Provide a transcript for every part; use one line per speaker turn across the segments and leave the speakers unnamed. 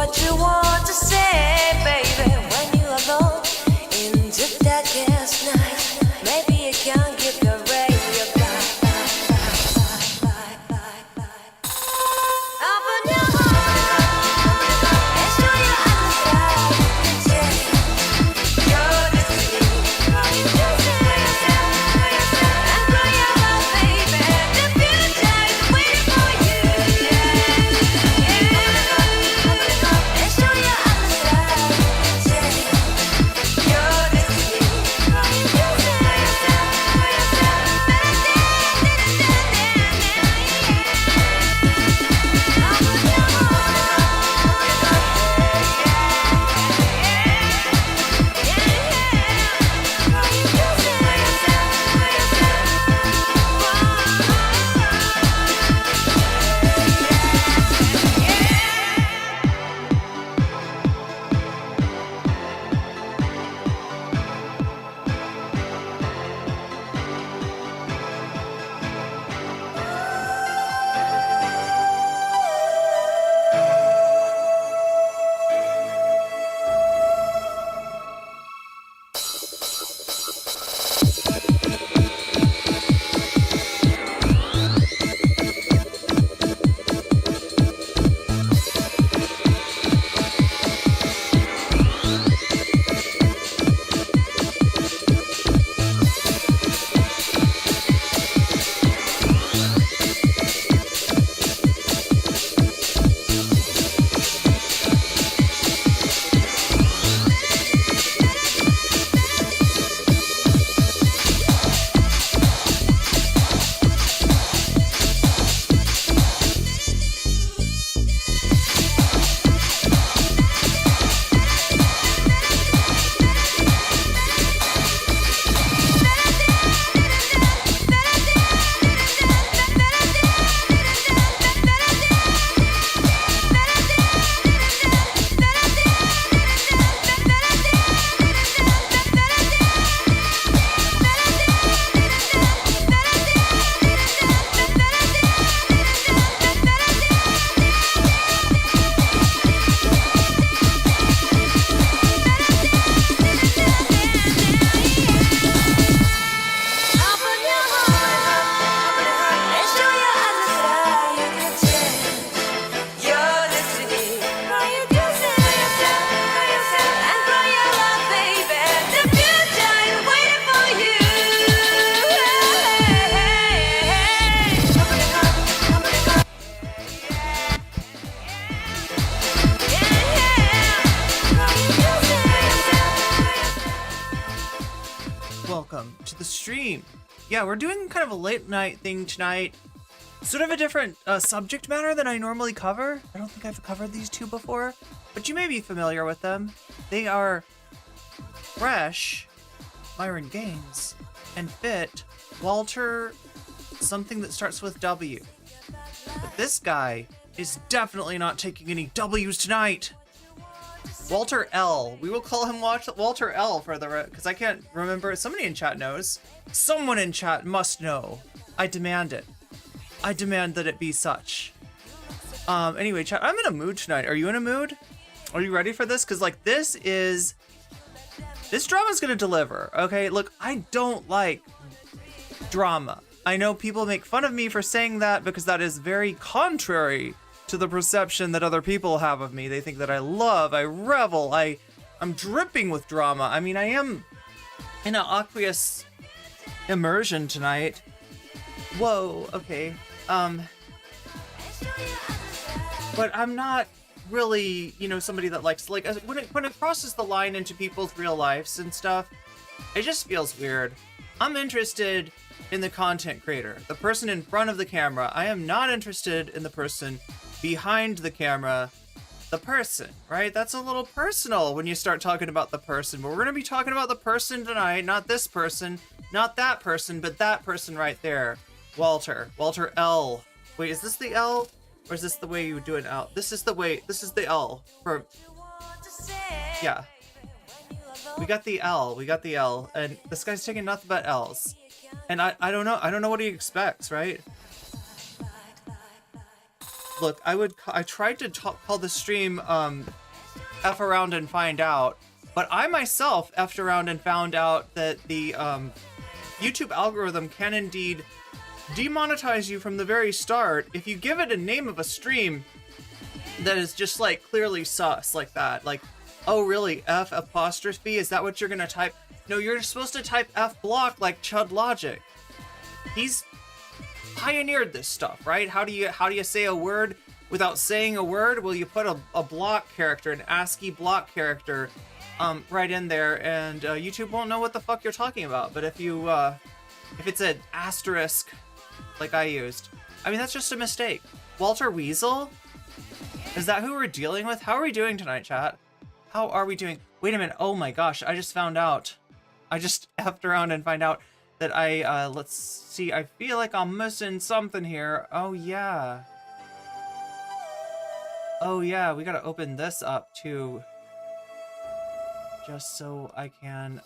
what you want to say, baby, when you're alone in the darkest night. Maybe you can give the radio open your heart and show your other side. Change your destiny. And grow your love, baby. The future is waiting for you. And show your other side. Change your destiny.
Welcome to the stream. Yeah, we're doing kind of a late night thing tonight. Sort of a different subject matter than I normally cover. I don't think I've covered these two before, but you may be familiar with them. They are Fresh, Myron Gaines, and Fit, Walter, something that starts with W. But this guy is definitely not taking any W's tonight. Walter L. We will call him Walter L for the because I can't remember. Somebody in chat knows. Someone in chat must know. I demand it. I demand that it be such. Anyway, chat, I'm in a mood tonight. Are you in a mood? Are you ready for this? Because, like, this drama's gonna deliver, okay? Look, I don't like drama. I know people make fun of me for saying that because that is very contrary to the perception that other people have of me. They think that I revel, I'm dripping with drama. I mean, I am in an aqueous immersion tonight. Whoa, okay. But I'm not really, you know, somebody that likes, like, when it crosses the line into people's real lives and stuff, it just feels weird. I'm interested in the content creator, the person in front of the camera. I am not interested in the person behind the camera, the person, right? That's a little personal when you start talking about the person, but we're going to be talking about the person tonight, not this person, not that person, but that person right there. Walter L. Wait, is this the L? Or is this the way you would do an L? This is the L for, yeah. We got the L, and this guy's taking nothing but L's. And I don't know what he expects, right? look, I tried to call the stream F around and find out, but I myself F'd around and found out that the YouTube algorithm can indeed demonetize you from the very start if you give it a name of a stream that is just like clearly sus like that. Like, oh really, F apostrophe? Is that what you're gonna type? No, you're supposed to type F block like Chud Logic. He's pioneered this stuff, right? How do you say a word without saying a word? Well, you put a block character, an ASCII block character, right in there, and YouTube won't know what the fuck you're talking about. But if you if it's an asterisk like I used, I mean, that's just a mistake. Walter Weasel? Is that who we're dealing with? How are we doing tonight, chat? How are we doing? Wait a minute. Oh my gosh, I just found out. I just effed around and find out that I, let's see, I feel like I'm missing something here. Oh yeah. Oh yeah, we gotta open this up too. Just so I can,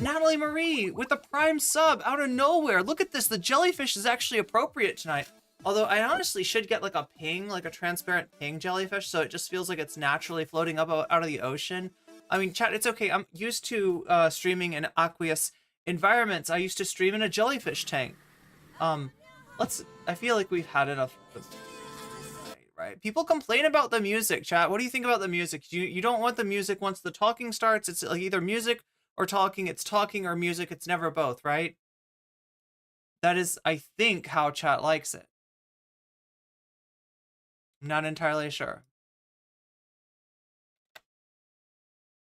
Natalie Marie with a Prime sub out of nowhere. Look at this, the jellyfish is actually appropriate tonight. Although I honestly should get like a ping, like a transparent ping jellyfish, so it just feels like it's naturally floating up out of the ocean. I mean, chat, it's okay. I'm used to streaming in aqueous environments. I used to stream in a jellyfish tank. I feel like we've had enough. Right. People complain about the music, chat. What do you think about the music? You don't want the music once the talking starts. It's like either music or talking. It's talking or music. It's never both, right? That is, I think, how chat likes it. I'm not entirely sure.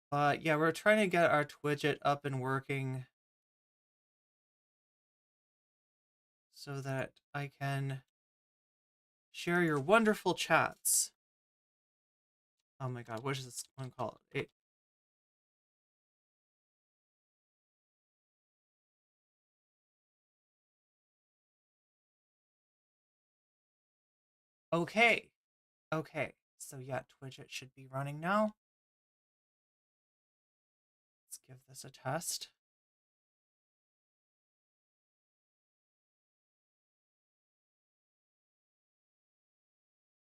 But yeah, we're trying to get our Twidget up and working so that I can share your wonderful chats. Oh my god, what is this one called? Okay. Okay. So yeah, Twidget should be running now. Let's give this a test.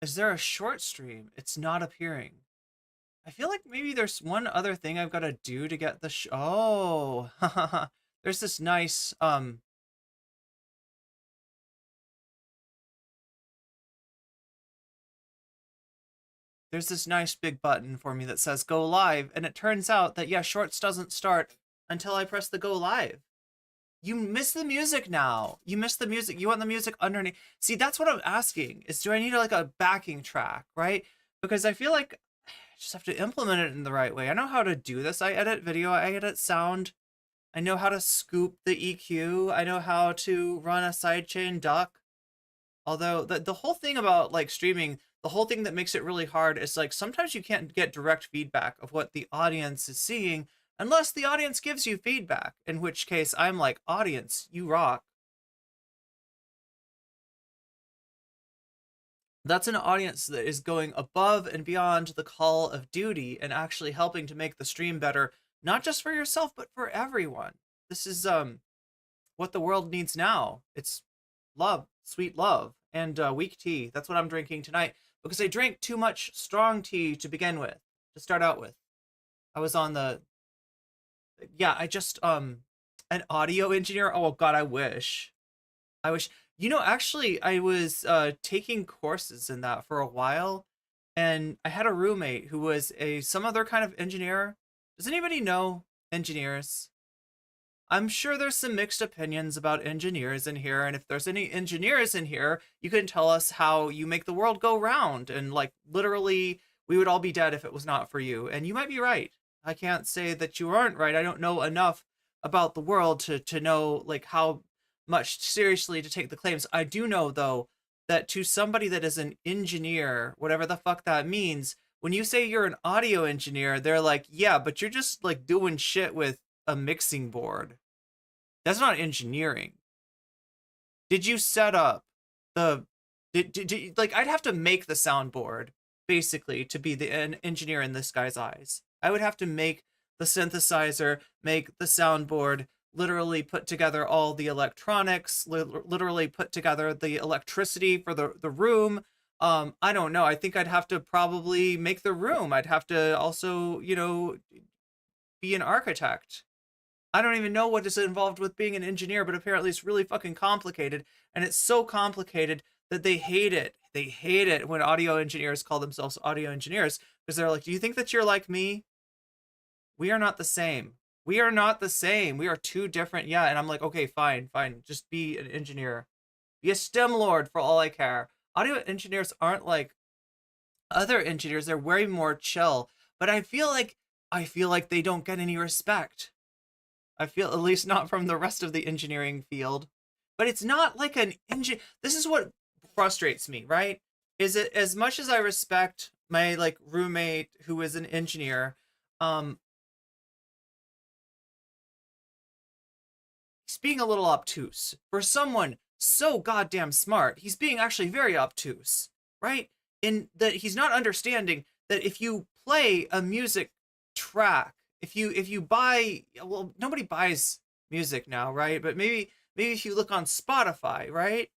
Is there a short stream? It's not appearing. I feel like maybe there's one other thing I've got to do to get the oh, there's this nice, there's this nice big button for me that says go live. And it turns out that, yeah, shorts doesn't start until I press the go live. You miss the music now. You miss the music. You want the music underneath. See, that's what I'm asking is, do I need like a backing track, right? Because I feel like I just have to implement it in the right way. I know how to do this. I edit video, I edit sound. I know how to scoop the EQ. I know how to run a sidechain duck. Although the whole thing about like streaming, the whole thing that makes it really hard is like sometimes you can't get direct feedback of what the audience is seeing unless the audience gives you feedback, in which case I'm like, audience, you rock. That's an audience that is going above and beyond the call of duty and actually helping to make the stream better, not just for yourself, but for everyone. This is what the world needs now. It's love, sweet love, and weak tea. That's what I'm drinking tonight, because I drank too much strong tea to begin with, to start out with. I was on the, yeah, I just, an audio engineer. Oh God, I wish. You know, actually, I was taking courses in that for a while, and I had a roommate who was some other kind of engineer. Does anybody know engineers? I'm sure there's some mixed opinions about engineers in here, and if there's any engineers in here, you can tell us how you make the world go round, and like literally, we would all be dead if it was not for you. And you might be right. I can't say that you aren't right. I don't know enough about the world to know like how much seriously to take the claims. I do know though that to somebody that is an engineer, whatever the fuck that means, when you say you're an audio engineer, they're like, yeah, but you're just like doing shit with a mixing board. That's not engineering. Did you set up the like I'd have to make the soundboard basically to be an engineer in this guy's eyes. I would have to make the synthesizer, make the soundboard, literally put together all the electronics, literally put together the electricity for the room. I don't know. I think I'd have to probably make the room. I'd have to also, be an architect. I don't even know what is involved with being an engineer, but apparently it's really fucking complicated. And it's so complicated that they hate it. They hate it when audio engineers call themselves audio engineers because they're like, do you think that you're like me? We are not the same. We are not the same. We are two different. Yeah. And I'm like, okay, fine, fine. Just be an engineer. Be a STEM lord for all I care. Audio engineers aren't like other engineers. They're way more chill. But I feel like they don't get any respect. I feel at least not from the rest of the engineering field. But it's not like an engine. This is what frustrates me, right? Is it as much as I respect my like roommate who is an engineer, um, he's being a little obtuse. For someone so goddamn smart, he's being actually very obtuse, right? In that he's not understanding that if you play a music track, if you buy, well, nobody buys music now, right? But maybe if you look on Spotify, right?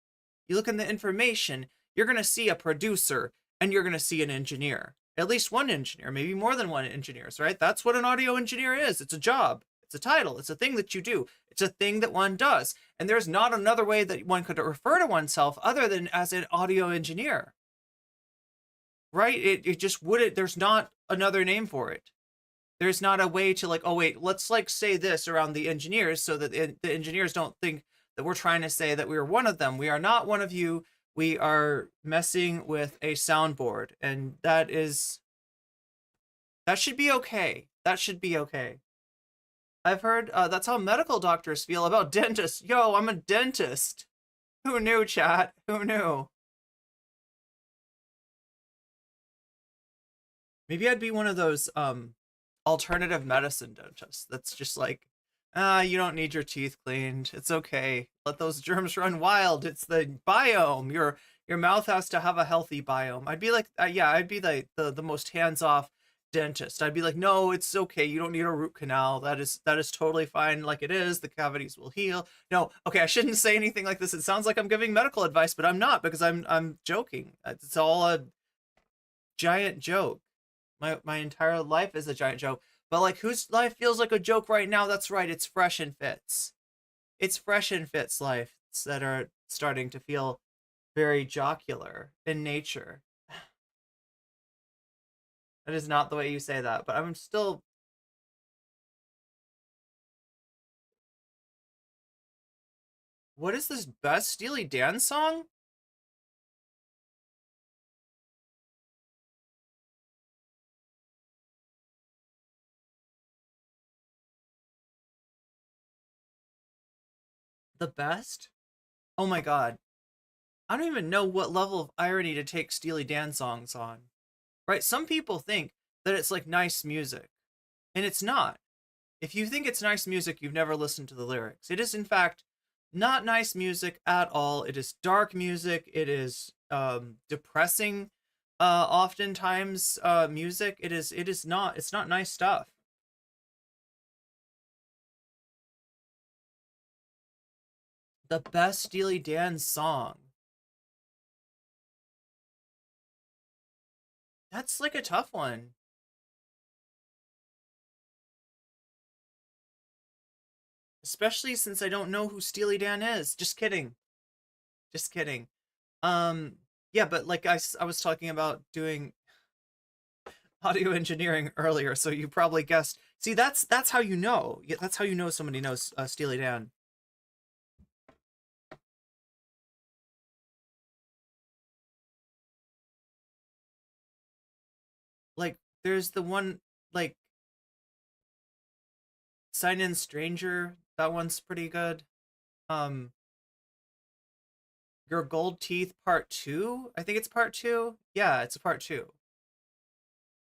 You look in the information, you're going to see a producer and you're going to see an engineer. At least one engineer, maybe more than one engineers, right? That's what an audio engineer is. It's a job. It's a title. It's a thing that you do. It's a thing that one does. And there's not another way that one could refer to oneself other than as an audio engineer, right? It just wouldn't, there's not another name for it. There's not a way to like, oh wait, let's like say this around the engineers so that the engineers don't think that we're trying to say that we are one of them. We are not one of you. We are messing with a soundboard, and that should be okay. That should be okay. I've heard that's how medical doctors feel about dentists. Yo, I'm a dentist. Who knew, chat? Who knew? Maybe I'd be one of those alternative medicine dentists that's just like, you don't need your teeth cleaned. It's okay. Let those germs run wild. It's the biome. Your mouth has to have a healthy biome. I'd be like, yeah, I'd be the most hands-off dentist. I'd be like, no, it's okay. You don't need a root canal. That is totally fine like it is. The cavities will heal. No, okay, I shouldn't say anything like this. It sounds like I'm giving medical advice, but I'm not because I'm joking. It's all a giant joke. My entire life is a giant joke. But like whose life feels like a joke right now? That's right, it's Fresh and Fitz. It's Fresh and Fitz life that are starting to feel very jocular in nature. That is not the way you say that, but I'm still. What is this best Steely Dan song? The best? Oh my god. I don't even know what level of irony to take Steely Dan songs on. Right? Some people think that it's like nice music, and it's not. If you think it's nice music, you've never listened to the lyrics. It is, in fact, not nice music at all. It is dark music. It is depressing, oftentimes music. It is not. It's not nice stuff. The best Steely Dan song. That's like a tough one, especially since I don't know who Steely Dan is. Just kidding. Just kidding. Um, yeah, but like I was talking about doing audio engineering earlier, so you probably guessed. See, that's how you know. Yeah, that's how you know somebody knows Steely Dan. Like, there's the one like Sign In Stranger. That one's pretty good. Um, Your Gold Teeth Part Two. I think it's Part Two. Yeah, it's a Part Two.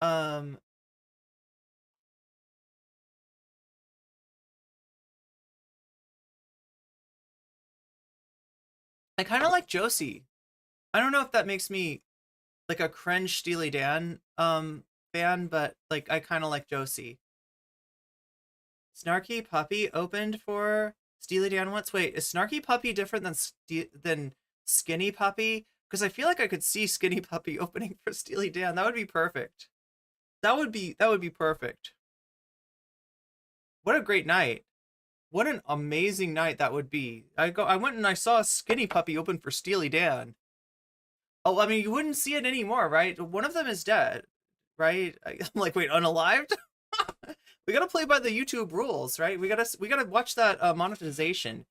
Um, I kind of like Josie. I don't know if that makes me like a cringe Steely Dan fan, but like I kind of like Josie. Snarky Puppy opened for Steely Dan once. Wait, is Snarky Puppy different than Skinny Puppy? Because I feel like I could see Skinny Puppy opening for Steely Dan. That would be perfect. That would be perfect. What a great night. What an amazing night that would be. I went and I saw Skinny Puppy open for Steely Dan. Oh, I mean, you wouldn't see it anymore, right? One of them is dead, right? I'm like, wait, unalived? We gotta play by the YouTube rules, right? We gotta watch that monetization,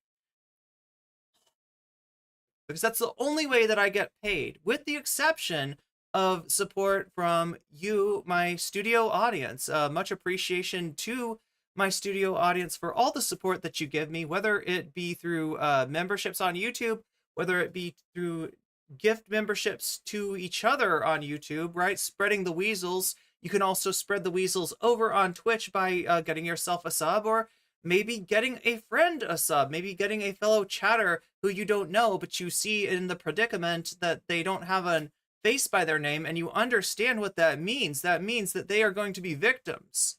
because that's the only way that I get paid, with the exception of support from you, my studio audience. Much appreciation to my studio audience for all the support that you give me, whether it be through memberships on YouTube, whether it be through gift memberships to each other on YouTube, right? Spreading the weasels. You can also spread the weasels over on Twitch by getting yourself a sub, or maybe getting a friend a sub, maybe getting a fellow chatter who you don't know, but you see in the predicament that they don't have a face by their name, and you understand what that means. That means that they are going to be victims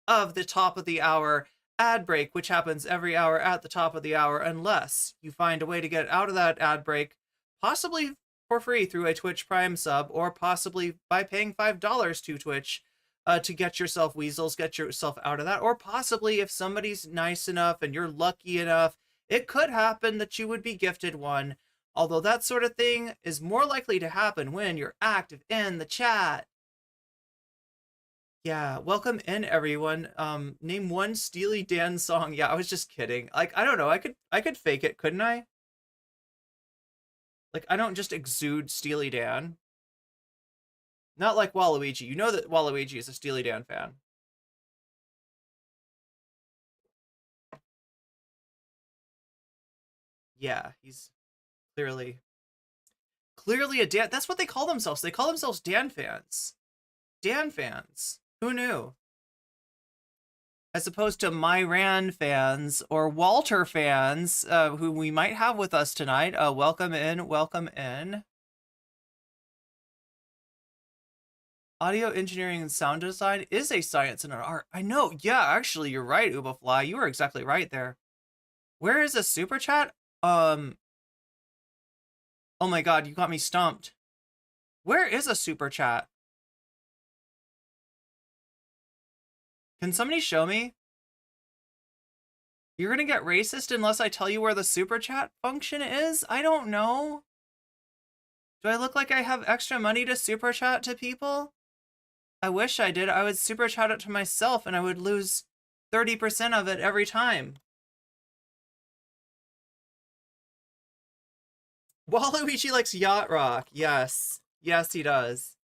of the top of the hour ad break, which happens every hour at the top of the hour, unless you find a way to get out of that ad break, possibly for free through a Twitch Prime sub, or possibly by paying $5 to Twitch to get yourself weasels, get yourself out of that. Or possibly, if somebody's nice enough and you're lucky enough, it could happen that you would be gifted one. Although that sort of thing is more likely to happen when you're active in the chat. Yeah, welcome in everyone. Name one Steely Dan song. Yeah, I was just kidding. Like, I don't know. I could fake it, couldn't I? Like, I don't just exude Steely Dan. Not like Waluigi. You know that Waluigi is a Steely Dan fan. Yeah, he's clearly a Dan. That's what they call themselves. They call themselves Dan fans. Dan fans. Who knew? As opposed to Myran fans or Walter fans, who we might have with us tonight. Welcome in, welcome in. Audio engineering and sound design is a science and an art. I know. Yeah, actually, you're right, Ubafly. You were exactly right there. Where is a super chat? Oh my god, you got me stumped. Where is a super chat? Can somebody show me? You're gonna get racist unless I tell you where the super chat function is? I don't know. Do I look like I have extra money to super chat to people? I wish I did. I would super chat it to myself and I would lose 30% of it every time. Waluigi likes yacht rock. Yes. Yes, he does.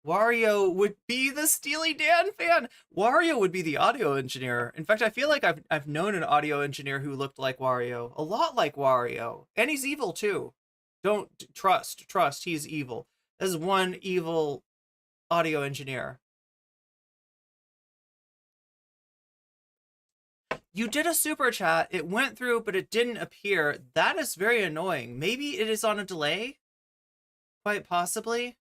Wario would be the Steely Dan fan. Wario would be the audio engineer. In fact, I feel like I've known an audio engineer who looked like Wario, a lot like Wario, and he's evil too. Don't trust. He's evil. There's one evil audio engineer. You did a super chat. It went through, but it didn't appear. That is very annoying. Maybe it is on a delay. Quite possibly.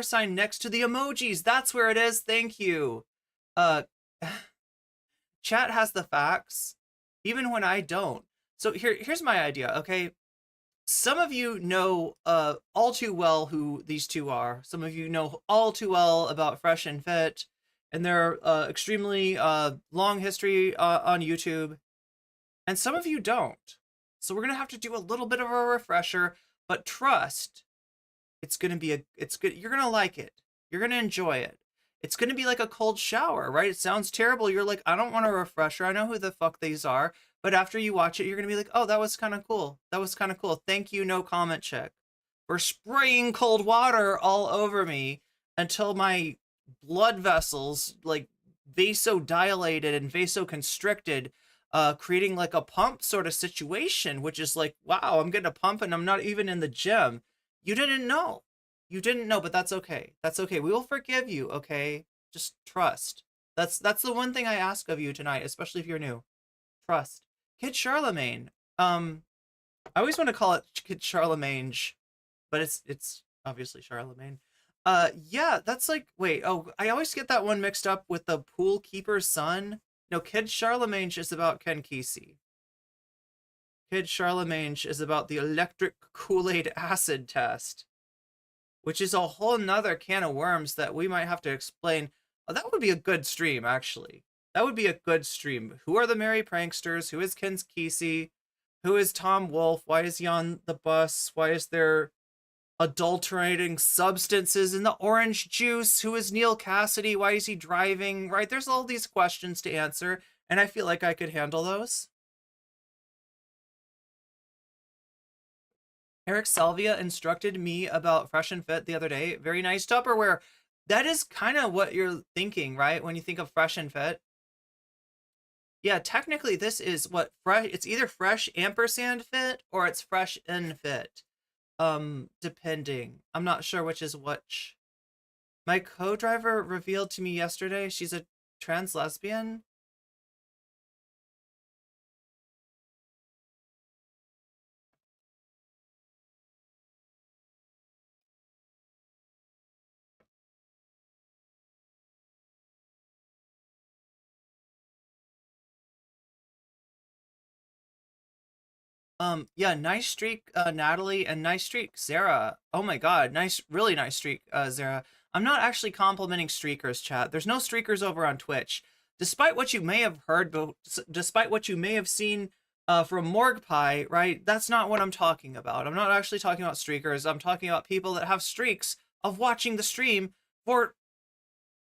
$sign next to the emojis. That's where it is. Thank you. Chat has the facts, even when I don't. So here's my idea, okay? Some of you know all too well who these two are. Some of you know all too well about Fresh and Fit and their extremely long history on YouTube. And some of you don't. So we're going to have to do a little bit of a refresher, but trust, it's going to be it's good. You're going to like it. You're going to enjoy it. It's going to be like a cold shower, right? It sounds terrible. You're like, I don't want a refresher. I know who the fuck these are. But after you watch it, you're going to be like, oh, that was kind of cool. That was kind of cool. Thank you, No Comment Check, for spraying cold water all over me until my blood vessels, like, vasodilated and vasoconstricted, creating like a pump sort of situation, which is like, wow, I'm getting a pump and I'm not even in the gym. You didn't know. You didn't know, but that's okay. That's okay. We will forgive you, okay? Just trust. That's the one thing I ask of you tonight, especially if you're new. Trust. Kid Charlemagne. I always want to call it Kid Charlemagne, but it's obviously Charlemagne. Yeah, that's like, wait, oh, I always get that one mixed up with the pool keeper's son. No, Kid Charlemagne is about Ken Kesey. Kid Charlemagne is about the electric Kool-Aid acid test, which is a whole nother can of worms that we might have to explain. Oh, that would be a good stream, actually. That would be a good stream. Who are the merry pranksters? Who is Ken Kesey? Who is Tom Wolfe? Why is he on the bus? Why is there adulterating substances in the orange juice? Who is Neil Cassidy? Why is he driving? Right? There's all these questions to answer, and I feel like I could handle those. Eric Salvia instructed me about Fresh and Fit the other day. Very nice Tupperware. That is kind of what you're thinking, right? When you think of Fresh and Fit. Yeah, technically this is what fresh. It's either Fresh ampersand Fit or it's Fresh and Fit. Depending. I'm not sure which is which. My co-driver revealed to me yesterday she's a trans lesbian. Yeah, nice streak, Natalie, and nice streak, Zara. Oh my God, nice, really nice streak, Zara. I'm not actually complimenting streakers, chat. There's no streakers over on Twitch. Despite what you may have heard, despite what you may have seen from Morgue Pie, right? That's not what I'm talking about. I'm not actually talking about streakers. I'm talking about people that have streaks of watching the stream for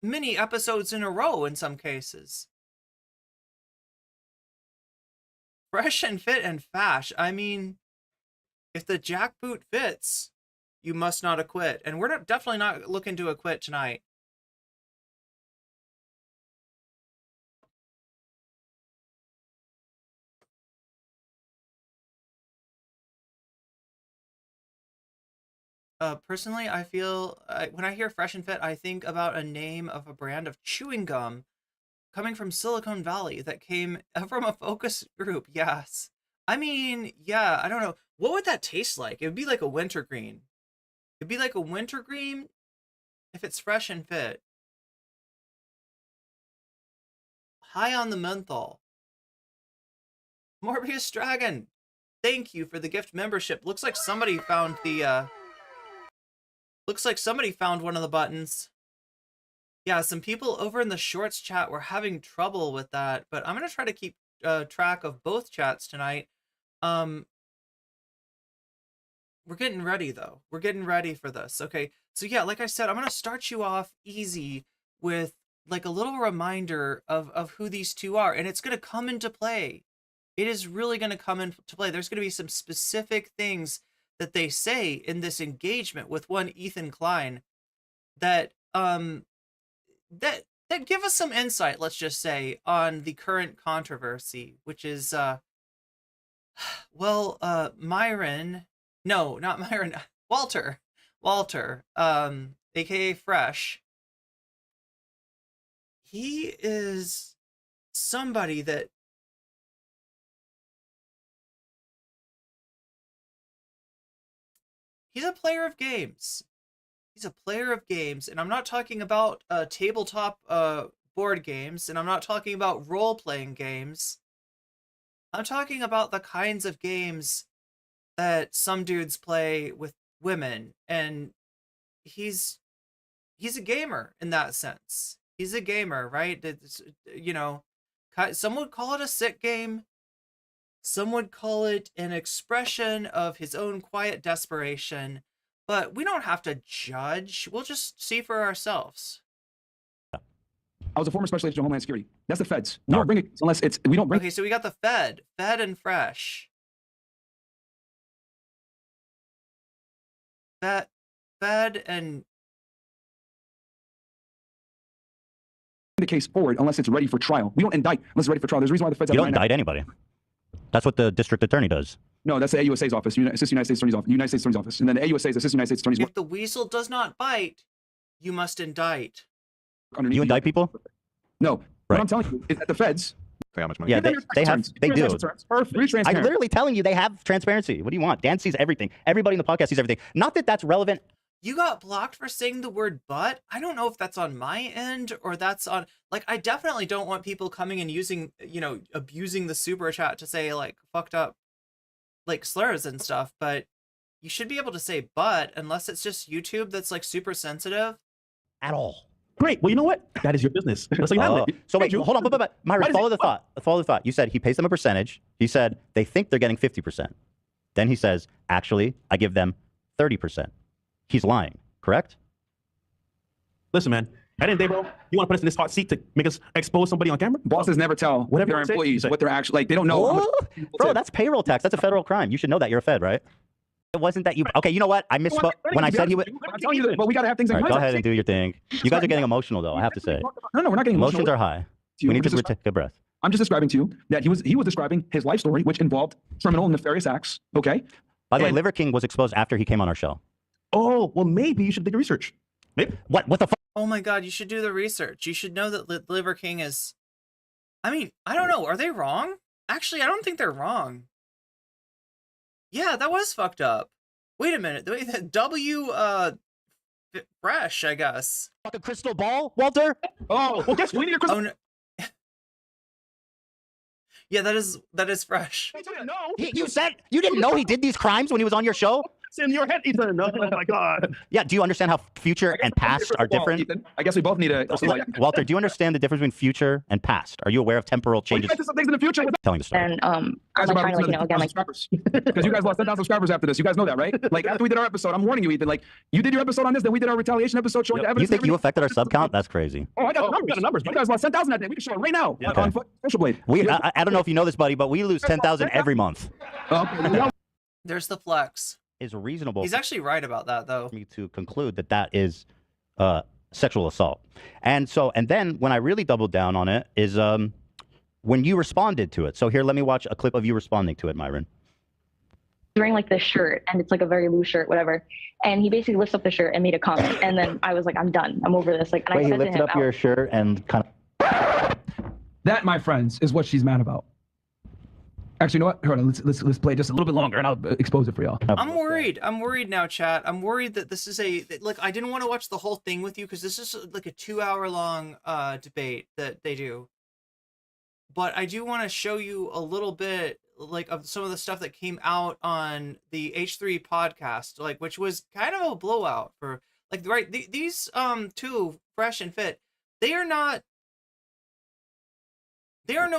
many episodes in a row in some cases. Fresh and Fit and Fash. I mean, if the jackboot fits, you must not acquit. And we're definitely not looking to acquit tonight. Personally, I feel when I hear Fresh and Fit, I think about a name of a brand of chewing gum coming from Silicon Valley that came from a focus group. Yes. I mean, yeah, I don't know. What would that taste like? It would be like a wintergreen. It'd be like a wintergreen if it's Fresh and Fit. High on the menthol. Morbius Dragon, thank you for the gift membership. Looks like somebody found the, looks like somebody found one of the buttons. Yeah, some people over in the shorts chat were having trouble with that, but I'm going to try to keep track of both chats tonight. We're getting ready, though. We're getting ready for this. Okay, so yeah, like I said, I'm going to start you off easy with like a little reminder of who these two are, and it's going to come into play. It is really going to come into play. There's going to be some specific things that they say in this engagement with one Ethan Klein that that give us some insight, let's just say, on the current controversy, which is Myron, no, not Myron, Walter, aka Fresh. He is somebody that he's a player of games. He's a player of games, and I'm not talking about tabletop board games, and I'm not talking about role-playing games. I'm talking about the kinds of games that some dudes play with women, and he's a gamer in that sense. He's a gamer, right? It's, you know, some would call it a sick game. Some would call it an expression of his own quiet desperation. But we don't have to judge. We'll just see for ourselves.
I was a former special agent of Homeland Security. That's the feds. We don't bring it unless it's we don't bring.
Okay, so we got the Fed and Fresh. Fed and
the case forward unless it's ready for trial. We don't indict unless it's ready for trial. There's a reason why the feds.
You don't indict anybody. That's what the district attorney does.
No, that's the AUSA's office, Assistant United States Attorney's office, United States Attorney's office, and then the AUSA is Assistant United States Attorney's.
If the weasel does not bite, you must indict.
You indict people?
No. Right. What I'm telling you is that the feds.
How much money?
Yeah, they do.
Perfect.
I'm literally telling you they have transparency. What do you want? Dan sees everything. Everybody in the podcast sees everything. Not that that's relevant
you got blocked for saying the word "but." I don't know if that's on my end or that's on, like, I definitely don't want people coming and using, abusing the super chat to say like fucked up like slurs and stuff, but you should be able to say "but" unless it's just YouTube that's like super sensitive.
At all.
Great. Well, you know what? That is your business. That's how you handle it.
So wait, hold on, but Myron, follow the thought. Follow the thought. You said he pays them a percentage. He said they think they're getting 50%. Then he says, actually, I give them 30%. He's lying, correct?
Listen, man. At the end of the day, bro, you want to put us in this hot seat to make us expose somebody on camera?
Bosses never tell
Whatever
their
you say,
employees
say.
what they're actually like. They don't know. How much
Bro, that's payroll tax. That's a federal crime. You should know that. You're a Fed, right? It wasn't that you. Okay, you know what? I misspoke when I said he would.
I'm telling you that, but we gotta have things in
All right, go
context.
ahead and do your thing. You guys are getting emotional, though. I have to say,
No, we're not getting
emotions
emotional.
are high.
You
We need
were
to
just-
take a breath.
I'm just describing to you that he was describing his life story, which involved criminal and nefarious acts. Okay.
By the way,
And-
Liver King was exposed after he came on our show.
Oh, well, maybe you should do your research. Maybe.
What the fuck?
Oh my god, you should do the research. You should know that Liver King is, I mean, I don't know, are they wrong? Actually, I don't think they're wrong. Yeah, that was fucked up. Wait a minute, fresh, I guess.
Fucking crystal ball, Walter?
Oh, well, guess what? We need a crystal.
Oh no. Yeah, that is fresh.
No.
You said you didn't know he did these crimes when he was on your show?
It's in your head, Ethan. Oh my God.
Yeah, do you understand how future and past are different?
Ethan, I guess we both need a.
Walter, do you understand the difference between future and past? Are you aware of temporal changes?
Some things in the future.
Telling the story.
And
Guys
I'm
are
like trying to, like, again, like,
subscribers because you guys lost 10,000 subscribers after this. You guys know that, right? Like after we did our episode, I'm warning you, Ethan. Like you did your episode on this, then we did our retaliation episode showing the
You
evidence.
think you affected our sub count? That's crazy.
Oh, I got the numbers.
We got the numbers.
You guys lost 10,000 that day. We can show it right now on Social Blade.
I don't know if you know this, buddy, but we lose 10,000 every month.
Okay.
There's the flex.
Is reasonable.
He's actually right about that, though.
For me to conclude that is sexual assault. And then when I really doubled down on it is when you responded to it. So here, let me watch a clip of you responding to it, Myron.
wearing like this shirt and it's like a very loose shirt, whatever. And he basically lifts up the shirt and made a comment. And then I was like, I'm done. I'm over this. Like, and
Wait,
I
he
said to
lifted
him,
up your shirt and kind of.
That, my friends, is what she's mad about. Actually, you know what? Hold on. Let's play just a little bit longer, and I'll expose it for y'all.
I'm worried. I'm worried now, chat. I'm worried that this is like, I didn't want to watch the whole thing with you because this is like a 2-hour long debate that they do. But I do want to show you a little bit like of some of the stuff that came out on the H3 podcast, like, which was kind of a blowout for like, right. These two, Fresh and Fit, they are no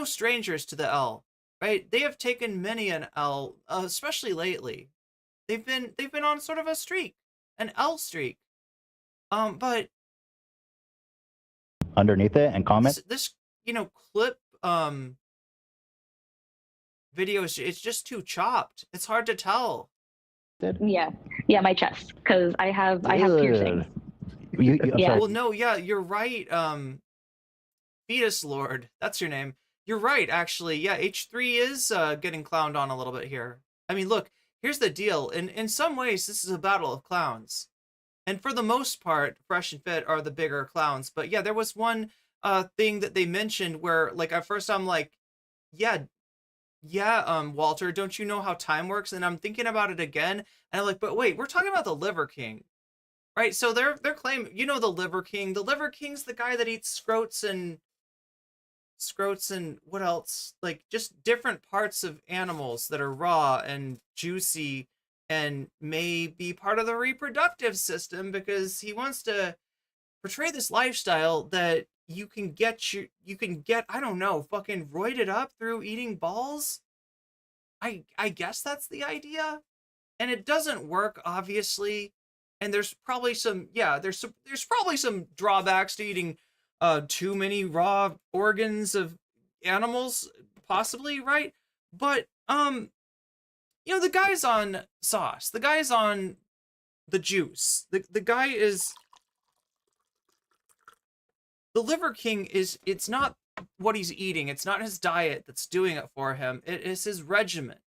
strangers to the L. Right, they have taken many an L, especially lately. They've been on sort of a streak, an L streak. But
underneath it and comment.
This clip video it's just too chopped. It's hard to tell.
yeah, my chest, because I have piercings. Yeah.
Well, no, yeah, you're right. Fetus Lord, that's your name. You're right, actually. Yeah, H3 is getting clowned on a little bit here. I mean, look, here's the deal. In some ways, this is a battle of clowns. And for the most part, Fresh and Fit are the bigger clowns. But yeah, there was one thing that they mentioned where, like, at first I'm like, yeah, Walter, don't you know how time works? And I'm thinking about it again, and I'm like, but wait, we're talking about the Liver King. Right? So they're claiming, the Liver King. The Liver King's the guy that eats scrotes and what else, like just different parts of animals that are raw and juicy and may be part of the reproductive system, because he wants to portray this lifestyle that you can get I don't know, fucking roided up through eating balls. I guess that's the idea, and it doesn't work, obviously, and there's probably some there's probably some drawbacks to eating too many raw organs of animals, possibly, right? But the guy's on sauce, the guy's on the juice, the guy is the Liver King. It's not what he's eating, it's not his diet that's doing it for him, it is his regimen,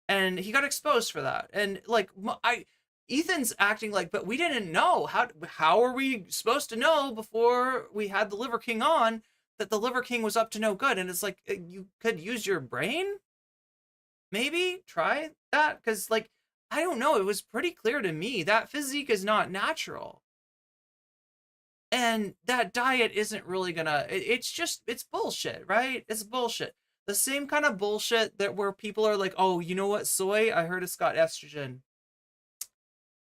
and he got exposed for that. And like, Ethan's acting like, but we didn't know. How are we supposed to know before we had the Liver King on that the Liver King was up to no good? And it's like, you could use your brain, maybe try that, because like, I don't know. It was pretty clear to me that physique is not natural. And that diet isn't really gonna, it's bullshit, right? It's bullshit. The same kind of bullshit that where people are like, oh, you know what, soy? I heard it's got estrogen.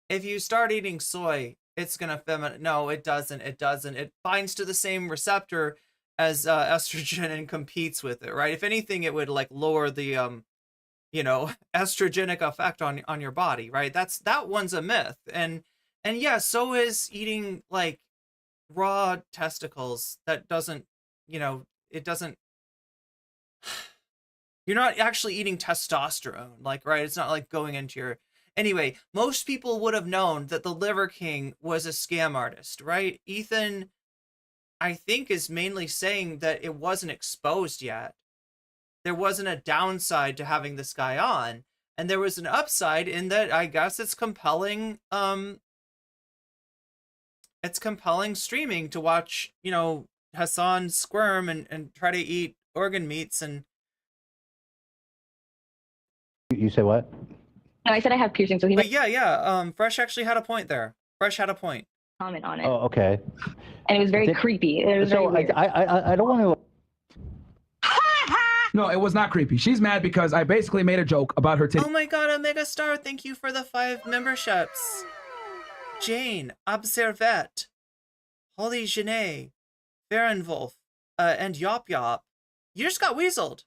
If you start eating soy, it's gonna feminine. No, it doesn't. It doesn't. It binds to the same receptor as estrogen and competes with it, right? If anything, it would like lower the estrogenic effect on your body, right? That one's a myth. And yeah, so is eating like raw testicles. That doesn't, it doesn't, you're not actually eating testosterone, like, right? It's not like going into your, anyway, most people would have known that the Liver King was a scam artist, right? Ethan, I think, is mainly saying that it wasn't exposed yet. There wasn't a downside to having this guy on, and there was an upside in that I guess it's compelling streaming to watch, Hassan squirm and try to eat organ meats. And
You say what?
No, I said I have piercings, so he
but
made
yeah, Fresh actually had a point there. Fresh had a point.
a comment on it,
Oh, okay.
and it was very
Did-
creepy. It was very
So
weird.
I don't want to.
No, it was not creepy. She's mad because I basically made a joke about her titty.
Oh my god, Omega Star, thank you for the 5 memberships. Jane, Observette, Holly Genet, Baronwolf, and Yop Yop. You just got weaseled.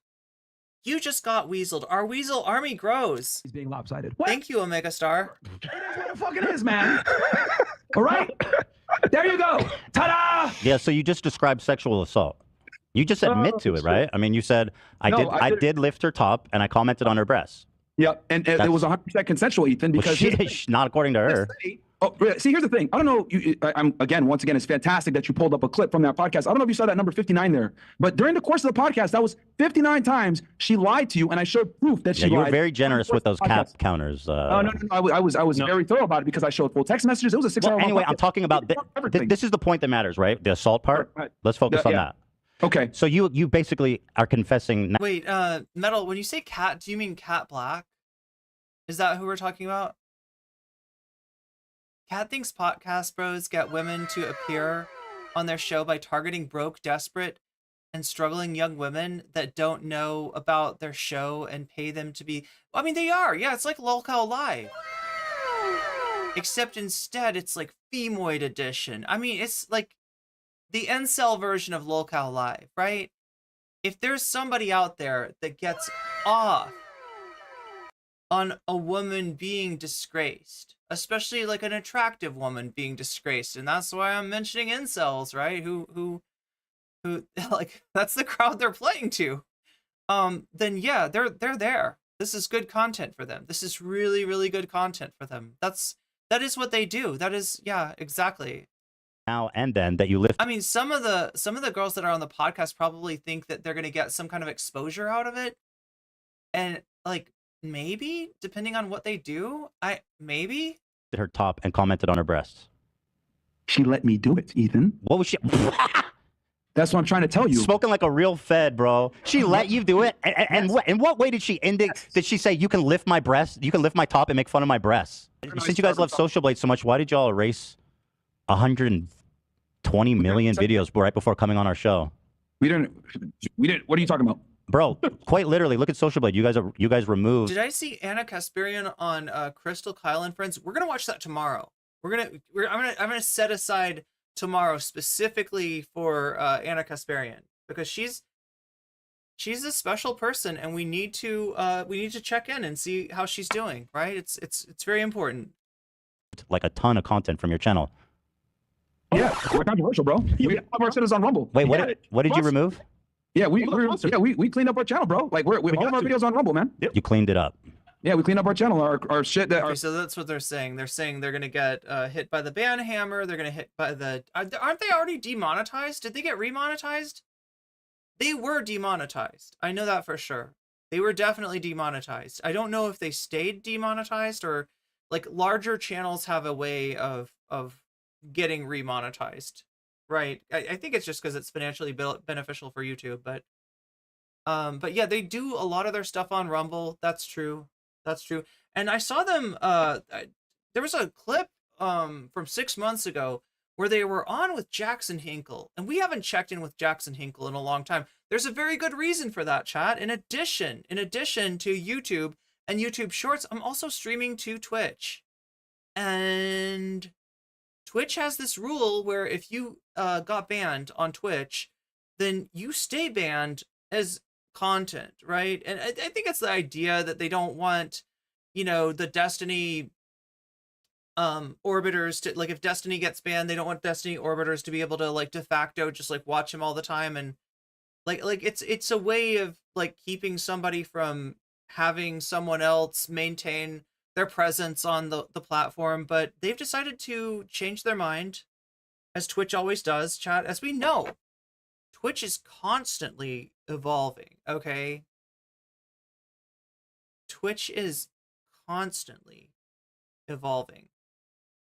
You just got weaseled. Our weasel army grows.
He's being lopsided. What?
Thank you, Omega Star.
It is what the fuck it is, man. All right? There you go. Ta-da!
Yeah, so you just described sexual assault. You just admit to it, right? I mean, you said I did lift her top and I commented on her breasts.
Yep, and it was 100% consensual, Ethan,
Well,
because
not according to her.
Oh, see, here's the thing. I don't know. Once again, it's fantastic that you pulled up a clip from that podcast. I don't know if you saw that number 59 there, but during the course of the podcast, that was 59 times she lied to you, and I showed proof that she
Yeah, you
lied.
were very generous with those cap counters.
No. I was very thorough about it because I showed full text messages. It was a 6 hour.
Anyway, I'm talking about this is the point that matters, right? The assault part.
Right.
Let's focus on that.
Okay.
So you basically are confessing.
Wait, Metal, when you say cat, do you mean Cat Black? Is that who we're talking about? Cat thinks podcast bros get women to appear on their show by targeting broke, desperate, and struggling young women that don't know about their show and pay them to be... I mean, they are. Yeah, it's like Lolcow Live. Except instead, it's like Femoid Edition. I mean, it's like the incel version of Lolcow Live, right? If there's somebody out there that gets off on a woman being disgraced, especially like an attractive woman being disgraced, and that's why I'm mentioning incels, right? Who like, that's the crowd they're playing to. Then yeah, they're there. This is good content for them. This is really, really good content for them. That is what they do. That is, yeah, exactly.
Now and then that you lift.
I mean, some of the girls that are on the podcast probably think that they're gonna get some kind of exposure out of it, and like maybe depending on what they do, maybe
her top and commented on her breasts.
She let me do it, Ethan.
What was she?
That's what I'm trying to tell you.
Spoken like a real Fed, bro. She let you do it, and what? In what way did she Did she say you can lift my breasts, you can lift my top, and make fun of my breasts? Since you guys love Social Blade so much, why did y'all erase 120 million videos right before coming on our show?
We didn't. What are you talking about?
Bro, quite literally, look at Social Blade. You guys removed.
Did I see Anna Kasparian on Crystal Kyle and Friends? We're gonna watch that tomorrow. I'm gonna set aside tomorrow specifically for Anna Kasparian, because she's a special person, and we need to check in and see how she's doing. Right? It's very important.
Like a ton of content from your channel.
Yeah, we're controversial, bro. We have our channels on Rumble.
Wait, what did you remove?
Yeah, we cleaned up our channel, bro. Like we're all of our videos on Rumble, man.
You cleaned it up.
Yeah, we cleaned up our channel, our shit that.
Okay, so that's what they're saying. They're saying they're gonna get hit by the ban hammer. They're gonna hit by the. Aren't they already demonetized? Did they get remonetized? They were demonetized. I know that for sure. They were definitely demonetized. I don't know if they stayed demonetized, or like larger channels have a way of getting remonetized, right? I think it's just because it's financially beneficial for YouTube, but yeah, they do a lot of their stuff on Rumble. That's true. That's true. And I saw them. There was a clip from 6 months ago where they were on with Jackson Hinkle, and we haven't checked in with Jackson Hinkle in a long time. There's a very good reason for that, chat. In addition to YouTube and YouTube Shorts, I'm also streaming to Twitch, and Twitch has this rule where if you got banned on Twitch, then you stay banned as content, right? And I think it's the idea that they don't want, the Destiny orbiters to, like, if Destiny gets banned, they don't want Destiny orbiters to be able to, like, de facto just like watch him all the time, and like it's a way of like keeping somebody from having someone else maintain their presence on the platform. But they've decided to change their mind, as Twitch always does, chat. As we know, Twitch is constantly evolving, okay? Twitch is constantly evolving.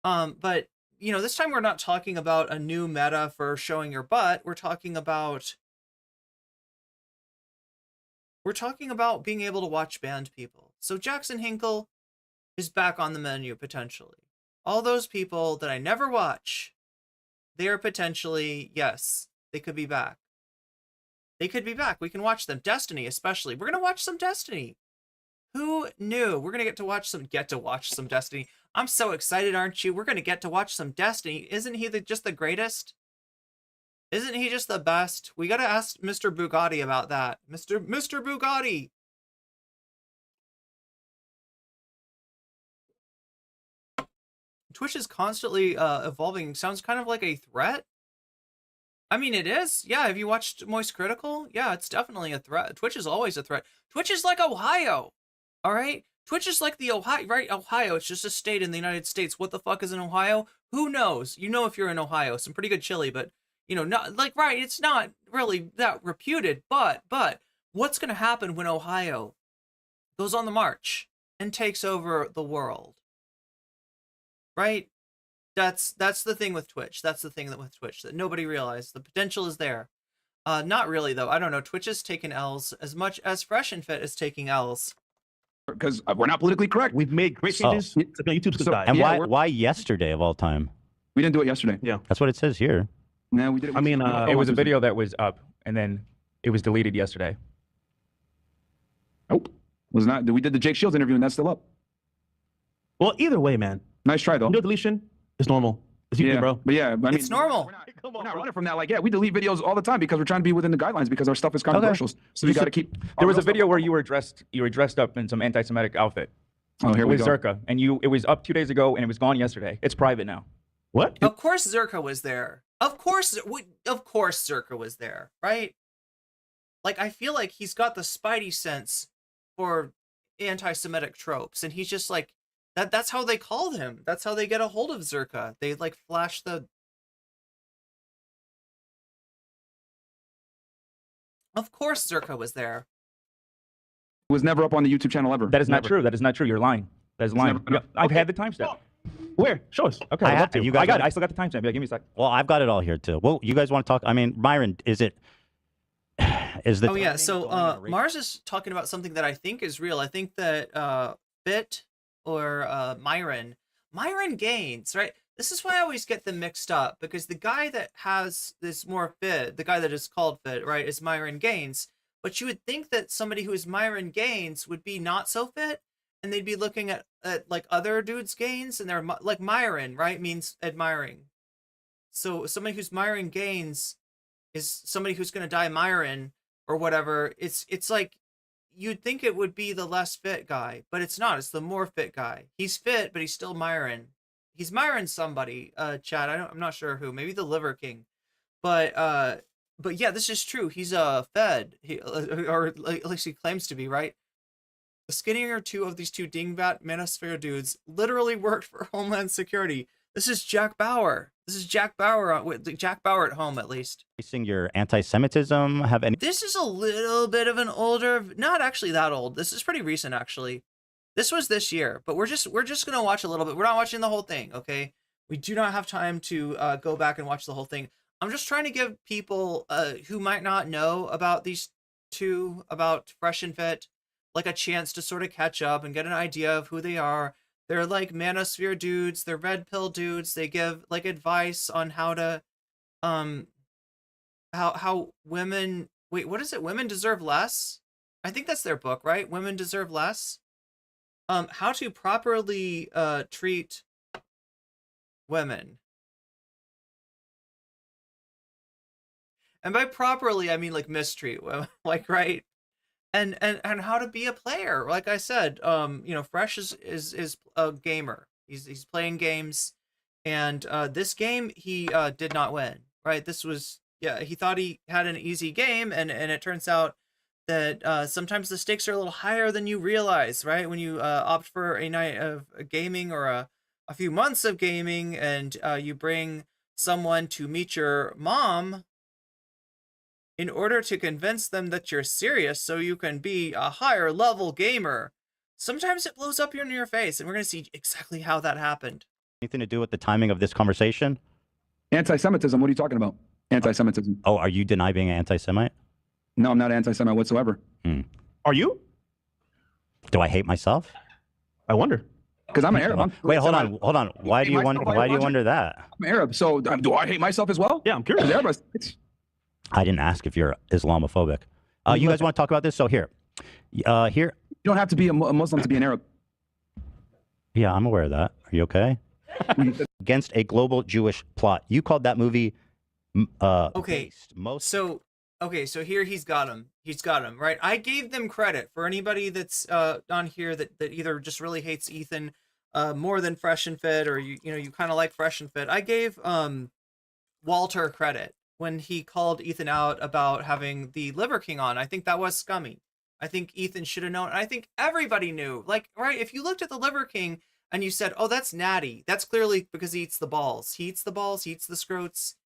But this time we're not talking about a new meta for showing your butt. We're talking about being able to watch banned people. So Jackson Hinkle is back on the menu potentially. All those people that I never watch, they are potentially, yes, they could be back. They could be back. We can watch them. Destiny, especially. We're gonna watch some Destiny. Who knew? We're gonna get to watch some Destiny. I'm so excited, aren't you? We're gonna get to watch some Destiny. Isn't he just the greatest? Isn't he just the best? We gotta ask Mr. Bugatti about that. Mr. Bugatti. Twitch is constantly evolving. Sounds kind of like a threat. I mean, it is. Yeah, have you watched Moist Critical? Yeah, it's definitely a threat. Twitch is always a threat. Twitch is like Ohio. All right? Twitch is like the Ohio, right? Ohio, it's just a state in the United States. What the fuck is in Ohio? Who knows? If you're in Ohio, some pretty good chili, but not like, right, it's not really that reputed, but what's going to happen when Ohio goes on the march and takes over the world? Right? That's the thing with Twitch. That's the thing with Twitch that nobody realized. The potential is there. Not really though. I don't know. Twitch has taken L's as much as Fresh and Fit is taking L's.
Because we're not politically correct.
We've made great changes. So YouTube's
So-
die.
And
Yeah,
why yesterday of all time?
We didn't do it yesterday.
Yeah.
That's what it says here.
No, we did it.
I mean,
It was a video that was up, and then it was deleted yesterday.
Nope. Was not. We did the Jake Shields interview, and that's still up.
Well, either way, man.
Nice try, though.
Video deletion is normal. It's YouTube,
Yeah,
bro.
but yeah, I mean,
It's normal.
We're not running from that. Like, yeah, we delete videos all the time because we're trying to be within the guidelines because our stuff is controversial. So we got to keep.
There was a video where you were dressed up in some anti-Semitic outfit.
Oh, here
It
we
was
go.
Zerka, and it was up 2 days ago, and it was gone yesterday. It's private now.
What?
Of course Zerka was there. Of course Zerka was there, right? Like, I feel like he's got the spidey sense for anti-Semitic tropes, and he's just like, that's how they called him. That's how they get a hold of Zerka. They like flash the... Of course Zerka was there.
It was never up on the YouTube channel ever.
That is not
Never.
true. That is not true. You're lying. That is lying.
never-
I've had the timestamp.
Where? Show us.
Okay,
I
I'd
ha-
love to.
you guys
I got
want-
it. I still got the timestamp. Yeah, give me a sec.
Well, I've got it all here too. Well, you guys want to talk? I mean, Myron, is it? Is the
Oh yeah,
timing
so
going in a rate-
Mars is talking about something that I think is real. I think that Bit or Myron Gaines, right? This is why I always get them mixed up, because the guy that has this more fit, the guy that is called Fit, right, is Myron Gaines. But you would think that somebody who is Myron Gaines would be not so fit, and they'd be looking at like other dudes' gains, and they're like Myron, right, means admiring. So somebody who's Myron Gaines is somebody who's going to die Myron or whatever. It's like you'd think it would be the less fit guy, but it's not. It's the more fit guy. He's fit, but he's still Myron. He's Myron somebody, Chad. I'm not sure who. Maybe the Liver King. But yeah, this is true. He's fed, or at least he claims to be, right? The skinnier two of these two dingbat manosphere dudes literally worked for Homeland Security. This is Jack Bauer. This is Jack Bauer with Jack Bauer at home, at least.
Facing your anti-Semitism? Have any?
This is a little bit of an older, not actually that old. This is pretty recent, actually. This was this year, but we're just gonna watch a little bit. We're not watching the whole thing, okay? We do not have time to go back and watch the whole thing. I'm just trying to give people who might not know about these two, about Fresh and Fit, like a chance to sort of catch up and get an idea of who they are. They're like manosphere dudes, they're red pill dudes. They give like advice on how to um how women, wait, what is it? Women deserve less? I think that's their book, right? Women deserve less. How to properly treat women. And by properly, I mean like mistreat women, like, right? And how to be a player. Like I said, you know, Fresh is a gamer. He's playing games, and this game he did not win. Right? This was, yeah, he thought he had an easy game, and it turns out that sometimes the stakes are a little higher than you realize. Right? When you opt for a night of gaming or a few months of gaming, and you bring someone to meet your mom in order to convince them that you're serious so you can be a higher level gamer, sometimes it blows up in your face, and we're going to see exactly how that happened.
Anything to do with the timing of this conversation?
Anti-Semitism. What are you talking about? Anti-Semitism.
Oh, are you denying being an anti-Semite?
No, I'm not anti-Semite whatsoever.
Are you?
Do I hate myself?
I wonder.
Because I'm an Arab.
Wait, hold on. Why do you wonder that?
I'm Arab. So do I hate myself as well?
Yeah, I'm curious.
I didn't ask if you're Islamophobic. You guys want to talk about this? So here.
You don't have to be a Muslim to be an Arab.
Yeah, I'm aware of that. Are you okay? Against a global Jewish plot. You called that movie
Okay. So here he's got him. He's got him, right? I gave them credit. For anybody that's on here that either just really hates Ethan more than Fresh and Fit, or you kind of like Fresh and Fit. I gave Walter credit when he called Ethan out about having the Liver King on. I think that was scummy. I think Ethan should have known. I think everybody knew. Like, right, if you looked at the Liver King and you said, oh, that's Natty, that's clearly because he eats the balls. He eats the balls, he eats the scrotes,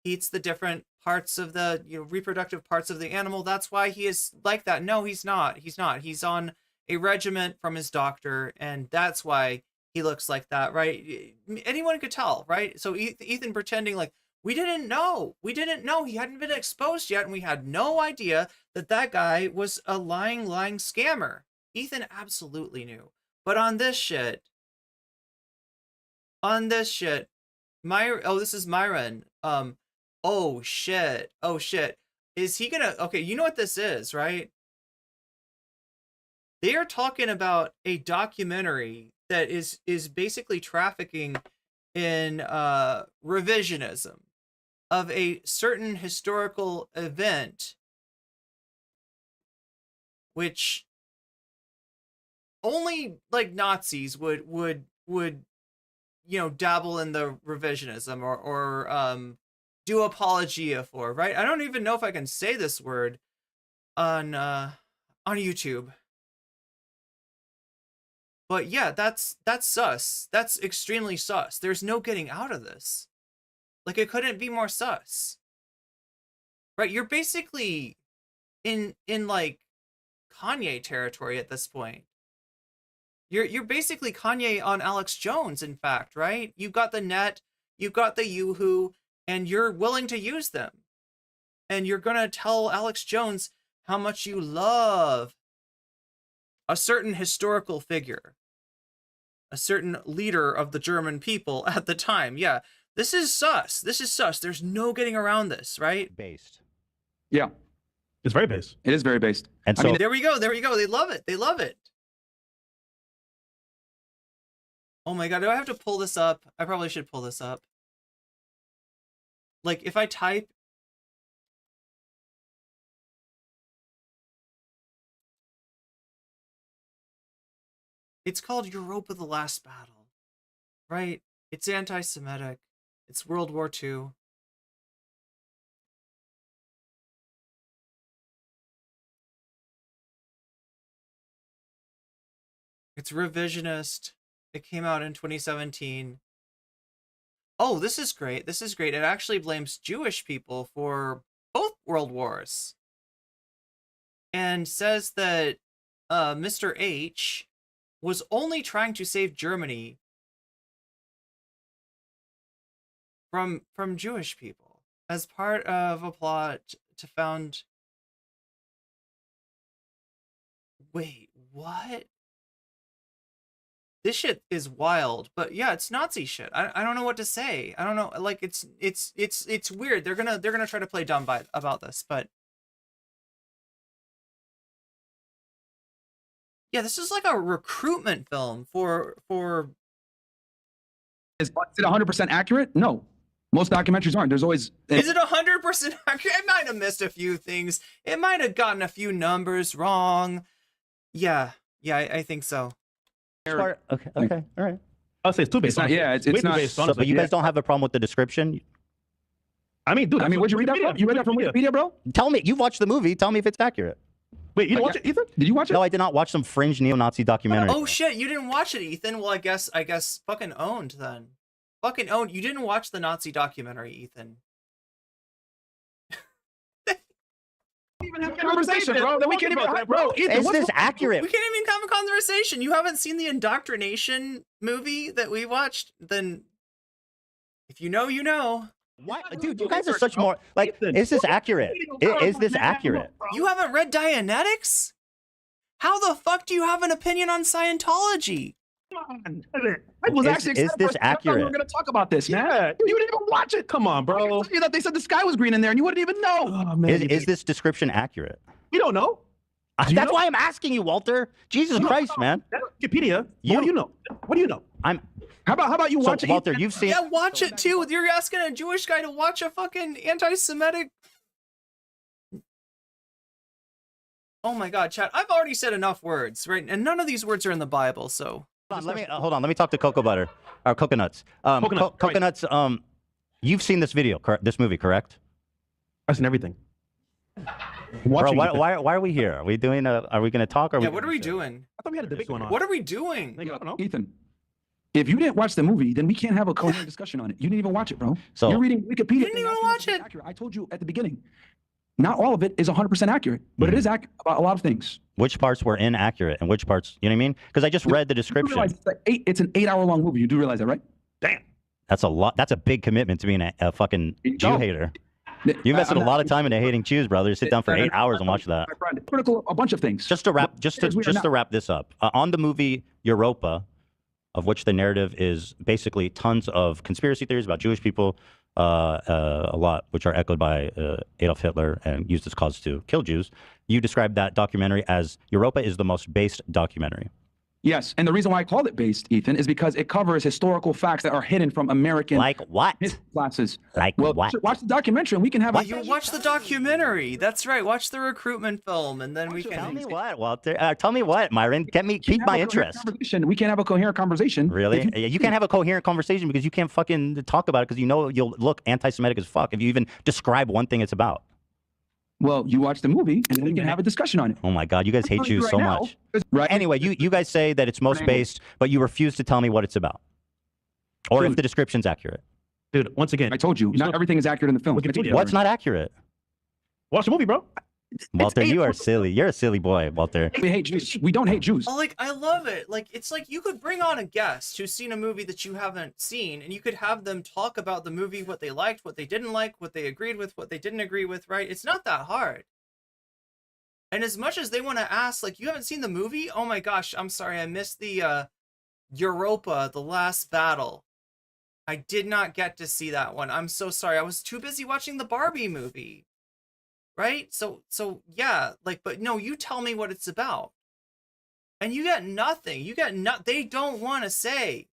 he eats the different parts of the reproductive parts of the animal. That's why he is like that. No, he's not. He's not. He's on a regiment from his doctor, and that's why he looks like that, right? Anyone could tell, right? So Ethan pretending like, we didn't know. He hadn't been exposed yet, and we had no idea that guy was a lying scammer. Ethan absolutely knew. But on this shit, this is Myron. Oh shit. Is he gonna, okay, you know what this is, right? They are talking about a documentary that is basically trafficking in revisionism of a certain historical event, which only like Nazis would dabble in the revisionism or do apologia for, right? I don't even know if I can say this word on YouTube. But yeah, that's sus. That's extremely sus. There's no getting out of this. Like, it couldn't be more sus. Right? You're basically in like Kanye territory at this point. You're basically Kanye on Alex Jones, in fact, right? You've got the net, you've got the Yoo-hoo, and you're willing to use them. And you're gonna tell Alex Jones how much you love a certain historical figure, a certain leader of the German people at the time. Yeah, this is sus. There's no getting around this, right?
Based.
Yeah.
It's very based.
It is very based.
And so,
I mean,
There we go. They love it. Oh my god, do I have to pull this up? I probably should pull this up. Like, if I type... It's called Europa: The Last Battle, right? It's anti-Semitic. It's World War II. It's revisionist. It came out in 2017. Oh, this is great. It actually blames Jewish people for both world wars. And says that Mr. H was only trying to save Germany from Jewish people as part of a plot to found... Wait, what? This shit is wild, but yeah, it's Nazi shit. I don't know what to say. I don't know. Like it's weird. They're gonna try to play dumb about this, but yeah, this is like a recruitment film for.
Is it 100% accurate? No. Most documentaries aren't. There's always.
Is it 100% accurate? It might have missed a few things. It might have gotten a few numbers wrong. Yeah, I think so.
Okay, all right.
I'll say it's too based.
It's not. Yeah, it's
Way too
not.
based,
So,
honestly.
but you guys don't have a problem with the description?
I mean, dude.
I mean, where'd you read that from? You read that from Wikipedia, bro?
Tell me, you've watched the movie. Tell me if it's accurate.
Wait, you didn't watch it, Ethan?
Did you watch it?
No, I did not watch some fringe neo-Nazi documentary.
Oh shit, you didn't watch it, Ethan. Well, I guess fucking owned then. Fucking owned. You didn't watch the Nazi documentary, Ethan.
Even have a conversation, bro. Then we can't even, bro. Ethan,
Is this accurate?
We can't even have a conversation. You haven't seen the indoctrination movie that we watched? Then, if you know, you know.
What? Dude, you guys are such more like. Is this accurate? Is this accurate?
You haven't read Dianetics? How the fuck do you have an opinion on Scientology?
I was actually
Is this accurate?
We were going to talk about this, man.
Yeah.
You didn't even watch it.
Come on,
I
bro.
told you that they said the sky was green in there, and you wouldn't even know.
Oh, man.
Is this description accurate?
We don't know.
you
That's
know?
why I'm asking you, Walter. Jesus Christ, man.
That's Wikipedia. What do you know? What do you know?
How about you watch it?
Walter, you've seen.
Yeah, watch it too. You're asking a Jewish guy to watch a fucking anti-Semitic. Oh my God, chat. I've already said enough words, right? And none of these words are in the Bible, so.
Hold on. Let me talk to cocoa butter or coconuts. Coconuts. You've seen this video, this movie, correct?
I've seen everything.
Bro, why are we here? Are we doing? Are we going to talk? Or
Yeah, what are we doing?
I thought we had a debate going on.
What are we doing?
I don't know.
Ethan, if you didn't watch the movie, then we can't have a coherent discussion on it. You didn't even watch it, bro.
So
you're reading Wikipedia.
You didn't even watch it.
Accurate. I told you at the beginning. Not all of it is 100% accurate, but it is accurate about a lot of things.
which parts were inaccurate and which parts, you know what I mean? Because I just read the description.
It's an 8-hour-long movie. You do realize that, right?
Damn.
That's a lot. That's a big commitment to being a fucking Jew hater. You invested a lot of time into hating Jews, brother. Sit down for 8 hours and watch that.
Critical, a bunch of things.
Just to wrap this up, on the movie Europa, of which the narrative is basically tons of conspiracy theories about Jewish people, a lot which are echoed by Adolf Hitler and used as cause to kill Jews. You described that documentary as Europa is the most based documentary.
Yes, and the reason why I called it based, Ethan, is because it covers historical facts that are hidden from American
Like what?
classes.
Like
Well,
what?
watch the documentary and we can have
Well, you watch the documentary. That's right. Watch the recruitment film, and then we can.
Tell me what, Walter. Tell me what, Myron. Pique my interest.
We can't have a coherent conversation.
Really? You can't have a coherent conversation because you can't fucking talk about it because you know you'll look anti-Semitic as fuck if you even describe one thing it's about.
Well, you watch the movie and then we can have a discussion on it.
Oh my God, you guys hate Jews so much.
Right?
Anyway, you guys say that it's most based, but you refuse to tell me what it's about. Or if the description's accurate.
Dude, once again,
I told you, not everything is accurate in the film.
Wikipedia.
What's not accurate?
watch the movie, bro.
Walter, you are silly. You're a silly boy, Walter.
We hate Jews. We don't hate Jews.
Oh, like, I love it. Like, it's like you could bring on a guest who's seen a movie that you haven't seen, and you could have them talk about the movie, what they liked, what they didn't like, what they agreed with, what they didn't agree with, right? It's not that hard. And as much as they want to ask, like, you haven't seen the movie? Oh my gosh, I'm sorry, I missed the Europa, The Last Battle. I did not get to see that one. I'm so sorry. I was too busy watching the Barbie movie. Right? So yeah, like, but no, you tell me what it's about. And you get nothing. You get they don't want to say.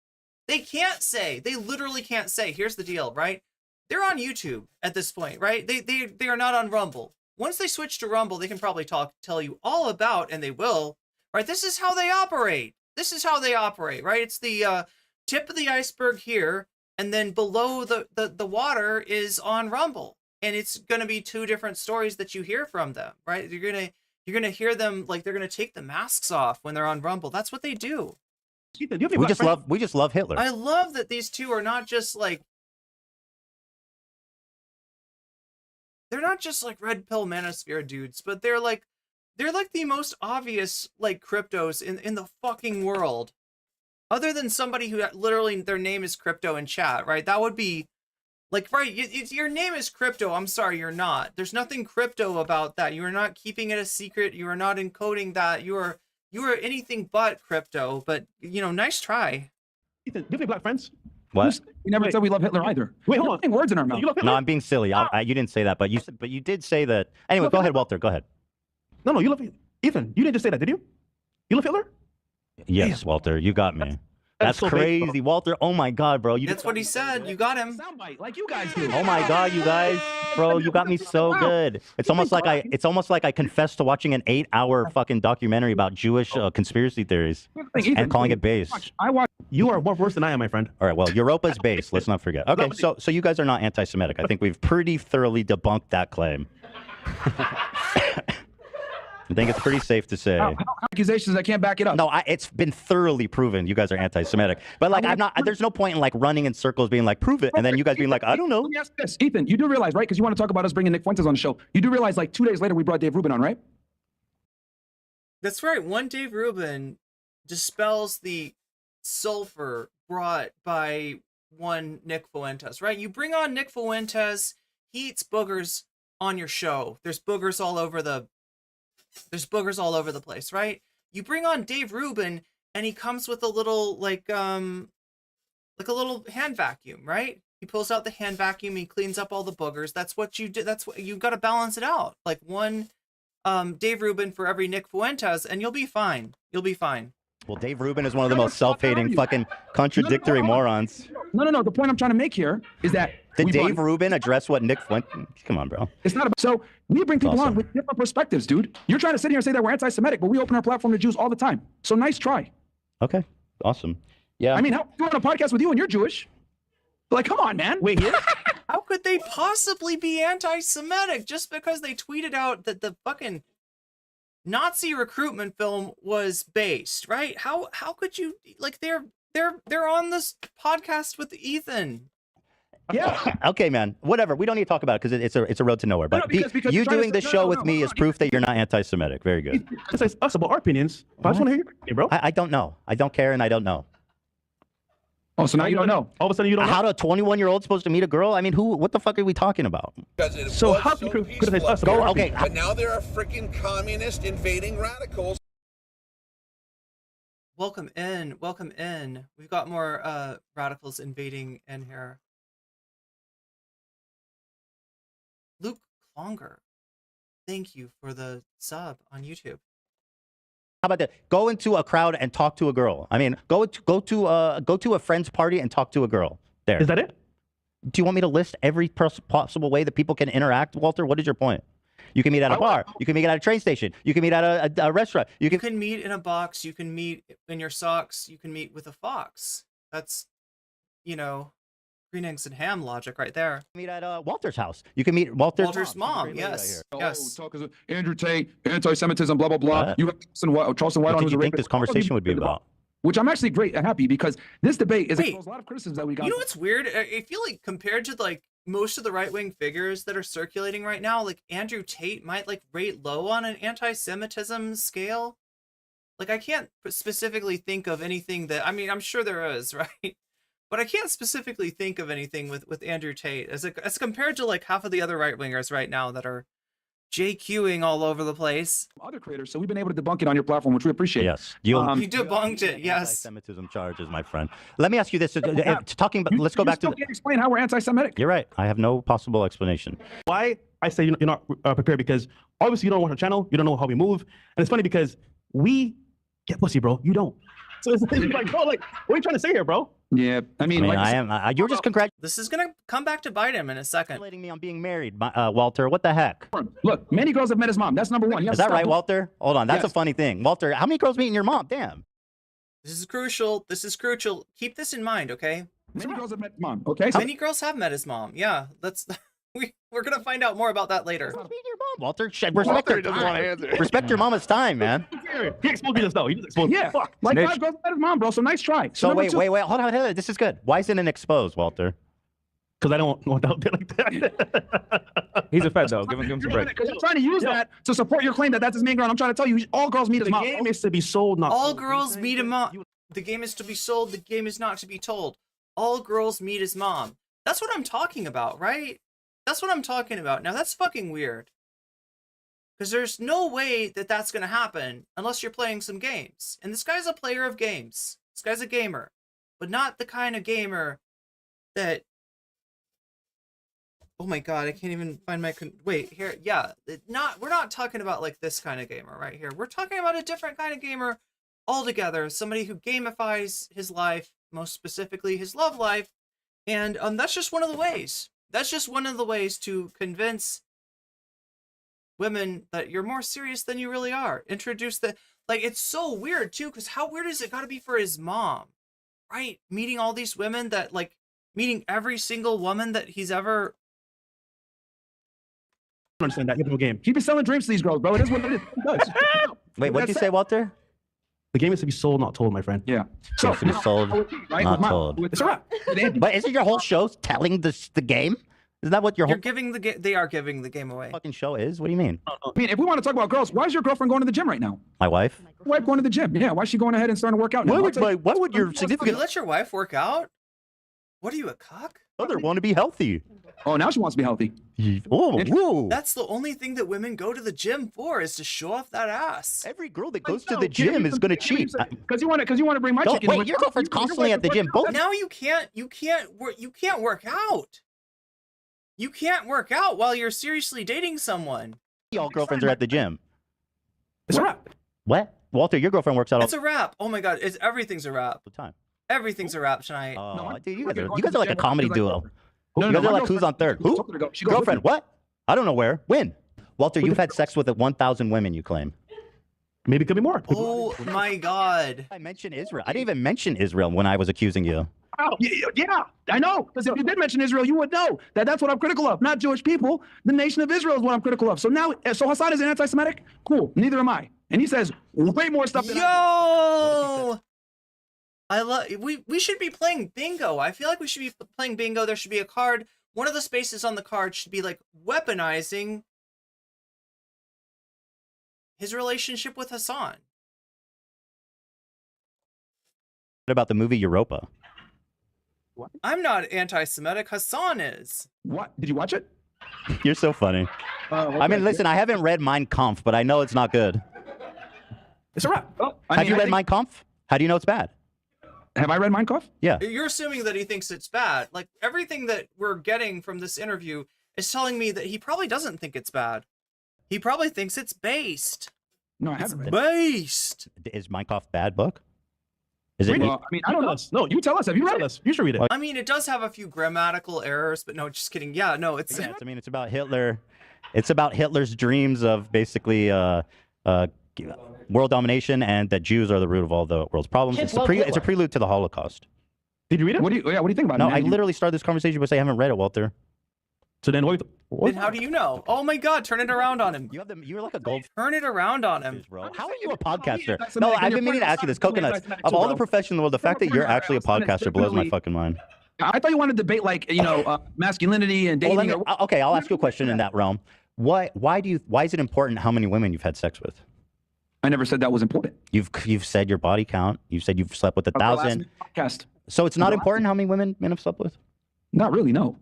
They can't say. They literally can't say. Here's the deal, right? They're on YouTube at this point, right? They are not on Rumble. Once they switch to Rumble, they can probably tell you all about, and they will, right? This is how they operate. This is how they operate, right? It's the tip of the iceberg here, and then below the water is on Rumble. And it's going to be two different stories that you hear from them, right? You're going to hear them, like, they're going to take the masks off when they're on Rumble. That's what they do.
We just love Hitler.
I love that these two are not just like, they're not just like red pill manosphere dudes, but they're like the most obvious, like, cryptos in the fucking world. Other than somebody who literally their name is crypto in chat, right? That would be like, right, your name is crypto. I'm sorry, you're not. There's nothing crypto about that. You are not keeping it a secret. You are not encoding that. You are You were anything but crypto, but you know, nice try.
Ethan, do you have any black friends?
What?
We never said we love Hitler either.
Wait, hold
You're
on.
putting words in our mouth.
You love Hitler?
No, I'm being silly. You didn't say that, but you did say that. Anyway, go ahead, Walter. Go ahead.
No, you love Ethan. You didn't just say that, did you? You love Hitler?
Yes, Walter, you got me. That's
so big,
crazy, Walter. Oh my God, bro.
That's what he said. You got him.
Soundbite, like you guys do.
Oh my God, you guys, bro, you got me so good. It's almost like I confessed to watching an 8-hour fucking documentary about Jewish conspiracy theories and calling it based.
I watch.
You are more worse than I am, my friend.
All right, well, Europa's based. Let's not forget. Okay, so you guys are not anti-Semitic. I think we've pretty thoroughly debunked that claim. I think it's pretty safe to say.
Accusations that can't back it up.
No, it's been thoroughly proven you guys are anti-Semitic. But like, I'm not. There's no point in like running in circles, being like, prove it, and then you guys being like, I don't know.
Let me ask this, Ethan. You do realize, right? Because you want to talk about us bringing Nick Fuentes on the show. You do realize, like 2 days later, we brought Dave Rubin on, right?
That's right. One Dave Rubin dispels the sulfur brought by one Nick Fuentes, right? You bring on Nick Fuentes, he eats boogers on your show. There's boogers all over the place, right? You bring on Dave Rubin and he comes with a little like a little hand vacuum, right? He pulls out the hand vacuum, he cleans up all the boogers. That's what you do. That's what you got to balance it out. Like one Dave Rubin for every Nick Fuentes and you'll be fine. You'll be fine.
Well, Dave Rubin is one of the most self-hating fucking contradictory morons.
No. The point I'm trying to make here is that
Did Dave Rubin address what Nick Fuentes? Come on, bro.
It's not about. So we bring people
awesome.
on with different perspectives, dude. You're trying to sit here and say that we're anti-Semitic, but we open our platform to Jews all the time. So nice try.
Okay, awesome. Yeah.
I mean, how doing a podcast with you and you're Jewish? Like, come on, man.
Wait, here?
How could they possibly be anti-Semitic just because they tweeted out that the fucking Nazi recruitment film was based, right? How could you like they're on this podcast with Ethan?
Yeah.
Okay, man. Whatever. We don't need to talk about it because it's a road to nowhere. But
No, because
you
you're trying
doing
to
this
say-
show
no,
with me is proof that you're not anti-Semitic. Very good.
It says us about our opinions. But I just want to hear your opinion, bro.
I don't know. I don't care, and I don't know.
Oh, so now you don't know.
All of a sudden you don't know.
How do a 21-year-old supposed to meet a girl? I mean, what the fuck are we talking about?
So how can you criticize us about our
Okay.
But now there are freaking communist invading radicals.
Welcome in. We've got more radicals invading in here. Luke Longer, thank you for the sub on YouTube.
How about that? Go into a crowd and talk to a girl. I mean, go to a friend's party and talk to a girl. There.
Is that it?
Do you want me to list every possible way that people can interact, Walter? What is your point? You can meet at a bar. You can meet at a train station. You can meet at a restaurant. You can
meet in a box. You can meet in your socks. You can meet with a fox. That's, green eggs and ham logic right there.
meet at Walter's house. You can meet Walter's
mom.
She's a great lady
Yes.
right
Yes.
Talk is Andrew Tate, anti-Semitism, blah blah blah.
What?
You have Charleston White
What
on
did
who's
you
a
think
rapist.
this conversation would be about?
Which I'm actually great and happy because this debate is
Wait.
exposed a lot of criticisms that we got.
You know what's weird? I feel like compared to like most of the right-wing figures that are circulating right now, like Andrew Tate might like rate low on an anti-Semitism scale. Like I can't specifically think of anything that, I mean, I'm sure there is, right? But I can't specifically think of anything with Andrew Tate as compared to like half of the other right-wingers right now that are JQing all over the place.
Other creators, so we've been able to debunk it on your platform, which we appreciate.
Yes.
You debunked it, yes.
Anti-Semitism charges, my friend. Let me ask you this. Talking about,
You-
let's go
you
back to.
still can't explain how we're anti-Semitic.
You're right. I have no possible explanation.
Why I say you're not prepared because obviously you don't watch our channel. You don't know how we move. And it's funny because we get pussy, bro. You don't. So it's like, bro, like, what are you trying to say here, bro?
Yeah, I mean, like,
I am. You're just congratulating
This is gonna come back to bite him in a second.
me on being married, Walter. What the heck?
look, many girls have met his mom. That's number one. You have
Is
to
that
stop
right,
doing-
Walter? Hold on. That's a
Yes.
funny thing. Walter, how many girls meeting your mom? Damn.
This is crucial. Keep this in mind, okay?
Many girls have met his mom. Okay, so
Many girls have met his mom. Yeah, we're gonna find out more about that later.
Meeting your mom, Walter. Respect her time. Respect your mama's time, man.
He exposed me just now. He just exposed me.
yeah,
Fuck.
like
Snitch.
5 girls have met his mom, bro. So nice try.
So
number
wait,
two-
hold on. This is good. Why isn't it exposed, Walter?
Because I don't want out there like that.
He's a fed though. Give him some break.
Because you're trying to use that to support your claim that that's his main ground. I'm trying to tell you, all girls meet his
The
mom.
game is to be sold, not
All
sold.
girls meet a mom. The game is to be sold. The game is not to be told. All girls meet his mom. That's what I'm talking about, right? That's what I'm talking about. Now that's fucking weird. Because there's no way that that's going to happen unless you're playing some games. And this guy's a player of games. This guy's a gamer. But not the kind of gamer that... Oh my god, I can't even find my... Wait, here, yeah. We're not talking about like this kind of gamer right here. We're talking about a different kind of gamer altogether. Somebody who gamifies his life, most specifically his love life. And that's just one of the ways. That's just one of the ways to convince women that you're more serious than you really are. Introduce the... Like, it's so weird, too, because how weird is it got to be for his mom? Right? Meeting all these women that, like, meeting every single woman that he's ever...
I don't understand that. You have no game.
Keep selling dreams to these girls, bro. It is what it is.
Wait, what did you say, Walter?
The game is to be sold, not told, my friend.
Yeah.
So, to be sold, not told.
It's a wrap.
But isn't your whole show telling the game? Isn't that what your whole
They are giving the game away.
fucking show is? What do you mean?
I mean, if we want to talk about girls, why is your girlfriend going to the gym right now?
My wife?
Your wife going to the gym? Yeah, why is she going ahead and starting to work out now?
Why would your
You
significant
let your wife work out? What are you, a cock?
other want to be healthy?
Oh, now she wants to be healthy.
Oh, whoa.
That's the only thing that women go to the gym for, is to show off that ass.
Every girl that goes to the gym is going to cheat.
Because you want to bring my
Don't,
chicken.
wait, your girlfriend's constantly at the gym. Both
Now you can't work out. You can't work out while you're seriously dating someone.
y'all girlfriends are at the gym.
It's a wrap.
What? Walter, your girlfriend works out all
It's a wrap. Oh my god, everything's a wrap.
the time.
Everything's a wrap tonight.
Oh, dude, you guys are like a comedy duo.
No,
You guys
my
are like who's on third? Who?
She goes,
Girlfriend, what? I don't know where. When? Walter, you've had sex with 1,000 women, you claim.
Maybe it could be more.
Oh my god.
I mentioned Israel. I didn't even mention Israel when I was accusing you.
Oh, yeah, I know. Because if you did mention Israel, you would know that that's what I'm critical of. Not Jewish people. The nation of Israel is what I'm critical of. So now, so Hassan is an anti-Semitic? Cool. Neither am I. And he says way more stuff than
Yo! I love. We should be playing bingo. I feel like we should be playing bingo. There should be a card. One of the spaces on the card should be like weaponizing his relationship with Hassan.
What about the movie Europa?
I'm not anti-Semitic. Hassan is.
What? Did you watch it?
You're so funny. I mean, listen, I haven't read Mein Kampf, but I know it's not good.
It's a wrap. Well,
Have you read Mein Kampf? How do you know it's bad?
Have I read Mein Kampf?
Yeah.
You're assuming that he thinks it's bad. Like, everything that we're getting from this interview is telling me that he probably doesn't think it's bad. He probably thinks it's based.
No, I
It's
haven't read it.
based.
Is Mein Kampf bad book? Is it?
Well, I mean, I don't know.
No,
You tell us. Have you read it?
You should read it.
I mean, it does have a few grammatical errors, but no, just kidding. Yeah, no, it's...
Yeah, I mean, it's about Hitler. It's about Hitler's dreams of basically world domination and that Jews are the root of all the world's problems. It's a prelude to the Holocaust.
Did you read it?
What do you think about
No,
it?
I literally started this conversation by saying I haven't read it, Walter.
So then what?
Then how do you know? Oh my god, turn it around on him.
You're like a gold
Turn it around on him.
bro. How are you a podcaster?
anti-Semitic
No,
and
I've
you're
been meaning to ask you this. Coconuts.
anti-Semitic
Of
too,
all
bro.
the professions in the world, the fact that you're actually a podcaster blows my fucking mind.
I thought you wanted to debate like masculinity and
Well,
dating.
okay, I'll ask you a question in that realm. Why is it important how many women you've had sex with?
I never said that was important.
You've said your body count. You've said you've slept with 1,000.
Podcast.
So it's not important how many women men have slept with?
Not really. No.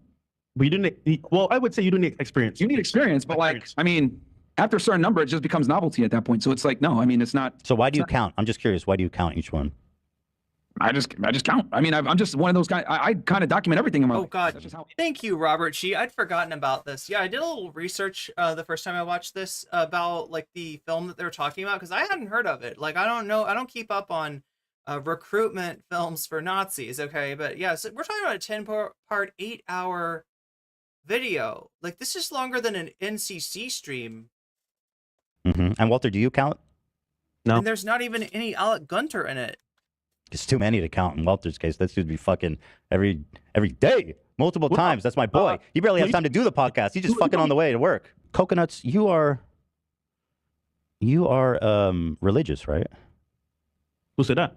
But you didn't. Well, I would say you do need experience.
You need experience, but like, I mean, after a certain number, it just becomes novelty at that point. So it's like, no, I mean, it's not.
So why do you count? I'm just curious. Why do you count each one?
I just count. I mean, I'm just one of those guys. I kind of document everything in my
Oh
life.
god.
That's just how.
Thank you, Robert G. I'd forgotten about this. Yeah, I did a little research the first time I watched this about like the film that they were talking about, because I hadn't heard of it. Like, I don't know. I don't keep up on recruitment films for Nazis. Okay, but yeah, so we're talking about a 10-part, 8-hour video. Like, this is longer than an NCC stream.
And Walter, do you count?
No.
And there's not even any Alec Gunter in it.
It's too many to count in Walter's case. That dude be fucking every day, multiple times. That's my boy. He barely has time to do the podcast. He's just fucking on the way to work. Coconuts, you are religious, right?
Who said that?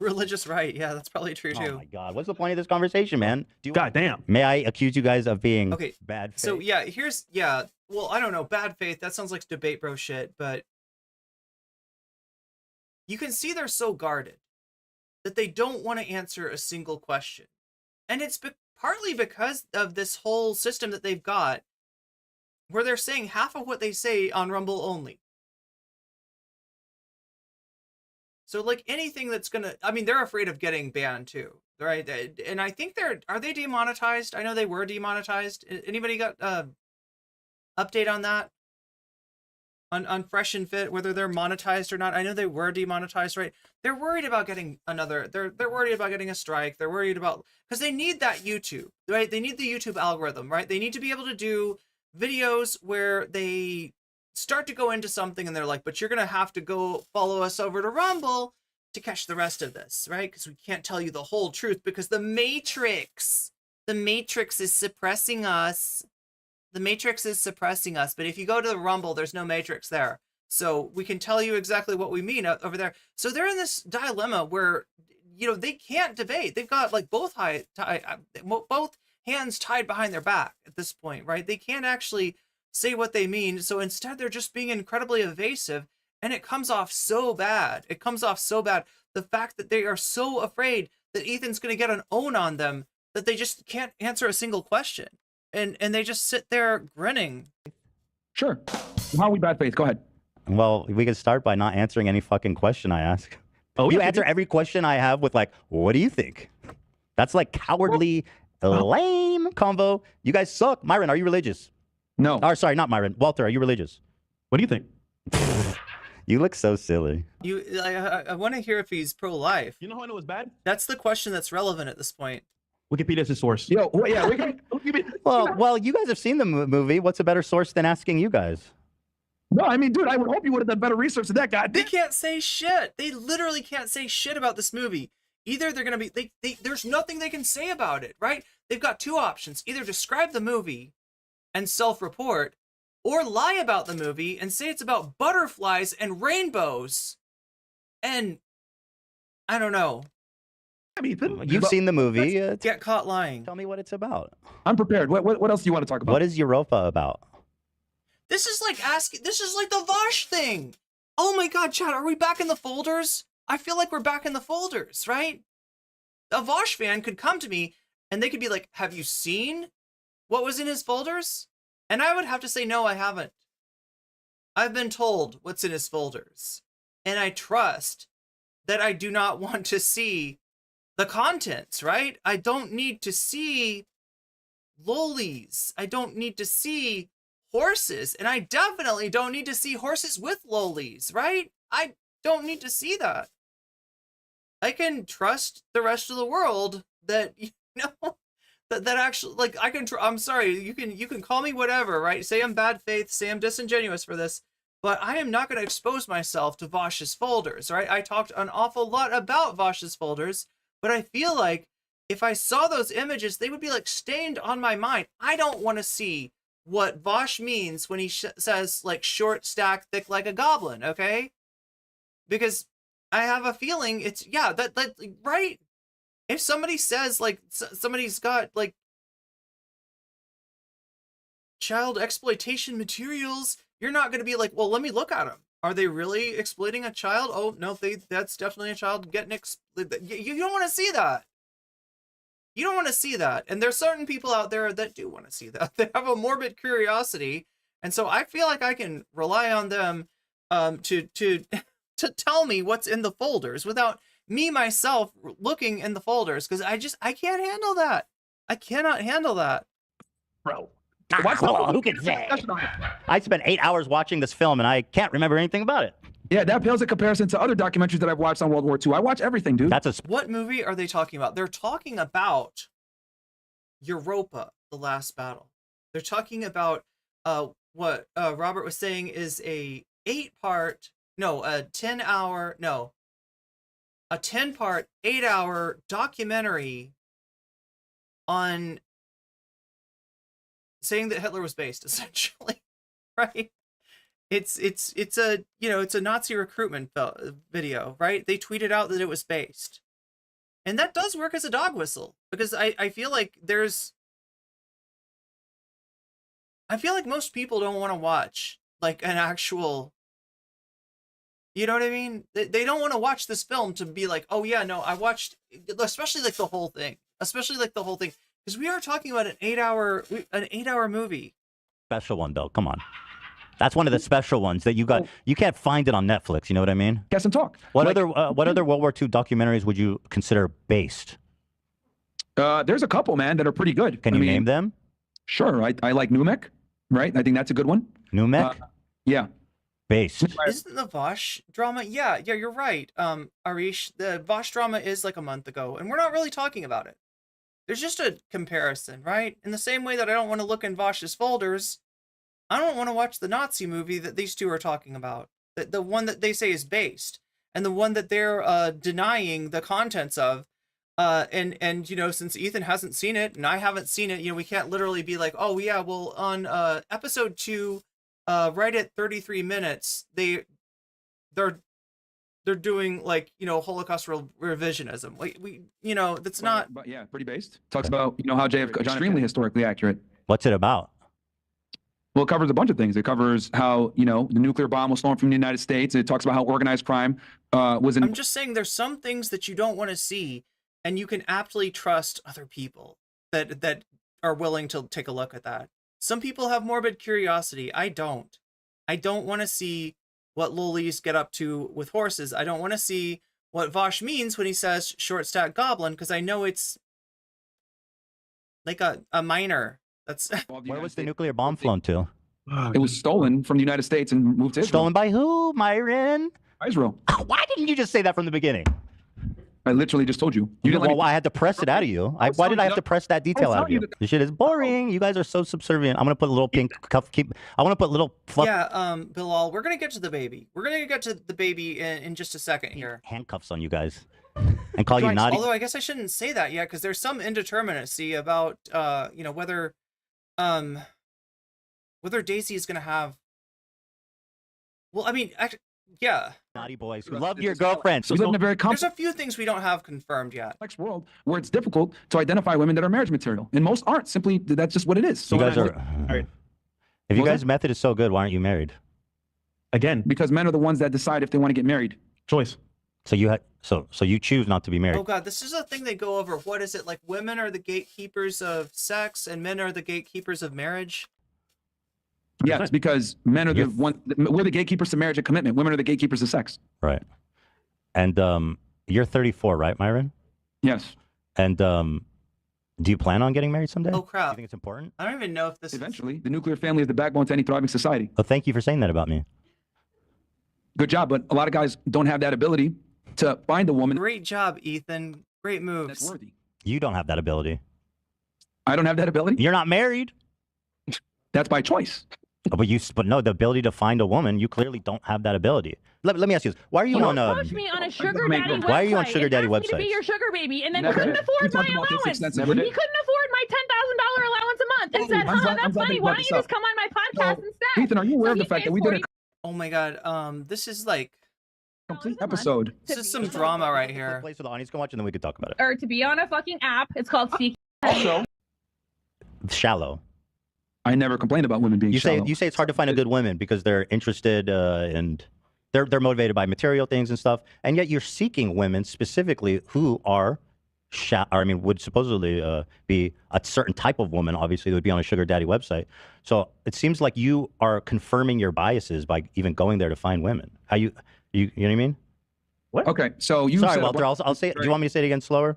Religious right. Yeah, that's probably true too.
Oh my god, what's the point of this conversation, man?
God damn.
May I accuse you guys of being
Okay,
bad faith?
So yeah, well, I don't know, bad faith, that sounds like debate bro shit, but you can see they're so guarded that they don't want to answer a single question. And it's partly because of this whole system that they've got where they're saying half of what they say on Rumble only. So like anything that's gonna, I mean, they're afraid of getting banned too, right? And I think are they demonetized? I know they were demonetized. Anybody got update on that? On Fresh and Fit, whether they're monetized or not? I know they were demonetized, right? They're worried about getting another, they're worried about getting a strike. They're worried about, because they need that YouTube, right? They need the YouTube algorithm, right? They need to be able to do videos where they start to go into something and they're like, but you're gonna have to go follow us over to Rumble to catch the rest of this, right? Because we can't tell you the whole truth because the Matrix is suppressing us. The Matrix is suppressing us, but if you go to the Rumble, there's no Matrix there. So we can tell you exactly what we mean over there. So they're in this dilemma where, you know, they can't debate. They've got like both hands tied behind their back at this point, right? They can't actually say what they mean. So instead, they're just being incredibly evasive, and it comes off so bad. It comes off so bad. The fact that they are so afraid that Ethan's going to get an own on them that they just can't answer a single question. And they just sit there grinning.
Sure. How are we bad faith? Go ahead.
Well, we can start by not answering any fucking question I ask.
Oh,
You
yeah,
answer every question I have with like, what do you think? That's like cowardly, lame convo. You guys suck. Myron, are you religious?
No.
Oh, sorry, not Myron. Walter, are you religious?
What do you think?
You look so silly.
I want to hear if he's pro-life.
You know how I know it's bad?
That's the question that's relevant at this point.
Wikipedia is the source.
Yo, yeah, we can.
Well, you guys have seen the movie. What's a better source than asking you guys?
No, I mean, dude, I would hope you would have done better research than that guy.
They can't say shit. They literally can't say shit about this movie. Either they're going to be, there's nothing they can say about it, right? They've got two options. Either describe the movie and self-report, or lie about the movie and say it's about butterflies and rainbows. And I don't know.
I mean,
You've seen the movie.
Get caught lying.
Tell me what it's about.
I'm prepared. What else do you want to talk about?
What is Europa about?
This is like the Vosh thing. Oh my God, Chad, are we back in the folders? I feel like we're back in the folders, right? A Vosh fan could come to me and they could be like, have you seen what was in his folders? And I would have to say, no, I haven't. I've been told what's in his folders. And I trust that I do not want to see the contents, right? I don't need to see lolies. I don't need to see horses. And I definitely don't need to see horses with lolies, right? I don't need to see that. I can trust the rest of the world that, you know, that actually, like, I'm sorry, you can call me whatever, right? Say I'm bad faith, say I'm disingenuous for this, but I am not going to expose myself to Vosh's folders, right? I talked an awful lot about Vosh's folders, but I feel like if I saw those images, they would be like stained on my mind. I don't want to see what Vosh means when he says like short, stack, thick like a goblin, okay? Because I have a feeling it's, yeah, that right? If somebody says like somebody's got like child exploitation materials, you're not going to be like, well, let me look at them. Are they really exploiting a child? Oh, no, that's definitely a child getting you don't want to see that. You don't want to see that. And there's certain people out there that do want to see that. They have a morbid curiosity. And so I feel like I can rely on them to tell me what's in the folders without me myself looking in the folders, because I can't handle that. I cannot handle that.
Bro.
Who can say? I spent 8 hours watching this film and I can't remember anything about it.
Yeah, that pales in comparison to other documentaries that I've watched on World War II. I watch everything, dude.
What movie are they talking about? They're talking about Europa, The Last Battle. They're talking about what Robert was saying is a 10-part, 8-hour documentary on saying that Hitler was based, essentially, right? It's a, you know, it's a Nazi recruitment video, right? They tweeted out that it was based. And that does work as a dog whistle, because I feel like most people don't want to watch like an actual, you know what I mean? They don't want to watch this film to be like, oh yeah, no, I watched, especially like the whole thing, because we are talking about an 8-hour movie.
special one though. Come on. That's one of the special ones that you got. You can't find it on Netflix. You know what I mean?
Guess and talk.
What
Like,
other World War II documentaries would you consider based?
There's a couple, man, that are pretty good.
Can you name them?
Sure. I like Numek, right? I think that's a good one.
Numek?
Yeah.
Based.
Isn't the Vosh drama? Yeah, you're right. Arish, the Vosh drama is like a month ago, and we're not really talking about it. There's just a comparison, right? In the same way that I don't want to look in Vosh's folders, I don't want to watch the Nazi movie that these two are talking about. The one that they say is based, and the one that they're denying the contents of. And you know, since Ethan hasn't seen it and I haven't seen it, you know, we can't literally be like, oh yeah, well on episode 2, right at 33 minutes, they're doing like, you know, Holocaust revisionism. Like we, you know, that's not.
But yeah, pretty based. Talks about, you know, how JFK extremely historically accurate.
What's it about?
Well, it covers a bunch of things. It covers how, you know, the nuclear bomb was stolen from the United States. It talks about how organized crime was in.
I'm just saying there's some things that you don't want to see, and you can aptly trust other people that are willing to take a look at that. Some people have morbid curiosity. I don't. I don't want to see what lolies get up to with horses. I don't want to see what Vosh means when he says short stack goblin, because I know it's like a minor. That's
Where was the nuclear bomb flown to?
It was stolen from the United States and moved to Israel.
Stolen by who, Myron?
Israel.
Why didn't you just say that from the beginning?
I literally just told you. You didn't let me.
Well, I had to press it out of you. Why did I have to press that detail out of you? This shit is boring. You guys are so subservient. I'm gonna put a little pink cuff. I want to put little fluff.
Yeah, Bilal, we're gonna get to the baby. We're gonna get to the baby in just a second here.
Handcuffs on you guys, and call you naughty.
Although I guess I shouldn't say that yet, because there's some indeterminacy about you know, whether Daisy is gonna have. Well, I mean, actually, yeah.
Naughty boys who love your girlfriend.
So we live in a very
There's a few things we don't have confirmed yet.
complex world where it's difficult to identify women that are marriage material, and most aren't. Simply, that's just what it is. So
You guys
when
are. If you guys' method is so good, why aren't you married?
Again,
because men are the ones that decide if they want to get married.
choice.
So you so you choose not to be married.
Oh god, this is a thing they go over. What is it? Like women are the gatekeepers of sex and men are the gatekeepers of marriage?
Yeah, it's because men are the one. We're the gatekeepers to marriage and commitment. Women are the gatekeepers of sex.
Right. And you're 34, right, Myron?
Yes.
And do you plan on getting married someday?
Oh crap.
Do you think it's important?
I don't even know if this
Eventually, the nuclear family is the backbone to any thriving society.
Oh, thank you for saying that about me.
Good job, but a lot of guys don't have that ability to find a woman
Great job, Ethan. Great moves.
that's worthy.
You don't have that ability.
I don't have that ability.
You're not married.
That's by choice.
Oh, but no, the ability to find a woman, you clearly don't have that ability. Let me ask you this: why are you on
Approach me on a sugar daddy website.
Why are you on sugar daddy
and ask me to be
websites?
your sugar baby, and then
Never.
couldn't afford
We
my
talked about this
allowance. He
extensively.
couldn't afford my $10,000 allowance a month, and
Oh,
said,
I'm glad- I'm
that's
glad
funny.
you
Why
brought
don't
this
you just
up.
come on my podcast instead?"
Ethan, are you aware of the
he
fact that
pays
we did a
40
Oh my god, this is like
complete episode?
this is some drama right here.
Place with the audience can watch, and then we could talk about it.
or to be on a fucking app? It's called Seek.
Also,
Shallow.
I never complained about women being
You
shallow.
say it's hard to find a good woman because they're interested and they're motivated by material things and stuff, and yet you're seeking women specifically who are would supposedly be a certain type of woman. Obviously, that would be on a sugar daddy website. So it seems like you are confirming your biases by even going there to find women. How you know what I mean?
Okay, so you
Sorry,
said
Walter. I'll say it. Do you want me to say it again slower?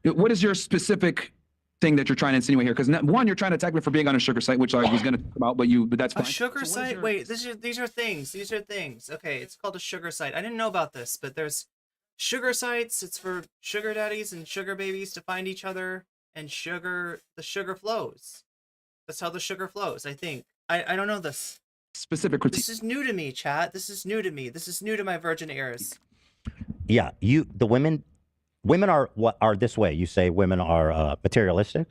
what is your specific thing that you're trying to insinuate here? Because one, you're trying to attack me for being on a sugar site, which I was going to talk about, but that's fine.
A sugar
So what is
site?
your-
Wait, these are things. These are things. Okay, it's called a sugar site. I didn't know about this, but there's sugar sites. It's for sugar daddies and sugar babies to find each other, and the sugar flows. That's how the sugar flows, I think. I don't know this.
specific critique.
This is new to me, chat. This is new to me. This is new to my virgin ears.
Yeah, the women are what are this way. You say women are materialistic,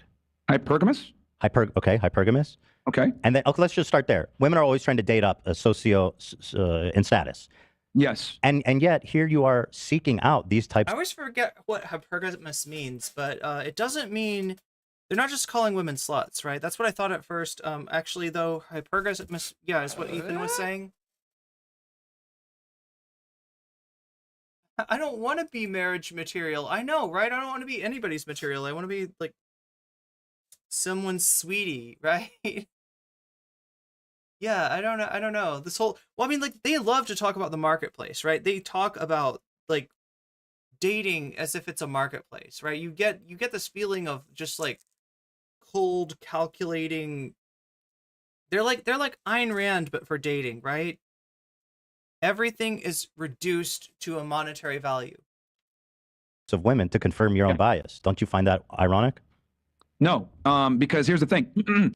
Hypergamous?
hypergamous.
Okay.
And then let's just start there. Women are always trying to date up a in status.
Yes.
And yet here you are seeking out these types.
I always forget what hypergamous means, but it doesn't mean they're not just calling women sluts, right? That's what I thought at first. Actually, though, hypergamous, yeah, is what Ethan was saying. I don't want to be marriage material. I know, right? I don't want to be anybody's material. I want to be like someone's sweetie, right? Yeah, I don't know. I don't know. This whole, well, I mean, like, they love to talk about the marketplace, right? They talk about like dating as if it's a marketplace, right? You get this feeling of just like cold, calculating. They're like Ayn Rand, but for dating, right? Everything is reduced to a monetary value.
Of women to confirm your own bias. Don't you find that ironic?
No, because here's the thing.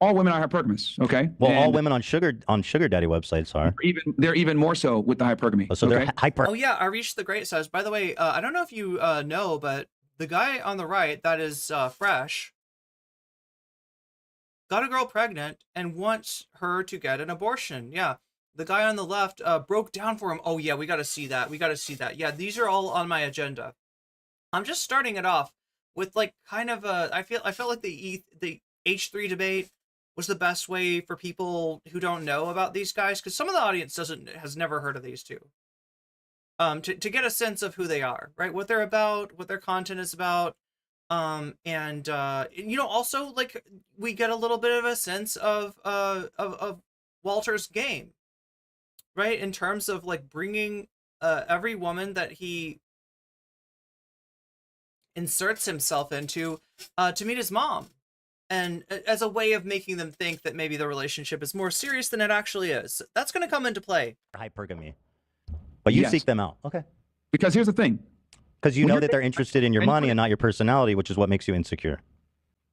All women are hypergamous, okay?
Well, all
And
women on sugar daddy websites are.
they're even more so with the hypergamy.
So
okay?
they're hyper.
Oh yeah, Arish the Great says, by the way, I don't know if you know, but the guy on the right, that is Fresh, got a girl pregnant and wants her to get an abortion. Yeah. The guy on the left broke down for him. Oh yeah, we got to see that. We got to see that. Yeah, these are all on my agenda. I'm just starting it off with like kind of a, I felt like the H3 debate was the best way for people who don't know about these guys, because some of the audience has never heard of these two. To get a sense of who they are, right? What they're about, what their content is about. And you know, also like we get a little bit of a sense of Walter's game, right? In terms of like bringing every woman that he inserts himself into to meet his mom, and as a way of making them think that maybe the relationship is more serious than it actually is. That's going to come into play.
Hypergamy. But you
Yes.
seek them out. Okay.
Because here's the thing.
Because you
When
know
you're
that they're interested in your money and not your personality, which is what makes you insecure.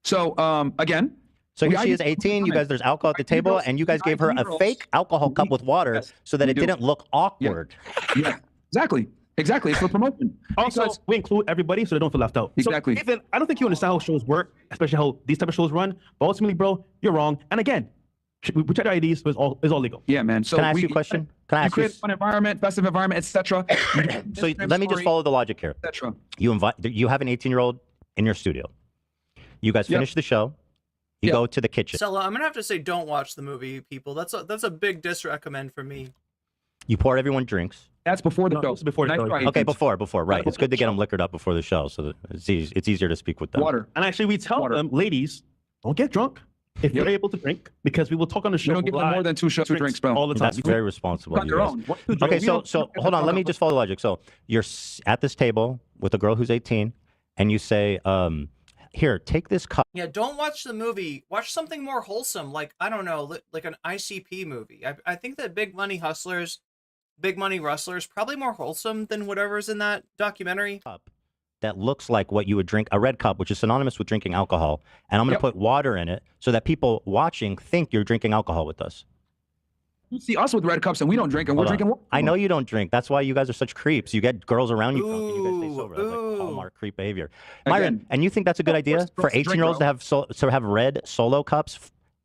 So, again.
So
we-
here she is 18, you guys, there's alcohol at the table, and you guys gave her a fake alcohol cup with water
Yes,
so that
we
it
do.
didn't look awkward.
Yeah, exactly. Exactly. It's for promotion.
Also,
Because-
we include everybody so they don't feel left out.
Exactly.
So, Ethan, I don't think you understand how shows work, especially how these type of shows run. But ultimately, bro, you're wrong. And again, we check IDs, so it's all legal.
Yeah, man. So
Can I ask you a question? Can I
You
ask you?
create a fun environment, festive environment, etc.
So let me just follow the logic here.
Etc.
You have an 18-year-old in your studio. You guys
Yep.
finish the show. You
Yep.
go to the kitchen.
Stella, I'm gonna have to say, don't watch the movie, people. That's a big disrecommend for me.
You pour everyone drinks.
That's before the
No,
show.
this is before the
Nice
show.
try,
Okay,
Ethan.
before, right. It's good to get them liquored up before the show, so that it's easier to speak with them.
Water.
And actually, we tell
Water.
them, ladies, don't get drunk if you're able to drink, because we will talk on the show.
You don't give them
live
more than two drinks, bro.
all the time.
That's very responsible.
On
of
your
you guys.
own.
Okay,
We
so
don't-
hold on. Let me just follow the logic. So you're at this table with a girl who's 18, and you say, "Here, take this cup."
Yeah, don't watch the movie. Watch something more wholesome, like, I don't know, like an ICP movie. I think that Big Money Rustlers, probably more wholesome than whatever's in that documentary.
Cup that looks like what you would drink, a red cup, which is synonymous with drinking alcohol, and I'm going to put water in it so that people watching think you're drinking alcohol with us.
You see us with red cups and we don't drink, and
Hold
we're
on.
drinking water.
I know you don't drink. That's why you guys are such creeps. You get girls around you drunk and you guys stay
Ooh,
sober. That's like
ooh.
Hallmark creep behavior.
Again.
Myron, and you think that's a good idea
First,
for
first drink,
18-year-olds to have red solo cups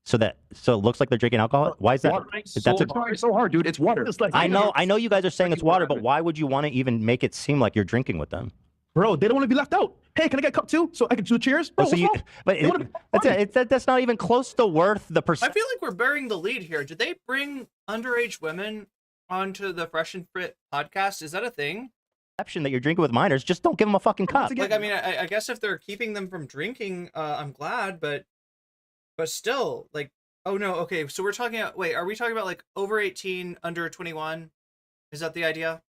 so it looks like they're drinking alcohol? Why is that?
Water.
That's a,
It's so hard, dude. It's water.
It's like,
I know you guys are saying it's water, but why would you want to even make it seem like you're drinking with them?
bro, they don't want to be left out. Hey, can I get a cup too? So I can do cheers? Bro,
So you,
what's wrong?
but
They wanna be
that's not even close to worth the
I
percent.
feel like we're burying the lead here. Did they bring underage women onto the Fresh and Fit podcast? Is that a thing?
That you're drinking with minors, just don't give them a fucking cup.
Like, I mean, I guess if they're keeping them from drinking, I'm glad, but still, like, oh no, okay, so we're talking about, wait, are we talking about like over 18, under 21? Is that the idea?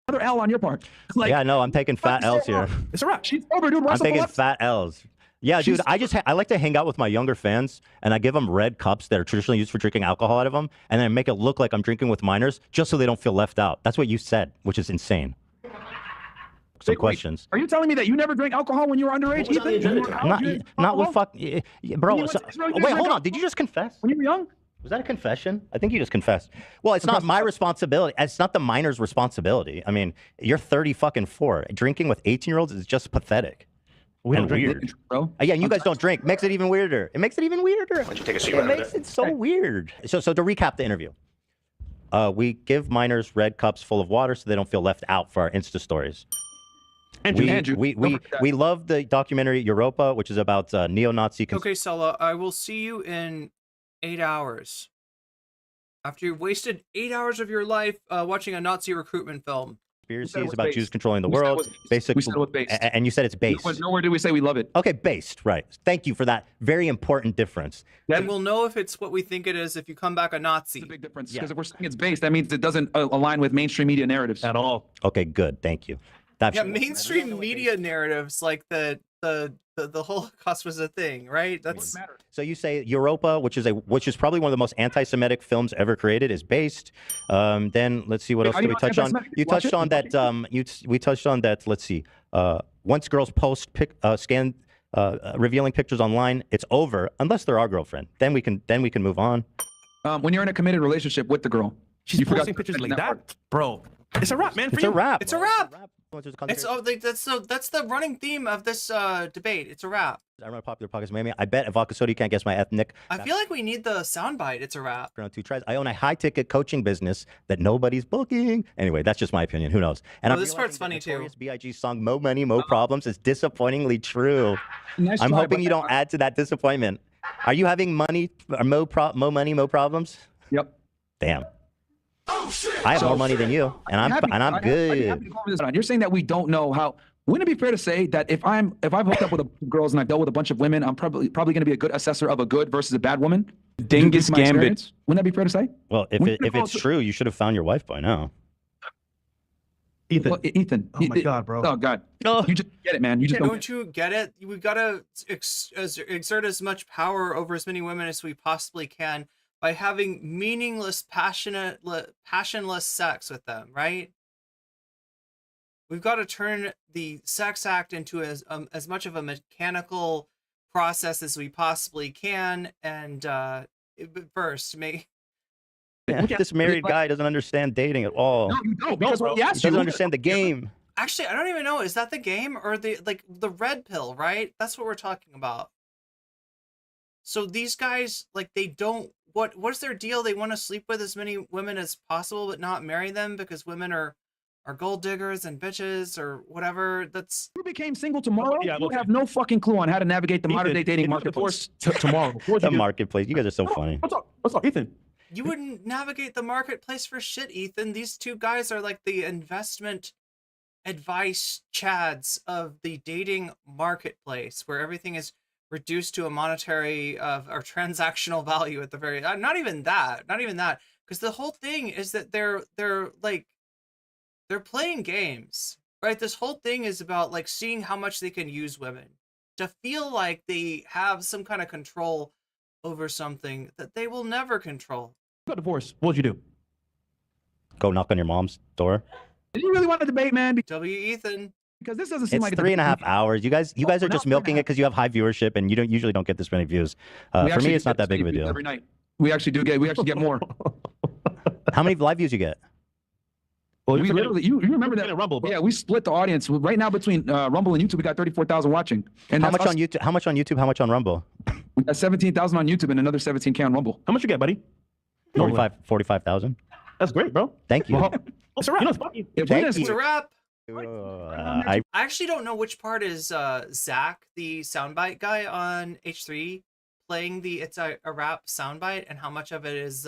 Another L on your part. Like,
Yeah, no, I'm taking fat L's here.
it's a wrap. She's over, dude.
I'm
Russell
taking
Phillips.
fat L's. Yeah, dude, I like to hang out with my younger fans, and I give them red cups that are traditionally used for drinking alcohol out of them, and then I make it look like I'm drinking with minors just so they don't feel left out. That's what you said, which is insane. Some
Wait,
questions.
Are you telling me that you never drank alcohol when you were underage? Ethan?
Not with fuck, bro.
When you went to Israel, you
Wait,
drank
hold on.
alcohol?
Did you just confess?
When you were young?
Was that a confession? I think you just confessed. Well, it's not my responsibility. It's not the minor's responsibility. I mean, you're 4. Drinking with 18-year-olds is just pathetic.
We don't
and
drink,
weird.
Bro.
Yeah, and you guys don't drink. Makes it even weirder. It makes it even weirder.
Why don't you take a seat
It
right
makes it so weird. So to recap the interview, we give minors red cups full of water so they don't feel left out for our Insta stories.
Andrew,
Andrew,
we
don't forget that.
we love the documentary Europa, which is about neo-Nazi.
Okay, Sella, I will see you in 8 hours. After you've wasted 8 hours of your life watching a Nazi recruitment film.
conspiracies about
based.
Jews controlling the
We said it
world.
was based.
Basically,
We said it was based.
and you said it's based.
Nowhere did we say we love it.
Okay, based, right. Thank you for that very important difference.
And we'll know if it's what we think it is if you come back a Nazi.
It's a big difference
Yeah.
because if we're saying it's based, that means it doesn't align with mainstream media narratives
At all.
Okay, good. Thank you. That
Yeah,
should-
mainstream media narratives like the Holocaust was a thing, right? That's
So you say Europa, which is probably one of the most anti-Semitic films ever created, is based. Then let's see what else
how
do
do
we
you know
touch on.
anti-Semitic?
You
Watch
touched
it?
on that. We touched on that. Let's see. Once girls post scan revealing pictures online, it's over unless they're our girlfriend. Then we can move on.
when you're in a committed relationship with the girl.
She's
you forgot
posting
to
pictures
mention
like that,
part.
bro. It's a wrap, man. For
It's
you.
a wrap.
It's a wrap.
It's
It's that's the running theme of this debate. It's a wrap.
I run a popular podcast. Maybe I bet if Vodka Soda you can't guess my ethnic.
I feel like we need the soundbite. It's a wrap.
Around 2 tries. I own a high-ticket coaching business that nobody's booking. Anyway, that's just my opinion. Who knows? And
Oh,
I'm
this part's
realizing
funny,
the
too.
Notorious B.I.G. song "Mo Money, Mo Problems" is disappointingly true.
Nice
I'm
try,
hoping
but-
you don't add to that disappointment. Are you having money or mo money, mo problems?
Yep.
Damn. I have more money than you, and I'm good.
You're saying that we don't know how. Wouldn't it be fair to say that if I've hooked up with girls and I've dealt with a bunch of women, I'm probably going to be a good assessor of a good versus a bad woman?
Dingus
Due to my
Gambit.
experience? Wouldn't that be fair to say?
Well, if it's true, you should have found your wife by now.
Ethan.
Well, Ethan.
Oh my God, bro.
Oh God.
Oh.
You just get it, man. You just don't.
Don't you get it? We've got to exert as much power over as many women as we possibly can by having meaningless, passionless sex with them, right? We've got to turn the sex act into as much of a mechanical process as we possibly can, and first make.
Yeah, this married guy doesn't understand dating at all.
No, you don't. Because
bro.
we
He
asked you.
doesn't understand the game.
Actually, I don't even know. Is that the game or the red pill, right? That's what we're talking about. So these guys, like, they don't. What's their deal? They want to sleep with as many women as possible, but not marry them because women are gold diggers and bitches or whatever. That's
If you became single tomorrow,
Yeah,
you
look-
have no fucking clue on how to navigate the modern day dating marketplace.
Tomorrow. What would
The
you do?
marketplace. You guys are so funny.
What's up, Ethan?
you wouldn't navigate the marketplace for shit, Ethan. These two guys are like the investment advice chads of the dating marketplace, where everything is reduced to a monetary or transactional value at the very. Not even that. Because the whole thing is that they're playing games, right? This whole thing is about like seeing how much they can use women to feel like they have some kind of control over something that they will never control.
Got divorced. What would you do?
Go knock on your mom's door.
Did you really want to debate, man?
W. Ethan.
Because this doesn't seem
It's
like a
3.5 hours. You guys are just milking it because you have high viewership and you usually don't get this many views.
We
For
actually
me, it's not
get
that big of a
views
deal.
Every night. We actually get more.
How many live views you get?
Well,
We literally, you remember that?
Rumble, bro.
Yeah, we split the audience. Right now between Rumble and YouTube, we got 34,000 watching. And
How
that's
much
us.
on YouTube? How much on YouTube? How much on Rumble?
We got 17,000 on YouTube and another 17K on Rumble.
How much you get, buddy?
45,000.
That's great, bro.
Thank you.
Well,
It's a wrap. You know, it's funny.
if we
Thank
didn't
It's a wrap.
I
I actually don't know which part is Zach, the soundbite guy on H3, playing the "It's a Rap" soundbite, and how much of it is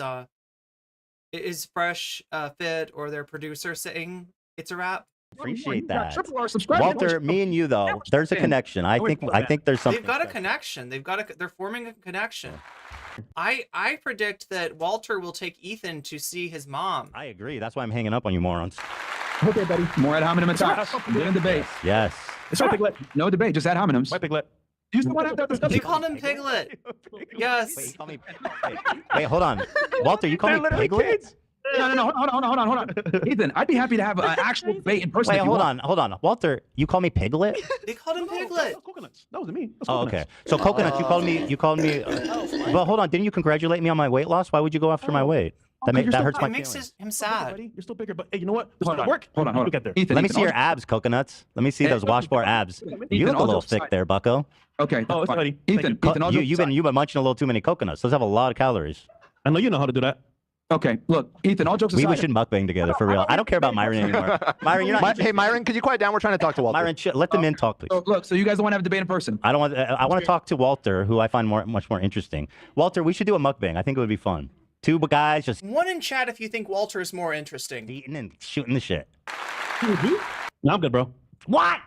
Fresh Fit or their producer saying "It's a Rap."
appreciate
You got
that.
triple R subscribers.
Walter, me and you though, there's a connection. I think there's something.
They've got a connection. They're forming a connection. I predict that Walter will take Ethan to see his mom.
I agree. That's why I'm hanging up on you morons.
Okay, buddy. More ad hominem attacks. Get in debate.
Yes.
It's right, Piglet.
No debate, just ad hominems.
White Piglet.
You still want to have that discussion?
They called him Piglet. Yes.
Wait, you call me. Wait, hold on. Walter, you call me Piglet?
No. Hold on. Ethan, I'd be happy to have an actual debate in person.
Wait,
if you
hold
want.
on. Walter, you call me Piglet?
They called him Piglet.
Coconuts. That wasn't me. That was
Oh,
coconuts.
okay. So coconuts, you called me. Well, hold on. Didn't you congratulate me on my weight loss? Why would you go after my weight? That hurts my
It makes
feelings.
him
Bigger,
sad.
buddy. You're still bigger, but hey, you know what? This
Hold
doesn't
on.
work.
Hold on.
We'll get there.
Ethan,
Let me
Ethan,
see your
I'll-
abs, coconuts. Let me see
Hey,
those washboard abs. You look a
I'll
little
just-
thick there, bucko.
Okay.
Oh, it's
fine.
already.
Ethan,
Thank
Ethan, I'll just-
You've been munching a little too many coconuts. Those have a lot of calories.
I know you know how to do that.
Okay, look, Ethan, all jokes aside.
We should mukbang together for real. I don't care about Myron anymore. Myron, you're not.
Hey, Myron, could you quiet down? We're trying to talk to Walter.
Myron, let them in talk, please.
So, look, so you guys don't want to have a debate in person?
I don't want. I want to talk to Walter, who I find much more interesting. Walter, we should do a mukbang. I think it would be fun. Two guys just
One in chat if you think Walter is more interesting.
eating and shooting the shit.
No, I'm good, bro.
What?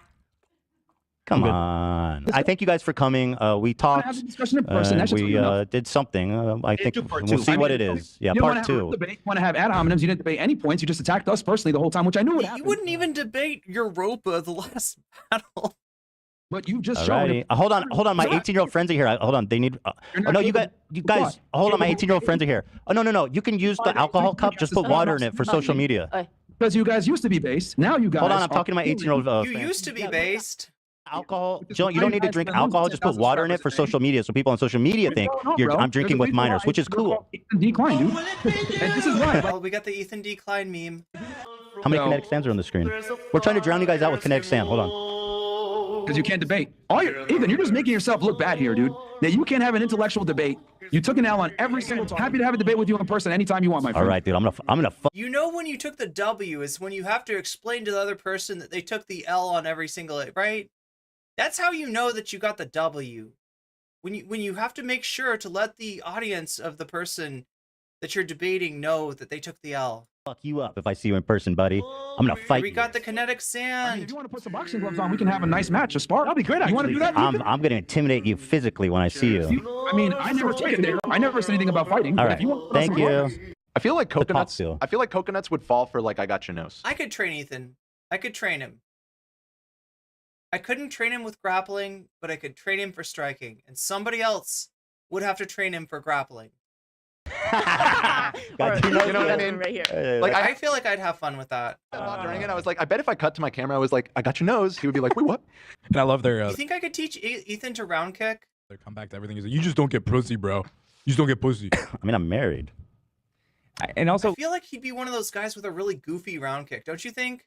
Come
good.
on. I thank you guys for coming. We talked.
have a discussion in person. That's just
we
good enough.
did something. I think
do part
we'll
two.
see
I
what
mean,
it is. Yeah,
you
part
want to have a
2.
debate. You want to have ad hominems. You didn't debate any points. You just attacked us personally the whole time, which I knew would happen.
You wouldn't even debate Europa the last battle.
But you just showed
Alrighty.
it.
Hold on. My 18-year-old friends are here. Hold on. They need.
You're
Oh,
not
no, you
able
guys.
to-
Hold on. My
You're
18-year-old friends are here. Oh, no. You can use the alcohol cup. Just put water in it for social media.
Because you guys used to be based. Now you guys.
Hold on. I'm
are-
talking to my 18-year-old
You
friends.
used to be based.
Alcohol. Joe, you don't need to drink alcohol. Just put water in it for social media, so people on social media think I'm drinking with minors, which is cool.
Decline, dude. And this is why.
Well, we got the Ethan Decline meme.
How many kinetic sands are on the screen? We're trying to drown you guys out with kinetic sand. Hold on.
Because you can't debate. Ethan, you're just making yourself look bad here, dude. That you can't have an intellectual debate. You took an L on every single time. Happy to have a debate with you in person anytime you want, my friend.
All right, dude. I'm gonna.
You know when you took the W is when you have to explain to the other person that they took the L on every single, right? That's how you know that you got the W. When you have to make sure to let the audience of the person that you're debating know that they took the L.
Fuck you up if I see you in person, buddy. I'm gonna fight
We
you.
got the kinetic sand.
If you want to put some boxing gloves on, we can have a nice match, a spar. That'll be great. You want to do that?
I'm gonna intimidate you physically when I see you.
I mean, I never took it there. I never said anything about fighting.
All
but
right.
if you want to put on
Thank
some
you.
gloves-
I feel like coconuts.
feel.
I feel like coconuts would fall for like I got your nose.
I could train Ethan. I could train him. I couldn't train him with grappling, but I could train him for striking. And somebody else would have to train him for grappling.
Got you
You know what I mean?
Right here.
Like
I feel like I'd have fun with that.
during it, I was like, I bet if I cut to my camera, I was like, I got your nose. He would be like, wait, what?
And I love their
You think I could teach Ethan to round kick?
their comeback to everything. Is like, you just don't get pussy, bro. You just don't get pussy.
I mean, I'm married.
And also,
I feel like he'd be one of those guys with a really goofy round kick, don't you think?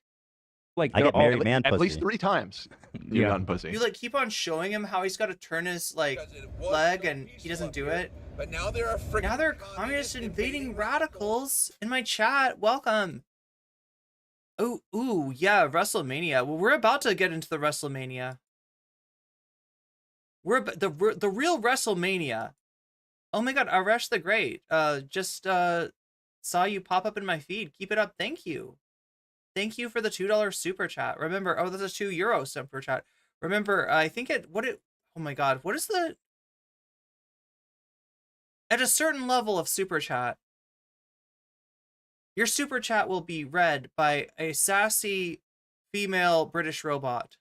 like,
I
they're
get
all-
married man
At
pussy.
least 3 times. You've
Yeah.
gotten pussy.
You like keep on showing him how he's got to turn his like leg and he doesn't do it.
But now there are freaking
Now they're communist invading radicals in my chat. Welcome. Ooh, yeah, WrestleMania. Well, we're about to get into the WrestleMania. The real WrestleMania. Oh my God, Arash the Great. Just saw you pop up in my feed. Keep it up. Thank you. Thank you for the $2 super chat. Remember, oh, that's a €2 super chat. Remember, I think oh my God, what is the, at a certain level of super chat, your super chat will be read by a sassy female British robot.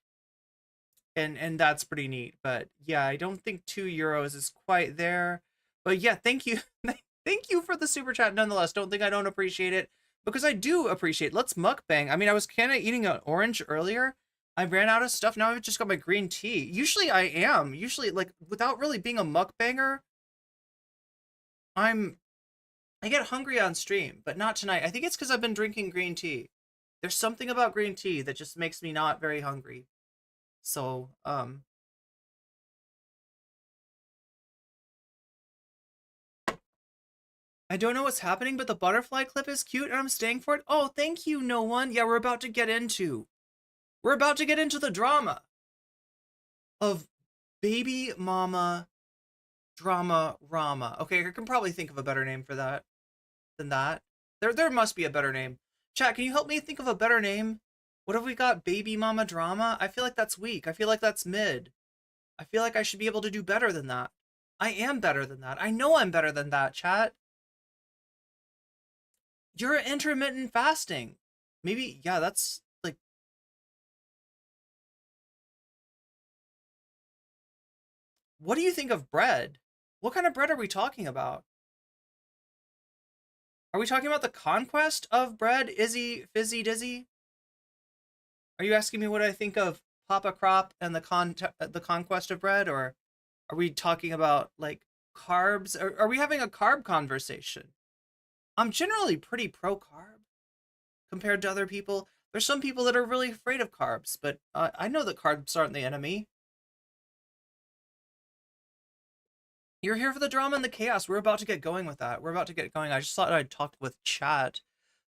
And that's pretty neat. But yeah, I don't think €2 is quite there. But yeah, thank you. Thank you for the super chat nonetheless. Don't think I don't appreciate it. Because I do appreciate. Let's mukbang. I mean, I was kind of eating an orange earlier. I ran out of stuff. Now I've just got my green tea. Usually I am. Usually, like, without really being a mukbanger, I get hungry on stream, but not tonight. I think it's because I've been drinking green tea. There's something about green tea that just makes me not very hungry. So, I don't know what's happening, but the butterfly clip is cute and I'm staying for it. Oh, thank you, no one. Yeah, we're about to get into the drama of baby mama drama rama. Okay, I can probably think of a better name for that than that. There must be a better name. Chat, can you help me think of a better name? What have we got? Baby mama drama? I feel like that's weak. I feel like that's mid. I feel like I should be able to do better than that. I am better than that. I know I'm better than that, chat. You're intermittent fasting. Maybe, yeah, that's like... What do you think of bread? What kind of bread are we talking about? Are we talking about the conquest of bread? Izzy, Fizzy, Dizzy? Are you asking me what I think of Papa Crop and the conquest of bread? Or are we talking about, like, carbs? Are we having a carb conversation? I'm generally pretty pro-carb compared to other people. There's some people that are really afraid of carbs, but I know that carbs aren't the enemy. You're here for the drama and the chaos. We're about to get going with that. We're about to get going. I just thought I'd talk with chat.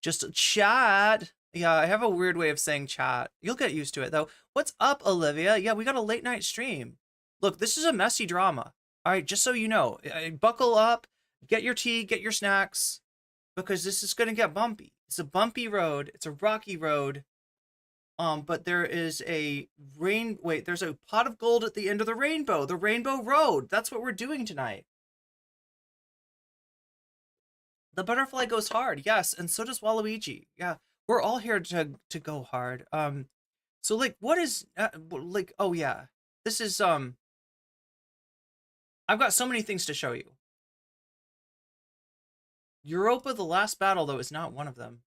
Just chat. Yeah, I have a weird way of saying chat. You'll get used to it, though. What's up, Olivia? Yeah, we got a late night stream. Look, this is a messy drama. All right, just so you know. Buckle up. Get your tea. Get your snacks. Because this is going to get bumpy. It's a bumpy road. It's a rocky road. But there is a there's a pot of gold at the end of the Rainbow Road. That's what we're doing tonight. The butterfly goes hard, yes, and so does Waluigi. Yeah, we're all here to go hard. So like, what is like? Oh yeah, this is I've got so many things to show you. Europa: The Last Battle, though, is not one of them.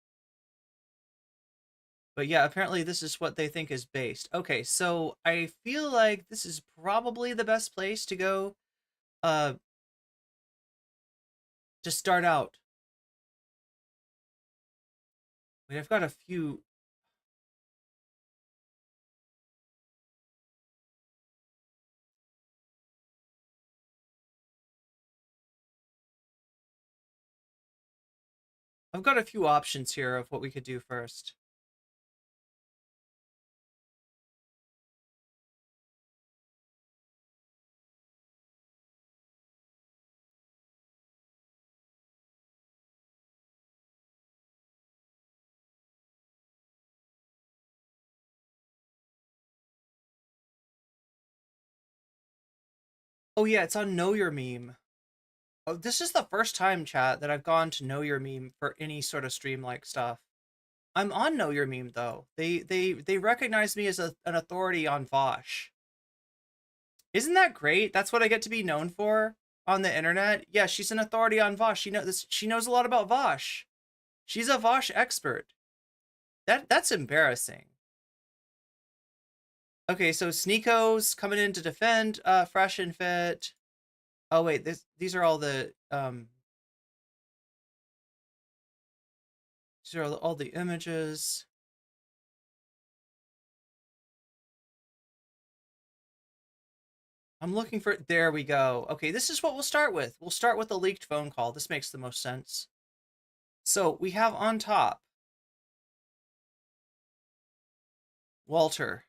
But yeah, apparently this is what they think is based. Okay, so I feel like this is probably the best place to go to start out. Wait, I've got a few. I've got a few options here of what we could do first. Oh yeah, it's on Know Your Meme. Oh, this is the first time, chat, that I've gone to Know Your Meme for any sort of stream-like stuff. I'm on Know Your Meme, though. They recognize me as an authority on Vosh. Isn't that great? That's what I get to be known for on the internet. Yeah, she's an authority on Vosh. She knows a lot about Vosh. She's a Vosh expert. That's embarrassing. Okay, so Sneeko's coming in to defend Fresh and Fit. Oh wait, these are all the these are all the images. I'm looking for, there we go. Okay, this is what we'll start with. We'll start with a leaked phone call. This makes the most sense. So we have on top Walter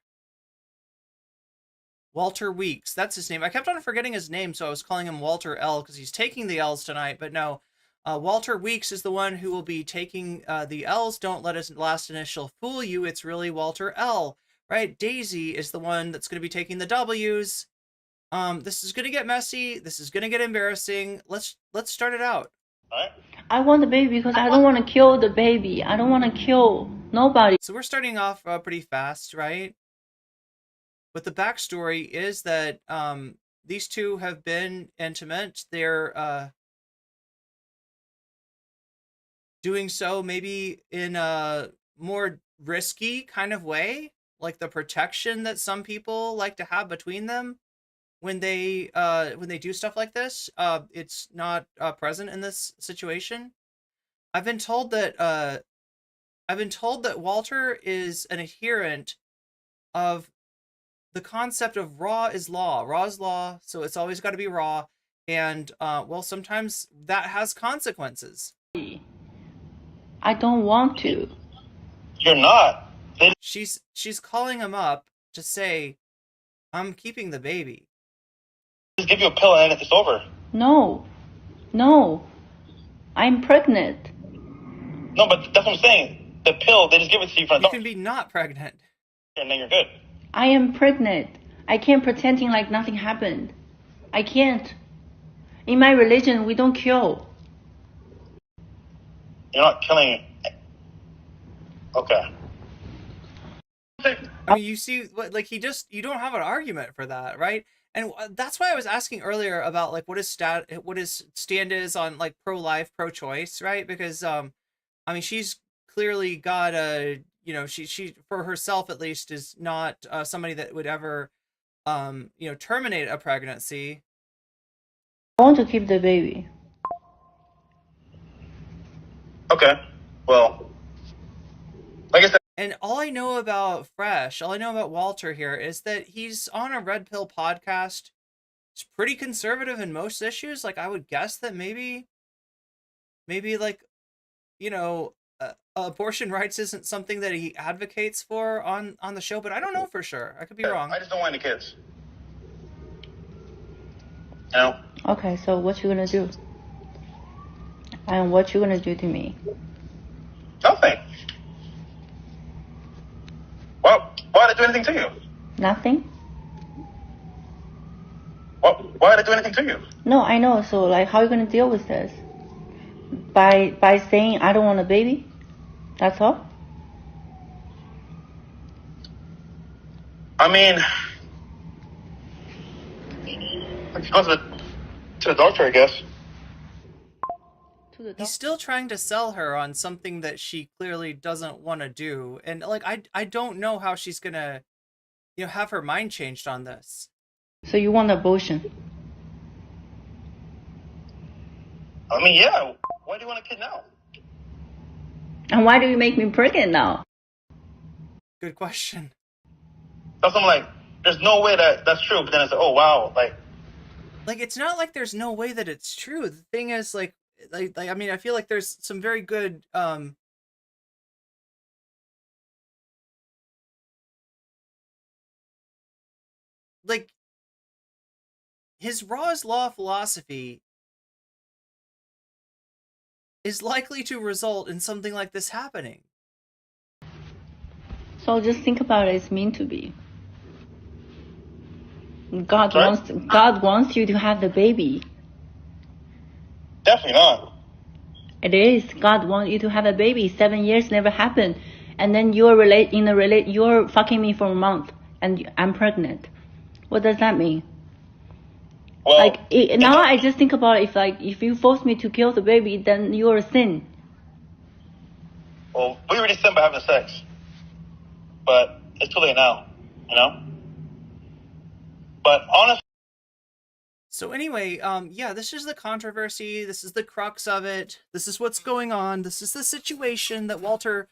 Weeks. That's his name. I kept on forgetting his name, so I was calling him Walter L because he's taking the L's tonight, but no. Walter Weeks is the one who will be taking the L's. Don't let his last initial fool you. It's really Walter L, right? Daisy is the one that's going to be taking the W's. This is going to get messy. This is going to get embarrassing. Let's start it out.
I want the baby because I don't want to kill the baby. I don't want to kill nobody.
So we're starting off pretty fast, right? But the backstory is that these two have been intimate. They're doing so maybe in a more risky kind of way, like the protection that some people like to have between them when they do stuff like this. It's not present in this situation. I've been told that Walter is an adherent of the concept of raw is law. Raw is law, so it's always got to be raw. And well, sometimes that has consequences.
I don't want to.
You're not.
She's calling him up to say, I'm keeping the baby.
Just give you a pill and then it's over.
No. I'm pregnant.
No, but that's what I'm saying. The pill, they just give it to you for
You can be not pregnant.
And then you're good.
I am pregnant. I can't pretending like nothing happened. I can't. In my religion, we don't kill.
You're not killing. Okay.
I mean, you see, like you don't have an argument for that, right? And that's why I was asking earlier about like what his stand is on like pro-life, pro-choice, right? Because I mean, she's clearly got a, you know, she for herself at least is not somebody that would ever you know, terminate a pregnancy.
I want to keep the baby.
Okay. Well, like I said.
And all I know about Fresh, all I know about Walter here is that he's on a Red Pill podcast. It's pretty conservative in most issues. Like I would guess that maybe like, you know, abortion rights isn't something that he advocates for on the show, but I don't know for sure. I could be wrong.
I just don't want any kids. You know?
Okay, so what you gonna do? And what you gonna do to me?
Nothing. Why did they do anything to you?
Nothing.
Why did they do anything to you?
No, I know. So like, how are you gonna deal with this? By saying I don't want a baby? That's all?
I mean, I could go to the doctor, I guess.
He's still trying to sell her on something that she clearly doesn't want to do. And like, I don't know how she's gonna, have her mind changed on this.
So you want abortion?
I mean, yeah. Why do you want a kid now?
And why do you make me pregnant now?
Good question.
That's what I'm like, there's no way that's true. But then it's like, oh, wow.
Like, it's not like there's no way that it's true. The thing is, like I mean, I feel like there's some very good, like, his Ra's Law philosophy is likely to result in something like this happening.
So just think about it. It's meant to be. God wants you to have the baby.
Definitely not.
It is. God wants you to have a baby. 7 years never happened, and then you're fucking me for a month, and I'm pregnant. What does that mean?
Well,
now I just think about it, if you force me to kill the baby, then you're a sin.
Well, we already sinned by having sex, but it's too late now, But honestly.
So anyway, yeah, this is the controversy. This is the crux of it. This is what's going on. This is the situation that Walter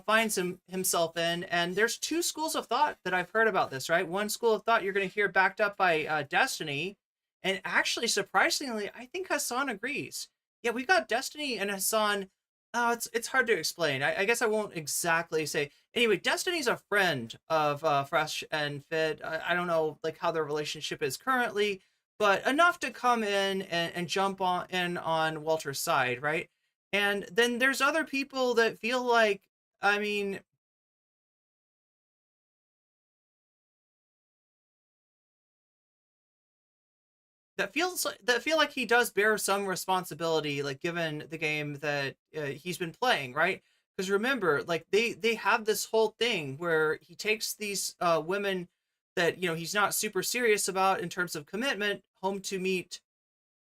finds himself in. And there's two schools of thought that I've heard about this, right? One school of thought you're going to hear backed up by Destiny. And actually, surprisingly, I think Hassan agrees. Yeah, we got Destiny and Hassan. It's hard to explain. I guess I won't exactly say. Anyway, Destiny's a friend of Fresh and Fit. I don't know like how their relationship is currently, but enough to come in and jump on Walter's side, right? And then there's other people that feel like, I mean, that feel like he does bear some responsibility, like given the game that he's been playing, right? Because remember, like they have this whole thing where he takes these women that he's not super serious about in terms of commitment home to meet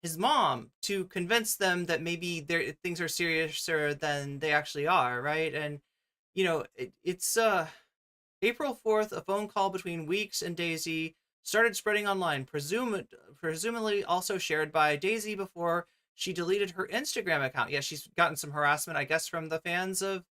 his mom to convince them that maybe things are seriouser than they actually are, right? And it's April 4th, a phone call between Weeks and Daisy started spreading online, presumably also shared by Daisy before she deleted her Instagram account. Yeah, she's gotten some harassment, I guess, from the fans of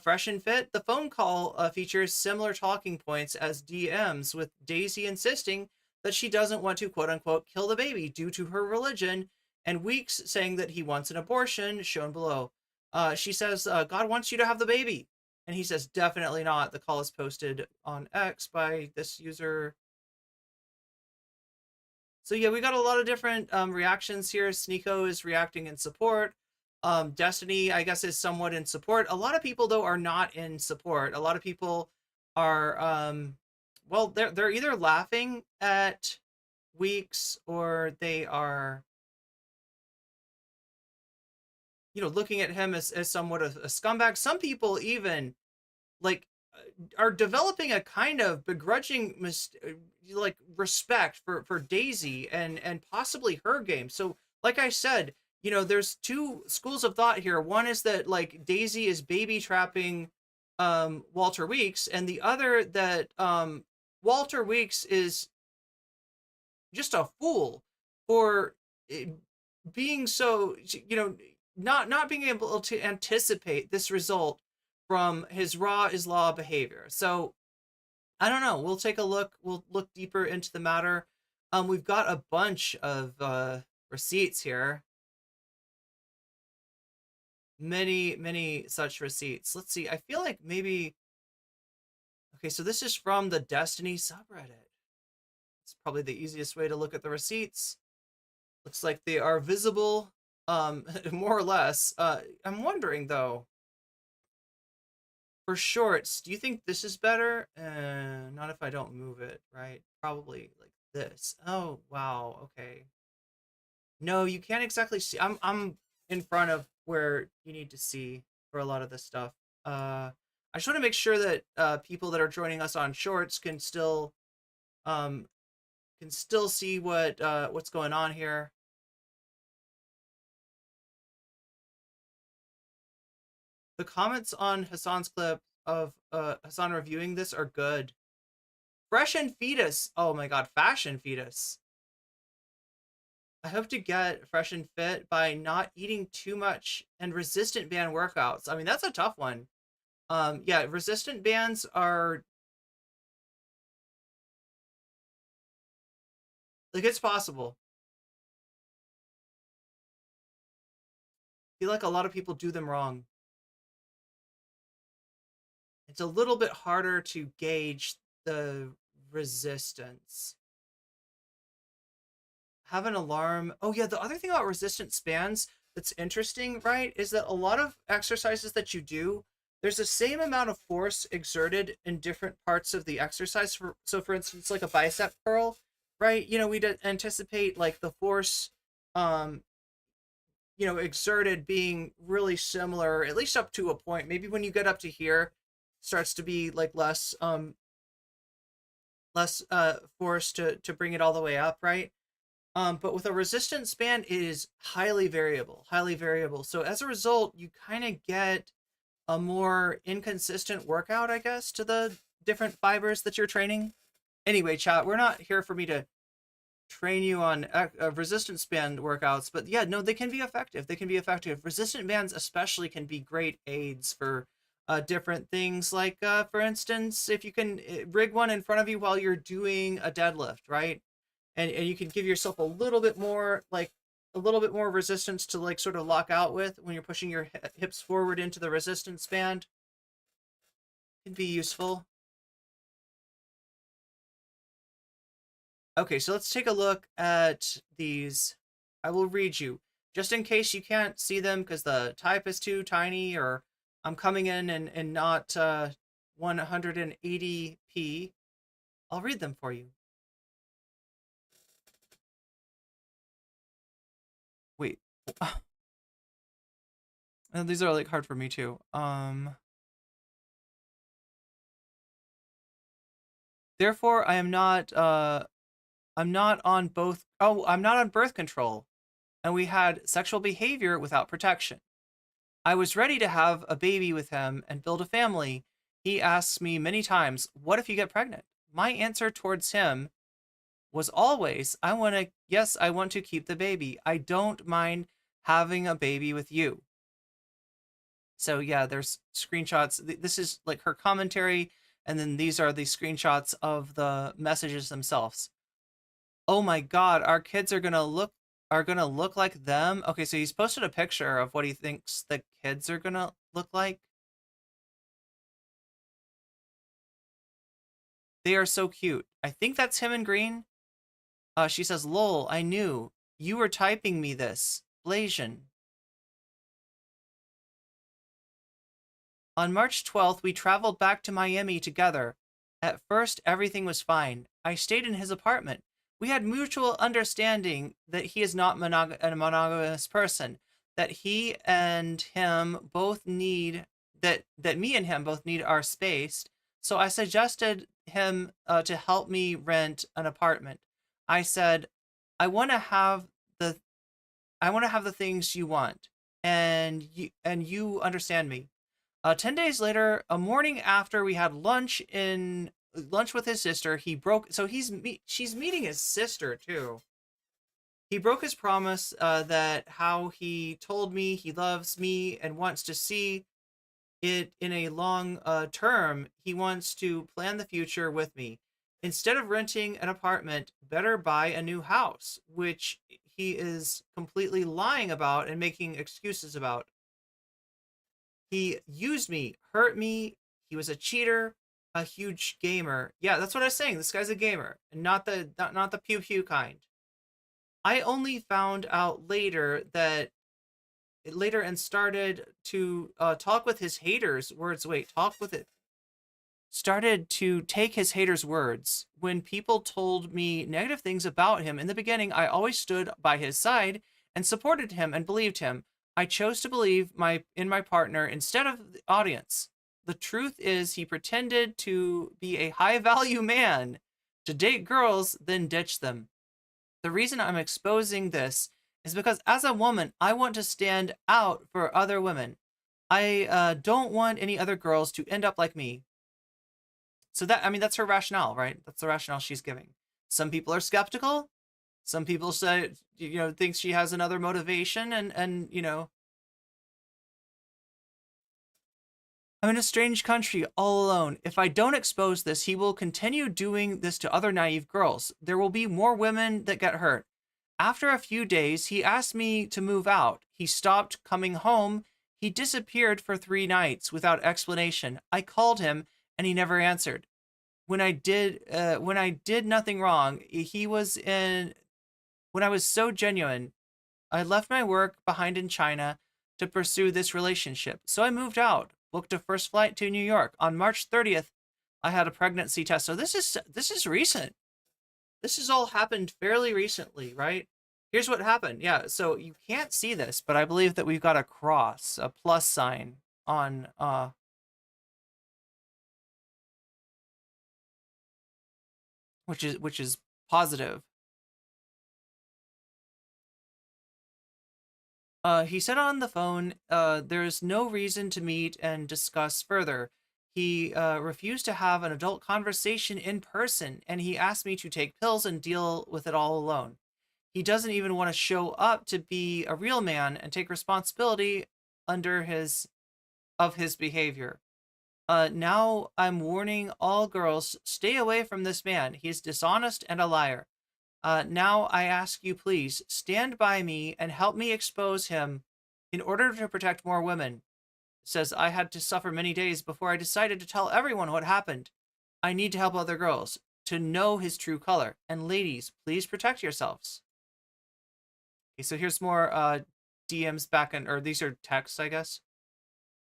Fresh and Fit. The phone call features similar talking points as DMs, with Daisy insisting that she doesn't want to, quote unquote, kill the baby due to her religion, and Weeks saying that he wants an abortion, shown below. She says, God wants you to have the baby. And he says, definitely not. The call is posted on X by this user. So yeah, we got a lot of different reactions here. Sneeko is reacting in support. Destiny, I guess, is somewhat in support. A lot of people, though, are not in support. A lot of people are, well, they're either laughing at Weeks or they are, looking at him as somewhat of a scumbag. Some people even, like, are developing a kind of begrudging respect for Daisy and possibly her game. So like I said, there's two schools of thought here. One is that like Daisy is baby trapping Walter Weeks, and the other that Walter Weeks is just a fool for being so, not being able to anticipate this result from his Raw is Law behavior. So I don't know. We'll take a look. We'll look deeper into the matter. We've got a bunch of receipts here. Many such receipts. Let's see. I feel like maybe. Okay, so this is from the Destiny subreddit. It's probably the easiest way to look at the receipts. Looks like they are visible, more or less. I'm wondering though. For shorts, do you think this is better? Not if I don't move it, right? Probably like this. Oh, wow. Okay. No, you can't exactly see. I'm in front of where you need to see for a lot of this stuff. I just want to make sure that people that are joining us on shorts um can still see what's going on here. The comments on Hassan's clip of Hassan reviewing this are good. Fresh and Fetus. Oh my god, Fashion Fetus. I hope to get fresh and fit by not eating too much and resistant band workouts. I mean, that's a tough one. Yeah, resistant bands are like, it's possible. I feel like a lot of people do them wrong. It's a little bit harder to gauge the resistance. Have an alarm. Oh yeah, the other thing about resistance bands that's interesting, right, is that a lot of exercises that you do, there's the same amount of force exerted in different parts of the exercise. So for instance, like a bicep curl, right? You know, we'd anticipate like the force, you know, exerted being really similar, at least up to a point. Maybe when you get up to here, starts to be like less force to bring it all the way up, right? But with a resistance band, it is highly variable, highly variable. So as a result, you kind of get a more inconsistent workout, I guess, to the different fibers that you're training. Anyway, chat, we're not here for me to train you on resistance band workouts, but yeah, no, they can be effective. They can be effective. Resistant bands especially can be great aids for different things, like for instance, if you can rig one in front of you while you're doing a deadlift, right? And you can give yourself a little bit more, like a little bit more resistance to like sort of lock out with when you're pushing your hips forward into the resistance band. Can be useful. Okay, so let's take a look at these. I will read you, just in case you can't see them because the type is too tiny, or I'm coming in and not 180p. I'll read them for you. Wait. And these are like hard for me too. Therefore, I'm not on both. Oh, I'm not on birth control, and we had sexual behavior without protection. I was ready to have a baby with him and build a family. He asks me many times, "What if you get pregnant?" My answer towards him was always, I want to keep the baby. I don't mind having a baby with you. So yeah, there's screenshots. This is like her commentary, and then these are the screenshots of the messages themselves. Oh my god, our kids are gonna look like them. Okay, so he's posted a picture of what he thinks the kids are gonna look like. They are so cute. I think that's him in green. She says, "Lol, I knew. You were typing me this. Blasian." On March 12th, we traveled back to Miami together. At first, everything was fine. I stayed in his apartment. We had mutual understanding that he is not a monogamous person, that he and him both need, that me and him both need our space. So I suggested him to help me rent an apartment. I said, I want to have the things you want, and you understand me. 10 days later, a morning after we had lunch with his sister, he broke. So she's meeting his sister too. He broke his promise that how he told me he loves me and wants to see it in a long term. He wants to plan the future with me. Instead of renting an apartment, better buy a new house, which he is completely lying about and making excuses about. He used me, hurt me. He was a cheater, a huge gamer. Yeah, that's what I was saying. This guy's a gamer, and not the pew pew kind. I only found out later that later and started to talk with his haters' words. Wait, talk with it. Started to take his haters' words. When people told me negative things about him in the beginning, I always stood by his side and supported him and believed him. I chose to believe in my partner instead of the audience. The truth is he pretended to be a high-value man, to date girls, then ditch them. The reason I'm exposing this is because as a woman, I want to stand out for other women. I don't want any other girls to end up like me. So that's her rationale, right? That's the rationale she's giving. Some people are skeptical. Some people say, think she has another motivation and I'm in a strange country all alone. If I don't expose this, he will continue doing this to other naive girls. There will be more women that get hurt. After a few days, he asked me to move out. He stopped coming home. He disappeared for 3 nights without explanation. I called him and he never answered. When I did nothing wrong, when I was so genuine, I left my work behind in China to pursue this relationship. So I moved out, booked a first flight to New York. On March 30th, I had a pregnancy test. So this is recent. This has all happened fairly recently, right? Here's what happened. Yeah, so you can't see this, but I believe that we've got a cross, a plus sign on which is positive. He said on the phone, there's no reason to meet and discuss further. He refused to have an adult conversation in person, and he asked me to take pills and deal with it all alone. He doesn't even want to show up to be a real man and take responsibility of his behavior. Now I'm warning all girls, stay away from this man. He's dishonest and a liar. Now I ask you, please, stand by me and help me expose him in order to protect more women. It says, I had to suffer many days before I decided to tell everyone what happened. I need to help other girls to know his true color. And ladies, please protect yourselves. Okay, so here's more DMs back or these are texts, I guess.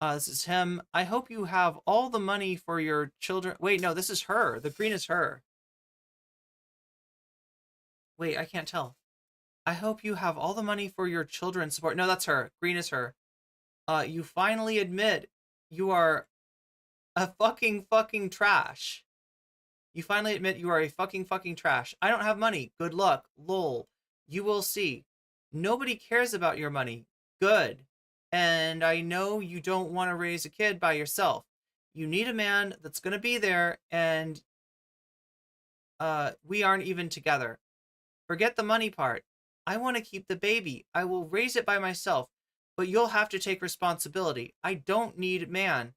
This is him. I hope you have all the money for your children. Wait, no, this is her. The green is her. Wait, I can't tell. I hope you have all the money for your children's support. No, that's her. Green is her. You finally admit you are a fucking trash. You finally admit you are a fucking trash. I don't have money. Good luck. Lol. You will see. Nobody cares about your money. Good. And I know you don't want to raise a kid by yourself. You need a man that's going to be there, and we aren't even together. Forget the money part. I want to keep the baby. I will raise it by myself, but you'll have to take responsibility. I don't need a man.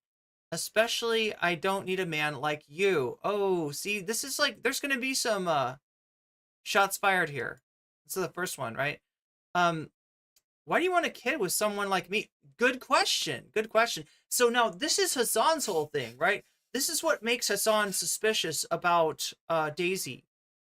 Especially, I don't need a man like you. Oh, see, this is like, there's going to be some shots fired here. This is the first one, right? Why do you want a kid with someone like me? Good question. Good question. So now this is Hassan's whole thing, right? This is what makes Hassan suspicious about Daisy,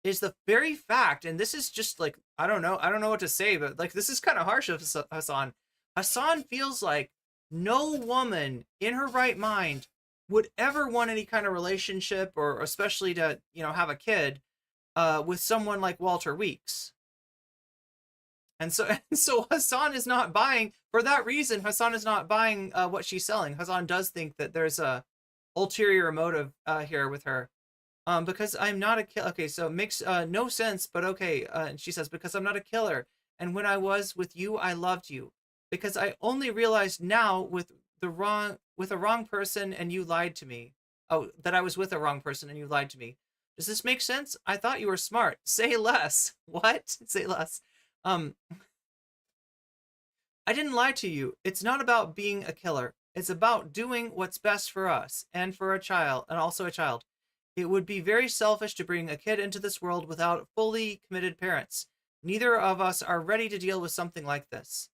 is the very fact, and this is just like, I don't know what to say, but like, this is kind of harsh of Hassan. Hassan feels like no woman in her right mind would ever want any kind of relationship, or especially to, have a kid with someone like Walter Weeks. And so Hassan is not buying, for that reason, Hassan is not buying what she's selling. Hassan does think that there's a ulterior motive here with her. Because I'm not a killer. Okay, so it makes no sense, but okay. And she says, because I'm not a killer. And when I was with you, I loved you. Because I only realized now with a wrong person and you lied to me. Oh, that I was with a wrong person and you lied to me. Does this make sense? I thought you were smart. Say less. What? Say less. I didn't lie to you. It's not about being a killer. It's about doing what's best for us and for a child, and also a child. It would be very selfish to bring a kid into this world without fully committed parents. Neither of us are ready to deal with something like this.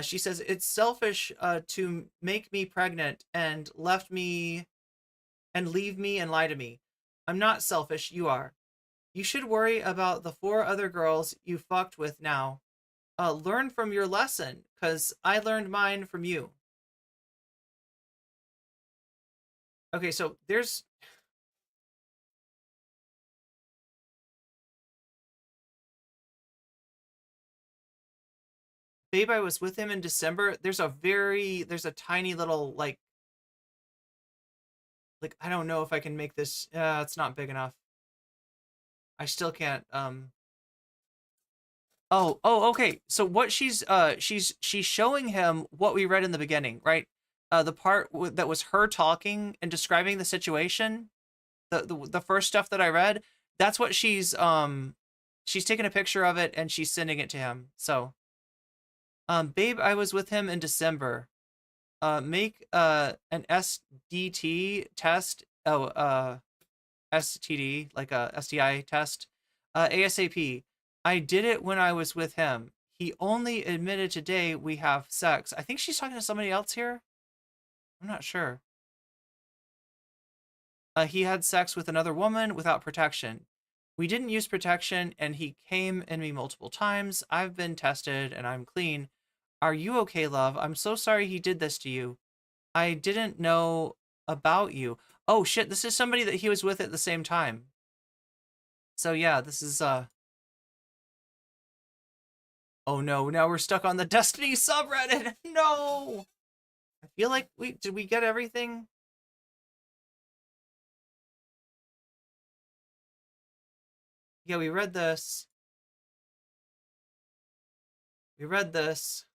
She says, it's selfish to make me pregnant and leave me and lie to me. I'm not selfish, you are. You should worry about the 4 other girls you fucked with now. Learn from your lesson, because I learned mine from you. Okay, so there's... Babe, I was with him in December. There's a tiny little, like, I don't know if I can make this, it's not big enough. I still can't, oh, okay. So what she's showing him what we read in the beginning, right? The part that was her talking and describing the situation, the first stuff that I read, that's what she's taking a picture of it and she's sending it to him. So, babe, I was with him in December. Make an SDT test. STD, like a STI test. ASAP. I did it when I was with him. He only admitted today we have sex. I think she's talking to somebody else here. I'm not sure. He had sex with another woman without protection. We didn't use protection, and he came in me multiple times. I've been tested, and I'm clean. Are you okay, love? I'm so sorry he did this to you. I didn't know about you. Oh, shit, this is somebody that he was with at the same time. So, yeah, this is, oh, no, now we're stuck on the Destiny subreddit. No! I feel like did we get everything? Yeah, we read this. We read this.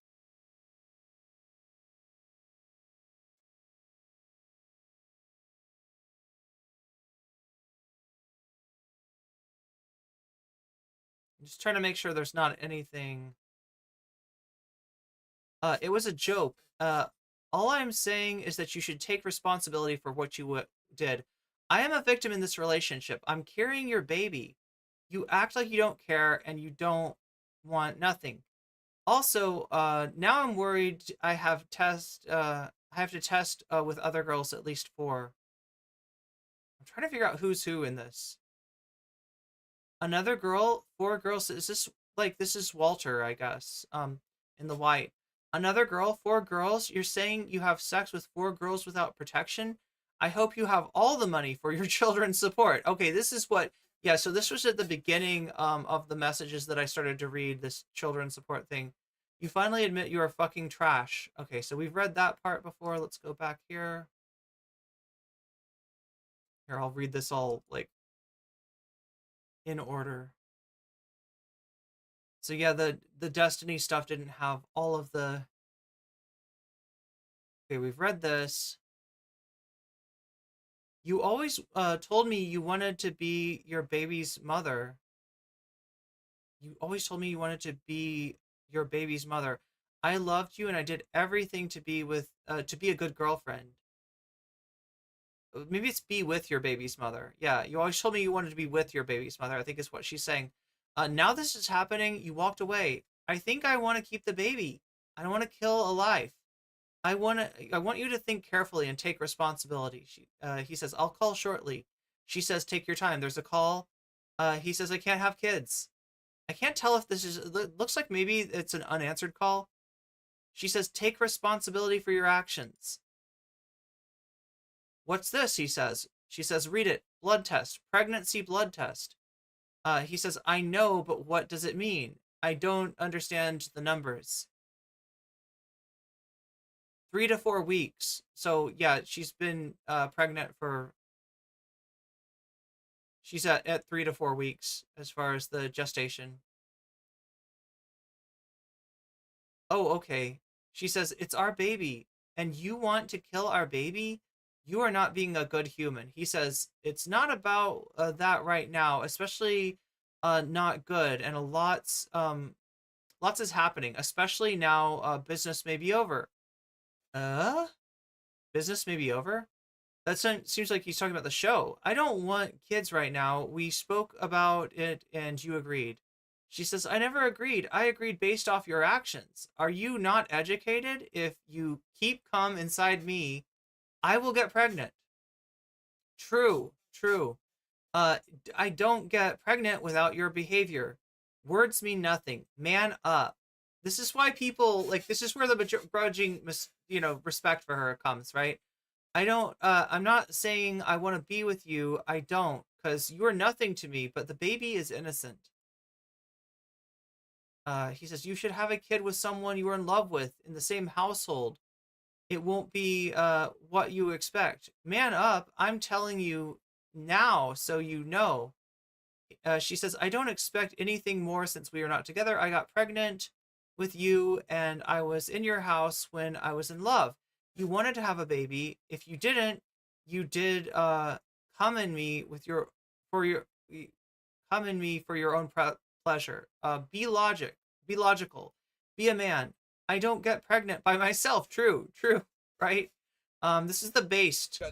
I'm just trying to make sure there's not anything. It was a joke. All I'm saying is that you should take responsibility for what you did. I am a victim in this relationship. I'm carrying your baby. You act like you don't care and you don't want nothing. Also, now I'm worried I have to test with other girls, at least 4. I'm trying to figure out who's who in this. Another girl, 4 girls. Is this this is Walter, I guess, in the white. Another girl, 4 girls. You're saying you have sex with 4 girls without protection? I hope you have all the money for your children's support. Okay, this is what, yeah, so this was at the beginning of the messages that I started to read, this children's support thing. You finally admit you are fucking trash. Okay, so we've read that part before. Let's go back here. Here, I'll read this all, in order. So yeah, the Destiny stuff didn't have all of the... Okay, we've read this. You always told me you wanted to be your baby's mother. You always told me you wanted to be your baby's mother. I loved you and I did everything to be a good girlfriend. Maybe it's be with your baby's mother. Yeah, you always told me you wanted to be with your baby's mother, I think is what she's saying. Now this is happening, you walked away. I think I want to keep the baby. I don't want to kill a life. I want you to think carefully and take responsibility. He says, I'll call shortly. She says, take your time. There's a call. He says, I can't have kids. I can't tell if this is, it looks like maybe it's an unanswered call. She says, take responsibility for your actions. What's this? He says. She says, read it. Blood test. Pregnancy blood test. He says, I know, but what does it mean? I don't understand the numbers. 3 to 4 weeks. So yeah, she's been pregnant for... She's at 3 to 4 weeks as far as the gestation. Oh, okay. She says, it's our baby, and you want to kill our baby? You are not being a good human. He says, it's not about that right now, especially not good, and lots is happening, especially now business may be over. Business may be over? That seems like he's talking about the show. I don't want kids right now. We spoke about it and you agreed. She says, I never agreed. I agreed based off your actions. Are you not educated? If you keep cum inside me, I will get pregnant. True. I don't get pregnant without your behavior. Words mean nothing. Man up. This is why people like. This is where the begrudging, respect for her comes, right? I don't. I'm not saying I want to be with you. I don't, because you are nothing to me. But the baby is innocent. He says you should have a kid with someone you are in love with in the same household. It won't be what you expect. Man up! I'm telling you now, so you know. She says, I don't expect anything more since we are not together. I got pregnant with you and I was in your house when I was in love. You wanted to have a baby. If you didn't, you did come in me for your own pleasure. Be logical, be a man. I don't get pregnant by myself. True, right? This is the based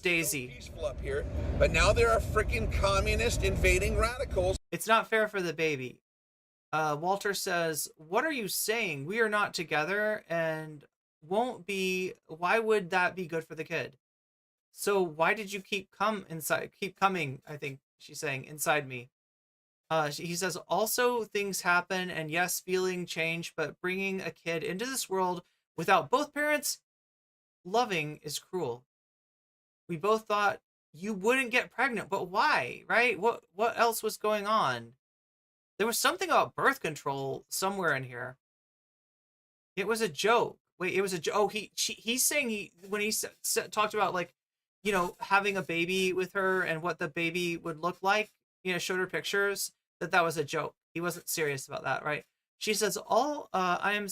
Daisy.
Peaceful up here, but now there are freaking communist invading radicals.
It's not fair for the baby. Walter says, what are you saying? We are not together and won't be. Why would that be good for the kid? So why did you keep coming, I think she's saying, inside me. He says, also things happen and yes, feeling change, but bringing a kid into this world without both parents loving is cruel. We both thought you wouldn't get pregnant, but why, right? What else was going on? There was something about birth control somewhere in here. It was a joke. Wait, it was a joke. Oh, he's saying when he talked about like, having a baby with her and what the baby would look like, showed her pictures, that was a joke. He wasn't serious about that, right? She says, all I am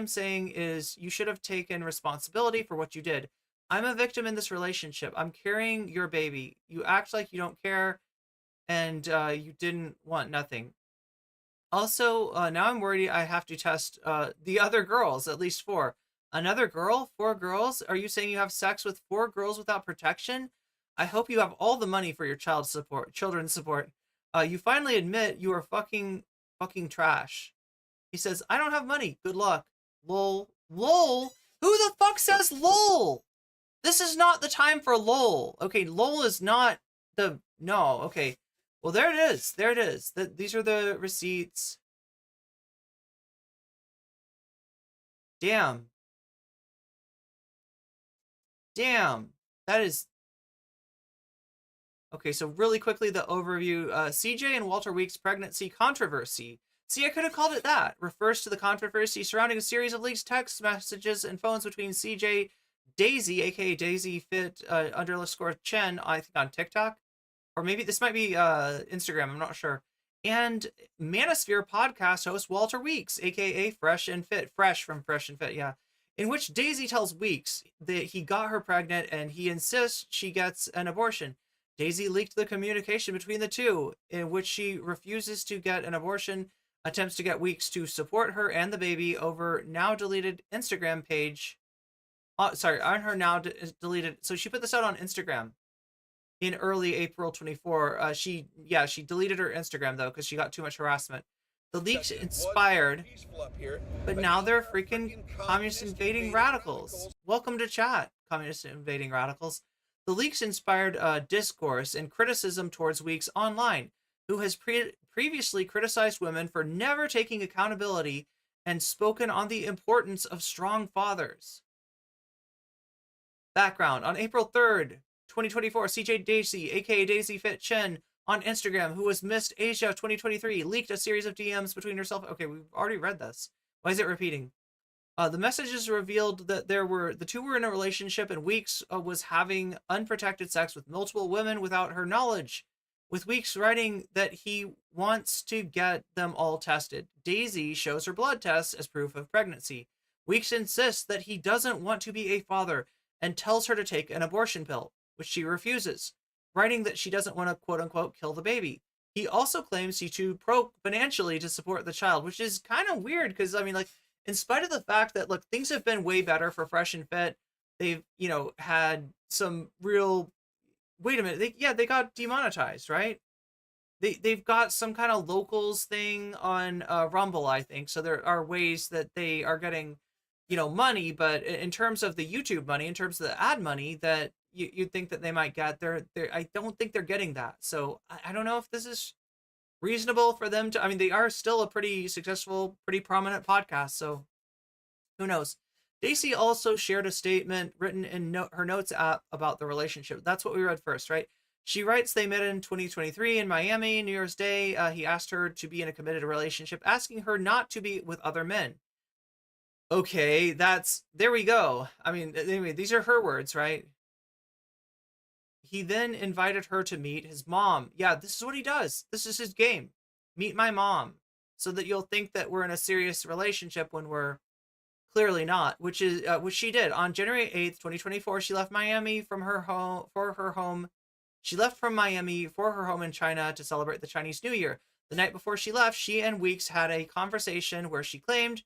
saying is you should have taken responsibility for what you did. I'm a victim in this relationship. I'm carrying your baby. You act like you don't care and you didn't want nothing. Also, now I'm worried I have to test the other girls, at least 4. Another girl? 4 girls? Are you saying you have sex with 4 girls without protection? I hope you have all the money for your children's support. You finally admit you are fucking trash. He says, I don't have money. Good luck. Lol. Lol? Who the fuck says lol? This is not the time for lol. Okay, lol is not no, okay. Well, there it is. There it is. These are the receipts. Damn. That is... Okay, so really quickly, the overview. CJ and Walter Weeks' pregnancy controversy. See, I could have called it that. Refers to the controversy surrounding a series of leaked text messages and phones between CJ Daisy, aka Daisy Fit _Chen, I think on TikTok. Or maybe this might be Instagram, I'm not sure. And Manosphere podcast host Walter Weeks, aka Fresh and Fit. Fresh from Fresh and Fit, yeah. In which Daisy tells Weeks that he got her pregnant and he insists she gets an abortion. Daisy leaked the communication between the two, in which she refuses to get an abortion, attempts to get Weeks to support her and the baby over now deleted Instagram page. On her now deleted. So she put this out on Instagram in early April 24. She deleted her Instagram though because she got too much harassment. The leaks inspired, but now they're freaking communist invading radicals. Welcome to chat, communist invading radicals. The leaks inspired discourse and criticism towards Weeks online, who has previously criticized women for never taking accountability and spoken on the importance of strong fathers. Background. On April 3rd, 2024, CJ Daisy, aka Daisy Fit Chen, on Instagram, who was Miss Asia 2023, leaked a series of DMs between herself. Okay, we've already read this. Why is it repeating? The messages revealed that the two were in a relationship and Weeks was having unprotected sex with multiple women without her knowledge, with Weeks writing that he wants to get them all tested. Daisy shows her blood tests as proof of pregnancy. Weeks insists that he doesn't want to be a father and tells her to take an abortion pill, which she refuses, writing that she doesn't want to quote-unquote kill the baby. He also claims he too broke financially to support the child, which is kind of weird because, I mean, like, in spite of the fact that, look, things have been way better for Fresh and Fit, they've, had some real... Wait a minute, they got demonetized, right? They've got some kind of locals thing on Rumble, I think, so there are ways that they are getting... money, but in terms of the YouTube money, in terms of the ad money that you'd think that they might get, I don't think they're getting that. So I don't know if this is reasonable for them to. I mean, they are still a pretty successful, pretty prominent podcast. So who knows? Daisy also shared a statement written in her notes app about the relationship. That's what we read first, right? She writes they met in 2023 in Miami, New Year's Day. He asked her to be in a committed relationship, asking her not to be with other men. Okay, there we go. I mean, anyway, these are her words, right? He then invited her to meet his mom. Yeah, this is what he does. This is his game. Meet my mom, so that you'll think that we're in a serious relationship when we're clearly not, which she did. On January 8th, 2024, she left Miami from her home for her home. She left from Miami for her home in China to celebrate the Chinese New Year. The night before she left, she and Weeks had a conversation where she claimed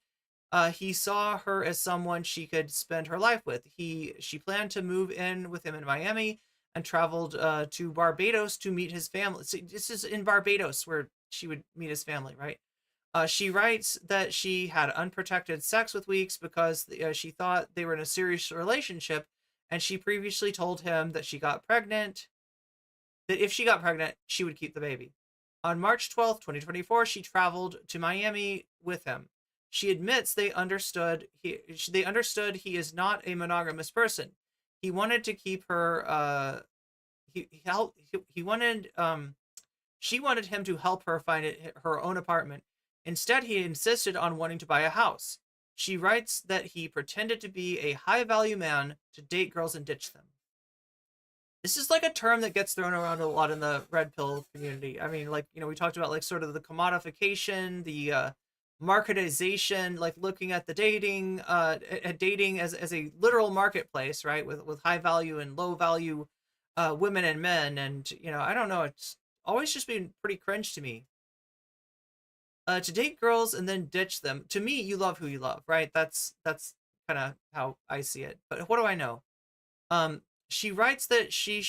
he saw her as someone she could spend her life with. She planned to move in with him in Miami and traveled to Barbados to meet his family. See, this is in Barbados where she would meet his family, right? She writes that she had unprotected sex with Weeks because she thought they were in a serious relationship, and she previously told him that if she got pregnant, she would keep the baby. On March 12th, 2024, she traveled to Miami with him. She admits they understood he is not a monogamous person. He wanted to keep her she wanted him to help her find her own apartment. Instead, he insisted on wanting to buy a house. She writes that he pretended to be a high-value man to date girls and ditch them. This is like a term that gets thrown around a lot in the red pill community. I mean, like, we talked about like sort of the commodification, the marketization, like looking at the dating, at dating as a literal marketplace, right? With high value and low value women and men. And, I don't know, it's always just been pretty cringe to me. To date girls and then ditch them. To me, you love who you love, right? That's kind of how I see it. But what do I know? She writes that she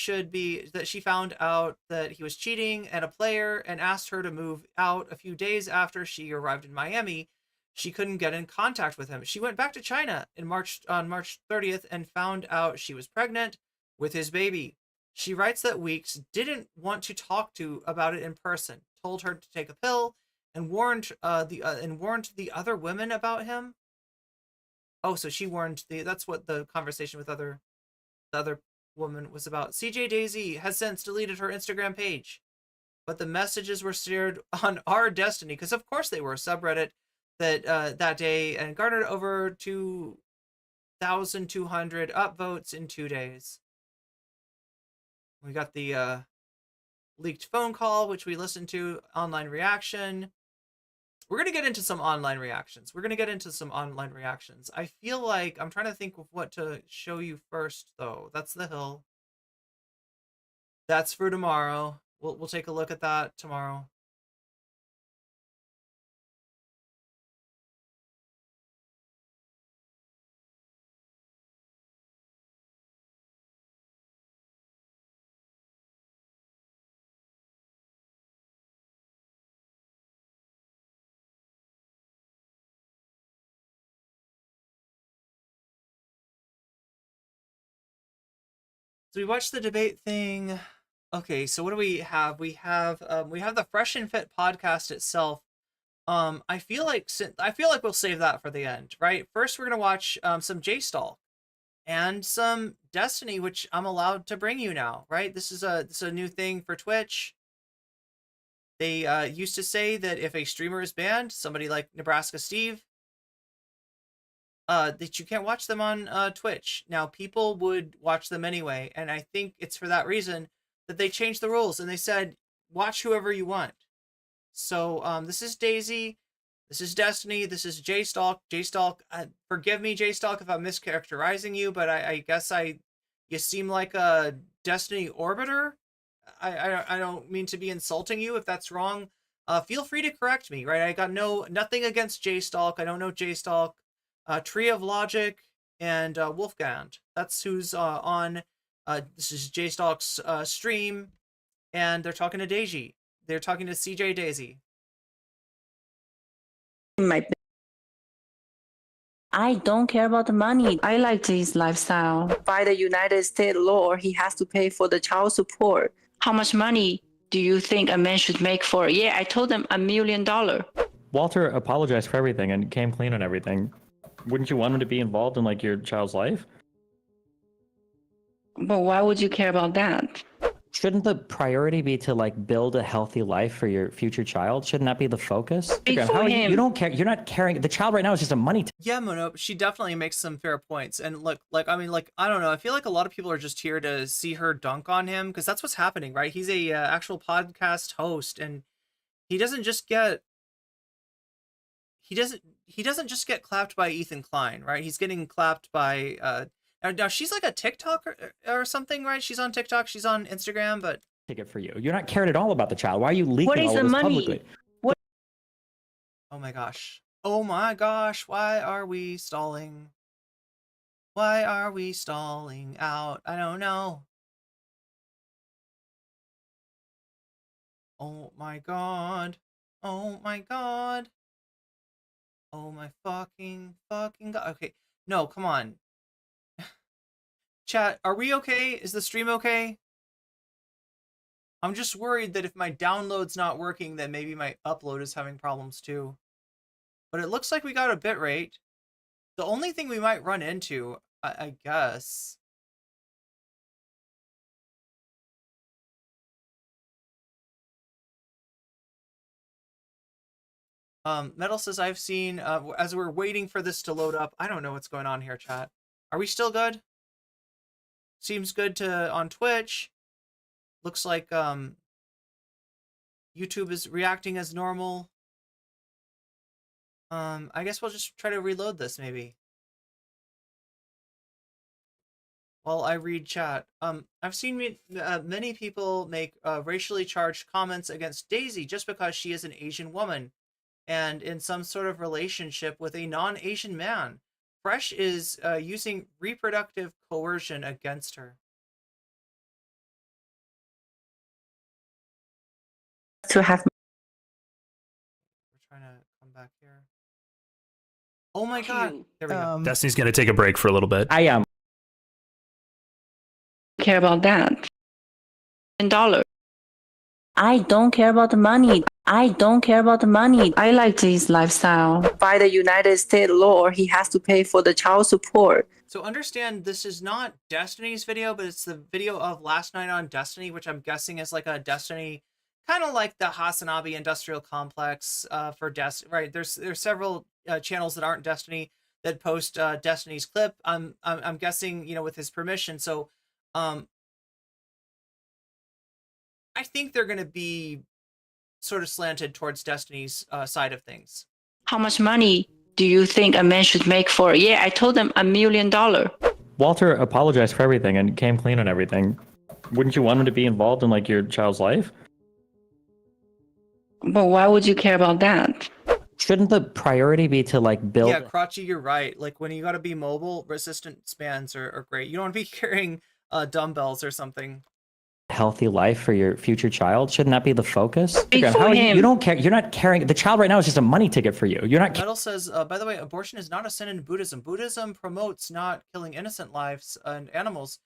found out that he was cheating and a player and asked her to move out a few days after she arrived in Miami. She couldn't get in contact with him. She went back to China on March 30th and found out she was pregnant with his baby. She writes that Weeks didn't want to talk about it in person, told her to take a pill, and warned the other women about him. Oh, so she warned that's what the conversation with the other woman was about. CJ Daisy has since deleted her Instagram page, but the messages were shared on Our Destiny, because of course they were, a subreddit that day, and garnered over 2,200 upvotes in 2 days. We got the leaked phone call, which we listened to, online reaction. We're going to get into some online reactions. I feel like I'm trying to think of what to show you first, though. That's the hill. That's for tomorrow. We'll take a look at that tomorrow. So we watched the debate thing. Okay, so what do we have? We have the Fresh and Fit podcast itself. I feel like we'll save that for the end, right? First, we're gonna watch some J-Stalk and some Destiny, which I'm allowed to bring you now, right? This is a new thing for Twitch. They used to say that if a streamer is banned, somebody like Nebraska Steve, that you can't watch them on Twitch. Now, people would watch them anyway, and I think it's for that reason that they changed the rules, and they said, watch whoever you want. So, this is Daisy, this is Destiny, this is J-Stalk. J-Stalk, forgive me, J-Stalk, if I'm mischaracterizing you, but I guess you seem like a Destiny orbiter. I don't mean to be insulting you if that's wrong. Feel free to correct me, right? I got nothing against J-Stalk. I don't know J-Stalk. Tree of Logic and Wolfgang. That's who's on. This is J-Stalk's stream, and they're talking to Daisy. They're talking to CJ Daisy.
I don't care about the money. I like his lifestyle. By the United States law, he has to pay for the child support. How much money do do you think a man should make for? Yeah, I told them $1 million.
Walter apologized for everything and came clean on everything. Wouldn't you want him to be involved in like your child's life?
But why would you care about that?
Shouldn't the priority be to like build a healthy life for your future child? Shouldn't that be the focus?
Speak for
How are you,
him.
you don't care. You're not caring. The child right now is just a money.
Yeah, Mono, she definitely makes some fair points. And look, like, I mean, like, I don't know. I feel like a lot of people are just here to see her dunk on him because that's what's happening, right? He's a actual podcast host, and he doesn't just get he doesn't just get clapped by Ethan Klein, right? He's getting clapped by now she's like a TikToker or something, right? She's on TikTok, she's on Instagram, but
Ticket for you. You're not caring at all about the child. Why are you leaking
What is
all
the
of this
money?
publicly?
oh my gosh. Oh my gosh, why are we stalling? Why are we stalling out? I don't know. Oh my god. Oh my god. Oh my fucking god. Okay. No, come on. Chat, are we okay? Is the stream okay? I'm just worried that if my download's not working, then maybe my upload is having problems too. But it looks like we got a bit rate. The only thing we might run into, I guess. Metal says I've seen, as we're waiting for this to load up, I don't know what's going on here, chat. Are we still good? Seems good to on Twitch. Looks like YouTube is reacting as normal. I guess we'll just try to reload this maybe. While I read chat. I've seen many people make racially charged comments against Daisy just because she is an Asian woman and in some sort of relationship with a non-Asian man. Fresh is using reproductive coercion against her.
To have
We're trying to come back here. Oh my god. There we go.
Destiny's gonna take a break for a little bit.
I am.
care about that. $1 million. I don't care about the money. I don't care about the money. I like this lifestyle. By the United States law, he has to pay for the child support.
So understand this is not Destiny's video, but it's the video of Last Night on Destiny, which I'm guessing is like a Destiny, kind of like the Hasanabi Industrial Complex for Destiny, right? There's several channels that aren't Destiny that post Destiny's clip. I'm guessing, you know, with his permission. So I think they're going to be sort of slanted towards Destiny's side of things.
How much money do you think a man should make for? Yeah, I told them $1 million.
Walter apologized for everything and came clean on everything. Wouldn't you want him to be involved in like your child's life?
But why would you care about that?
Shouldn't the priority be to like build?
Yeah, Crotchy, you're right. Like when you got to be mobile, resistant spans are great. You don't want to be carrying dumbbells or something.
Healthy life for your future child? Shouldn't that be the focus?
Speak for
How are you,
him.
you don't care. You're not caring. The child right now is just a money ticket for you. You're not.
Metal says, by the way, abortion is not a sin in Buddhism. Buddhism promotes not killing innocent lives and animals,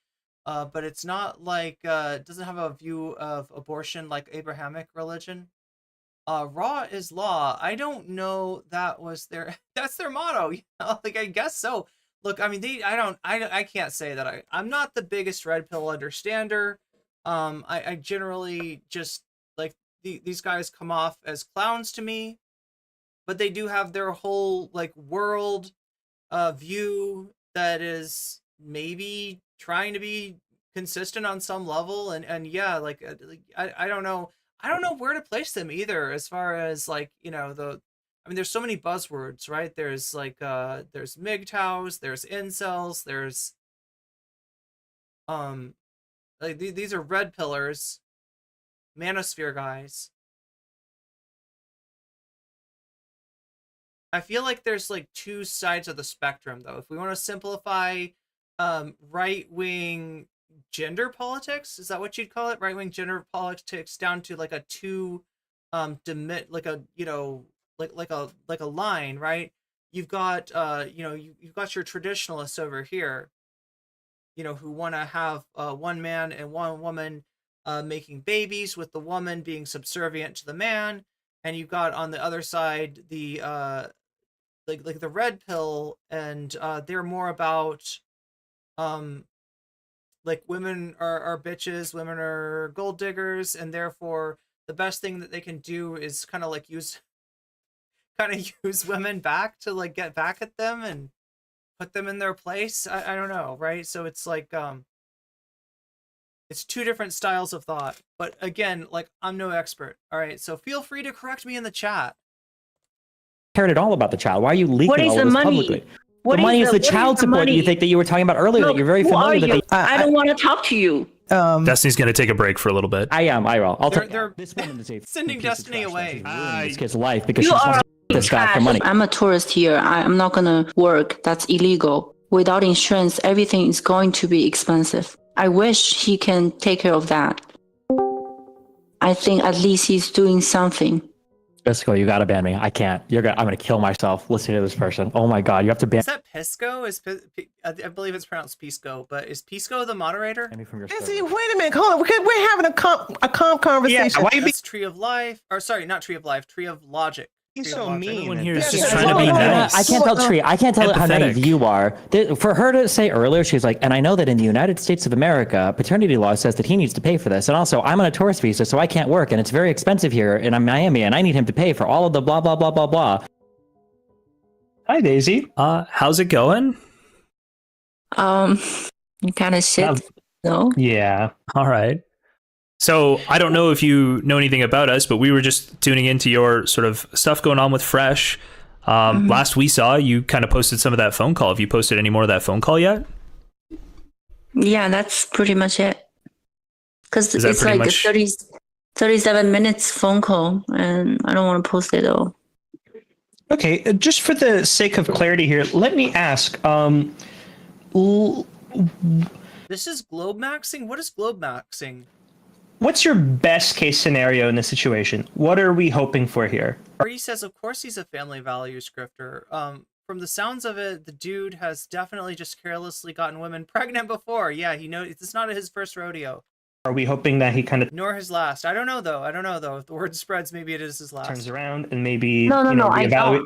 but it's not like doesn't have a view of abortion like Abrahamic religion. Raw is law. I don't know that was their that's their motto. You know? Like I guess so. Look, I mean, I can't say that I'm not the biggest red pill understander. I generally just like these guys come off as clowns to me, but they do have their whole like world view that is maybe trying to be consistent on some level, and yeah, like I don't know where to place them either as far as like, you know, I mean, there's so many buzzwords, right? There's like there's MGTOWs, there's incels, there's like these are red pillars, manosphere guys. I feel like there's like two sides of the spectrum though. If we want to simplify right-wing gender politics, is that what you'd call it? Right-wing gender politics down to like a two like a, you know, like a line, right? You've got you know, you've got your traditionalists over here, you know, who want to have one man and one woman making babies, with the woman being subservient to the man, and you got on the other side the like the red pill, and they're more about like women are bitches, women are gold diggers, and therefore the best thing that they can do is kind of use women back to like get back at them and put them in their place. I don't know, right? So it's like it's two different styles of thought. But again, like, I'm no expert. All right, so feel free to correct me in the chat.
Cared at all about the child. Why are you leaking
What is
all
the
of this
money?
publicly?
What
the money is the
what
child
the
support that you
money?
think that you were talking about earlier.
Look,
that you're very
who
familiar
are
with.
you? I don't want to talk to you.
Destiny's gonna take a break for a little bit.
I am. I will. I'll take
They're
this woman is a
sending Destiny away.
this kid's life because
You
she just
are
wants to this guy for
trash.
money.
I'm a tourist here. I'm not gonna work. That's illegal. Without insurance, everything is going to be expensive. I wish he can take care of that. I think at least he's doing something.
Jessica, you gotta ban me. I can't. I'm gonna kill myself listening to this person. Oh my god, you have to ban
Is that Pisco? I believe it's pronounced Pisco, but is Pisco the moderator?
me from your
See, wait a minute. Hold on. We're having a calm conversation.
Why That's Tree of Life, or sorry, not Tree of Life, Tree of Logic.
He's
Tree
so
of Logic.
mean.
Everyone here is
Yeah,
just
yeah,
trying to be
hold on.
nice.
I can't tell Tree. I can't tell how naive
Empathetic.
you are. For her to say earlier, she's like, and I know that in the United States of America, paternity law says that he needs to pay for this. And also, I'm on a tourist visa, so I can't work, and it's very expensive here, and I'm Miami, and I need him to pay for all of the blah, blah, blah, blah, blah.
Hi, Daisy.
How's it going?
You kind of shit. No.
Yeah.
All right. So I don't know if you know anything about us, but we were just tuning into your sort of stuff going on with Fresh. Last we saw, you kind of posted some of that phone call. Have you posted any more of that phone call yet?
Yeah, that's pretty much it. Because
Is that
it's
pretty
like
much-
a 37 minutes phone call, and I don't want to post it all.
Okay, just for the sake of clarity here, let me ask.
This is globe maxing? What is globe maxing?
What's your best case scenario in this situation? What are we hoping for here?
Brady says, of course he's a family values grifter. From the sounds of it, the dude has definitely just carelessly gotten women pregnant before. Yeah, he knows it's not his first rodeo.
Are we hoping that he kind of
Nor his last. I don't know though. If the word spreads, maybe it is his last.
turns around and maybe
No.
reevaluate?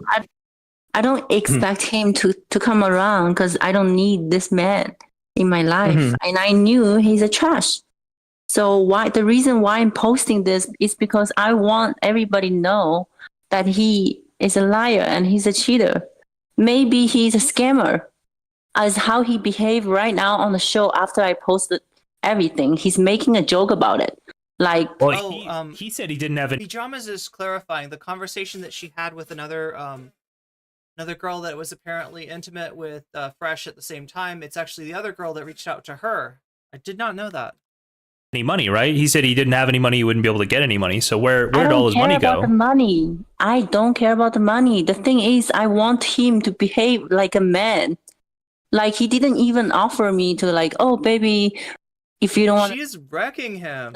I don't expect him to come around because I don't need this man in my life, and I knew he's a trash. So the reason why I'm posting this is because I want everybody to know that he is a liar and he's a cheater. Maybe he's a scammer, as how he behaved right now on the show after I posted everything. He's making a joke about it. Like,
he said he didn't have any.
Pajamas is clarifying the conversation that she had with another girl that was apparently intimate with Fresh at the same time. It's actually the other girl that reached out to her. I did not know that.
Any money, right? He said he didn't have any money. He wouldn't be able to get any money. So where did all his money
I don't care about
go?
the money. I don't care about the money. The thing is, I want him to behave like a man. Like, he didn't even offer me to, like, oh, baby, if you don't want,
She's wrecking him.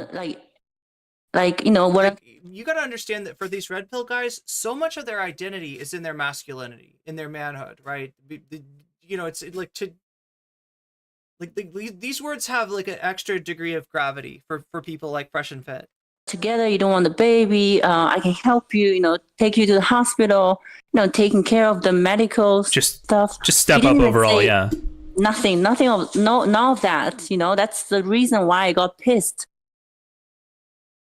like you know what?
Like, you got to understand that for these red pill guys, so much of their identity is in their masculinity, in their manhood, right? You know, it's like these words have like an extra degree of gravity for people like Fresh and Fit.
Together, you don't want the baby. I can help you. You know, take you to the hospital. You know, taking care of the medical stuff.
Just step
He
up
didn't even
overall,
say
yeah.
Nothing of none of that. You know, that's the reason why I got pissed.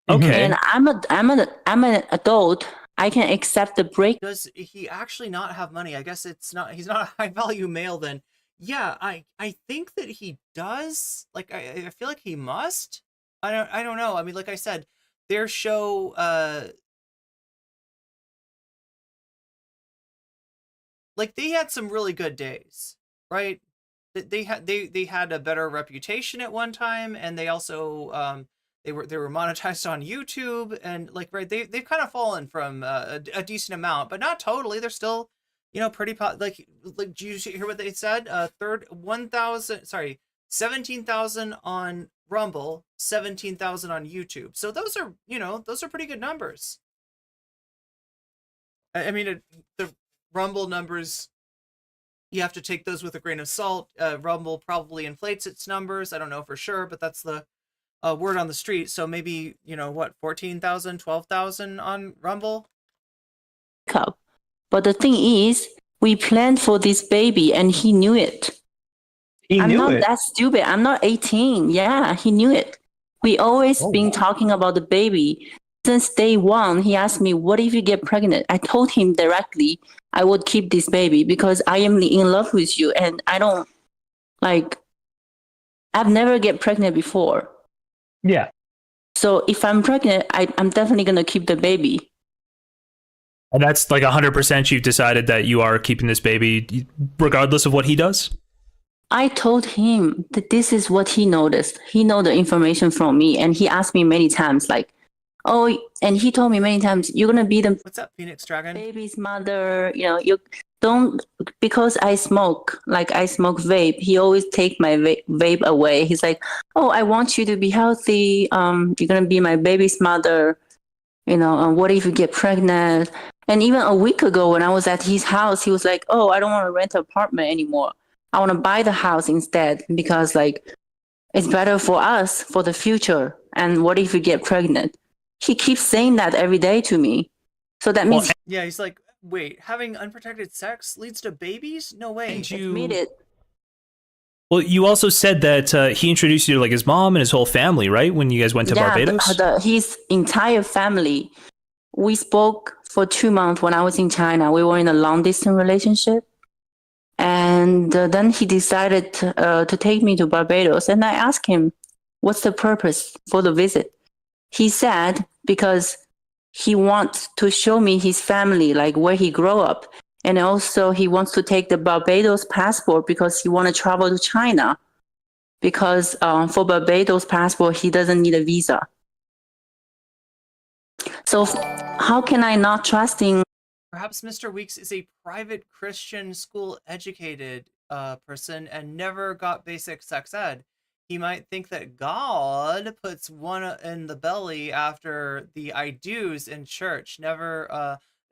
Okay.
And I'm an adult. I can accept the break.
Does he actually not have money? I guess he's not a high value male then. Yeah, I think that he does. Like, I feel like he must. I don't know. I mean, like I said, their show like, they had some really good days, right? They had a better reputation at one time, and they also they were monetized on YouTube, and like, right, they've kind of fallen from a decent amount, but not totally. They're still, you know, pretty like did you hear what they said? 17,000 on Rumble, 17,000 on YouTube. So those are, you know, those are pretty good numbers. I mean, the Rumble numbers, you have to take those with a grain of salt. Rumble probably inflates its numbers. I don't know for sure, but that's the word on the street. So maybe, you know, what, 14,000, 12,000 on Rumble?
But the thing is, we planned for this baby and he knew it. I'm
knew
not
it?
that stupid. I'm not 18. Yeah, he knew it. We always been talking about the baby. Since day one, he asked me, what if you get pregnant? I told him directly I would keep this baby because I am in love with you and I don't, like, I've never get pregnant before.
Yeah.
So if I'm pregnant, I'm definitely going to keep the baby.
And that's like 100% you've decided that you are keeping this baby regardless of what he does?
I told him that this is what he noticed. He know the information from me and he asked me many times like, oh, and he told me many times, you're going to be the
What's up, Phoenix Dragon?
baby's mother. You know, you don't, because I smoke vape. He always take my vape away. He's like, oh, I want you to be healthy. You're going to be my baby's mother. You know, what if you get pregnant? And even a week ago when I was at his house, he was like, oh, I don't want to rent an apartment anymore. I want to buy the house instead because like it's better for us for the future. And what if you get pregnant? He keeps saying that every day to me. So that means
Yeah, he's like, wait, having unprotected sex leads to babies? No way.
admit it.
Well, you also said that he introduced you to like his mom and his whole family, right? When you guys went to Barbados?
His entire family. We spoke for 2 months when I was in China. We were in a long distance relationship. And then he decided to take me to Barbados. And I asked him, what's the purpose for the visit? He said, because he wants to show me his family, like where he grew up. And also he wants to take the Barbados passport because he want to travel to China. Because for Barbados passport, he doesn't need a visa. So how can I not trust him?
Perhaps Mr. Weeks is a private Christian school educated person and never got basic sex ed. He might think that God puts one in the belly after the I do's in church. Never.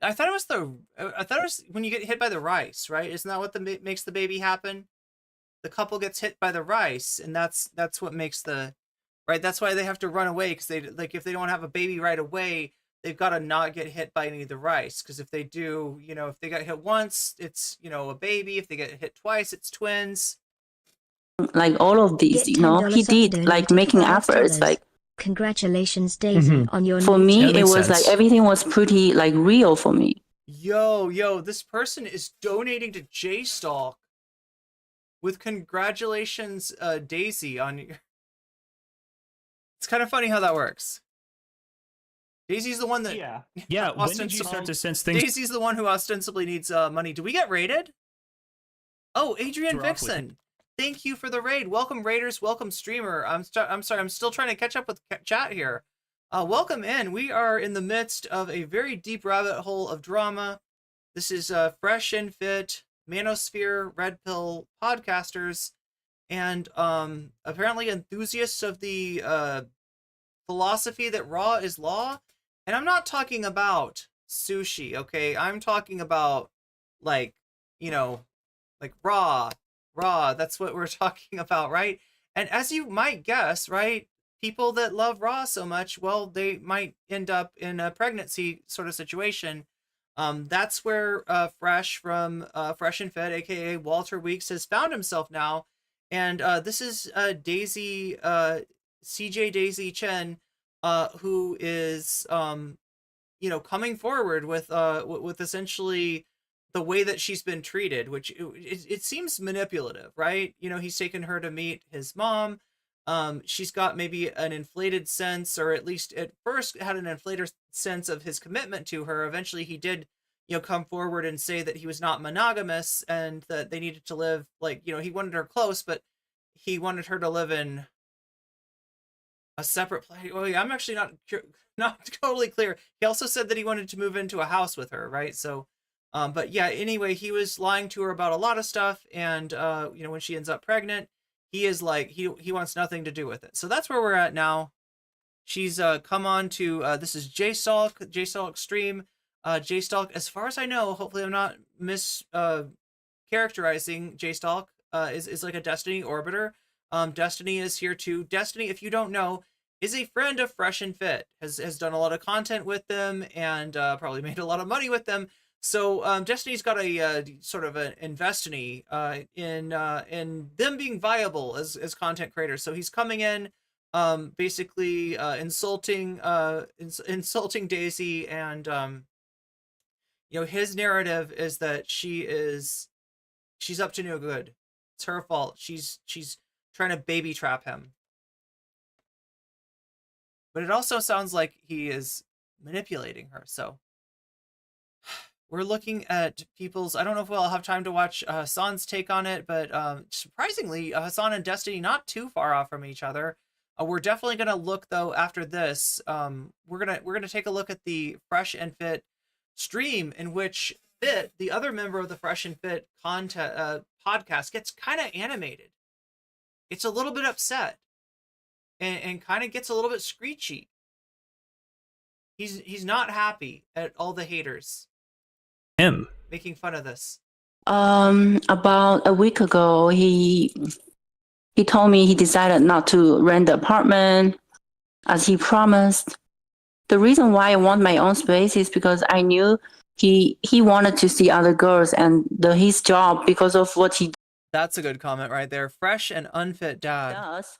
I thought it was when you get hit by the rice, right? Isn't that what makes the baby happen? The couple gets hit by the rice, and that's what makes the right. That's why they have to run away because they like if they don't have a baby right away. They've got to not get hit by any of the rice because if they do, you know, if they got hit once, it's, you know, a baby. If they get hit twice, it's twins.
Like all of these, you know, he did like making efforts. Like
congratulations, Daisy, on your
for
new
me,
job.
it was like everything was pretty like real for me.
Yo, this person is donating to J-Stalk with congratulations, Daisy on your. It's kind of funny how that works. Daisy's the one that
yeah. When did you start to sense things?
Daisy's the one who ostensibly needs money. Do we get raided? Oh, Adrian Vixen, thank you for the raid. Welcome raiders, welcome streamer. I'm sorry, I'm still trying to catch up with chat here. Welcome in. We are in the midst of a very deep rabbit hole of drama. This is Fresh and Fit, Manosphere, Red Pill podcasters, and apparently enthusiasts of the philosophy that raw is law. And I'm not talking about sushi, okay? I'm talking about, like, you know, like raw. That's what we're talking about, right? And as you might guess, right, people that love raw so much, well, they might end up in a pregnancy sort of situation. That's where Fresh from Fresh and Fed, aka Walter Weeks, has found himself now. And this is Daisy, CJ Daisy Chen, who is you know, coming forward with essentially the way that she's been treated, which it seems manipulative, right? You know, he's taken her to meet his mom. She's got maybe an inflated sense, or at least at first had an inflated sense of his commitment to her. Eventually he did, you know, come forward and say that he was not monogamous and that they needed to live, like, you know, he wanted her close, but he wanted her to live in a separate place. Oh yeah, I'm actually not totally clear. He also said that he wanted to move into a house with her, right? So, but yeah, anyway, he was lying to her about a lot of stuff, and you know, when she ends up pregnant, he is like, he wants nothing to do with it. So that's where we're at now. She's come on to this is J-Stalk stream. J-Stalk, as far as I know, hopefully I'm not characterizing J-Stalk, is like a Destiny orbiter. Destiny is here too. Destiny, if you don't know, is a friend of Fresh and Fit, has done a lot of content with them, and probably made a lot of money with them. So Destiny's got a sort of an investiny in them being viable as content creators. So he's coming in, basically insulting Daisy, and his narrative is that she's up to no good. It's her fault. She's trying to baby trap him. But it also sounds like he is manipulating her. So we're looking at people's, I don't know if we'll have time to watch Hassan's take on it, but surprisingly, Hassan and Destiny not too far off from each other. We're definitely going to look, though, after this. We're gonna take a look at the Fresh and Fit stream, in which Fit, the other member of the Fresh and Fit podcast, gets kind of animated. It's a little bit upset, and kind of gets a little bit screechy. He's not happy at all the haters making fun of this.
About a week ago, he told me he decided not to rent the apartment as he promised. The reason why I want my own space is because I knew he wanted to see other girls, and his job, because of what he
That's a good comment right there. Fresh and unfit dad.
does.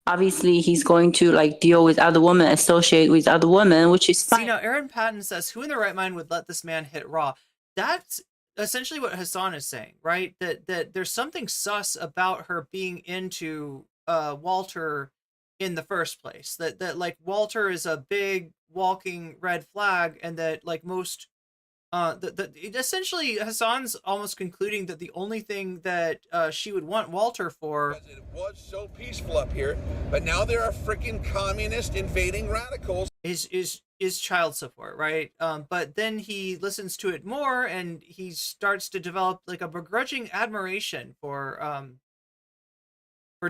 Obviously, he's going to deal with other women, associate with other women, which is fine.
See, now Aaron Patton says, "Who in their right mind would let this man hit Raw?" That's essentially what Hassan is saying, right? That there's something sus about her being into Walter in the first place. That Walter is a big walking red flag, and that most essentially Hassan's almost concluding that the only thing that she would want Walter for,
it was so peaceful up here, but now there are freaking communist invading radicals,
is child support, right? But then he listens to it more, and he starts to develop a begrudging admiration for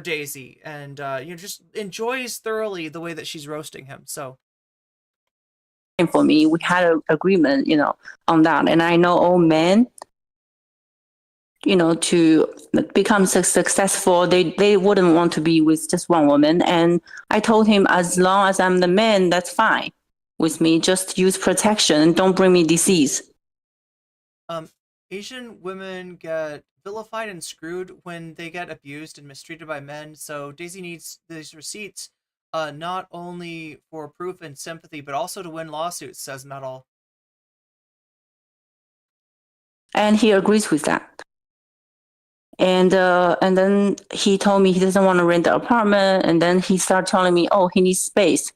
Daisy, and just enjoys thoroughly the way that she's roasting him. So
for me, we had an agreement, on that. And I know all men, to become successful, they wouldn't want to be with just one woman. And I told him, as long as I'm the man, that's fine with me. Just use protection and don't bring me disease.
Asian women get vilified and screwed when they get abused and mistreated by men. So Daisy needs these receipts, not only for proof and sympathy, but also to win lawsuits, says Metal.
And he agrees with that. And then he told me he doesn't want to rent the apartment. And then he started telling me, he needs space.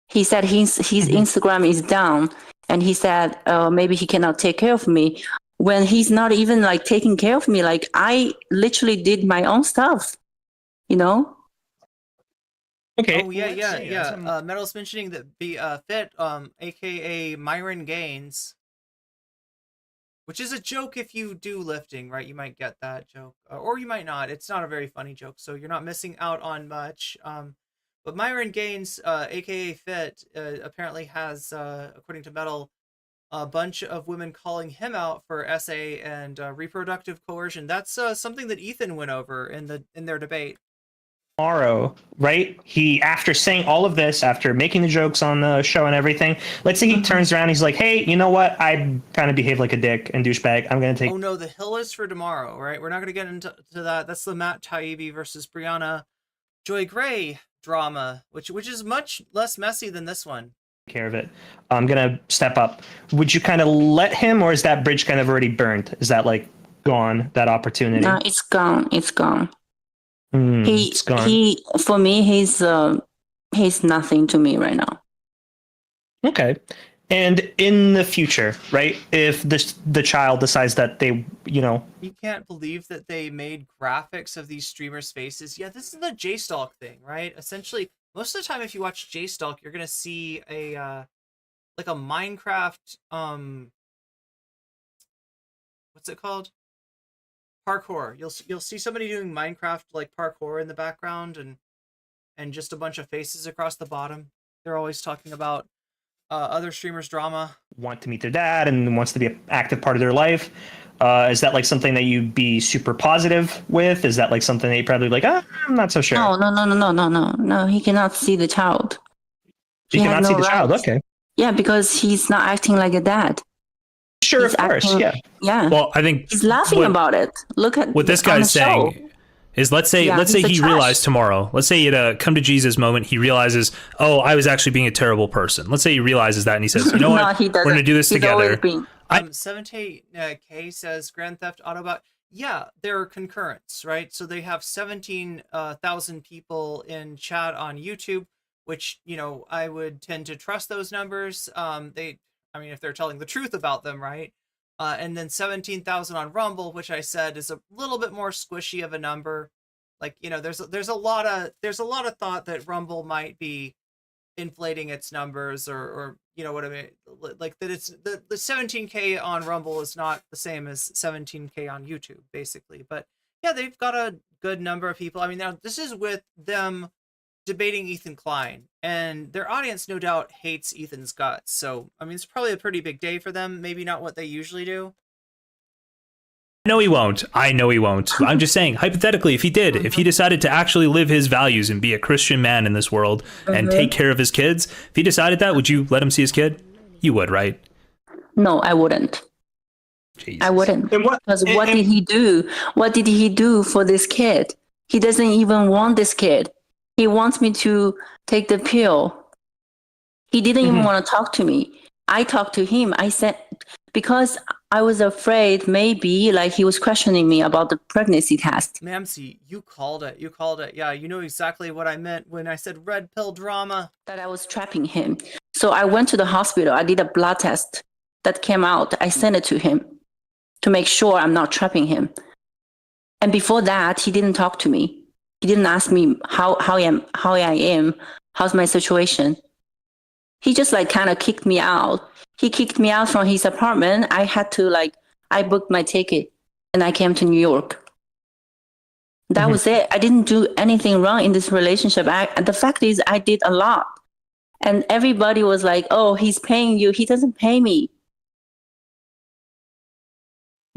He said his Instagram is down. And he said, maybe he cannot take care of me. When he's not even taking care of me, I literally did my own stuff,
Okay.
Oh yeah. Metal's mentioning that the Fit, aka Myron Gaines, which is a joke if you do lifting, right? You might get that joke, or you might not. It's not a very funny joke, so you're not missing out on much. But Myron Gaines, aka Fit, apparently has, according to Metal, a bunch of women calling him out for SA and reproductive coercion. That's something that Ethan went over in their debate.
Tomorrow, right? He, after saying all of this, after making the jokes on the show and everything, let's say he turns around, he's like, "Hey, you know what? I kind of behave like a dick and douchebag. I'm gonna take."
Oh no, the hill is for tomorrow, right? We're not gonna get into that. That's the Matt Taibbi versus Brianna Joy Gray drama, which is much less messy than this one.
Care of it. I'm gonna step up. Would you kind of let him, or is that bridge kind of already burned? Is that gone? That opportunity?
No, it's gone. It's gone.
It's gone.
He for me, he's nothing to me right now.
Okay. And in the future, right? If the child decides that they,
You can't believe that they made graphics of these streamers' faces. Yeah, this is the J-Stalk thing, right? Essentially, most of the time if you watch J-Stalk, you're gonna see a Minecraft, what's it called? Parkour. You'll see somebody doing Minecraft parkour in the background, and just a bunch of faces across the bottom. They're always talking about other streamers' drama.
Want to meet their dad and wants to be an active part of their life. Is that like something that you'd be super positive with? Is that like something that you probably like, I'm not so sure.
No. He cannot see the child.
He cannot
has
see
no
the child.
rights.
Okay.
Yeah, because he's not acting like a dad.
Sure,
He's
of course.
acting-
Yeah.
Yeah.
Well, I think
He's laughing about it. Look at
what this
on
guy's
the show.
saying is, let's say
Yeah, he's a
he
trash.
realized tomorrow. Let's say at come to Jesus moment, he realizes, oh, I was actually being a terrible person. Let's say he realizes that and he says, you know
No,
what,
he
we're going to
doesn't.
do this
He's always
together.
been-
17K says Grand Theft Autobot. Yeah, they're concurrents, right? So they have 17,000 people in chat on YouTube, which, you know, I would tend to trust those numbers. If they're telling the truth about them, right? And then 17,000 on Rumble, which I said is a little bit more squishy of a number. Like, you know, there's a lot of thought that Rumble might be inflating its numbers, or you know what I mean, like that it's the 17K on Rumble is not the same as 17K on YouTube, basically. But yeah, they've got a good number of people. I mean, now this is with them debating Ethan Klein, and their audience no doubt hates Ethan's guts. So I mean, it's probably a pretty big day for them. Maybe not what they usually do.
No, he won't. I know he won't. I'm just saying, hypothetically, if he did, if he decided to actually live his values and be a Christian man in this world and take care of his kids, if he decided that, would you let him see his kid? You would, right?
No, I wouldn't.
Jesus.
I wouldn't. Because what did he do? What did he do for this kid? He doesn't even want this kid. He wants me to take the pill. He didn't even want to talk to me. I talked to him. I said, because I was afraid maybe like he was questioning me about the pregnancy test.
Mamsie, you called it. You called it. Yeah, you know exactly what I meant when I said red pill drama.
That I was trapping him. So I went to the hospital. I did a blood test that came out. I sent it to him to make sure I'm not trapping him. And before that, he didn't talk to me. He didn't ask me how I am, how's my situation. He just like kind of kicked me out. He kicked me out from his apartment. I had to I booked my ticket and I came to New York. That was it. I didn't do anything wrong in this relationship. The fact is I did a lot. And everybody was like, oh, he's paying you. He doesn't pay me.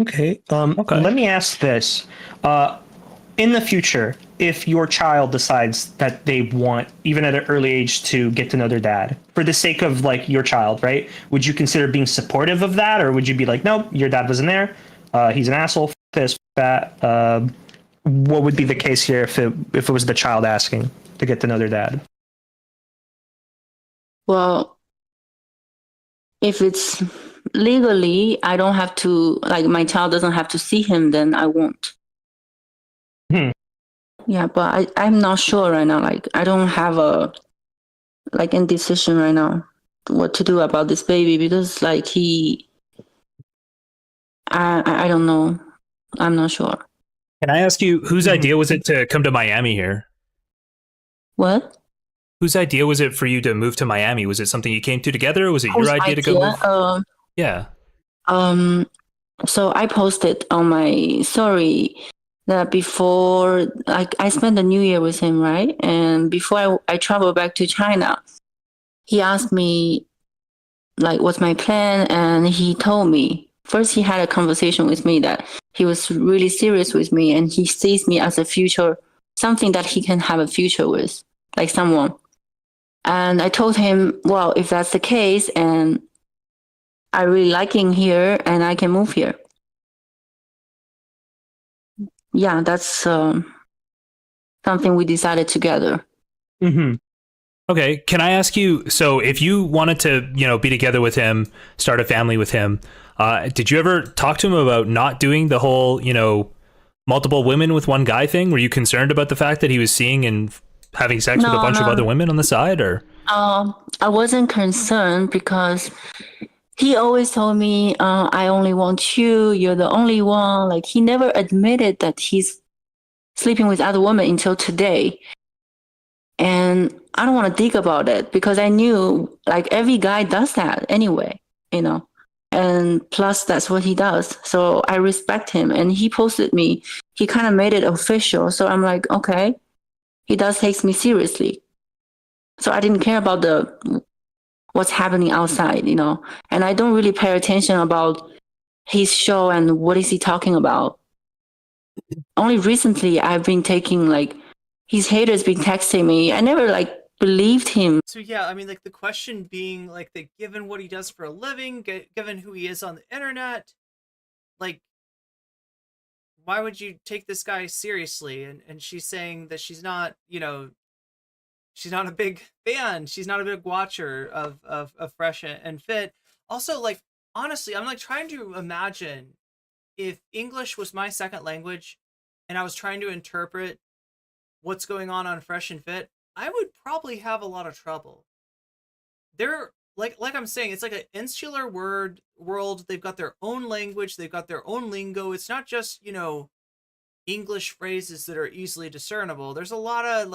Okay. Let me ask this. In the future, if your child decides that they want, even at an early age, to get to know their dad, for the sake of like your child, right? Would you consider being supportive of that? Or would you be like, nope, your dad wasn't there. He's an asshole, this, fat. What would be the case here if it was the child asking to get to know their dad?
Well, if it's legally, I don't have to, like my child doesn't have to see him, then I won't. Yeah, but I'm not sure right now. Like, I don't have a indecision right now what to do about this baby because like I don't know. I'm not sure.
Can I ask you, whose idea was it to come to Miami here?
What?
Whose idea was it for you to move to Miami? Was it something you came to together, or was it your idea to go move? Yeah.
So I posted on my story that before, like, I spent the New Year with him, right? And before I traveled back to China, he asked me, like, what's my plan? And he told me, first he had a conversation with me that he was really serious with me and he sees me as a future, something that he can have a future with, like someone. And I told him, well, if that's the case, and I really like him here and I can move here. Yeah, that's something we decided together.
Okay, can I ask you, so if you wanted to, be together with him, start a family with him, did you ever talk to him about not doing the whole, multiple women with one guy thing? Were you concerned about the fact that he was seeing and having sex with a bunch of other women on the side, or?
I wasn't concerned because he always told me, I only want you, you're the only one. Like, he never admitted that he's sleeping with other women until today. And I don't want to think about it because I knew, like, every guy does that anyway, and plus that's what he does. So I respect him. And he posted me, he kind of made it official. So I'm like, okay, he does take me seriously. So I didn't care about what's happening outside, and I don't really pay attention about his show and what is he talking about. Only recently I've been taking like his haters been texting me. I never like believed him.
So yeah, I mean, like the question being like that, given what he does for a living, given who he is on the internet, like, why would you take this guy seriously? And she's saying that she's not, you know, she's not a big fan. She's not a big watcher of Fresh and Fit. Also, like, honestly, I'm like trying to imagine if English was my second language and I was trying to interpret what's going on Fresh and Fit, I would probably have a lot of trouble. They're like I'm saying, it's like an insular world. They've got their own language. They've got their own lingo. It's not just, you know, English phrases that are easily discernible. There's a lot of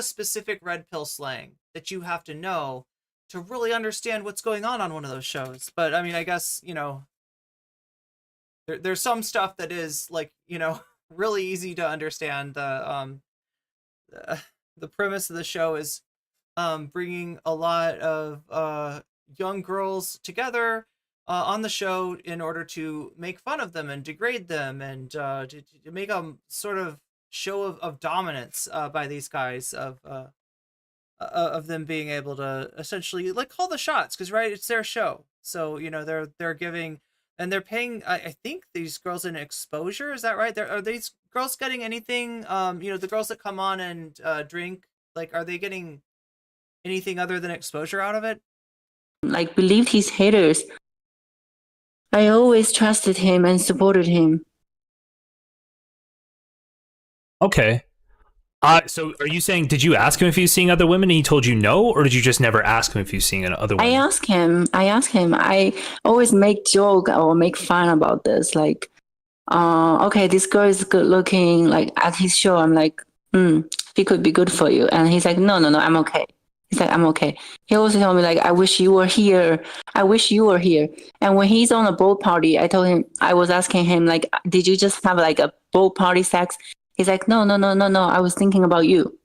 specific red pill slang that you have to know to really understand what's going on one of those shows. But I mean, I guess, you know, there's some stuff that is like, you know, really easy to understand. The premise of the show is bringing a lot of young girls together on the show in order to make fun of them and degrade them and to make a sort of show of dominance by these guys of them being able to essentially like call the shots, because right, it's their show. So, you know, they're giving and they're paying I think these girls an exposure. Is that right? Are these girls getting anything? You know, the girls that come on and drink, like, are they getting anything other than exposure out of it?
Like, believed his haters. I always trusted him and supported him.
Okay. So are you saying, did you ask him if he was seeing other women and he told you no, or did you just never ask him if he was seeing other women?
I asked him. I always make joke or make fun about this. Like, okay, this girl is good looking. Like at his show, I'm like, he could be good for you. And he's like, no, I'm okay. He's like, I'm okay. He also told me like, I wish you were here. I wish you were here. And when he's on a boat party, I was asking him like, did you just have like a boat party sex? He's like, no. I was thinking about you.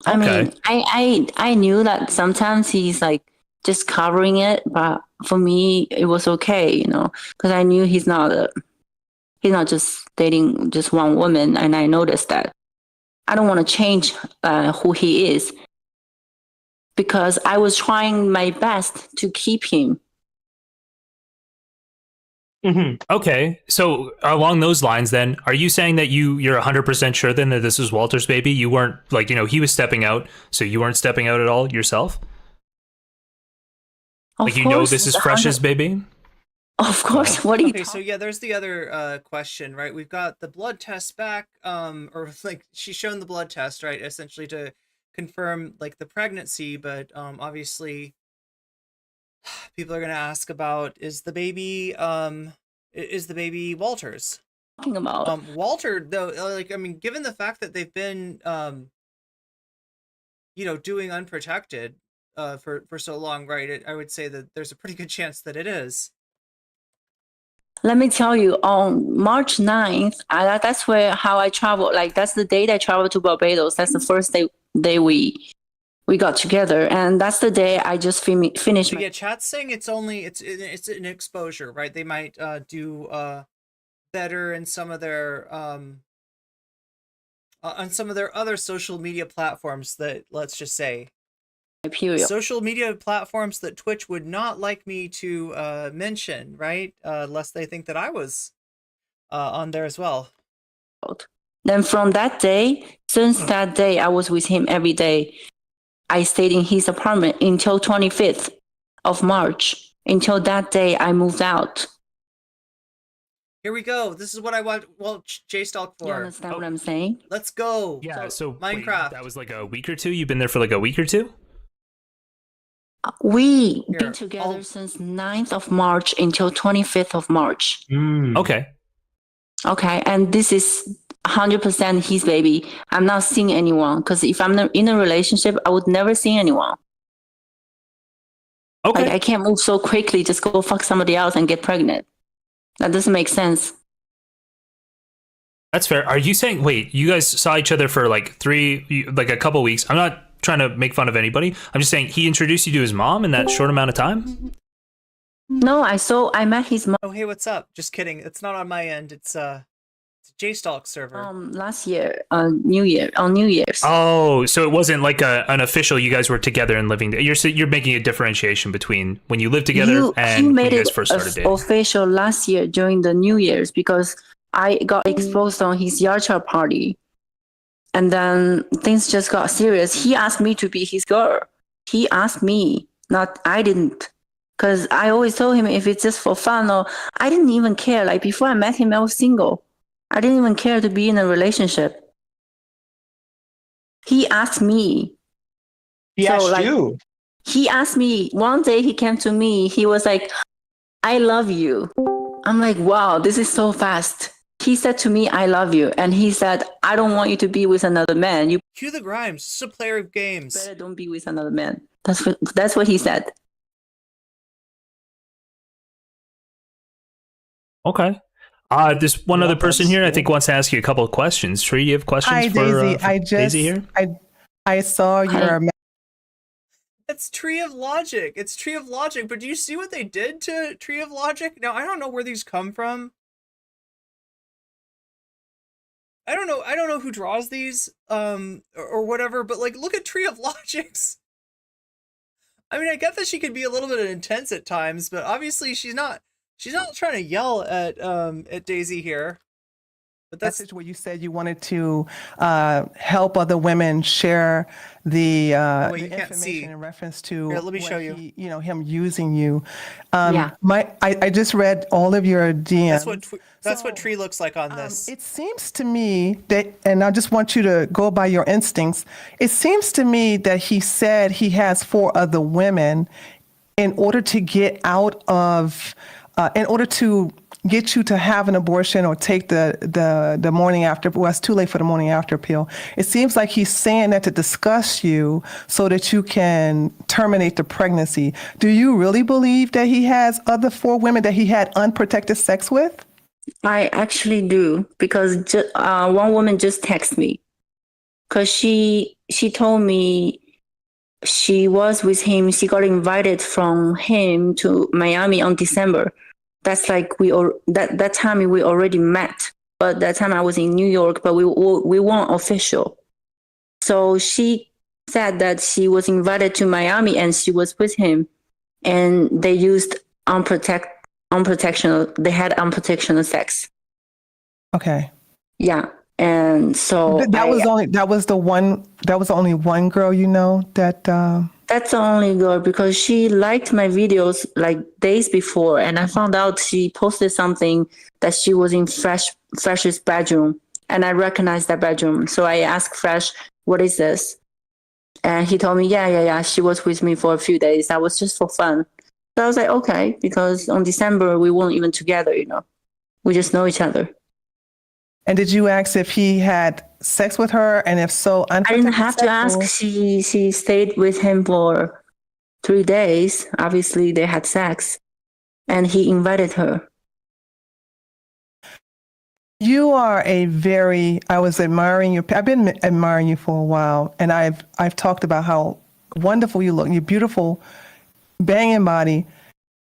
I mean, I knew that sometimes he's like just covering it, but for me, it was okay, you know, because I knew he's not just dating just one woman, and I noticed that. I don't want to change who he is because I was trying my best to keep him.
Mm-hmm. Okay, so along those lines, then, are you saying that you're 100% sure then that this is Walter's baby? You weren't like, you know, he was stepping out, so you weren't stepping out at all yourself? Like, you know, this is Fresh's baby?
Of course. What do you?
Okay, so yeah, there's the other question, right? We've got the blood test back, or like she's shown the blood test, right? Essentially to confirm like the pregnancy, but obviously people are going to ask about, is the baby Walter's?
Talking about
Walter, though, like, I mean, given the fact that they've been you know, doing unprotected for so long, right? I would say that there's a pretty good chance that it is.
Let me tell you, on March 9th, that's how I traveled. Like, that's the date I traveled to Barbados. That's the first day we got together, and that's the day I just finished.
So yeah, chat's saying it's an exposure, right? They might do better in some of their on some of their other social media platforms that, let's just say, social media platforms that Twitch would not like me to mention, right? Lest they think that I was on there as well.
Then from that day, since that day, I was with him every day. I stayed in his apartment until 25th of March. Until that day, I moved out.
Here we go. This is what I want. Well, J-Stalk for.
You understand what I'm saying?
Let's go.
Yeah. So
Minecraft.
Wait, that was like a week or two. You've been there for like a week or two.
We been together since 9th of March until 25th of March.
Okay.
Okay, and this is 100% his baby. I'm not seeing anyone, because if I'm in a relationship, I would never see anyone.
Okay.
Like, I can't move so quickly, just go fuck somebody else and get pregnant. That doesn't make sense.
That's fair. Are you saying, wait, you guys saw each other for like a couple weeks? I'm not trying to make fun of anybody. I'm just saying he introduced you to his mom in that short amount of time?
No, I met his mom.
Oh, hey, what's up? Just kidding. It's not on my end. It's a JStalk server.
Last year, on New Year's.
Oh, so it wasn't like an official. You guys were together and living. You're making a differentiation between when you lived together and
He
when
made
you guys
it
first started dating.
official last year during the New Year's because I got exposed on his yard party, and then things just got serious. He asked me to be his girl. He asked me, not I didn't. Because I always told him if it's just for fun, or I didn't even care. Like before I met him, I was single. I didn't even care to be in a relationship. He asked me.
He asked you.
He asked me. One day he came to me. He was like, I love you. I'm like, wow, this is so fast. He said to me, I love you. And he said, I don't want you to be with another man. You
Cue the Grimes. This is a player of games.
better don't be with another man. That's what he said.
Okay. There's one other person here I think wants to ask you a couple of questions. Tree, you have questions
Hi,
for
Daisy.
Daisy here?
I saw your.
It's Tree of Logic. It's Tree of Logic. But do you see what they did to Tree of Logic? Now, I don't know where these come from. I don't know who draws these, or whatever, but like, look at Tree of Logics. I mean, I get that she could be a little bit intense at times, but obviously she's not trying to yell at Daisy here. But
that's where you said you wanted to help other women share the,
you
the
can't
information
see.
in reference to
Here, let me show you.
Him using you.
Yeah.
I just read all of your DMs.
That's what Tree looks like on this.
It seems to me that, and I just want you to go by your instincts. It seems to me that he said he has 4 other women in order to get out of, in order to get you to have an abortion or take the morning after. Well, it's too late for the morning after pill. It seems like he's saying that to discuss you so that you can terminate the pregnancy. Do you really believe that he has other 4 women that he had unprotected sex with?
I actually do because one woman just texted me because she told me she was with him. She got invited from him to Miami on December. That's like that time we already met, but that time I was in New York, but we weren't official. So she said that she was invited to Miami and she was with him, and they used they had unprotected sex.
Okay.
Yeah. And so
that was the only one girl you know that
that's the only girl because she liked my videos like days before, and I found out she posted something that she was in Fresh's bedroom, and I recognized that bedroom. So I asked Fresh, what is this? And he told me, yeah, she was with me for a few days. That was just for fun. So I was like, okay, because on December we weren't even together, we just know each other.
And did you ask if he had sex with her? And if so,
I didn't have to ask. She stayed with him for 3 days. Obviously, they had sex, and he invited her.
You are I was admiring you. I've been admiring you for a while, and I've talked about how wonderful you look. You're beautiful, banging body.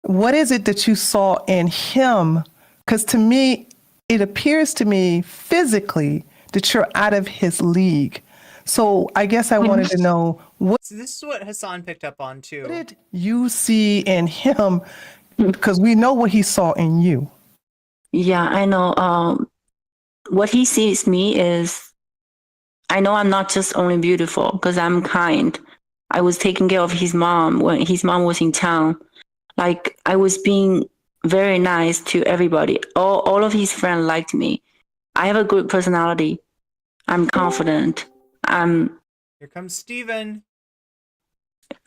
What is it that you saw in him? Because to me, it appears to me physically that you're out of his league. So I guess I wanted to know
So this is what Hassan picked up on too.
What did you see in him? Because we know what he saw in you.
Yeah, I know. What he sees me is, I know I'm not just only beautiful because I'm kind. I was taking care of his mom when his mom was in town. Like I was being very nice to everybody. All of his friends liked me. I have a good personality. I'm confident.
Here comes Steven.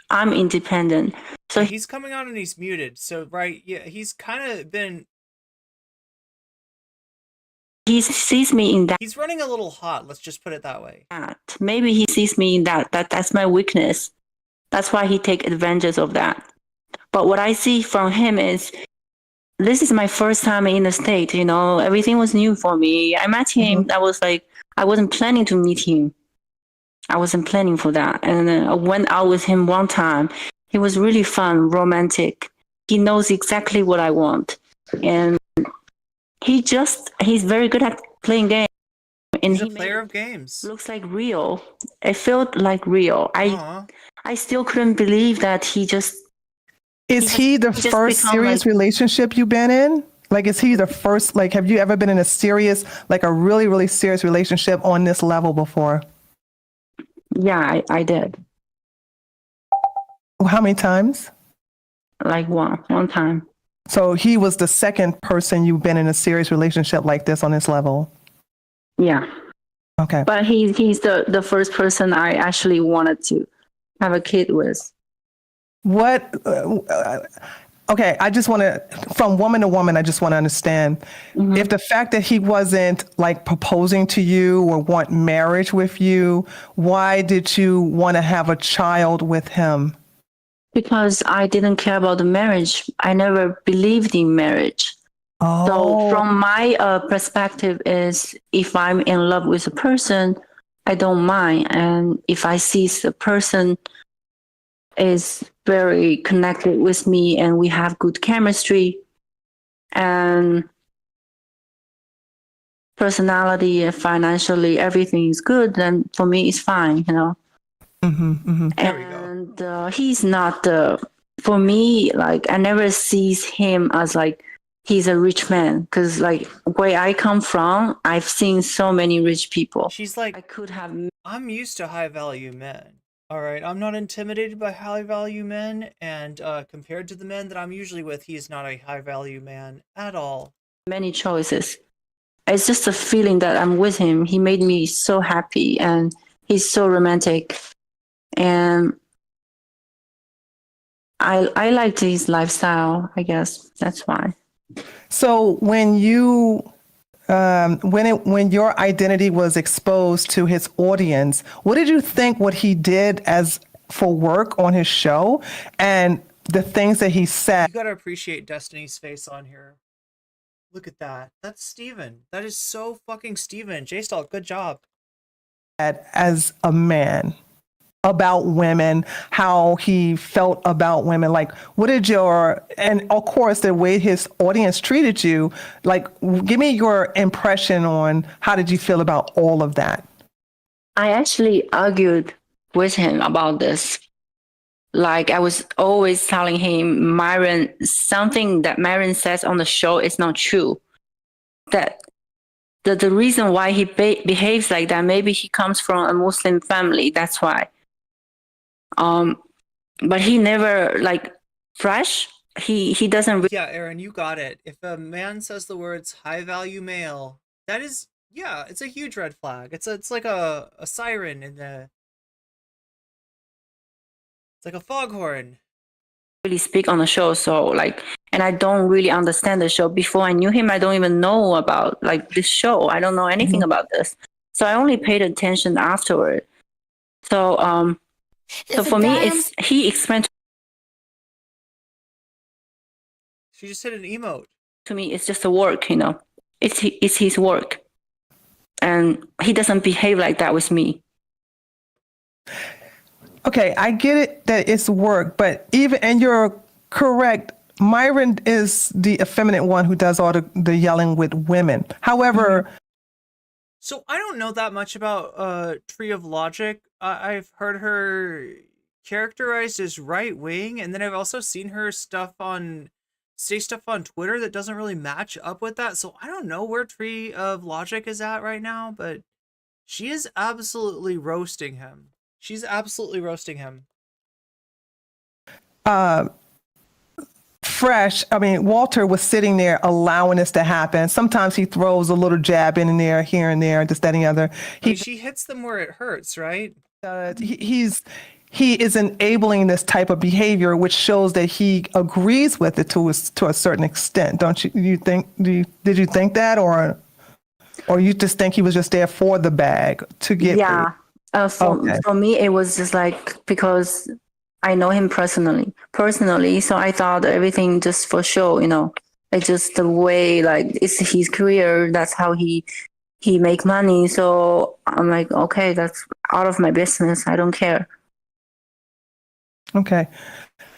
I'm independent. So
he's coming on and he's muted. So right, yeah, he's kind of been.
He sees me in that.
He's running a little hot. Let's just put it that way.
Maybe he sees me in that. That's my weakness. That's why he takes advantage of that. But what I see from him is, this is my first time in the state. Everything was new for me. I met him. I was like, I wasn't planning to meet him. I wasn't planning for that. And I went out with him one time. It was really fun, romantic. he knows exactly what I want, and he's very good at playing games, and
He's a player of games.
Looks like real. It felt like real.
Aw.
I still couldn't believe that he just.
Is he the
just
first
become
serious relationship you've been in? Like, is he the first, like, have you ever been in a serious, like a really, really serious relationship on this level before?
Yeah, I did.
How many times?
Like one time.
So he was the second person you've been in a serious relationship like this on this level?
Yeah.
Okay.
But he's the first person I actually wanted to have a kid with.
What? Okay, I just want to, from woman to woman, I just want to understand if the fact that he wasn't like proposing to you or want marriage with you, why did you want to have a child with him?
Because I didn't care about the marriage. I never believed in marriage.
Oh.
So from my perspective is if I'm in love with a person, I don't mind. And if I see the person is very connected with me and we have good chemistry and personality and financially everything is good, then for me it's fine, you know. And he's not for me, like I never sees him as like he's a rich man, because like where I come from, I've seen so many rich people.
She's like,
I could have.
I'm used to high value men. All right, I'm not intimidated by high value men, and compared to the men that I'm usually with, he is not a high value man at all.
Many choices. It's just a feeling that I'm with him. He made me so happy, and he's so romantic, and I liked his lifestyle. I guess that's why.
So when you when your identity was exposed to his audience, what did you think what he did as for work on his show and the things that he said?
You gotta appreciate Destiny's face on here. Look at that. That's Steven. That is so fucking Steven. J-Stalk, good job.
As a man about women, how he felt about women, like what did your, and of course the way his audience treated you, like give me your impression on how did you feel about all of that?
I actually argued with him about this. Like I was always telling him, Myron, something that Myron says on the show is not true. That the reason why he behaves like that, maybe he comes from a Muslim family, that's why. But he never like Fresh. He doesn't.
Yeah, Aaron, you got it. If a man says the words "high value male," that is, yeah, it's a huge red flag. It's like a siren in the. It's like a foghorn.
Really speak on the show, so like, and I don't really understand the show. Before I knew him, I don't even know about like this show. I don't know anything about this, so I only paid attention afterward. So so for me, it's he explained.
She just hit an emote.
To me, it's just a work, you know. It's his work, and he doesn't behave like that with me.
Okay, I get it that it's work, but even, and you're correct, Myron is the effeminate one who does all the yelling with women. However,
so I don't know that much about Tree of Logic. I've heard her characterized as right wing, and then I've also seen her say stuff on Twitter that doesn't really match up with that. So I don't know where Tree of Logic is at right now, but she is absolutely roasting him. She's absolutely roasting him.
Fresh, I mean, Walter was sitting there allowing this to happen. Sometimes he throws a little jab in there, here and there, this, that, and the other.
She hits them where it hurts, right?
He is enabling this type of behavior, which shows that he agrees with it to a certain extent. Don't you think? Did you think that, or you just think he was just there for the bag to get?
Yeah. For me, it was just like because I know him personally, so I thought everything just for show, you know. It's just the way, like it's his career. That's how he make money. So I'm like, okay, that's out of my business. I don't care.
Okay.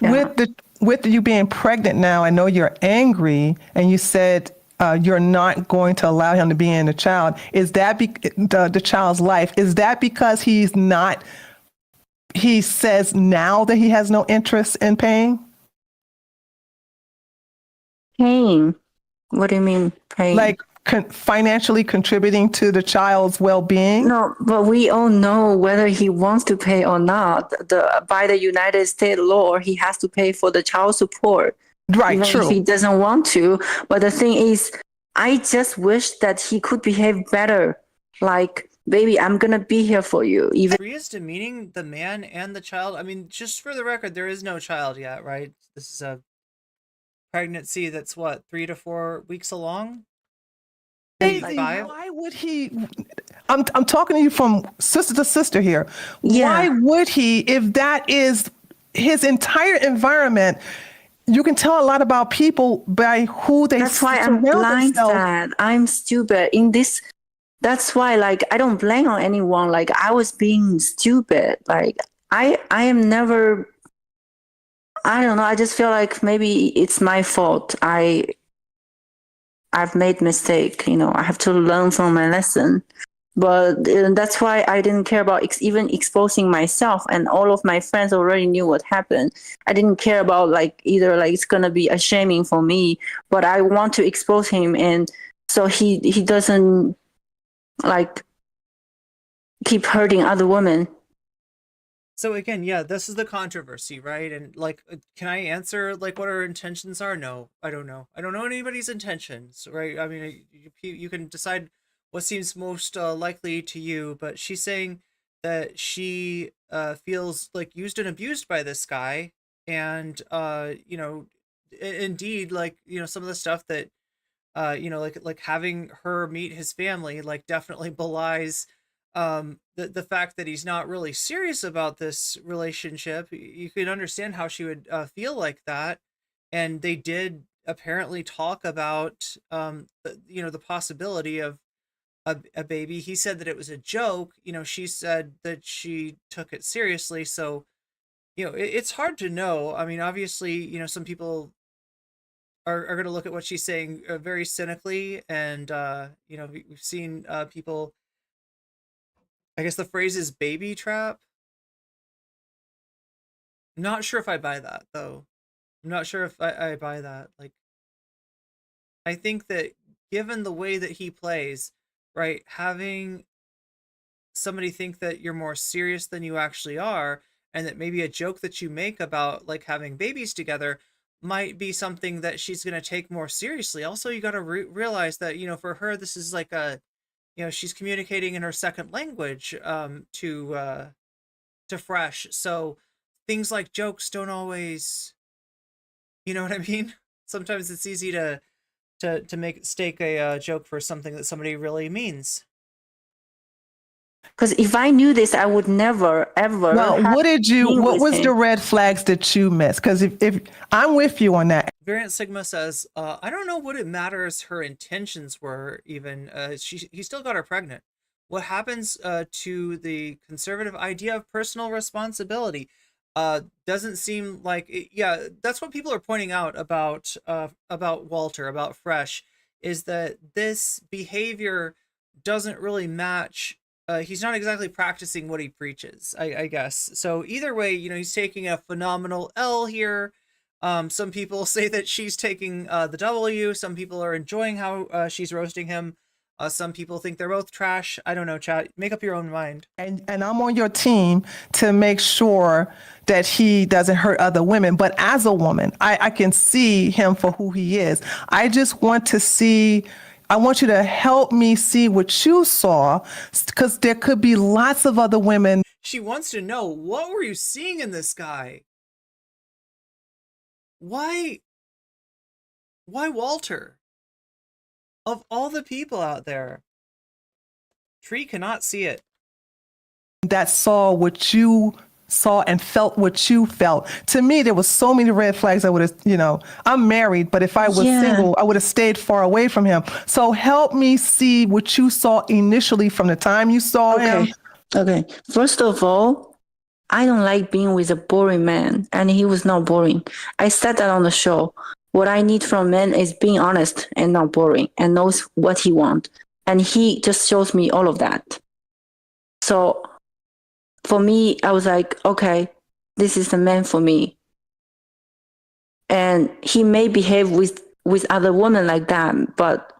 Yeah. with you being pregnant now, I know you're angry, and you said you're not going to allow him to be in the child. Is that the child's life? Is that because he's not? He says now that he has no interest in paying.
Paying? What do you mean paying?
Like financially contributing to the child's well-being?
No, but we all know whether he wants to pay or not. By the United States law, he has to pay for the child support.
Right,
even
true.
if he doesn't want to. But the thing is, I just wish that he could behave better. Like, baby, I'm gonna be here for you. Even
Priya's demeaning the man and the child. I mean, just for the record, there is no child yet, right? This is a pregnancy that's what, 3 to 4 weeks along? Maybe
Daisy,
5?
why would he? I'm talking to you from sister to sister here.
Yeah.
Why would he, if that is his entire environment? You can tell a lot about people by who they
that's why I'm
surround themselves.
blindsided. I'm stupid in this. That's why, like, I don't blame on anyone. Like, I was being stupid. Like, I am never. I don't know. I just feel like maybe it's my fault. I've made mistake. You know, I have to learn from my lesson. But that's why I didn't care about even exposing myself, and all of my friends already knew what happened. I didn't care about like either like it's gonna be a shaming for me, but I want to expose him, and so he doesn't like keep hurting other women.
So again, yeah, this is the controversy, right? And like, can I answer like what our intentions are? No, I don't know. I don't know anybody's intentions, right? I mean, you can decide what seems most likely to you, but she's saying that she feels like used and abused by this guy, and you know, indeed, like, you know, some of the stuff that you know, like having her meet his family, like definitely belies the fact that he's not really serious about this relationship. You can understand how she would feel like that, and they did apparently talk about you know, the possibility of a baby. He said that it was a joke. You know, she said that she took it seriously. So, you know, it's hard to know. I mean, obviously, you know, some people are going to look at what she's saying very cynically, and you know, we've seen people. I guess the phrase is baby trap. I'm not sure if I buy that though. I'm not sure if I buy that. Like, I think that given the way that he plays, right, having somebody think that you're more serious than you actually are, and that maybe a joke that you make about like having babies together might be something that she's going to take more seriously. Also, you got to realize that, you know, for her, this is like a, you know, she's communicating in her second language to Fresh. So things like jokes don't always, you know what I mean? Sometimes it's easy to stake a joke for something that somebody really means.
Because if I knew this, I would never ever.
Well, what was the red flags that you missed? Because if I'm with you on that.
Variant Sigma says, I don't know what it matters her intentions were even. He still got her pregnant. What happens to the conservative idea of personal responsibility? Doesn't seem like yeah, that's what people are pointing out about Walter, about Fresh, is that this behavior doesn't really match. He's not exactly practicing what he preaches, I guess. So either way, you know, he's taking a phenomenal L here. Some people say that she's taking the W. Some people are enjoying how she's roasting him. Some people think they're both trash. I don't know, chat. Make up your own mind.
And I'm on your team to make sure that he doesn't hurt other women. But as a woman, I can see him for who he is. I just want to see, I want you to help me see what you saw, because there could be lots of other women.
She wants to know, what were you seeing in this guy? Why Walter? Of all the people out there, Tree cannot see it.
That saw what you saw and felt what you felt. To me, there was so many red flags. I would have, you know, I'm married, but if I was single, I would have stayed far away from him. So help me see what you saw initially from the time you saw him.
Okay. First of all, I don't like being with a boring man, and he was not boring. I said that on the show. What I need from men is being honest and not boring, and knows what he wants. And he just shows me all of that. So for me, I was like, okay, this is the man for me. And he may behave with other women like that, but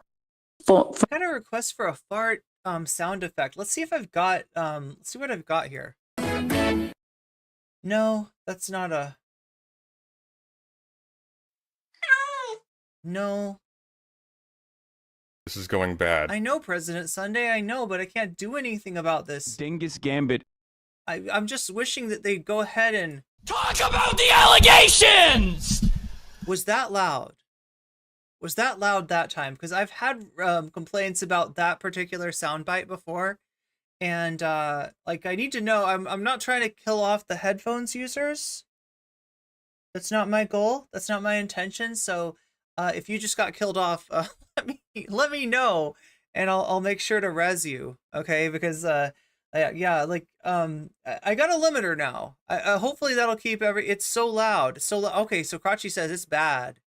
for
I got a request for a fart sound effect. Let's see if I've got let's see what I've got here. No, that's not a. No.
This is going bad.
I know, President Sunday, I know, but I can't do anything about this.
Dingus Gambit.
I'm just wishing that they'd go ahead and
talk about the allegations!
Was that loud? Was that loud that time? Because I've had complaints about that particular soundbite before. And like, I need to know, I'm not trying to kill off the headphones users. That's not my goal. That's not my intention. So if you just got killed off, let me know, and I'll make sure to res you. Okay, because yeah, like I got a limiter now. Hopefully that'll keep it's so loud. Okay, so Krachi says it's bad.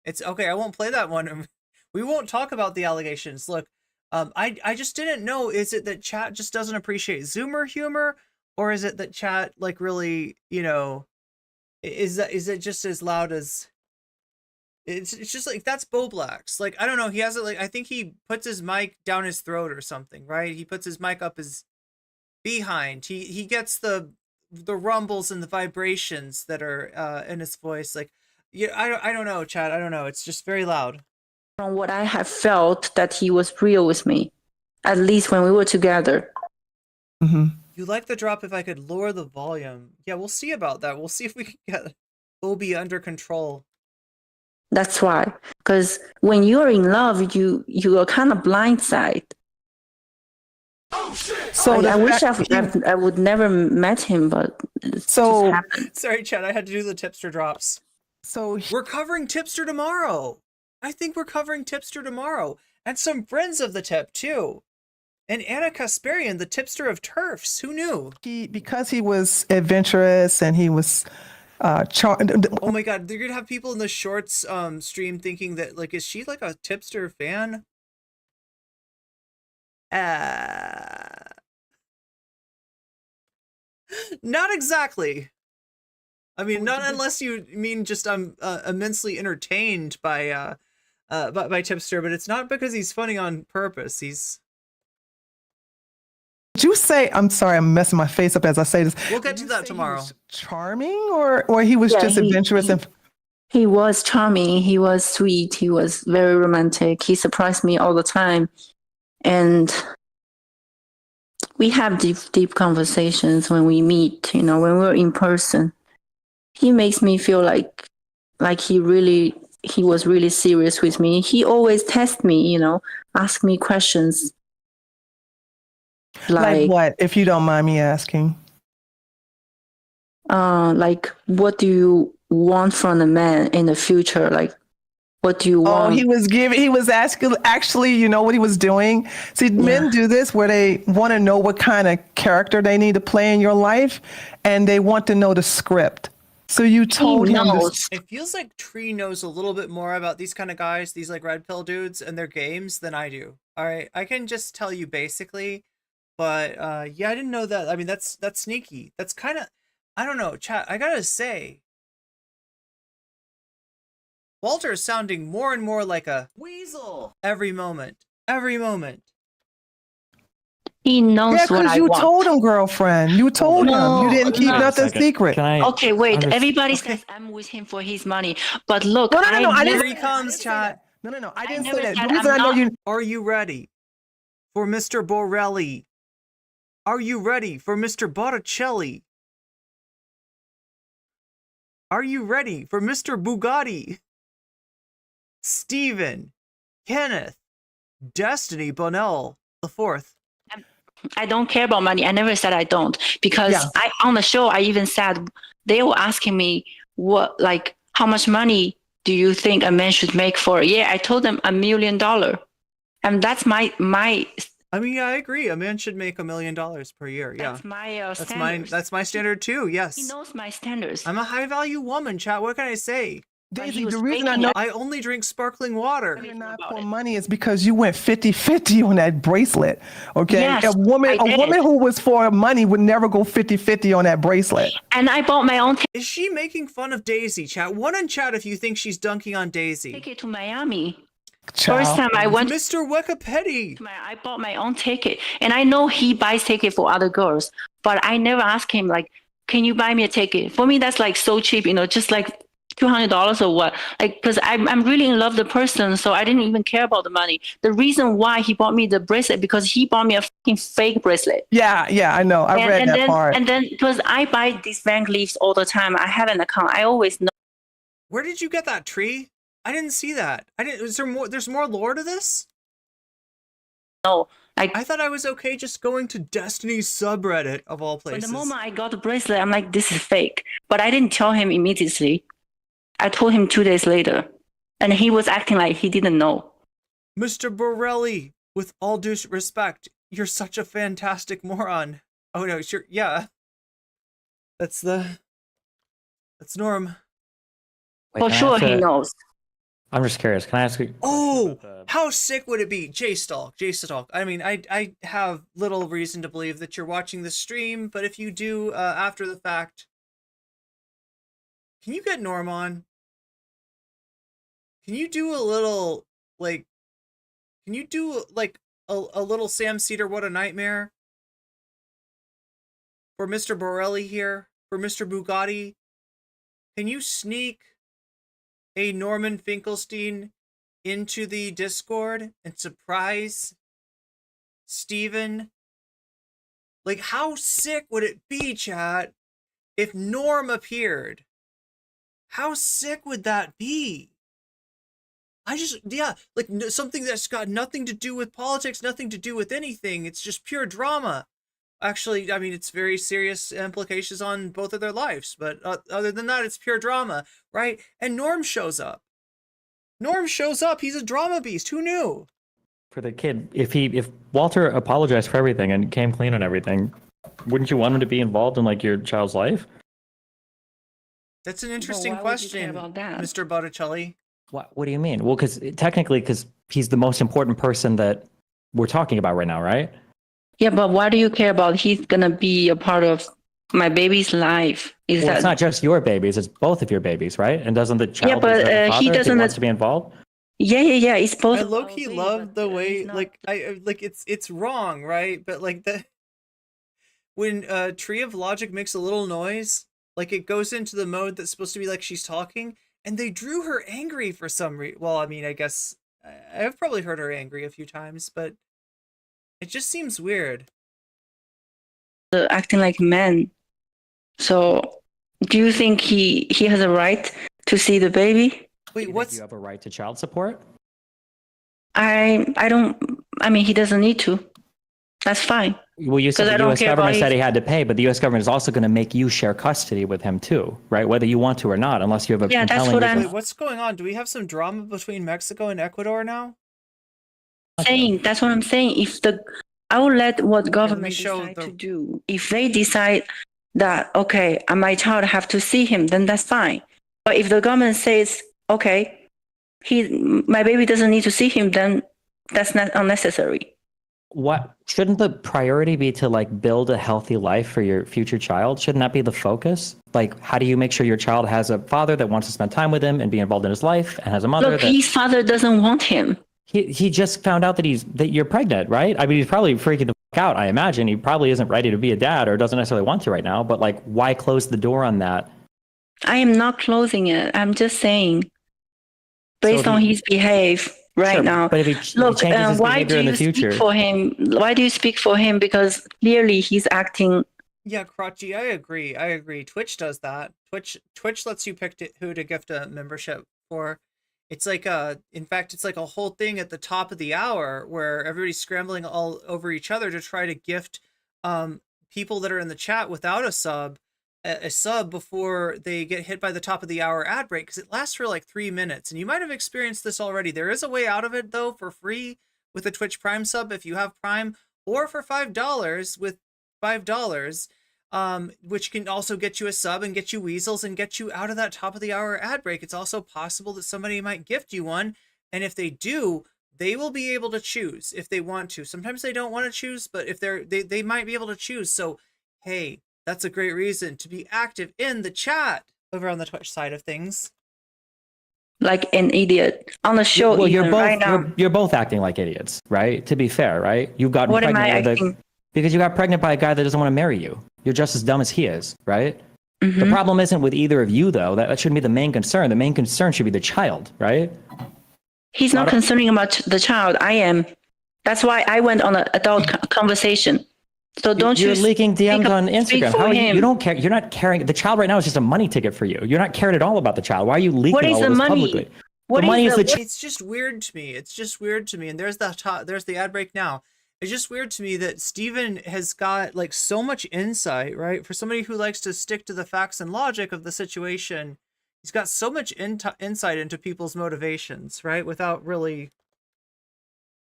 It's okay. I won't play that one. We won't talk about the allegations. Look, I just didn't know. Is it that chat just doesn't appreciate Zoomer humor, or is it that chat like really, you know, is it just as loud as? It's just like, that's Bo Black's. Like, I don't know. He has it like, I think he puts his mic down his throat or something, right? He puts his mic up his behind. He gets the rumbles and the vibrations that are in his voice. Like, yeah, I don't know, Chad. I don't know. It's just very loud.
From what I have felt, that he was real with me, at least when we were together.
Mm-hmm.
You like the drop if I could lower the volume. Yeah, we'll see about that. We'll see if we can get Obi under control.
That's why, because when you're in love, you are kind of blindsided. So I wish I would never met him, but
so
sorry, Chad. I had to do the tipster drops.
So
we're covering tipster tomorrow. I think we're covering tipster tomorrow, and some friends of the tip too. And Anna Kasparian, the tipster of turfs. Who knew?
Because he was adventurous and he was.
Oh my god, they're gonna have people in the shorts stream thinking that, like, is she like a tipster fan? Not exactly. I mean, not unless you mean just I'm immensely entertained by tipster, but it's not because he's funny on purpose.
Did you say, I'm sorry, I'm messing my face up as I say this.
We'll get to that tomorrow.
Charming, or he was just adventurous?
He was charming. He was sweet. He was very romantic. He surprised me all the time. And we have deep conversations when we meet, you know, when we're in person. He makes me feel like he was really serious with me. He always tests me, you know, ask me questions.
Like what, if you don't mind me asking?
Like, what do you want from a man in the future? Like, what do you want?
Oh, he was asking, actually, you know what he was doing? See, men do this where they want to know what kind of character they need to play in your life, and they want to know the script. So you told him this.
It feels like Tree knows a little bit more about these kind of guys, these like red pill dudes and their games, than I do. All right, I can just tell you basically. But yeah, I didn't know that. I mean, that's sneaky. That's kind of, I don't know, chat. I gotta say, Walter is sounding more and more like a weasel every moment. Every moment.
He knows what I want.
Yeah, because you told him, girlfriend. You told him. You didn't keep nothing secret.
Okay, wait. Everybody says I'm with him for his money, but look,
no.
Here he comes, chat.
No. I didn't say that. The reason I know you.
Are you ready for Mr. Borelli? Are you ready for Mr. Botticelli? Are you ready for Mr. Bugatti? Steven, Kenneth, Destiny Bonnell the fourth.
I don't care about money. I never said I don't, because on the show I even said, they were asking me how much money do you think a man should make for a year? I told them $1 million, and that's my
I mean, yeah, I agree. A man should make $1 million per year. Yeah,
That's my
that's
standards.
that's my standard too. Yes,
He knows my standards.
I'm a high value woman, chat. What can I say?
Daisy, the reason I know
I only drink sparkling water.
you're not for money is because you went 50-50 on that bracelet. Okay.
Yes,
a woman
I did.
who was for money would never go 50-50 on that bracelet.
And I bought my own
Is she making fun of Daisy, chat? One in chat if you think she's dunking on Daisy.
ticket to Miami.
Child.
First time I went
Mr. Wikipedia.
I bought my own ticket. And I know he buys ticket for other girls, but I never ask him like, can you buy me a ticket? For me, that's like so cheap, just like $200 or what? Like, because I'm really in love with the person, so I didn't even care about the money. The reason why he bought me the bracelet because he bought me a fucking fake bracelet.
Yeah, I know. I read that part.
And then because I buy these bank leaves all the time, I have an account. I always know.
Where did you get that tree? I didn't see that. Is there more? There's more lore to this?
No.
I thought I was okay just going to Destiny's subreddit of all places.
The moment I got the bracelet, I'm like, this is fake. But I didn't tell him immediately. I told him 2 days later. And he was acting like he didn't know.
Mr. Borelli, with all due respect, you're such a fantastic moron. Oh no, sure, yeah. That's Norm.
Wait,
For
can I
sure
ask
he knows.
I'm just curious. Can I ask you?
Oh, how sick would it be? J-Stalk. I mean, I have little reason to believe that you're watching the stream, but if you do, after the fact, can you get Norm on? Can you do a little, like, a little Sam Cedar, What a Nightmare? For Mr. Borelli here, for Mr. Bugatti, can you sneak a Norman Finkelstein into the Discord and surprise Steven? Like, how sick would it be, chat, if Norm appeared? How sick would that be? Like something that's got nothing to do with politics, nothing to do with anything. It's just pure drama. Actually, I mean, it's very serious implications on both of their lives, but other than that, it's pure drama, right? And Norm shows up. He's a drama beast. Who knew?
For the kid, if Walter apologized for everything and came clean on everything, wouldn't you want him to be involved in like your child's life?
That's an interesting
why would you
question,
care about that?
Mr. Botticelli.
What do you mean? Well, because he's the most important person that we're talking about right now, right?
Yeah, but why do you care about he's gonna be a part of my baby's life?
It's not just your babies; it's both of your babies, right? And doesn't the child?
Yeah, but
deserve a father
he
if
doesn't
wants to be involved.
Yeah. It's both.
I low-key love the way, like, it's wrong, right? But like when Tree of Logic makes a little noise, like it goes into the mode that's supposed to be like she's talking, and they drew her angry for some reason. Well, I mean, I guess I've probably heard her angry a few times, but it just seems weird.
Acting like men. So, do you think he has a right to see the baby?
Wait,
Do you have a right to child support?
I don't. I mean, he doesn't need to. That's fine.
Well, you said
I
the
don't
U.S.
care
government
about
said
his-
he had to pay, but the U.S. government is also going to make you share custody with him too, right? Whether you want to or not, unless you have a
Yeah, that's
compelling
what
reason.
I'm
Wait, what's going on? Do we have some drama between Mexico and Ecuador now?
saying. That's what I'm saying. I will let what government
show
decide to do. If they decide that okay, my child have to see him, then that's fine. But if the government says okay, my baby doesn't need to see him, then that's not unnecessary.
What shouldn't the priority be to like build a healthy life for your future child? Shouldn't that be the focus? Like, how do you make sure your child has a father that wants to spend time with him and be involved in his life, and has a mother
Look,
that
his father doesn't want him.
he just found out that you're pregnant, right? I mean, he's probably freaking the fuck out. I imagine he probably isn't ready to be a dad or doesn't necessarily want to right now. But like, why close the door on that?
I am not closing it. I'm just saying, based on his behavior right now.
But if he
Look,
changes his
why
behavior
do
in the
you
future,
speak for him? Why do you speak for him? Because clearly he's acting.
Yeah, Crotchy, I agree. Twitch does that. Twitch lets you pick who to gift a membership for. It's like in fact, it's like a whole thing at the top of the hour where everybody's scrambling all over each other to try to gift people that are in the chat without a sub before they get hit by the top of the hour ad break, because it lasts for like 3 minutes. And you might have experienced this already. There is a way out of it though for free, with a Twitch Prime sub if you have Prime, or for $5 with $5, which can also get you a sub and get you weasels and get you out of that top of the hour ad break. It's also possible that somebody might gift you one, and if they do, they will be able to choose if they want to. Sometimes they don't want to choose, but if they might be able to choose. So, hey, that's a great reason to be active in the chat over on the Twitch side of things.
Like an idiot on the show.
Well, you're both
right now.
you're both acting like idiots, right? To be fair, right? You've gotten
What am I
pregnant
acting?
because you got pregnant by a guy that doesn't want to marry you. You're just as dumb as he is, right? The problem isn't with either of you, though. That shouldn't be the main concern. The main concern should be the child, right?
He's not concerning about the child. I am. That's why I went on an adult conversation. So don't
You're leaking DMs on
speak
Instagram.
for
How are you?
him.
You don't care. You're not caring. The child right now is just a money ticket for you. You're not caring at all about the child. Why are you leaking
What is
all
the
of this
money?
publicly?
What
the money is the
It's just weird to me. It's just weird to me. And there's the ad break now. It's just weird to me that Steven has got like so much insight, right? For somebody who likes to stick to the facts and logic of the situation, he's got so much insight into people's motivations, right? Without really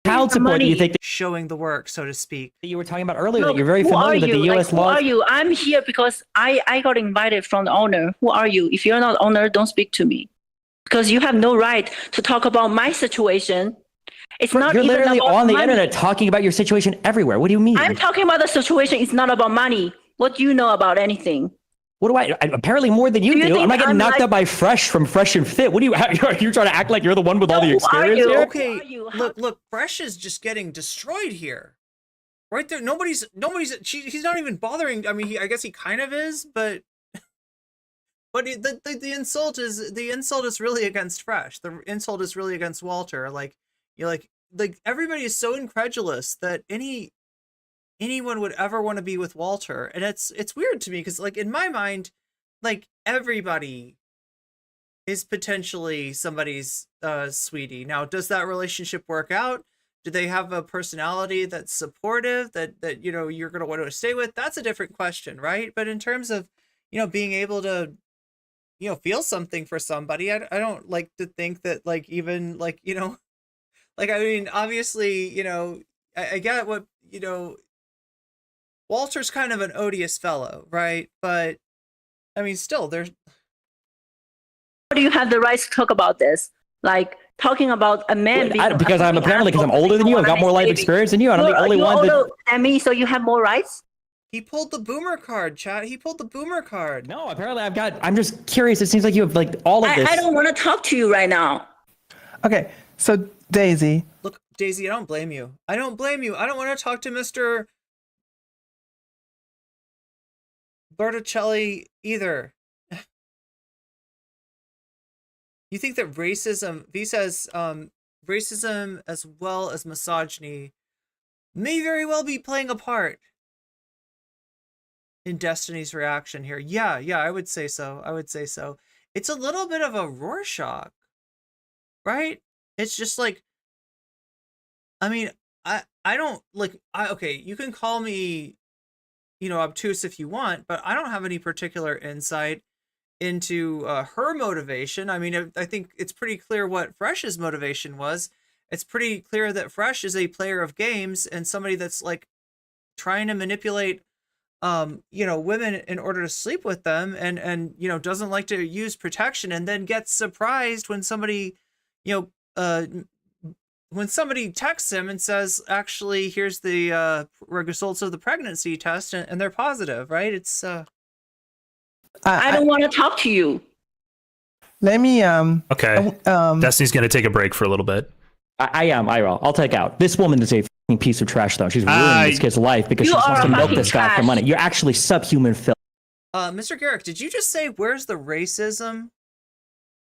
child support. Do you think
showing the work, so to speak.
that you were talking about earlier?
Look,
That you're very
who are
familiar that the
you?
U.S.
Who
laws.
are you? I'm here because I got invited from the owner. Who are you? If you're not owner, don't speak to me. Because you have no right to talk about my situation. It's not
You're
even
literally
about
on the
money.
internet talking about your situation everywhere. What do you mean?
I'm talking about the situation. It's not about money. What do you know about anything?
What do I? Apparently more than you
Do you
do.
think
I'm not getting
I'm
knocked
like-
up by Fresh from Fresh and Fit. What do you? Are you trying to act like you're the one with all the
who are
experience
you?
here?
Okay, look, Fresh is just getting destroyed here. Right there, nobody's. He's not even bothering. I mean, I guess he kind of is, but the insult is really against Fresh. The insult is really against Walter. Like everybody is so incredulous that anyone would ever want to be with Walter, and it's weird to me because like in my mind, like everybody is potentially somebody's sweetie. Now, does that relationship work out? Do they have a personality that's supportive that you're going to want to stay with? That's a different question, right? But in terms of being able to feel something for somebody, I don't like to think that like even like like I mean obviously I get what Walter's kind of an odious fellow, right? But I mean still there's
How do you have the right to talk about this? Like talking about a man being
Because I'm older than you. I've got more life experience than you. And I'm the only one that.
Older than me, so you have more rights.
he pulled the boomer card, chat. He pulled the boomer card.
No, apparently I'm just curious. It seems like you have like all of this.
I don't want to talk to you right now.
Okay, so Daisy.
Look, Daisy, I don't blame you. I don't blame you. I don't want to talk to Mr. Berticelli either. You think that racism, V says, racism as well as misogyny may very well be playing a part in Destiny's reaction here. Yeah, I would say so. It's a little bit of a Rorschach, right? It's just like, I mean, I don't like, okay, you can call me, obtuse if you want, but I don't have any particular insight into her motivation. I mean, I think it's pretty clear what Fresh's motivation was. It's pretty clear that Fresh is a player of games and somebody that's like trying to manipulate women in order to sleep with them and doesn't like to use protection and then gets surprised when somebody texts him and says, actually, here's the results of the pregnancy test and they're positive, right? It's
I don't want to talk to you.
Let me
Okay. Destiny's gonna take a break for a little bit.
I am. I will. I'll take out. This woman is a fucking piece of trash, though. She's ruining this kid's life because she
You
just wants
are
to milk
fucking
this guy for
trash.
money. You're actually subhuman, Phil.
Mr. Garrick, did you just say where's the racism?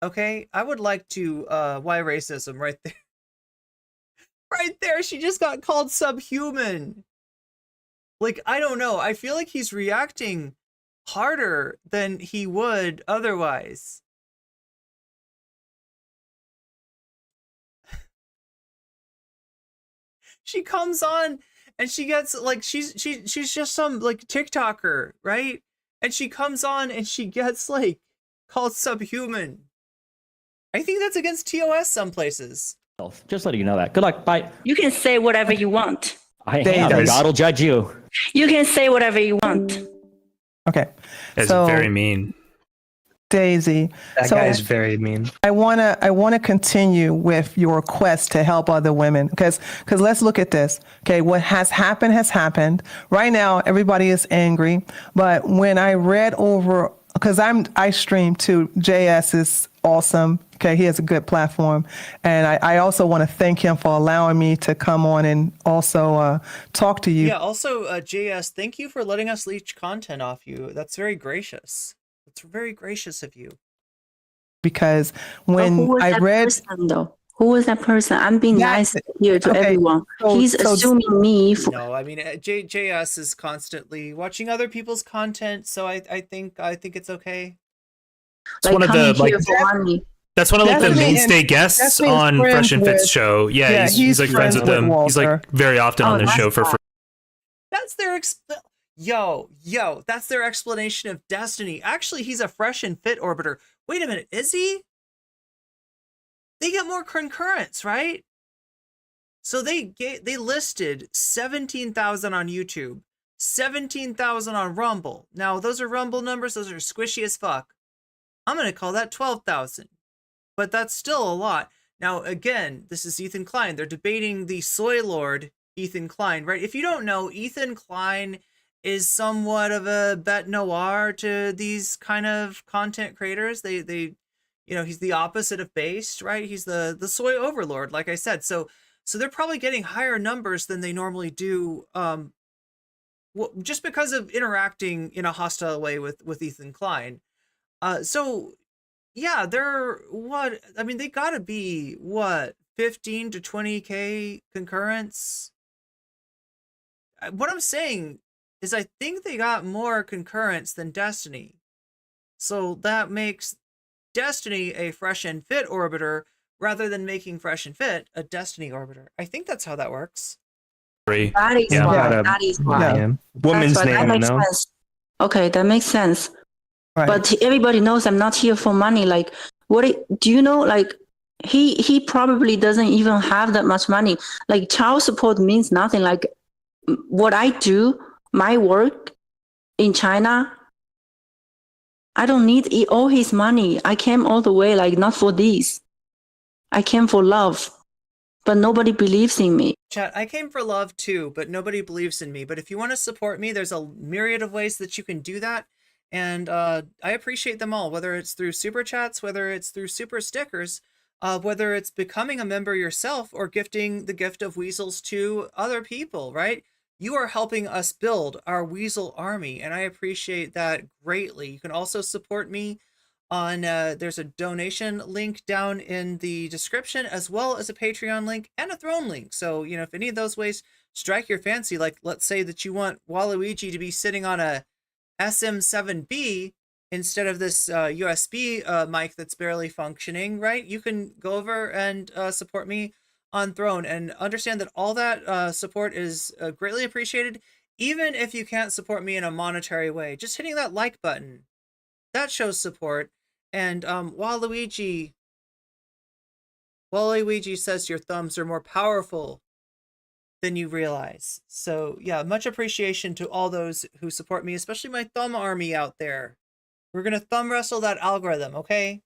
Okay, I would like to why racism right there. Right there, she just got called subhuman. Like, I don't know. I feel like he's reacting harder than he would otherwise. She comes on and she gets like she's just some like TikToker, right? And she comes on and she gets like called subhuman. I think that's against TOS some places.
Just letting you know that. Good luck. Bye.
You can say whatever you want.
I am. God will judge you.
You can say whatever you want.
Okay.
That's
so,
very mean.
Daisy.
That guy is very mean.
I wanna continue with your quest to help other women because let's look at this. Okay, what has happened. Right now, everybody is angry. But when I read over, because I stream too, JS is awesome. Okay, he has a good platform, and I also want to thank him for allowing me to come on and also talk to you.
Yeah. Also, JS, thank you for letting us leech content off you. That's very gracious. It's very gracious of you.
Because when
who was
I
that
read,
person, though? Who was that person? I'm being nice here to everyone.
so-
He's
so-
assuming me.
No, I mean JS is constantly watching other people's content, so I think it's okay.
It's one of the that's one of like the mainstay guests on Fresh and Fit's show. Yeah, he's like friends with them. He's like very often on this show for free.
That's their that's their explanation of Destiny. Actually, he's a Fresh and Fit orbiter. Wait a minute, is he? They get more concurrents, right? So they listed 17,000 on YouTube, 17,000 on Rumble. Now those are Rumble numbers; those are squishy as fuck. I'm gonna call that 12,000, but that's still a lot. Now again, this is Ethan Klein. They're debating the soy lord Ethan Klein, right? If you don't know, Ethan Klein is somewhat of a bête noire to these kind of content creators. They he's the opposite of based, right? He's the soy overlord, like I said. So they're probably getting higher numbers than they normally do, just because of interacting in a hostile way with Ethan Klein. So yeah, they gotta be 15 to 20K concurrents. What I'm saying is I think they got more concurrents than Destiny. So that makes Destiny a Fresh and Fit orbiter rather than making Fresh and Fit a Destiny orbiter. I think that's how that works.
That is why. That is why.
Woman's name,
that makes sense. Okay, that makes sense. Right. But everybody knows I'm not here for money. Like, do you know? Like, he probably doesn't even have that much money. Like, child support means nothing. Like, what I do, my work in China, I don't need all his money. I came all the way, like, not for this. I came for love, but nobody believes in me.
Chat, I came for love too, but nobody believes in me. But if you want to support me, there's a myriad of ways that you can do that. And I appreciate them all, whether it's through super chats, whether it's through super stickers, whether it's becoming a member yourself or gifting the gift of weasels to other people, right? You are helping us build our weasel army, and I appreciate that greatly. You can also support me on, there's a donation link down in the description, as well as a Patreon link and a Throne link. So, if any of those ways strike your fancy, like let's say that you want Waluigi to be sitting on a SM7B instead of this USB mic that's barely functioning, right? You can go over and support me on Throne, and understand that all that support is greatly appreciated, even if you can't support me in a monetary way. Just hitting that like button, that shows support. And Waluigi says your thumbs are more powerful than you realize. So yeah, much appreciation to all those who support me, especially my thumb army out there. We're gonna thumb wrestle that algorithm, okay?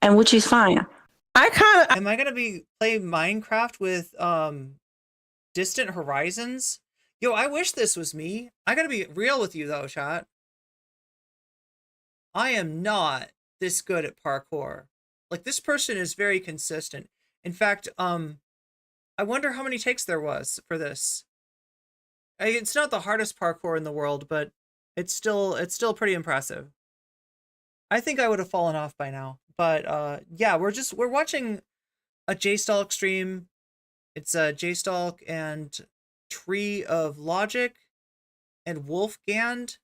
And which is fine.
Am I gonna play Minecraft with Distant Horizons? Yo, I wish this was me. I gotta be real with you though, chat. I am not this good at parkour. Like, this person is very consistent. In fact, I wonder how many takes there was for this. It's not the hardest parkour in the world, but it's still pretty impressive. I think I would have fallen off by now. But yeah, we're watching a J-Stalk stream. It's J-Stalk and Tree of Logic and Wolfgand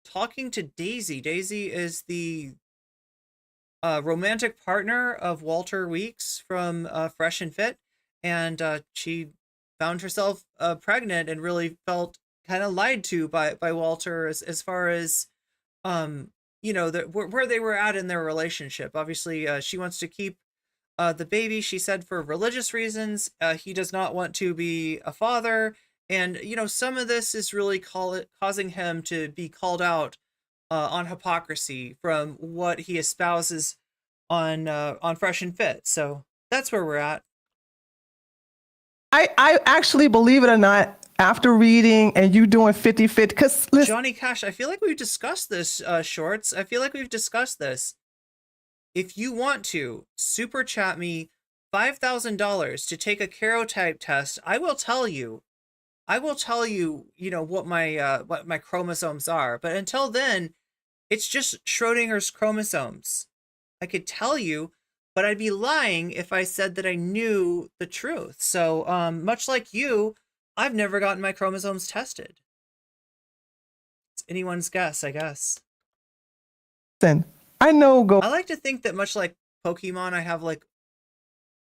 talking to Daisy. Daisy is the romantic partner of Walter Weeks from Fresh and Fit, and she found herself pregnant and really felt kind of lied to by Walter as far as where they were at in their relationship. Obviously, she wants to keep the baby, she said, for religious reasons. He does not want to be a father. And, you know, some of this is really causing him to be called out on hypocrisy from what he espouses on Fresh and Fit. So that's where we're at.
I actually, believe it or not, after reading and you doing 50-50, because
Johnny Cash, I feel like we've discussed this, Shorts. I feel like we've discussed this. If you want to super chat me $5,000 to take a karyotype test, I will tell you, you know, what my chromosomes are. But until then, it's just Schrodinger's chromosomes. I could tell you, but I'd be lying if I said that I knew the truth. So, much like you, I've never gotten my chromosomes tested. It's anyone's guess, I guess.
Then I know
I like to think that much like Pokemon, I have like,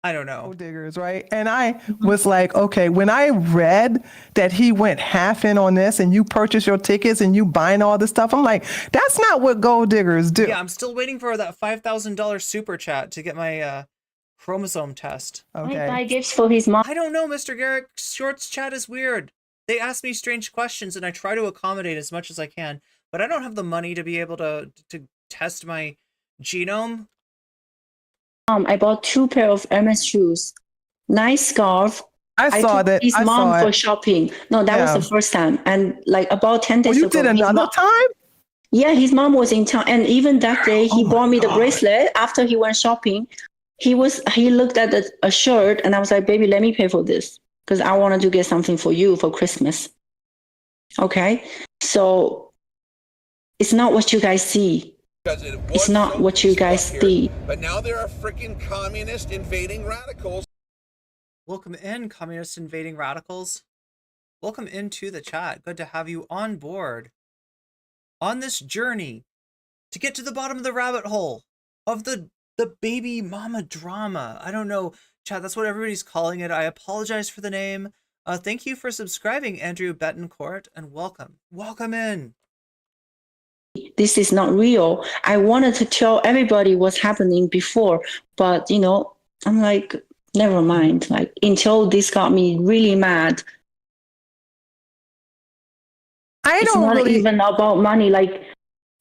I don't know.
Gold diggers, right? And I was like, okay, when I read that he went half in on this and you purchase your tickets and you buying all this stuff, I'm like, that's not what gold diggers do.
Yeah, I'm still waiting for that $5,000 super chat to get my chromosome test.
Okay.
I buy gifts for his mom.
I don't know, Mr. Garrick. Shorts chat is weird. They ask me strange questions and I try to accommodate as much as I can, but I don't have the money to be able to test my genome.
I bought 2 pair of Hermes shoes. Nice scarf.
I saw
took
that.
his
I
mom
saw
for
it.
shopping. No, that was the first time. And like about 10 days
you
ago.
did another time?
Yeah, his mom was in town. And even that day, he bought me the bracelet after he went shopping. He looked at a shirt and I was like, baby, let me pay for this because I wanted to get something for you for Christmas. Okay. So it's not what you guys see. It's not what you guys see.
But now there are freaking communist invading radicals.
Welcome in, communist invading radicals. Welcome into the chat. Good to have you on board. On this journey to get to the bottom of the rabbit hole of the baby mama drama. I don't know, chat, that's what everybody's calling it. I apologize for the name. Thank you for subscribing, Andrew Betancourt, and welcome. Welcome in.
This is not real. I wanted to tell everybody what's happening before, but you know, I'm like, never mind. Like until this got me really mad. It's not even about money. Like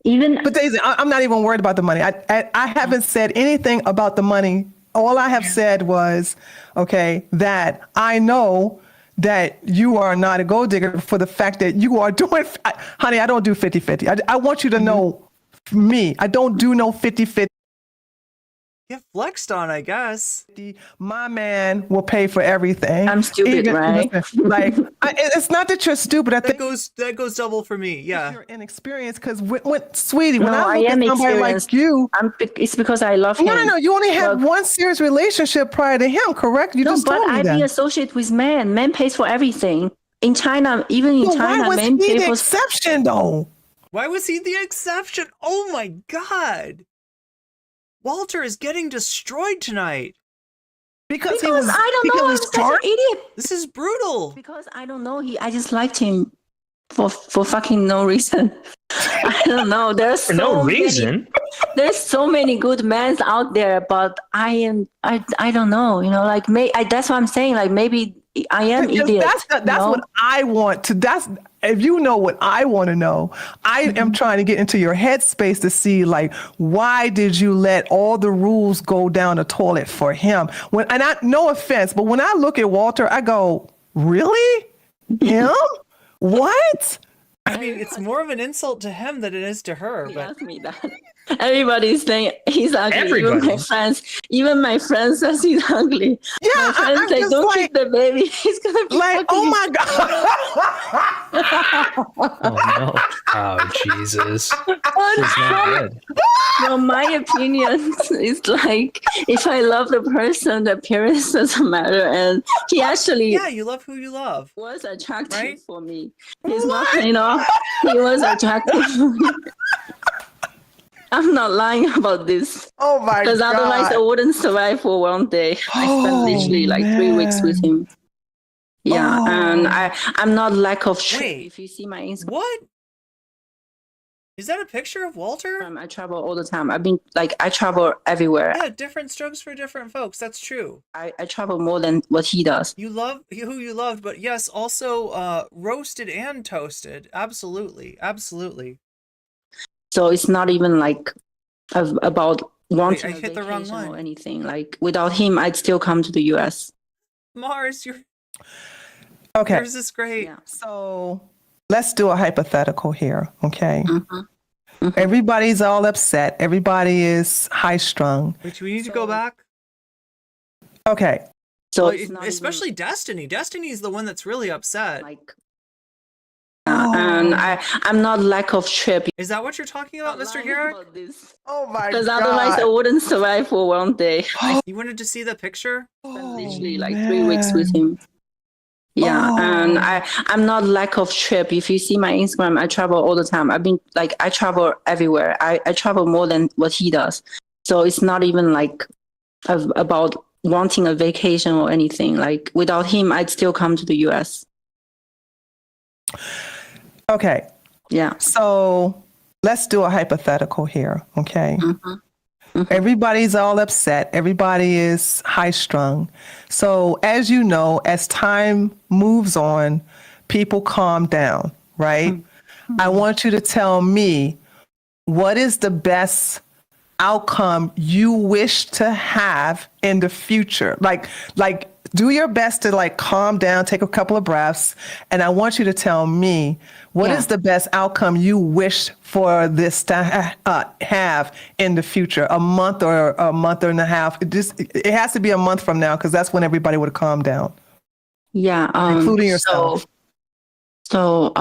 But Daisy, I'm not even worried about the money. I haven't said anything about the money. All I have said was, okay, that I know that you are not a gold digger for the fact that you are doing, honey, I don't do 50-50. I want you to know me. I don't do no 50-50.
Get flexed on, I guess.
My man will pay for everything.
I'm stupid, right?
Like, it's not that you're stupid. I think
that goes double for me. Yeah,
you're inexperienced because sweetie, when
No,
I look
I am
at somebody
experienced.
like you,
it's because I love him.
No. You only had one serious relationship prior to him, correct? You just told me
I
that.
be associated with men. Men pays for everything. In China, even in China,
why was
men
he
pay
the
for
exception though?
Why was he the exception? Oh my God. Walter is getting destroyed tonight.
Because
I don't know. I'm such an idiot.
This is brutal.
Because I don't know. I just liked him for fucking no reason. I don't know. There's
For no reason.
There's so many good men out there, but I don't know. You know, like that's what I'm saying. Like maybe I am idiot.
That's what I want to. If you know what I want to know, I am trying to get into your headspace to see, like, why did you let all the rules go down the toilet for him? No offense, but when I look at Walter, I go, really? Him? What?
I mean, it's more of an insult to him than it is to her.
He
But
asked me that. Everybody's saying he's ugly.
Everybody.
Even my friends says he's ugly.
Yeah,
my friends
I'm
say,
just
don't
like-
keep the baby. He's gonna be
Like, oh my God.
Oh no! Oh Jesus!
It's
not good.
From my opinion, it's like if I love the person, the appearance doesn't matter. And he actually
yeah, you love who you love.
was attractive
Right?
for me. He's not, you know, he was attractive for me. I'm not lying about this.
Oh my God.
Because otherwise I wouldn't survive for one day. I spent literally like 3 weeks with him. Yeah, and I'm not lack of shit.
Wait.
If you see my Instagram.
What? Is that a picture of Walter?
I travel all the time. I travel everywhere.
Yeah, different strokes for different folks. That's true.
I travel more than what he does.
You love who you loved, but yes, also roasted and toasted. Absolutely, absolutely.
So it's not even like about wanting
I
a
hit the wrong
vacation
line.
or anything. Like without him, I'd still come to the US.
Mars, you're
Okay.
yours is great.
Yeah.
So let's do a hypothetical here, okay?
Mm-hmm.
Everybody's all upset. Everybody is high strung.
Wait, do we need to go back?
Okay.
So
Well,
it's not
especially Destiny. Destiny's the one that's really upset.
like, and I'm not lack of trip.
Is that what you're talking about, Mr. Garrick?
Oh my
Because
God.
otherwise I wouldn't survive for one day.
You wanted to see the picture?
Literally like 3 weeks with him. Yeah, and I'm not lack of trip. If you see my Instagram, I travel all the time. I travel everywhere. I travel more than what he does. So it's not even like about wanting a vacation or anything. Like without him, I'd still come to the US.
Okay.
Yeah.
So let's do a hypothetical here, okay? Everybody's all upset. Everybody is high strung. So, as you know, as time moves on, people calm down, right? I want you to tell me what is the best outcome you wish to have in the future. Like do your best to like calm down, take a couple of breaths, and I want you to tell me what is the best outcome you wish for this to have in the future, a month or a month and a half. It has to be a month from now because that's when everybody would calm down.
Yeah,
including yourself.
So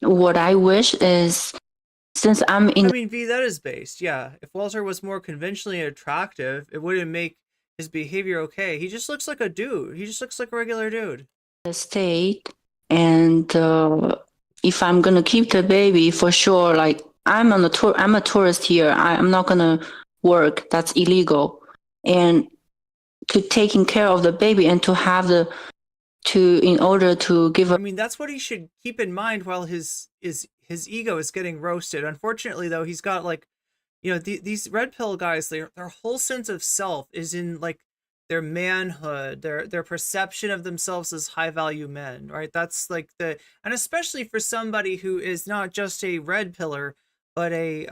what I wish is, since I'm in.
I mean, V, that is based. Yeah, if Walter was more conventionally attractive, it wouldn't make his behavior okay. He just looks like a dude. He just looks like a regular dude.
The state, and if I'm gonna keep the baby, for sure, like I'm on a tour, I'm a tourist here. I'm not gonna work. That's illegal. And to taking care of the baby and to have in order to give.
I mean, that's what he should keep in mind while his ego is getting roasted. Unfortunately, though, he's got like, you know, these red pill guys. Their whole sense of self is in like their manhood, their perception of themselves as high value men, right? That's like and especially for somebody who is not just a red pillar, but a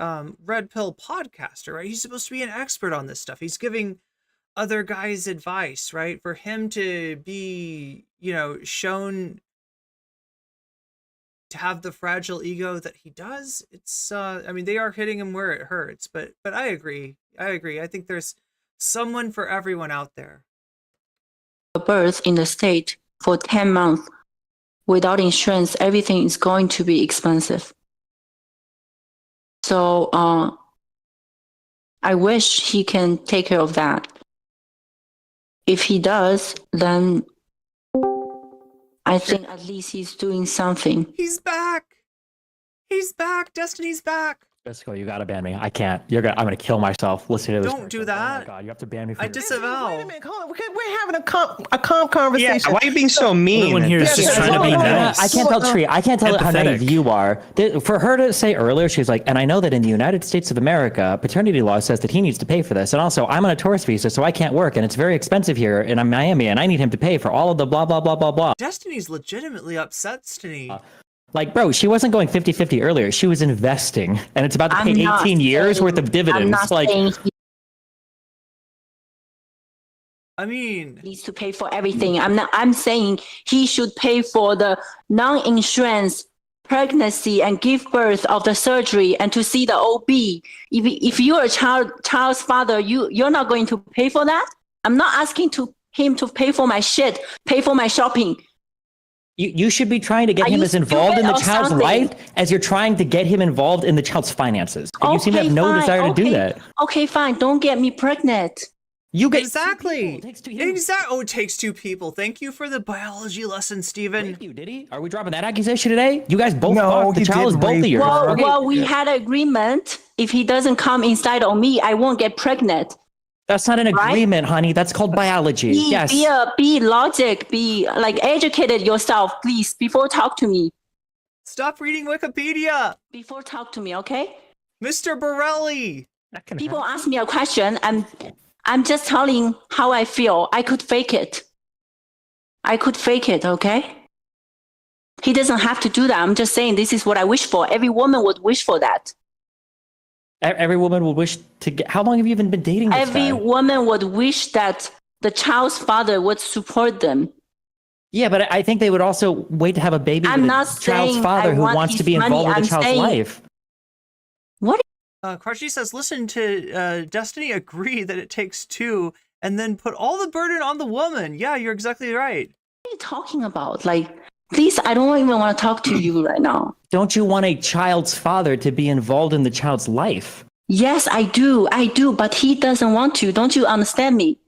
red pill podcaster, right? He's supposed to be an expert on this stuff. He's giving other guys advice, right? For him to be, you know, shown to have the fragile ego that he does, it's I mean, they are hitting him where it hurts, but I agree. I think there's someone for everyone out there.
Birth in the state for 10 months without insurance, everything is going to be expensive. So I wish he can take care of that. If he does, then I think at least he's doing something.
He's back. He's back. Destiny's back.
Jessica, you gotta ban me. I can't. I'm gonna kill myself listening to this.
Don't do that.
Oh my God, you have to ban me.
I disavow.
Wait a minute, hold on. We're having a calm conversation.
Yeah, why are you being so mean?
Everyone here is just trying to be nice.
I can't tell Tree. I can't tell how naive
Empathetic.
you are. For her to say earlier, she's like, and I know that in the United States of America, paternity law says that he needs to pay for this. And also, I'm on a tourist visa, so I can't work, and it's very expensive here, and I'm Miami, and I need him to pay for all of the blah, blah, blah, blah, blah.
Destiny's legitimately upset to me.
Like, bro, she wasn't going 50-50 earlier. She was investing, and it's about to pay 18 years worth of dividends. Like,
I mean, needs to pay for everything. I'm saying he should pay for the non-insurance pregnancy and give birth of the surgery and to see the OB. If you're a child's father, you're not going to pay for that. I'm not asking him to pay for my shit, pay for my shopping.
You should be trying to get him as involved in the child's life as you're trying to get him involved in the child's finances. And you seem to have no desire to do that.
Okay, fine. Don't get me pregnant.
You get
exactly. Oh, it takes two people. Thank you for the biology lesson, Steven.
Thank you, did he? Are we dropping that accusation today? You guys both fucked. The child is both of yours.
Well, we had an agreement. If he doesn't come inside on me, I won't get pregnant.
That's not an agreement, honey. That's called biology. Yes.
Be logic. Be like educated yourself, please, before talk to me.
Stop reading Wikipedia.
Before talk to me, okay?
Mr. Borelli.
People ask me a question, and I'm just telling how I feel. I could fake it. Okay? He doesn't have to do that. I'm just saying this is what I wish for. Every woman would wish for that.
Every woman would wish to get. How long have you even been dating this
Every
guy?
woman would wish that the child's father would support them.
Yeah, but I think they would also wait to have a baby
I'm
with
not
a child's
saying
father
I
who
want
wants to
his
be involved
money.
with
I'm
the child's
saying-
life.
What?
Crutchy says, listen to Destiny agree that it takes two and then put all the burden on the woman. Yeah, you're exactly right.
What are you talking about? Like, please, I don't even want to talk to you right now.
Don't you want a child's father to be involved in the child's life?
Yes, I do, but he doesn't want to. Don't you understand me?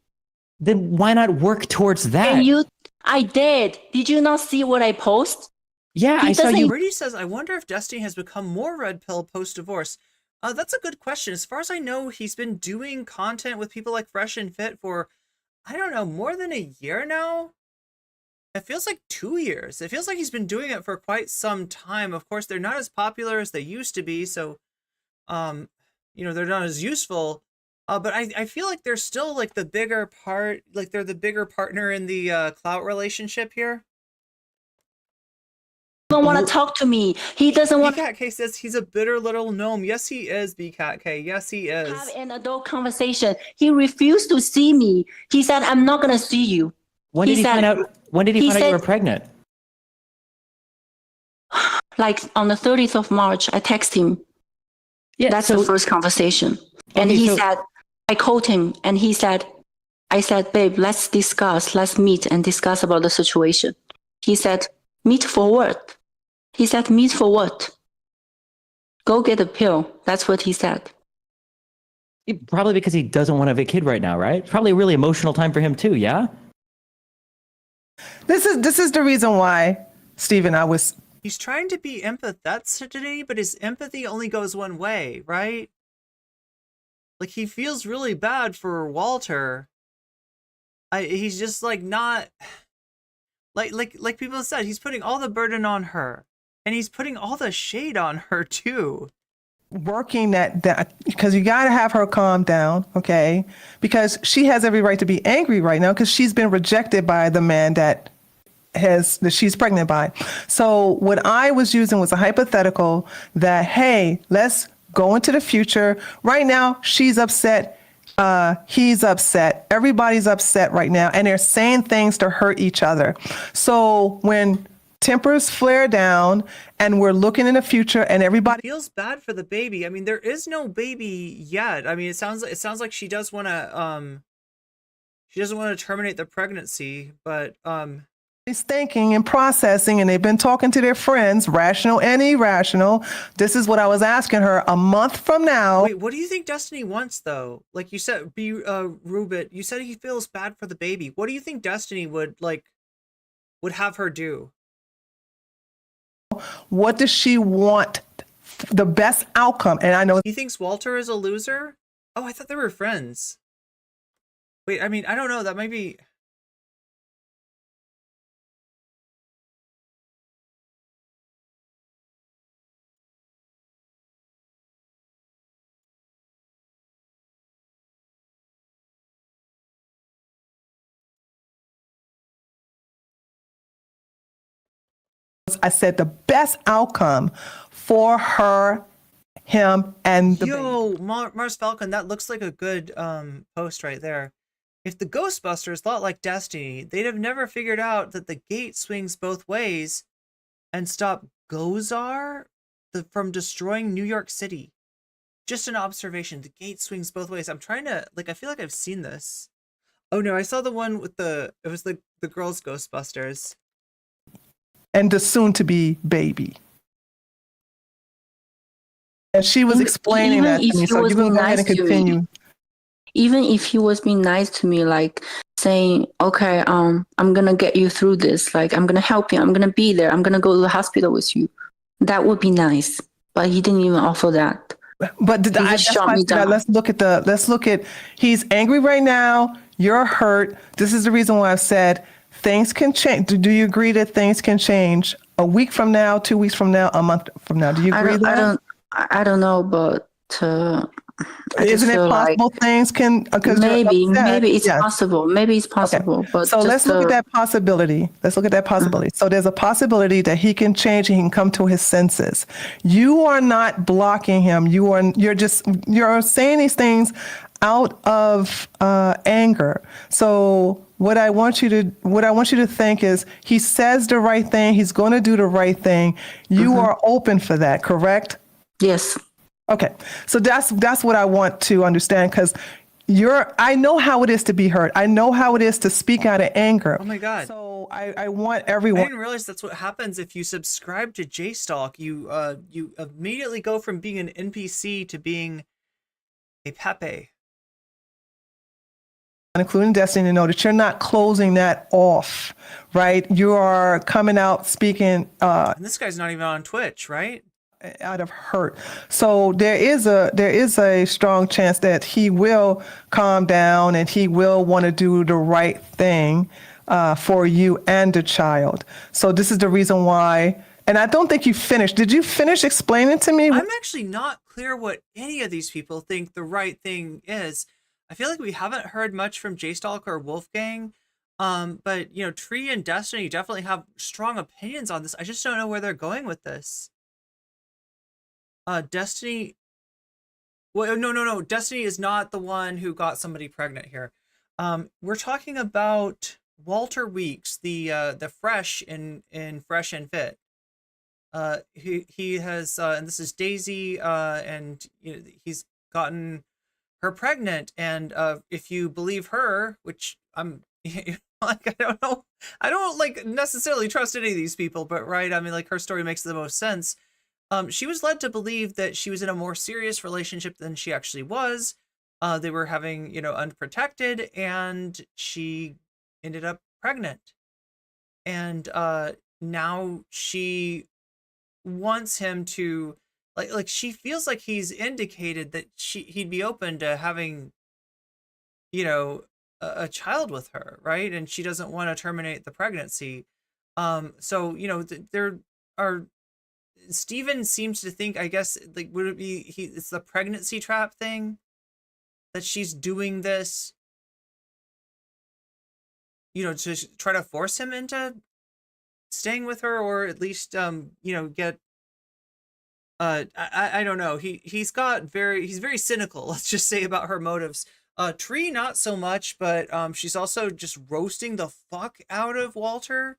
Then why not work towards that?
And I did. Did you not see what I post?
Yeah,
He
I saw you.
Brady says, I wonder if Destiny has become more red pill post-divorce. That's a good question. As far as I know, he's been doing content with people like Fresh and Fit for, I don't know, more than a year now? It feels like 2 years. It feels like he's been doing it for quite some time. Of course, they're not as popular as they used to be, so, they're not as useful. But I feel like they're still like the bigger part, like they're the bigger partner in the clout relationship here.
Don't want to talk to me. He doesn't want
BCat K says he's a bitter little gnome. Yes, he is, BCat K. Yes, he is.
to have an adult conversation. He refused to see me. He said, I'm not going to see you.
When did he find out you were pregnant?
Like on the 30th of March, I text him.
Yeah,
that's the first conversation. And he said, I called him and I said, babe, let's meet and discuss about the situation. He said, meet for what? He said, meet for what? Go get a pill. That's what he said.
Probably because he doesn't want to have a kid right now, right? Probably a really emotional time for him too, yeah?
This is the reason why, Stephen,
He's trying to be empathetic today, but his empathy only goes one way, right? Like, he feels really bad for Walter. He's just like not like people said, he's putting all the burden on her, and he's putting all the shade on her too.
Working that because you got to have her calm down, okay? Because she has every right to be angry right now because she's been rejected by the man that she's pregnant by. So what I was using was a hypothetical that, hey, let's go into the future. Right now, she's upset. He's upset. Everybody's upset right now. And they're saying things to hurt each other. So when tempers flare down and we're looking in the future and everybody
feels bad for the baby. I mean, there is no baby yet. I mean, it sounds like she does want to she doesn't want to terminate the pregnancy, but
is thinking and processing, and they've been talking to their friends, rational and irrational. This is what I was asking her a month from now.
Wait, what do you think Destiny wants though? Like you said, Rubit, you said he feels bad for the baby. What do you think Destiny would have her do?
What does she want? The best outcome. And I know
he thinks Walter is a loser. Oh, I thought they were friends. Wait, I mean, I don't know. That might be.
I said the best outcome for her, him, and the
baby. Mars Falcon, that looks like a good post right there. If the Ghostbusters thought like Destiny, they'd have never figured out that the gate swings both ways and stop Gozar from destroying New York City. Just an observation. The gate swings both ways. I'm trying to I feel like I've seen this. Oh no, I saw the one with it was the girls Ghostbusters.
And the soon-to-be baby. And she was explaining that to me, so you can go ahead and continue.
Even if he was being nice to me, like saying, okay, I'm going to get you through this. Like, I'm going to help you. I'm going to be there. I'm going to go to the hospital with you. That would be nice. But he didn't even offer that.
But let's look at, he's angry right now. You're hurt. This is the reason why I've said, things can change. Do you agree that things can change A week from now, 2 weeks from now, a month from now. Do you agree with that?
I don't know, but
isn't it possible things can? Because
maybe it's possible. Maybe it's possible.
Okay.
But
so let's look at that possibility. Let's look at that possibility. So there's a possibility that he can change. He can come to his senses. You are not blocking him. You're saying these things out of anger. So what I want you to think is he says the right thing. He's going to do the right thing. You are open for that, correct?
Yes.
Okay. So that's what I want to understand, because I know how it is to be hurt. I know how it is to speak out of anger.
Oh my God.
So I want everyone.
I didn't realize that's what happens if you subscribe to JStalk. You immediately go from being an NPC to being a Pepe.
Including Destiny, to know that you're not closing that off, right? You are coming out speaking.
And this guy's not even on Twitch, right?
Out of hurt. So there is a strong chance that he will calm down and he will want to do the right thing for you and the child. So this is the reason why. And I don't think you finished. Did you finish explaining to me?
I'm actually not clear what any of these people think the right thing is. I feel like we haven't heard much from JStalk or Wolfgang. But Tree and Destiny definitely have strong opinions on this. I just don't know where they're going with this. Destiny. Well, no. Destiny is not the one who got somebody pregnant here. We're talking about Walter Weeks, the Fresh in Fresh and Fit. He has, and this is Daisy, and he's gotten her pregnant, and if you believe her, which I'm like, I don't like necessarily trust any of these people, but right, I mean, like, her story makes the most sense. She was led to believe that she was in a more serious relationship than she actually was. They were having, unprotected, and she ended up pregnant. And now she wants him to, like she feels like he's indicated that he'd be open to having, a child with her, right? And she doesn't want to terminate the pregnancy. So there are. Steven seems to think, I guess, like, would it be it's the pregnancy trap thing that she's doing this, to try to force him into staying with her, or at least get I don't know. He's very cynical, let's just say, about her motives. Tree not so much, but she's also just roasting the fuck out of Walter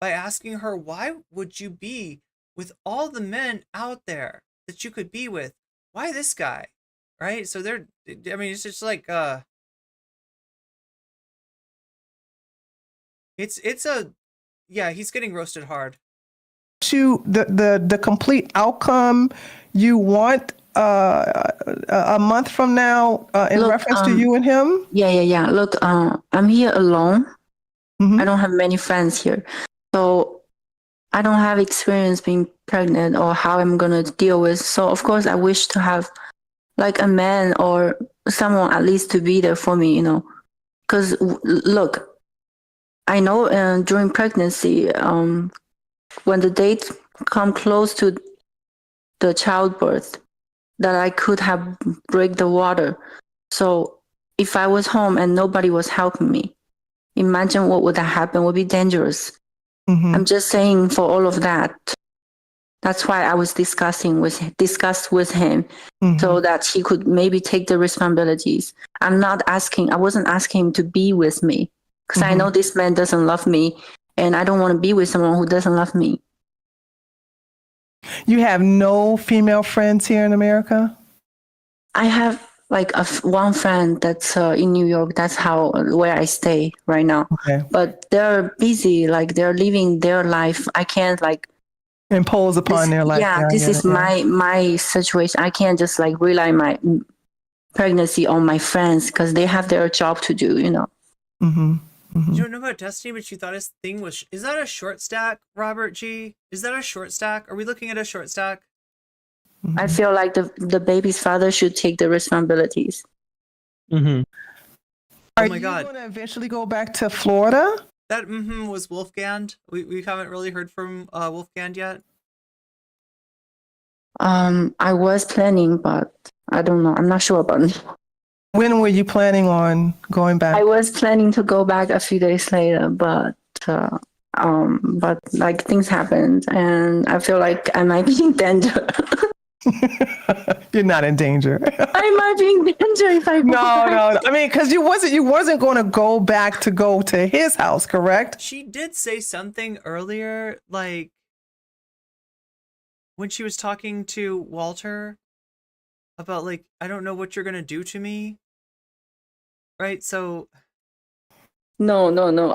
by asking her, why would you be with all the men out there that you could be with? Why this guy? Right? So it's just like he's getting roasted hard. The complete outcome you want a month from now in reference to you and him?
Yeah. Look, I'm here alone. I don't have many friends here. So I don't have experience being pregnant or how I'm going to deal with. So of course I wish to have like a man or someone at least to be there for me, because look, I know during pregnancy, when the date come close to the childbirth, that I could have break the water. So if I was home and nobody was helping me, imagine what would have happened. It would be dangerous. I'm just saying, for all of that, that's why I was discussed with him, so that he could maybe take the responsibilities. I wasn't asking him to be with me, because I know this man doesn't love me, and I don't want to be with someone who doesn't love me.
You have no female friends here in America?
I have like one friend that's in New York. That's where I stay right now.
Okay.
But they're busy, like they're living their life. I can't like
impose upon their life.
Yeah, this is my situation. I can't just like rely my pregnancy on my friends, because they have their job to do,
You don't know about Destiny, but you thought his thing was... Is that a short stack, Robert G? Is that a short stack? Are we looking at a short stack?
I feel like the baby's father should take the responsibilities.
Are you going to eventually go back to Florida?
that was Wolfgang. We haven't really heard from Wolfgang yet.
I was planning, but I don't know. I'm not sure about it.
When were you planning on going back?
I was planning to go back a few days later, but like things happened, and I feel like I might be in danger.
You're not in danger.
I might be in danger if I go back.
No. I mean, because you wasn't going to go back to go to his house, correct?
She did say something earlier, like when she was talking to Walter about like, I don't know what you're gonna do to me. Right? So
No.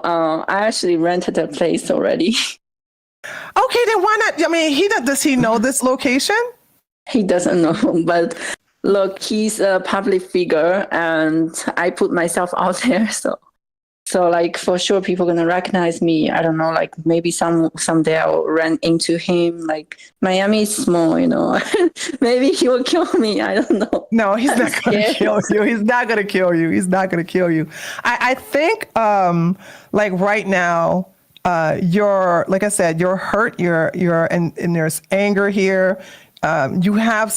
I actually rented a place already.
Okay, then why not? I mean, does he know this location?
He doesn't know, but look, he's a public figure, and I put myself out there, so like for sure people gonna recognize me. I don't know, like maybe someday I'll run into him. Like Miami is small, you know. Maybe he will kill me. I don't know.
No, he's not gonna kill you. He's not gonna kill you. He's not gonna kill you. I think like right now, you're, like I said, you're hurt. You're and there's anger here. You have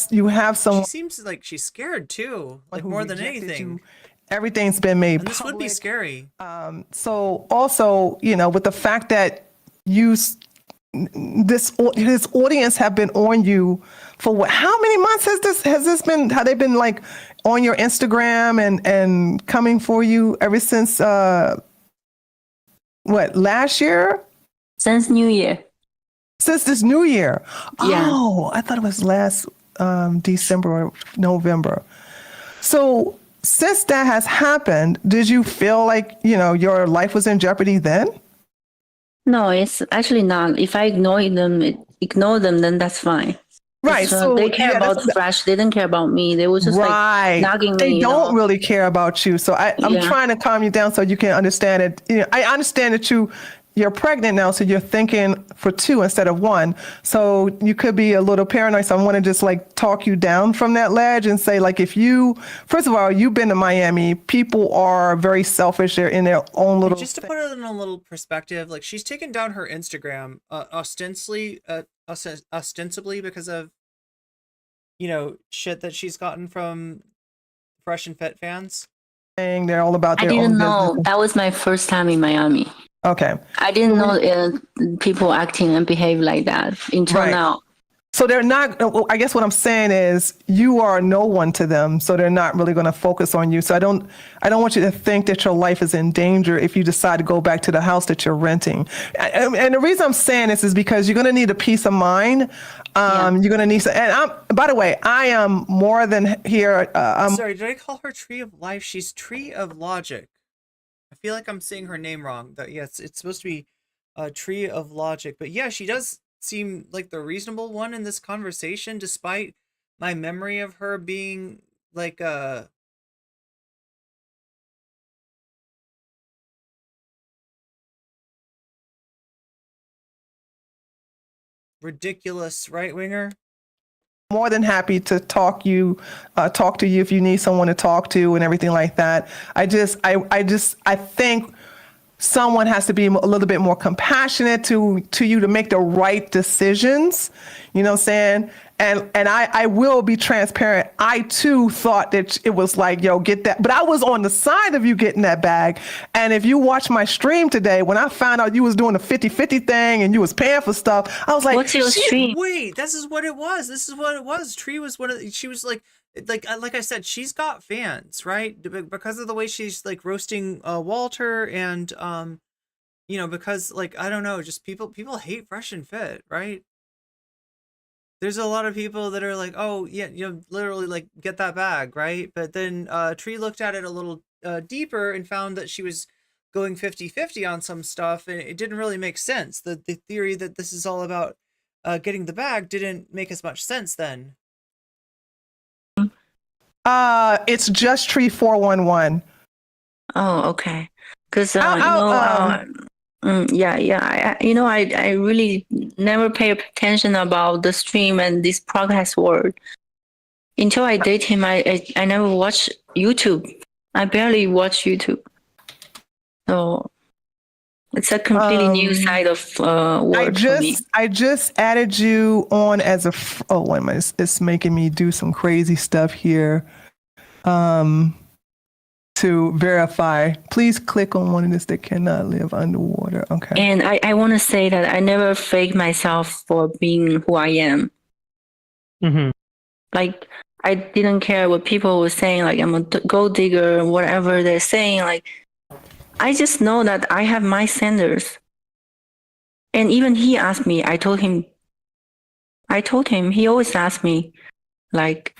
some.
She seems like she's scared too, like more than anything.
Everything's been made
and this
public.
would be scary.
So also, you know, with the fact that his audience have been on you for what? How many months has this been? Have they been like on your Instagram and coming for you ever since last year?
Since New Year.
Since this New Year.
Yeah.
Oh, I thought it was last December or November. So since that has happened, did you feel like, you know, your life was in jeopardy then?
No, it's actually not. If I ignore them, then that's fine.
Right. So
they care about Fresh. They didn't care about me. They were just like nagging me.
They don't really care about you. So I'm trying to calm you down so you can understand it. You know, I understand that you're pregnant now, so you're thinking for two instead of one. So you could be a little paranoid. So I want to just like talk you down from that ledge and say, like, first of all, you've been to Miami. People are very selfish. They're in their own little.
Just to put it in a little perspective, like she's taken down her Instagram ostensibly because of, you know, shit that she's gotten from Fresh and Fit fans.
They're all about their own
business. I didn't know.
business.
That was my first time in Miami.
Okay.
I didn't know people acting and behave like that until now.
So they're not, I guess what I'm saying is you are no one to them. So they're not really going to focus on you. So I don't want you to think that your life is in danger if you decide to go back to the house that you're renting. And the reason I'm saying this is because you're going to need a peace of mind. You're going to need, by the way, I am more than here.
Sorry, did I call her Tree of Life? She's Tree of Logic. I feel like I'm saying her name wrong. Yes, it's supposed to be Tree of Logic. But yeah, she does seem like the reasonable one in this conversation, despite my memory of her being like a ridiculous right-winger.
More than happy to talk to you if you need someone to talk to and everything like that. I think someone has to be a little bit more compassionate to you to make the right decisions. You know what I'm saying? And I will be transparent. I too thought that it was like, yo, get that. But I was on the side of you getting that bag. And if you watch my stream today, when I found out you was doing the 50-50 thing and you was paying for stuff, I was like,
what's your stream?
Wait, this is what it was. Tree was she was like I said, she's got fans, right? Because of the way she's like roasting Walter and you know, because like, I don't know, just people hate Fresh and Fit, right? There's a lot of people that are like, oh yeah, you know, literally like get that bag, right? But then Tree looked at it a little deeper and found that she was going 50-50 on some stuff, and it didn't really make sense. The theory that this is all about getting the bag didn't make as much sense then.
It's just Tree 411.
Oh, okay. Because I really never pay attention about the stream and this progress word. Until I date him, I never watch YouTube. I barely watch YouTube. So It's a completely new side of work for me.
I just added you on as a. Oh, wait a minute! It's making me do some crazy stuff here. To verify, please click on one of this that cannot live underwater. Okay.
And I want to say that I never fake myself for being who I am.
Mm-hmm.
Like, I didn't care what people were saying, like I'm a gold digger, whatever they're saying. Like, I just know that I have my standards. And even he asked me, I told him, he always asked me, like,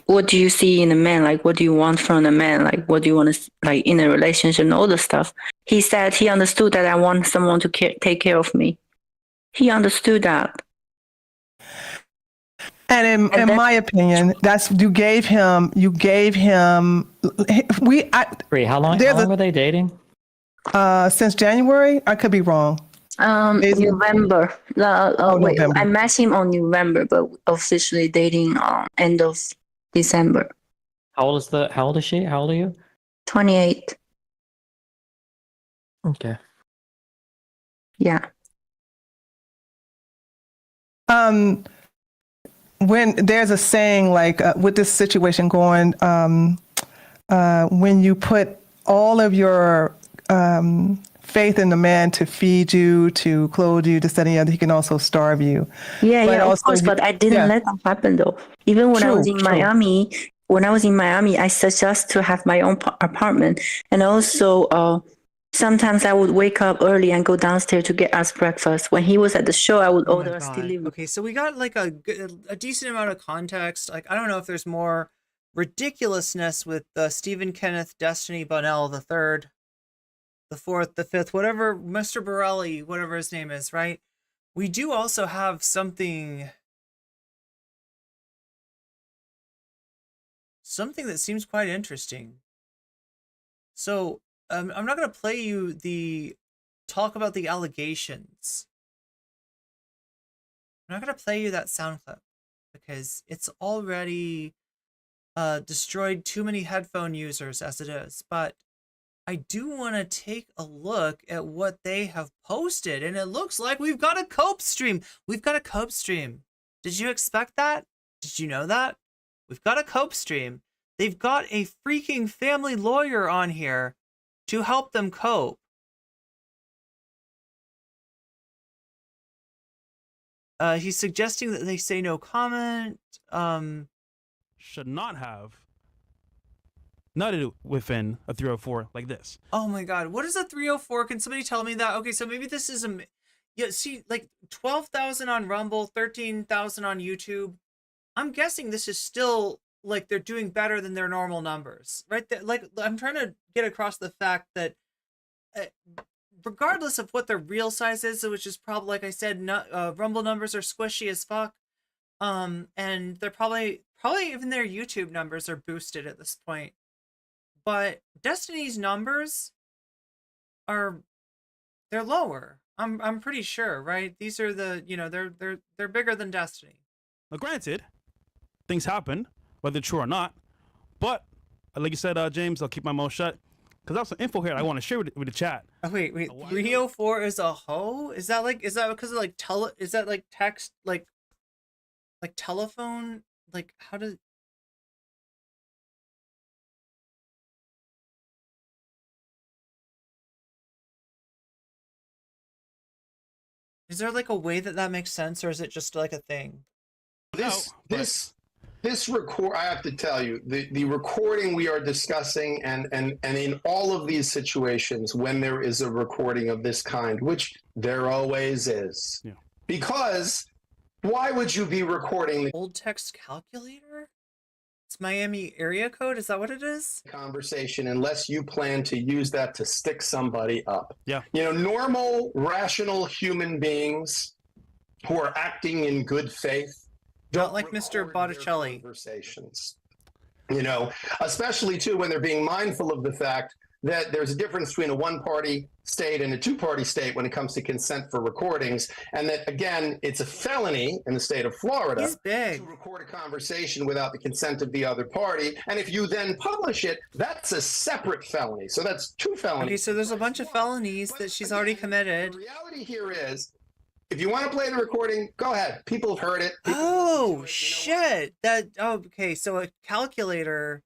what do you see in a man? Like, what do you want from a man? Like, what do you want to, like, in a relationship and all the stuff. He said he understood that I want someone to take care of me. He understood that.
And in my opinion, you gave him.
Wait, how long were they dating?
Since January. I could be wrong.
November. Wait,
November.
I met him on November, but officially dating end of December.
How old is she? How old are you?
28.
Okay.
Yeah.
When there's a saying like with this situation going, when you put all of your faith in the man to feed you, to clothe you, to study and the other, he can also starve you.
Yeah, of course. But I didn't let that happen though. Even when I was in Miami, I suggest to have my own apartment, and also sometimes I would wake up early and go downstairs to get us breakfast. When he was at the show, I would order us delivery.
Okay, so we got like a decent amount of context. Like, I don't know if there's more ridiculousness with Stephen Kenneth Destiny Bunnell the third, the fourth, the fifth, whatever, Mr. Borelli, whatever his name is, right? We do also have something that seems quite interesting. So I'm not going to play you the talk about the allegations. I'm not going to play you that sound clip because it's already destroyed too many headphone users as it is. But I do want to take a look at what they have posted, and it looks like we've got a cope stream. We've got a cope stream. Did you expect that? Did you know that? We've got a cope stream. They've got a freaking family lawyer on here to help them cope. He's suggesting that they say no comment.
Should not have nutted within a 304 like this.
Oh my god, what is a 304? Can somebody tell me that? Okay, so maybe this is see, like 12,000 on Rumble, 13,000 on YouTube. I'm guessing this is still like they're doing better than their normal numbers, right? Like, I'm trying to get across the fact that regardless of what their real size is, which is probably, like I said, Rumble numbers are squishy as fuck, and they're probably even their YouTube numbers are boosted at this point. But Destiny's numbers they're lower. I'm pretty sure, right? These are they're bigger than Destiny.
Now, granted, things happen, whether true or not. But like you said, James, I'll keep my mouth shut because I have some info here I want to share with the chat.
Oh, wait, 304 is a hoe? Is that because of like is that like text like telephone? Like, how does? Is there like a way that makes sense, or is it just like a thing?
This record, I have to tell you, the recording we are discussing, and in all of these situations, when there is a recording of this kind, which there always is, because why would you be recording the
old text calculator? It's Miami area code. Is that what it is?
Conversation, unless you plan to use that to stick somebody up.
Yeah.
Normal, rational human beings who are acting in good faith.
Not like Mr. Botticelli.
Conversations. Especially too when they're being mindful of the fact that there's a difference between a one-party state and a two-party state when it comes to consent for recordings, and that, again, it's a felony in the state of Florida to record a conversation without the consent of the other party. And if you then publish it, that's a separate felony. So that's two felonies.
Okay, so there's a bunch of felonies that she's already committed.
The reality here is, if you want to play the recording, go ahead. People have heard it.
Oh, shit. Okay, so a calculator,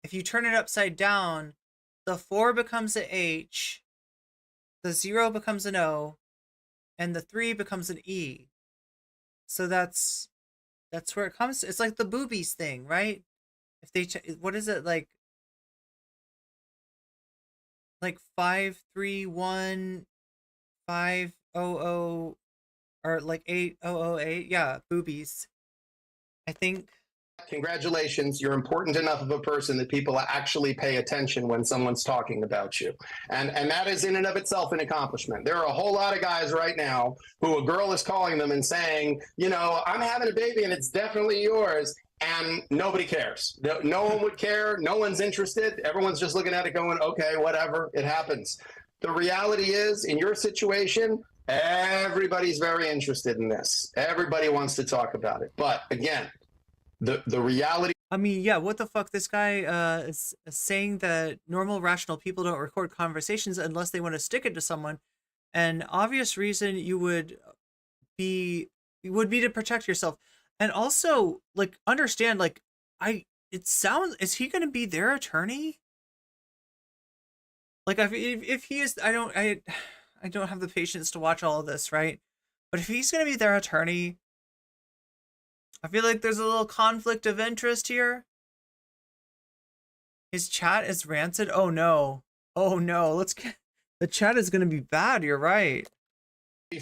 if you turn it upside down, the 4 becomes an H, the 0 becomes an O, and the 3 becomes an E. So that's where it comes. It's like the boobies thing, right? If they, what is it, like 531 500 or like 8008? Yeah, boobies. I think.
Congratulations, you're important enough of a person that people actually pay attention when someone's talking about you. And that is in and of itself an accomplishment. There are a whole lot of guys right now who a girl is calling them and saying, you know, I'm having a baby and it's definitely yours. And nobody cares. No one would care. No one's interested. Everyone's just looking at it going, okay, whatever, it happens. The reality is, in your situation, everybody's very interested in this. Everybody wants to talk about it. But again, the reality.
I mean, yeah, what the fuck? This guy is saying that normal, rational people don't record conversations unless they want to stick it to someone. An obvious reason you would be to protect yourself. And also, like, understand, like, is he going to be their attorney? Like, if he is, I don't have the patience to watch all of this, right? But if he's going to be their attorney, I feel like there's a little conflict of interest here. His chat is rancid. Oh no. Oh no. The chat is going to be bad. You're right.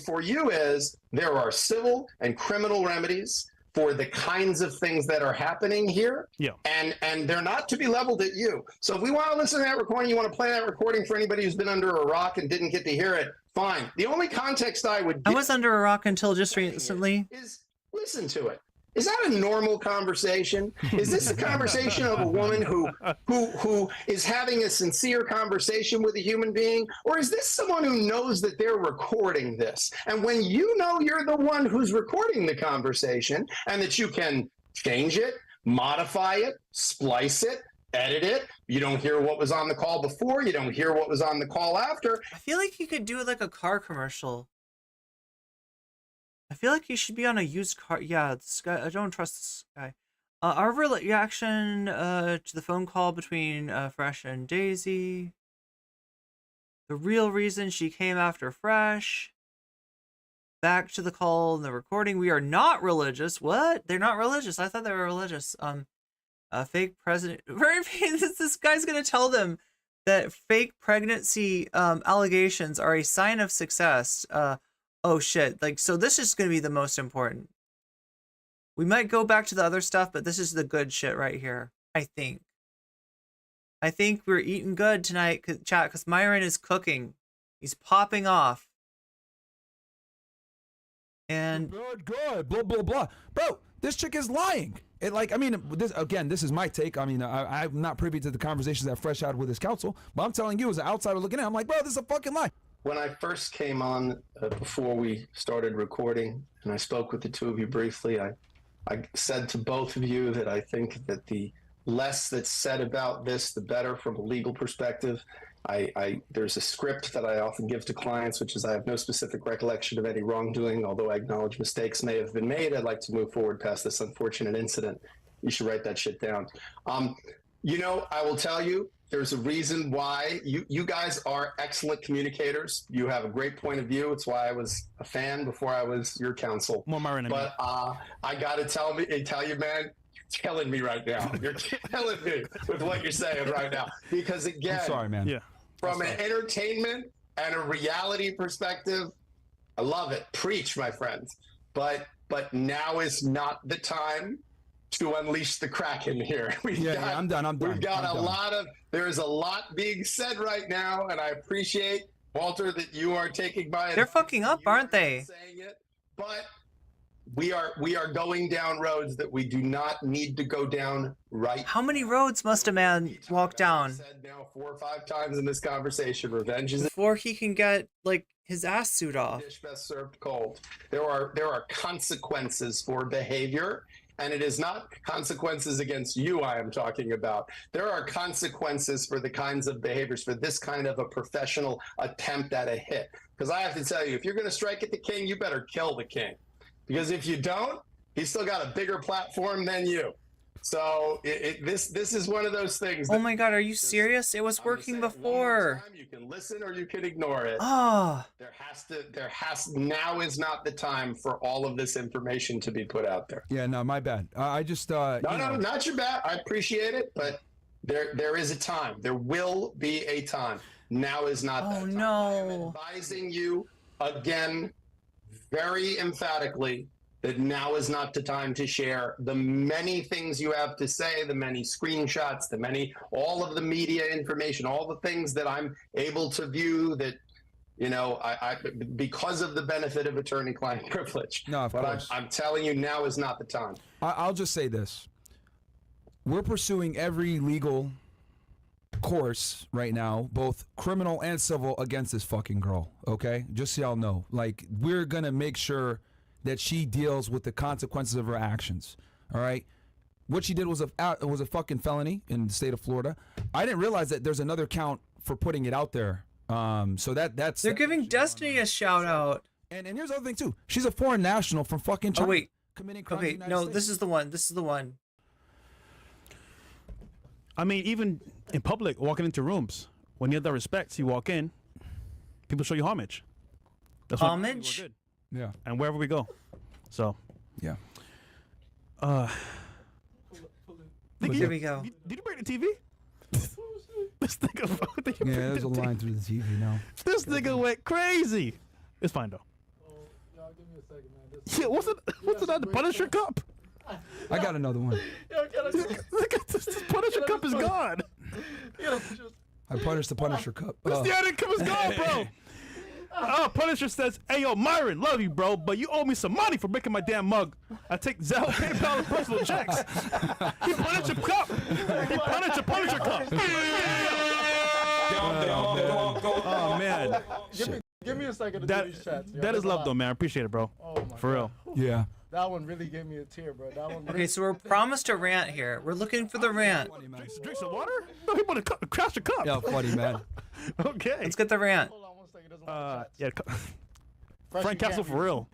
For you is there are civil and criminal remedies for the kinds of things that are happening here.
Yeah.
And they're not to be leveled at you. So if we want to listen to that recording, you want to play that recording for anybody who's been under a rock and didn't get to hear it, fine. The only context I would give,
I was under a rock until just recently.
Is listen to it. Is that a normal conversation? Is this a conversation of a woman who is having a sincere conversation with a human being? Or is this someone who knows that they're recording this? And when you know you're the one who's recording the conversation and that you can change it, modify it, splice it, edit it, you don't hear what was on the call before, you don't hear what was on the call after.
I feel like you could do it like a car commercial. I feel like you should be on a used car. Yeah, this guy, I don't trust this guy. Our reaction to the phone call between Fresh and Daisy. The real reason she came after Fresh. Back to the call and the recording. We are not religious. What? They're not religious. I thought they were religious. Fake president. This guy's gonna tell them that fake pregnancy allegations are a sign of success. Oh shit, like, so this is going to be the most important. We might go back to the other stuff, but this is the good shit right here, I think. I think we're eating good tonight, chat, because Myron is cooking. He's popping off. And
good, blah, blah, blah. Bro, this chick is lying. It, like, I mean, this is my take. I mean, I'm not privy to the conversations that Fresh had with his counsel, but I'm telling you as an outsider looking at it, I'm like, bro, this is a fucking lie.
When I first came on, before we started recording, and I spoke with the two of you briefly, I said to both of you that I think that the less that's said about this, the better from a legal perspective. There's a script that I often give to clients, which is I have no specific recollection of any wrongdoing, although I acknowledge mistakes may have been made. I'd like to move forward past this unfortunate incident. You should write that shit down. You know, I will tell you, there's a reason why you guys are excellent communicators. You have a great point of view. It's why I was a fan before I was your counsel. But I got to tell you, man, you're killing me right now. You're killing me with what you're saying right now. Because again,
I'm sorry, man. Yeah.
From an entertainment and a reality perspective, I love it. Preach, my friends. But now is not the time to unleash the Kraken here.
I'm done.
We've got there's a lot being said right now, and I appreciate, Walter, that you are taking my
They're fucking up, aren't they?
Saying it, but we are going down roads that we do not need to go down right.
How many roads must a man walk down?
Said now 4 or 5 times in this conversation, revenge is
before he can get like his ass suit off.
Dish best served cold. There are consequences for behavior, and it is not consequences against you I am talking about. There are consequences for the kinds of behaviors, for this kind of a professional attempt at a hit. Because I have to tell you, if you're going to strike at the king, you better kill the king. Because if you don't, he's still got a bigger platform than you. So this is one of those things.
Oh my God, are you serious? It was working before.
You can listen or you can ignore it.
Ah,
now is not the time for all of this information to be put out there.
Yeah, no, my bad. I just
no, not your bad. I appreciate it, but there is a time. There will be a time. Now is not that time.
No.
I am advising you again, very emphatically, that now is not the time to share the many things you have to say, the many screenshots, all of the media information, all the things that I'm able to view that, I because of the benefit of attorney-client privilege.
No, of course.
I'm telling you, now is not the time.
I'll just say this. We're pursuing every legal course right now, both criminal and civil, against this fucking girl, okay? Just so y'all know. Like, we're going to make sure that she deals with the consequences of her actions, all right? What she did was a fucking felony in the state of Florida. I didn't realize that there's another count for putting it out there. So that's...
They're giving Destiny a shout out.
And here's the other thing, too. She's a foreign national from fucking China.
Oh, wait.
Committing crimes
Okay,
in the United
no,
States.
this is the one. This is the one.
I mean, even in public, walking into rooms, when you have the respect, you walk in, people show you homage. That's when
Homage?
we're good.
Yeah.
And wherever we go. So.
Yeah.
Here we go.
Did you break the TV? This nigga.
Yeah, there's a line through the TV now.
This nigga went crazy. It's fine though. Yeah, what's it? The Punisher cup?
I got another one.
This Punisher cup is gone.
I punished the Punisher cup.
The other cup is gone, bro. Punisher says, "Hey yo, Myron, love you, bro, but you owe me some money for making my damn mug. I take Zelle, PayPal, and personal checks." He punished a cup. He punished a Punisher cup. Oh man.
Give me a second to do these chats.
That is love, though, man. I appreciate it, bro.
Oh my
For real.
Yeah.
That one really gave me a tear, bro. That one.
Okay, so we're promised a rant here. We're looking for the rant.
Drink some water? No, he want to crash the cup.
Yeah, funny, man.
Okay.
Let's get the rant.
Hold on 1 second. It doesn't want to
Yeah.
Fresh,
Frank
you
Castle
can't
for real.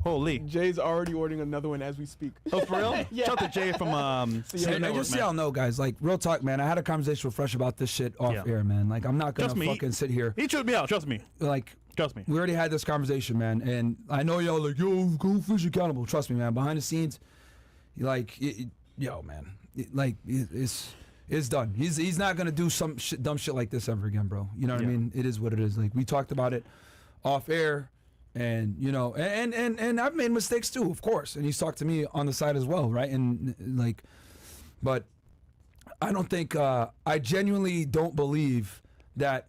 Holy.
Jay's already ordering another one as we speak.
Oh, for real?
Yeah.
Shout out to Jay from
And just so y'all know, guys, like, real talk, man, I had a conversation with Fresh about this shit off air, man. Like, I'm not going to fucking sit here.
He chewed me out, trust me.
Like,
trust me.
We already had this conversation, man. And I know y'all like, yo, go Fish accountable. Trust me, man. Behind the scenes, like, yo, man. It's done. He's not going to do some dumb shit like this ever again, bro. You know what I mean? It is what it is. Like, we talked about it off air. And and I've made mistakes too, of course. And he's talked to me on the side as well, right? And like, but I don't think I genuinely don't believe that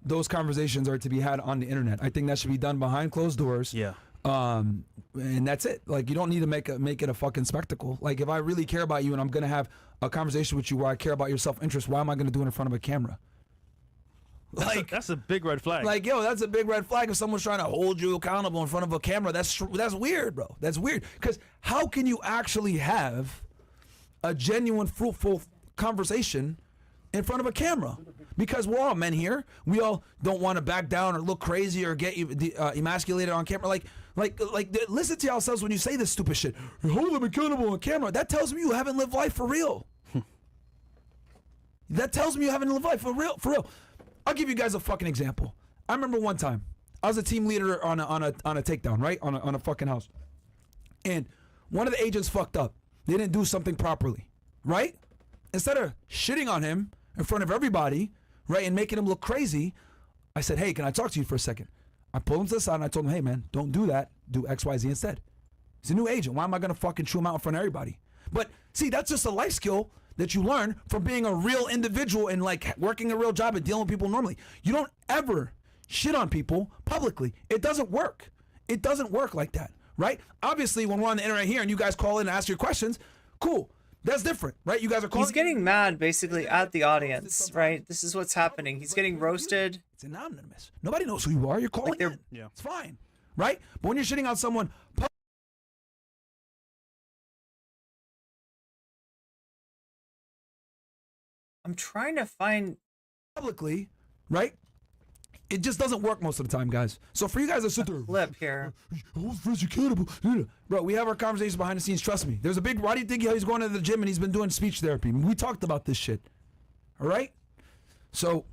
those conversations are to be had on the internet. I think that should be done behind closed doors.
Yeah.
And that's it. Like, you don't need to make it a fucking spectacle. Like, if I really care about you and I'm gonna have a conversation with you where I care about your self-interest, why am I gonna do it in front of a camera? Like,
that's a big red flag.
Like, yo, that's a big red flag if someone's trying to hold you accountable in front of a camera. That's weird, bro. That's weird. Because how can you actually have a genuine, fruitful conversation in front of a camera? Because we're all men here. We all don't want to back down or look crazy or get emasculated on camera. Like, listen to yourselves when you say this stupid shit. Hold them accountable on camera. That tells me you haven't lived life for real. That tells me you haven't lived life for real. For real. I'll give you guys a fucking example. I remember one time I was a team leader on a takedown, right? On a fucking house. And one of the agents fucked up. They didn't do something properly, right? Instead of shitting on him in front of everybody, right, and making him look crazy, I said, "Hey, can I talk to you for a second?" I pulled him to the side and I told him, "Hey, man, don't do that. Do X, Y, Z instead." He's a new agent. Why am I going to fucking chew him out in front of everybody? But see, that's just a life skill that you learn from being a real individual and like working a real job and dealing with people normally. You don't ever shit on people publicly. It doesn't work. It doesn't work like that, right? Obviously, when we're on the internet here and you guys call in and ask your questions, cool. That's different, right? You guys are calling.
He's getting mad basically at the audience, right? This is what's happening. He's getting roasted.
It's anonymous. Nobody knows who you are. You're calling in.
Yeah.
It's fine, right? But when you're shitting on someone
I'm trying to find
publicly, right? It just doesn't work most of the time, guys. So for you guys to sit there,
clip here.
Bro, we have our conversations behind the scenes. Trust me. There's a big. Why do you think he's going to the gym and he's been doing speech therapy? We talked about this shit. All right. So,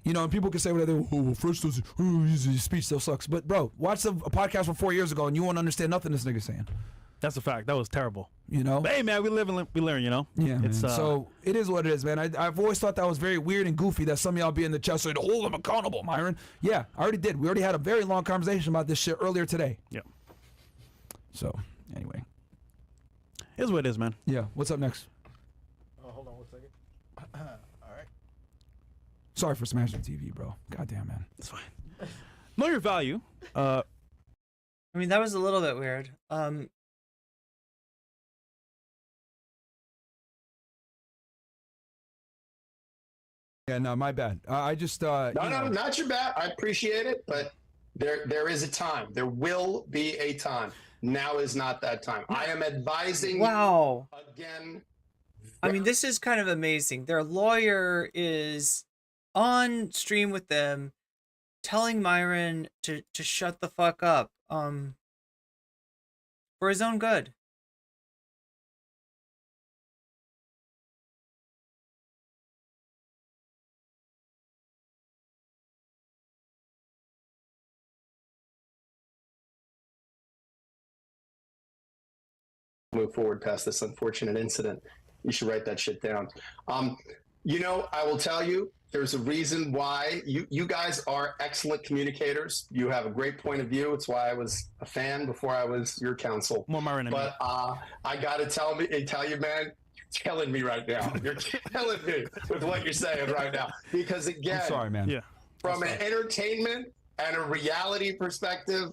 you know, and people can say whatever. Oh, well, Fresh does. Oh, his speech still sucks. But bro, watch a podcast from 4 years ago and you won't understand nothing this nigga's saying.
That's a fact. That was terrible.
You know.
But hey, man, we live and we learn. You know.
Yeah,
It's,
man. So it is what it is, man. I've always thought that was very weird and goofy that some of y'all be in the chat saying, hold him accountable, Myron. Yeah, I already did. We already had a very long conversation about this shit earlier today.
Yeah.
So, anyway.
Here's what it is, man.
Yeah. What's up next?
Hold on 1 second. All right.
Sorry for smashing the TV, bro. Goddamn, man.
It's fine. Know your value.
I mean, that was a little bit weird.
Yeah, no, my bad. I just
No, not your bad. I appreciate it, but there is a time. There will be a time. Now is not that time. I am advising
Wow.
you again.
I mean, this is kind of amazing. Their lawyer is on stream with them, telling Myron to shut the fuck up, for his own good.
Move forward past this unfortunate incident. You should write that shit down. You know, I will tell you, there's a reason why you guys are excellent communicators. You have a great point of view. It's why I was a fan before I was your counsel.
More Myron and
But I gotta tell you, man, you're killing me right now. You're killing me with what you're saying right now. Because again,
I'm sorry, man.
Yeah.
From an entertainment and a reality perspective,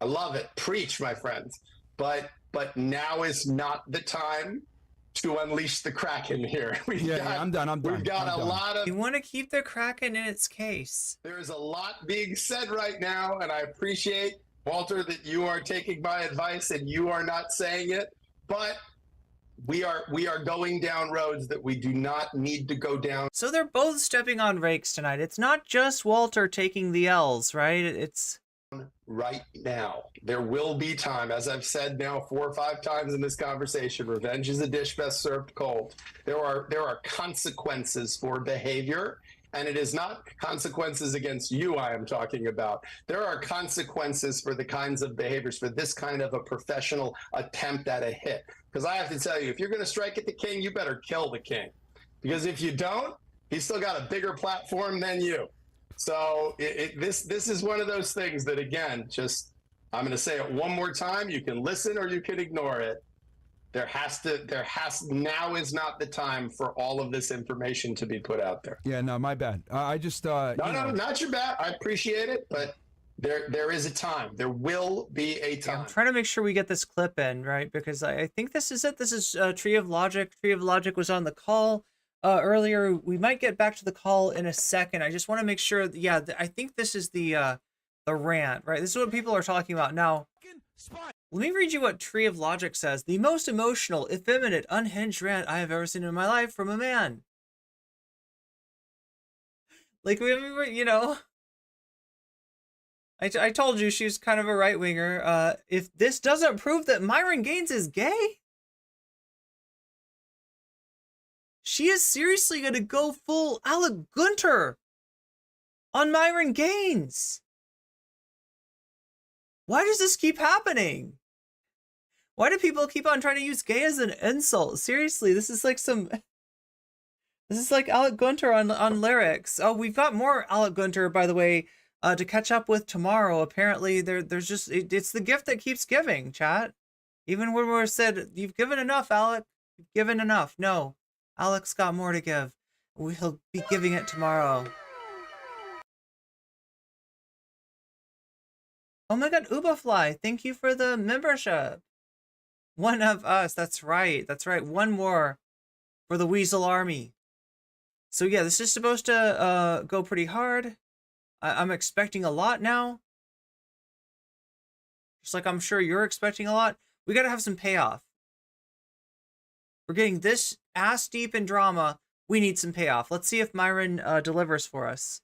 I love it. Preach, my friends. But now is not the time to unleash the Kraken here.
I'm done.
We've got a lot of.
You want to keep the Kraken in its case.
There's a lot being said right now, and I appreciate, Walter, that you are taking my advice and you are not saying it. But we are going down roads that we do not need to go down.
So they're both stepping on rakes tonight. It's not just Walter taking the L's, right? It's
right now. There will be time, as I've said now 4 or 5 times in this conversation, revenge is a dish best served cold. There are consequences for behavior, and it is not consequences against you I am talking about. There are consequences for the kinds of behaviors, for this kind of a professional attempt at a hit. Because I have to tell you, if you're going to strike at the king, you better kill the king. Because if you don't, he's still got a bigger platform than you. So this is one of those things that, again, just, I'm going to say it one more time. You can listen or you can ignore it. Now is not the time for all of this information to be put out there.
Yeah, no, my bad. I just
No, not your bad. I appreciate it, but there is a time. There will be a time.
I'm trying to make sure we get this clip in, right? Because I think this is it. This is Tree of Logic. Tree of Logic was on the call earlier. We might get back to the call in a second. I just want to make sure. Yeah, I think this is the rant, right? This is what people are talking about now. Let me read you what Tree of Logic says. The most emotional, effeminate, unhinged rant I have ever seen in my life from a man. Like, you know, I told you she was kind of a right-winger. If this doesn't prove that Myron Gaines is gay, she is seriously going to go full Alec Gunter on Myron Gaines. Why does this keep happening? Why do people keep on trying to use gay as an insult? Seriously, this is like Alec Gunter on lyrics. Oh, we've got more Alec Gunter, by the way, to catch up with tomorrow. Apparently, there's just, it's the gift that keeps giving, chat. Even when we're said, you've given enough, Alec. You've given enough. No, Alec's got more to give. He'll be giving it tomorrow. Oh my god, Ubafly, thank you for the membership. One of us, that's right, that's right. One more for the Weasel Army. So yeah, this is supposed to go pretty hard. I'm expecting a lot now. Just like I'm sure you're expecting a lot. We gotta have some payoff. We're getting this ass deep in drama. We need some payoff. Let's see if Myron delivers for us.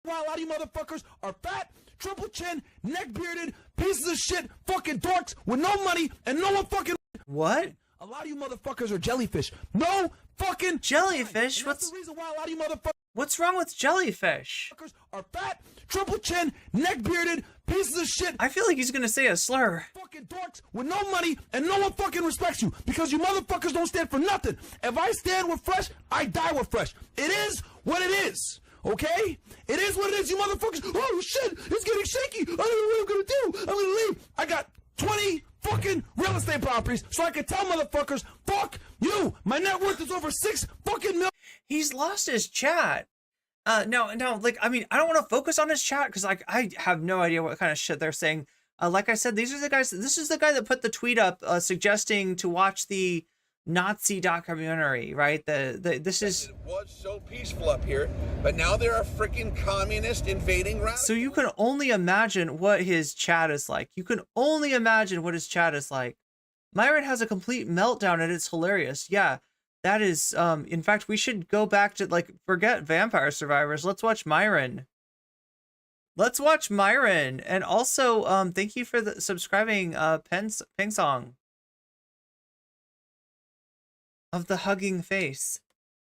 While a lot of you motherfuckers are fat, triple chin, neck bearded, pieces of shit, fucking dorks with no money and no one fucking.
What?
A lot of you motherfuckers are jellyfish. No fucking
jellyfish.
What's the reason why a lot of you motherfuckers?
What's wrong with jellyfish?
Are fat, triple chin, neck bearded, pieces of shit.
I feel like he's gonna say a slur.
Fucking dorks with no money and no one fucking respects you because you motherfuckers don't stand for nothing. If I stand with Fresh, I die with Fresh. It is what it is. Okay? It is what it is, you motherfuckers. Oh shit, it's getting shaky. I don't know what I'm gonna do. I'm gonna leave. I got 20 fucking real estate properties so I can tell motherfuckers, fuck you. My net worth is over 6 fucking million.
He's lost his chat. No, like, I mean, I don't want to focus on his chat because like I have no idea what kind of shit they're saying. Like I said, these are the guys. This is the guy that put the tweet up suggesting to watch the Nazi documentary, right? This is.
It was so peaceful up here, but now there are freaking communist invading radicals.
So you can only imagine what his chat is like. You can only imagine what his chat is like. Myron has a complete meltdown and it's hilarious. Yeah, that is. In fact, we should go back to like forget Vampire Survivors. Let's watch Myron. Let's watch Myron. And also, thank you for the subscribing, Ping Song. Of the hugging face.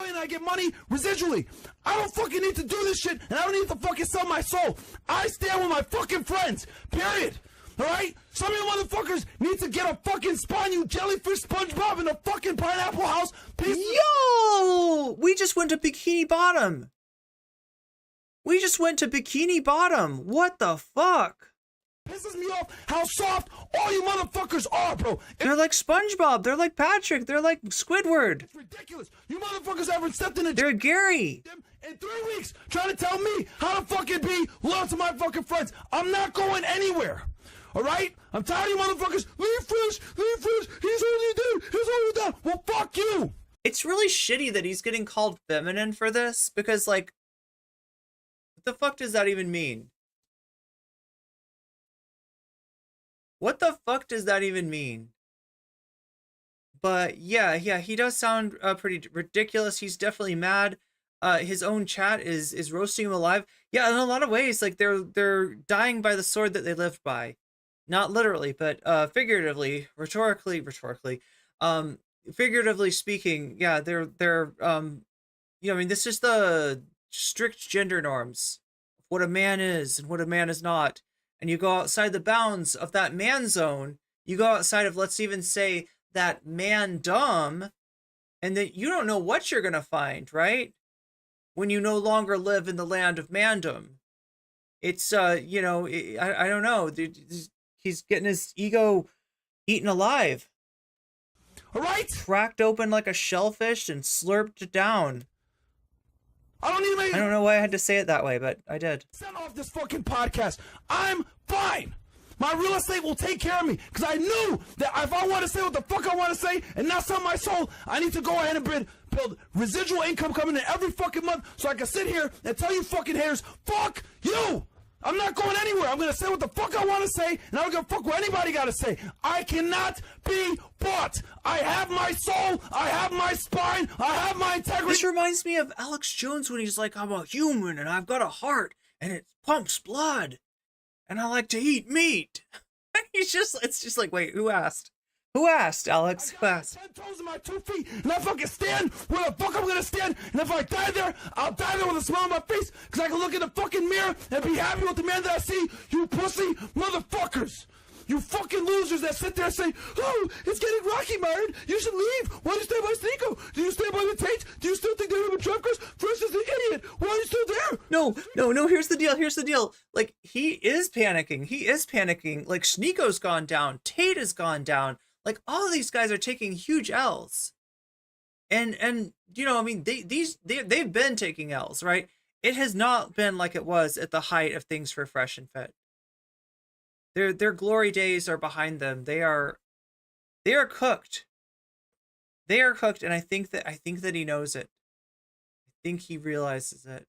And I get money residually. I don't fucking need to do this shit, and I don't need to fucking sell my soul. I stand with my fucking friends. Period. Alright? Some of you motherfuckers need to get a fucking spawn, you jellyfish SpongeBob in the fucking pineapple house.
Yo! We just went to Bikini Bottom. We just went to Bikini Bottom. What the fuck?
Pisses me off how soft all you motherfuckers are, bro.
They're like SpongeBob. They're like Patrick. They're like Squidward.
It's ridiculous. You motherfuckers haven't stepped in a...
They're Gary.
In 3 weeks, trying to tell me how to fucking be loyal to my fucking friends. I'm not going anywhere. All right? I'm tired of you motherfuckers. Leave Fresh. Leave Fresh. He's only dead. He's only dead. Well, fuck you.
It's really shitty that he's getting called feminine for this because, like, what the fuck does that even mean? What the fuck does that even mean? But yeah, he does sound pretty ridiculous. He's definitely mad. His own chat is roasting him alive. Yeah, in a lot of ways, like they're dying by the sword that they lived by. Not literally, but figuratively, rhetorically, figuratively speaking, yeah, they're you know, I mean, this is the strict gender norms of what a man is and what a man is not. And you go outside the bounds of that man zone, you go outside of, let's even say, that man-dom, and that you don't know what you're going to find, right? When you no longer live in the land of mandom. It's, you know, I don't know. He's getting his ego eaten alive.
All right?
Cracked open like a shellfish and slurped down.
I
don't know why I had to say it that way, but I did.
Send off this fucking podcast. I'm fine. My real estate will take care of me because I knew that if I want to say what the fuck I want to say and not sell my soul, I need to go ahead and build residual income coming in every fucking month so I can sit here and tell you fucking haters, fuck you. I'm not going anywhere. I'm going to say what the fuck I want to say, and I don't give a fuck what anybody got to say. I cannot be bought. I have my soul. I have my spine. I have my integrity.
This reminds me of Alex Jones when he's like, I'm a human, and I've got a heart, and it pumps blood, and I like to eat meat. It's just like, wait, who asked? Who asked, Alex? Who asked?
10 toes in my 2 feet, and I fucking stand where the fuck I'm gonna stand. And if I die there, I'll die there with a smile on my face, because I can look in the fucking mirror and be happy with the man that I see. You pussy motherfuckers. You fucking losers that sit there and say, oh, it's getting rocky, Myron. You should leave. Why do you stay by Sneeko? Do you stay by the Tate? Do you still think they're having trap cars? Fresh is the idiot. Why are you still there?
No, here's the deal. Like, he is panicking. Like, Sneeko's gone down. Tate has gone down. Like, all of these guys are taking huge L's. And you know, I mean, they've been taking L's, right? It has not been like it was at the height of things for Fresh and Fit. Their glory days are behind them. They are cooked. They are cooked, and I think that he knows it. I think he realizes it.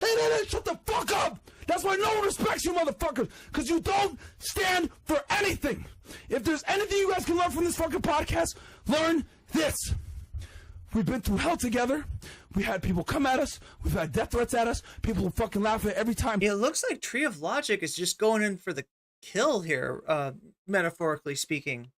Hey, shut the fuck up! That's why no one respects you, motherfuckers, because you don't stand for anything. If there's anything you guys can learn from this fucking podcast, learn this. We've been through hell together. We had people come at us. We've had death threats at us. People fucking laugh at every time.
It looks like Tree of Logic is just going in for the kill here, metaphorically speaking.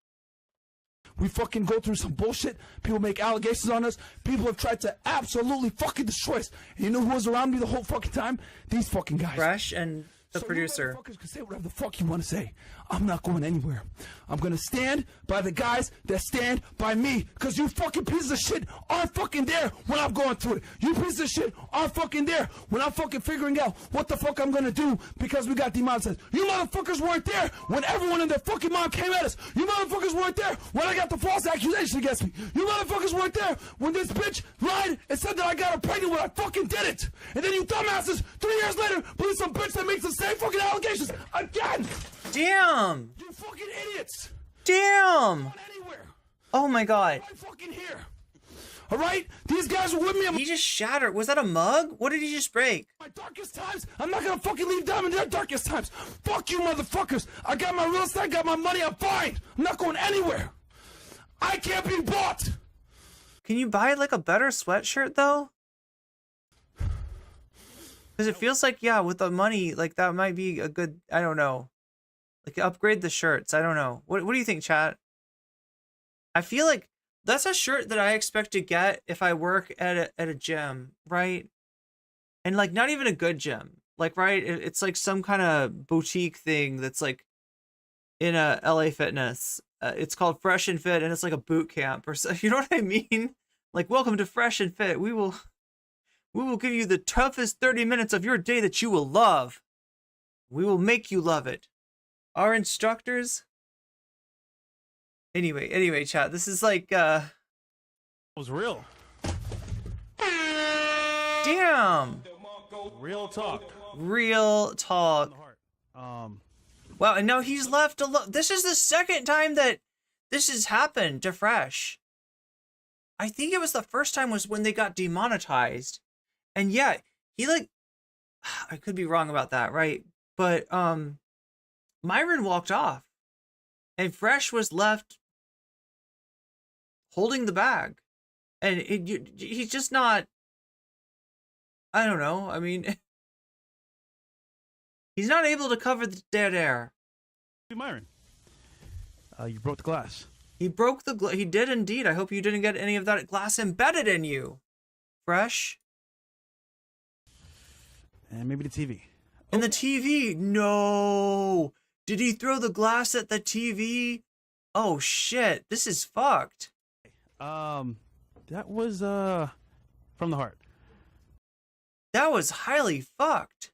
We fucking go through some bullshit. People make allegations on us. People have tried to absolutely fucking destroy us. And you know who was around me the whole fucking time? These fucking guys.
Fresh and the producer.
You motherfuckers can say whatever the fuck you want to say. I'm not going anywhere. I'm gonna stand by the guys that stand by me. Cause you fucking pieces of shit aren't fucking there when I'm going through it. You pieces of shit aren't fucking there when I'm fucking figuring out what the fuck I'm gonna do because we got demonetized. You motherfuckers weren't there when everyone and their fucking mom came at us. You motherfuckers weren't there when I got the false accusation against me. You motherfuckers weren't there when this bitch lied and said that I got her pregnant when I fucking did it. And then you dumbasses 3 years later believe some bitch that makes the same fucking allegations again.
Damn!
You fucking idiots!
Damn! Oh my god.
I'm fucking here. Alright? These guys were with me.
He just shattered. Was that a mug? What did he just break?
My darkest times. I'm not gonna fucking leave them in their darkest times. Fuck you, motherfuckers. I got my real estate, got my money, I'm fine. I'm not going anywhere. I can't be bought.
Can you buy like a better sweatshirt though? Because it feels like, yeah, with the money, like that might be a good, I don't know. Like upgrade the shirts. I don't know. What do you think, chat? I feel like that's a shirt that I expect to get if I work at a gym, right? And like not even a good gym. Like, right? It's like some kind of boutique thing that's like in a LA Fitness. It's called Fresh and Fit, and it's like a boot camp or so. You know what I mean? Like, welcome to Fresh and Fit. We will give you the toughest 30 minutes of your day that you will love. We will make you love it. Our instructors. Anyway, chat. This is like
It was real.
Damn.
Real talk.
Real talk. Wow, and now he's left alone. This is the second time that this has happened to Fresh. I think it was the first time was when they got demonetized. And yeah, he like, I could be wrong about that, right? But Myron walked off and Fresh was left holding the bag. And he's just not, I don't know. I mean, he's not able to cover the dead air.
Myron, you broke the glass.
He broke the glass. He did indeed. I hope you didn't get any of that glass embedded in you. Fresh.
And maybe the TV.
And the TV? No. Did he throw the glass at the TV? Oh shit. This is fucked.
That was from the heart.
That was highly fucked.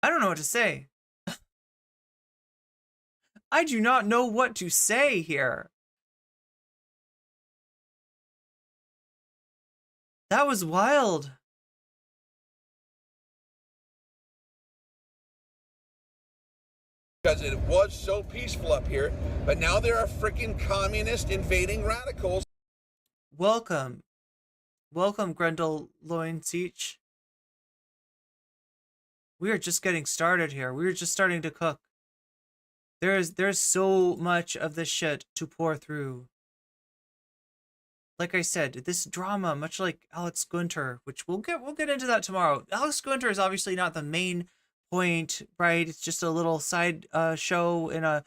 I don't know what to say. I do not know what to say here. That was wild.
Because it was so peaceful up here, but now there are freaking communist invading radicals.
Welcome. Welcome, Grendel Loin-Seach. We are just getting started here. We are just starting to cook. There's so much of this shit to pour through. Like I said, this drama, much like Alex Gunter, which we'll get into that tomorrow. Alex Gunter is obviously not the main point, right? It's just a little side show in a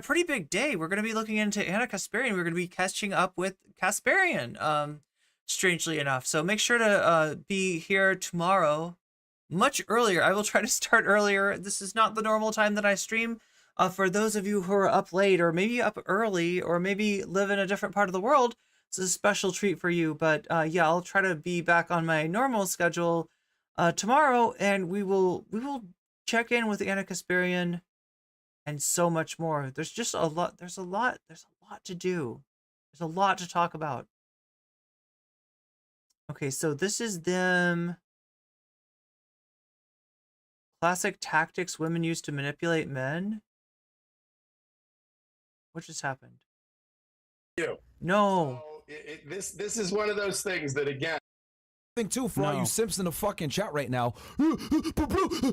pretty big day. We're going to be looking into Anna Kasparian. We're going to be catching up with Kasparian, strangely enough. So make sure to be here tomorrow, much earlier. I will try to start earlier. This is not the normal time that I stream. For those of you who are up late, or maybe up early, or maybe live in a different part of the world, it's a special treat for you. But yeah, I'll try to be back on my normal schedule tomorrow, and we will check in with Anna Kasparian and so much more. There's just a lot. There's a lot to do. There's a lot to talk about. Okay, so this is them. Classic tactics women use to manipulate men. What just happened?
You.
No.
So this is one of those things that, again,
Thing too for all you simps in the fucking chat right now.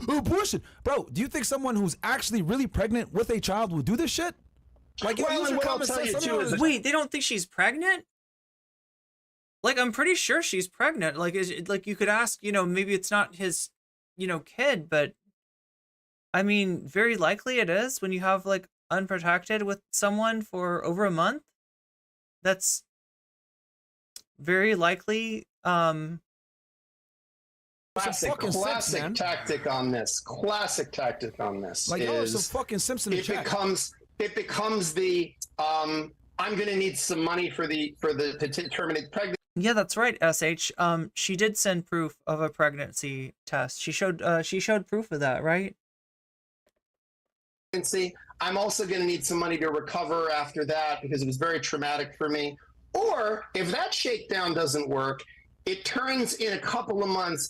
Abortion, bro. Do you think someone who's actually really pregnant with a child will do this shit? Like,
Well,
use
and
your
what I'll
common
tell
sense.
you, too, is
Wait, they don't think she's pregnant? Like, I'm pretty sure she's pregnant. Like, like you could ask, maybe it's not his, kid, but I mean, very likely it is when you have like unprotected with someone for over a month. That's very likely.
Classic tactic on this. Classic tactic on this.
Like,
is
some fucking Simpson in chat.
It becomes the I'm gonna need some money for the to terminate pregnancy.
Yeah, that's right, SH. She did send proof of a pregnancy test. She showed proof of that, right?
I'm also going to need some money to recover after that because it was very traumatic for me. Or if that shakedown doesn't work, it turns in a couple of months.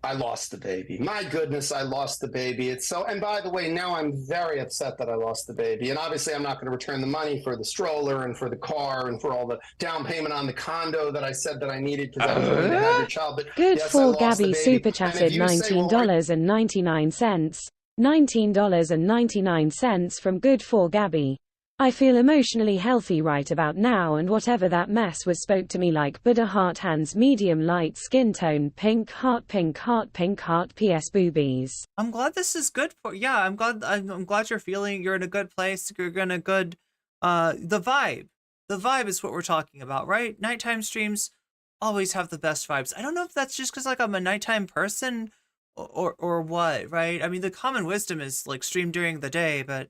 I lost the baby. My goodness, I lost the baby. It's so. And by the way, now I'm very upset that I lost the baby. And obviously, I'm not going to return the money for the stroller and for the car and for all the down payment on the condo that I said that I needed because I was ready to have your child. But
Good
yes,
for
I lost the
Gabby
baby.
super
And
chatted
if you say, well,
$19.99. $19.99 from Good for Gabby. I feel emotionally healthy right about now, and whatever that mess was spoke to me like Buddha heart, hands medium light skin tone, pink heart, PS boobies.
I'm glad this is good for. Yeah, I'm glad you're in a good place. You're in a good the vibe. The vibe is what we're talking about, right? Nighttime streams always have the best vibes. I don't know if that's just because like I'm a nighttime person or what, right? I mean, the common wisdom is like stream during the day, but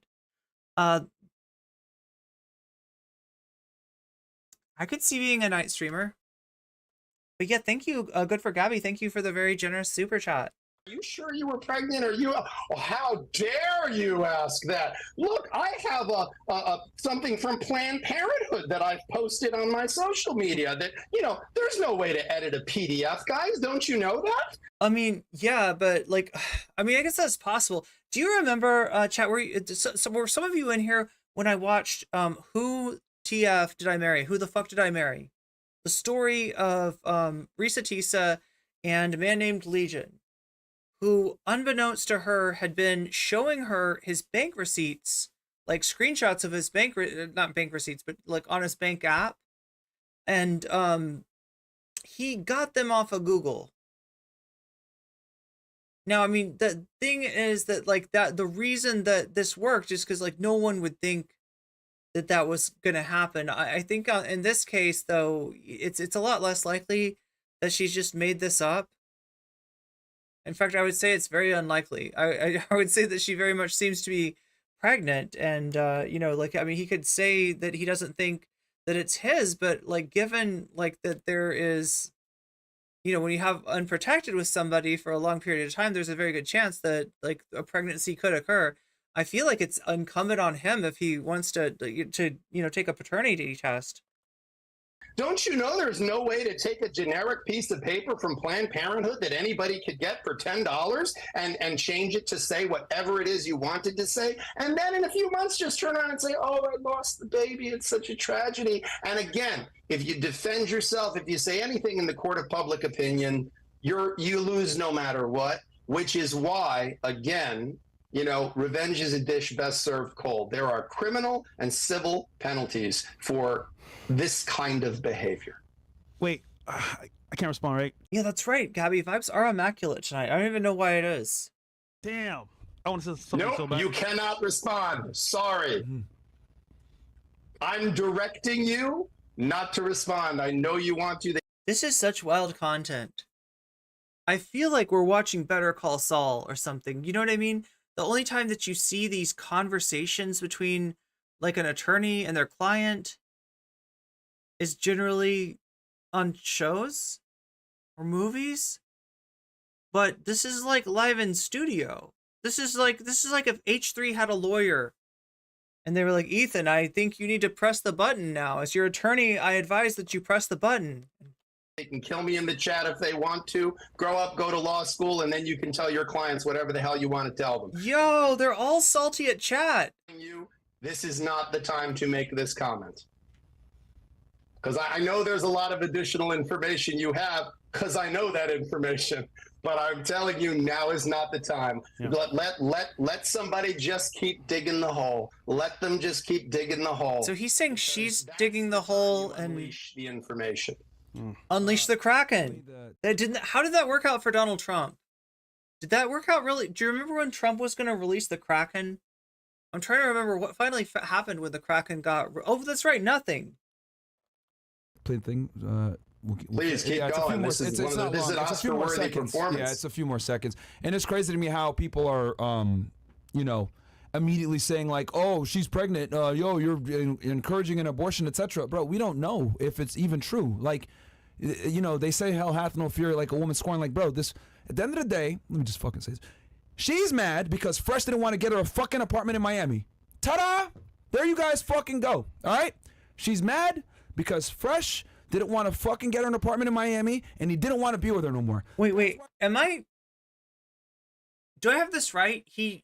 I could see being a night streamer. But yeah, thank you, Good for Gabby. Thank you for the very generous super chat.
Are you sure you were pregnant? Or you? Oh, how dare you ask that? Look, I have a something from Planned Parenthood that I've posted on my social media. That there's no way to edit a PDF, guys. Don't you know that?
I mean, yeah, but like, I mean, I guess that's possible. Do you remember, chat? Were some of you in here when I watched Who TF Did I Marry? Who the Fuck Did I Marry? The story of Risa Tisa and a man named Legion, who, unbeknownst to her, had been showing her his bank receipts, like screenshots of his not bank receipts, but like on his bank app. And he got them off of Google. Now, I mean, the thing is that like the reason that this worked is because like no one would think that was going to happen. I think in this case, though, it's a lot less likely that she's just made this up. In fact, I would say it's very unlikely. I would say that she very much seems to be pregnant, and like, I mean, he could say that he doesn't think that it's his, but like, given like that there is, when you have unprotected with somebody for a long period of time, there's a very good chance that like a pregnancy could occur. I feel like it's incumbent on him if he wants to take a paternity test.
Don't you know there's no way to take a generic piece of paper from Planned Parenthood that anybody could get for $10 and change it to say whatever it is you wanted to say, and then in a few months just turn around and say, oh, I lost the baby, it's such a tragedy. And again, if you defend yourself, if you say anything in the court of public opinion, you lose no matter what, which is why, again, revenge is a dish best served cold. There are criminal and civil penalties for this kind of behavior.
Wait, I can't respond, right?
Yeah, that's right. Gabby, vibes are immaculate tonight. I don't even know why it is.
Damn. I want to say something
Nope,
so bad.
you cannot respond. Sorry. I'm directing you not to respond. I know you want to.
This is such wild content. I feel like we're watching Better Call Saul or something. You know what I mean? The only time that you see these conversations between like an attorney and their client is generally on shows or movies. But this is like live in studio. This is like if H3 had a lawyer and they were like, Ethan, I think you need to press the button now. As your attorney, I advise that you press the button.
They can kill me in the chat if they want to. Grow up, go to law school, and then you can tell your clients whatever the hell you want to tell them.
Yo, they're all salty at chat.
This is not the time to make this comment. Because I know there's a lot of additional information you have, because I know that information. But I'm telling you, now is not the time. Yeah. Let somebody just keep digging the hole. Let them just keep digging the hole.
So he's saying she's digging the hole and
unleash the information.
Unleash the Kraken. That didn't. How did that work out for Donald Trump? Did that work out really? Do you remember when Trump was going to release the Kraken? I'm trying to remember what finally happened when the Kraken got. Oh, that's right, nothing.
Play thing.
Please keep going. This is a few more seconds.
Yeah, it's a few more seconds, and it's crazy to me how people are, you know, immediately saying like, "Oh, she's pregnant. Yo, you're encouraging an abortion, etc." Bro, we don't know if it's even true. Like, you know, they say hell hath no fury, like a woman scorned. Like, bro, this at the end of the day, let me just fucking say this. She's mad because Fresh didn't want to get her a fucking apartment in Miami. Ta-da! There you guys fucking go. All right? She's mad because Fresh didn't want to fucking get her an apartment in Miami, and he didn't want to be with her no more.
Wait. Do I have this right? He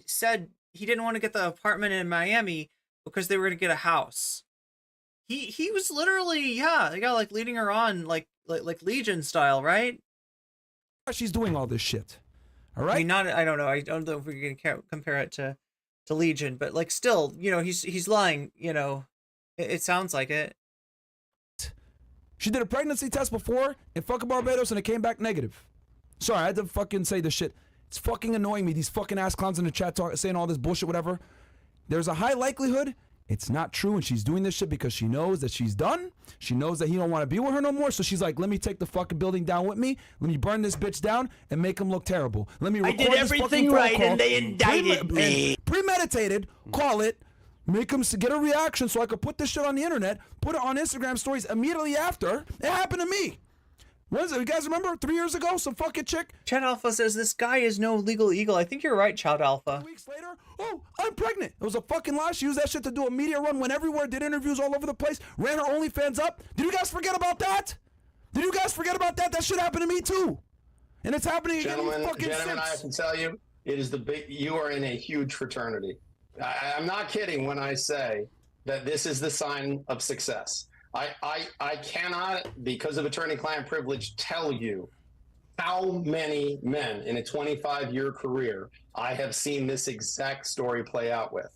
said he didn't want to get the apartment in Miami because they were going to get a house. He was literally, yeah, like leading her on like Legion style, right?
She's doing all this shit. All right?
I mean, I don't know. I don't know if we can compare it to Legion, but like still, you know, he's lying, you know. It sounds like it.
She did a pregnancy test before in fucking Barbados and it came back negative. Sorry, I had to fucking say this shit. It's fucking annoying me. These fucking ass clowns in the chat saying all this bullshit, whatever. There's a high likelihood it's not true, and she's doing this shit because she knows that she's done. She knows that he don't want to be with her no more, so she's like, let me take the fucking building down with me. Let me burn this bitch down and make him look terrible. Let me record
I did everything right, and they indicted me.
Premeditated, call it. Make him get a reaction so I could put this shit on the internet, put it on Instagram stories immediately after. It happened to me. What is it? You guys remember 3 years ago? Some fucking chick?
Chad Alpha says this guy is no legal eagle. I think you're right, Chad Alpha.
Weeks later, oh, I'm pregnant. It was a fucking lie. She used that shit to do a media run, went everywhere, did interviews all over the place, ran her OnlyFans up. Did you guys forget about that? Did you guys forget about that? That shit happened to me too. And it's happening again.
Gentlemen, I have to tell you, it is you are in a huge fraternity. I'm not kidding when I say that this is the sign of success. I cannot, because of attorney-client privilege, tell you how many men in a 25-year career I have seen this exact story play out with.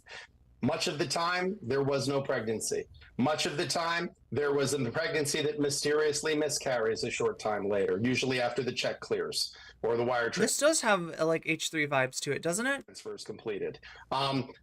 Much of the time, there was no pregnancy. Much of the time, there was a pregnancy that mysteriously miscarries a short time later, usually after the check clears or the wire transfer.
This does have like H3 vibes to it, doesn't it?
Transfer is completed.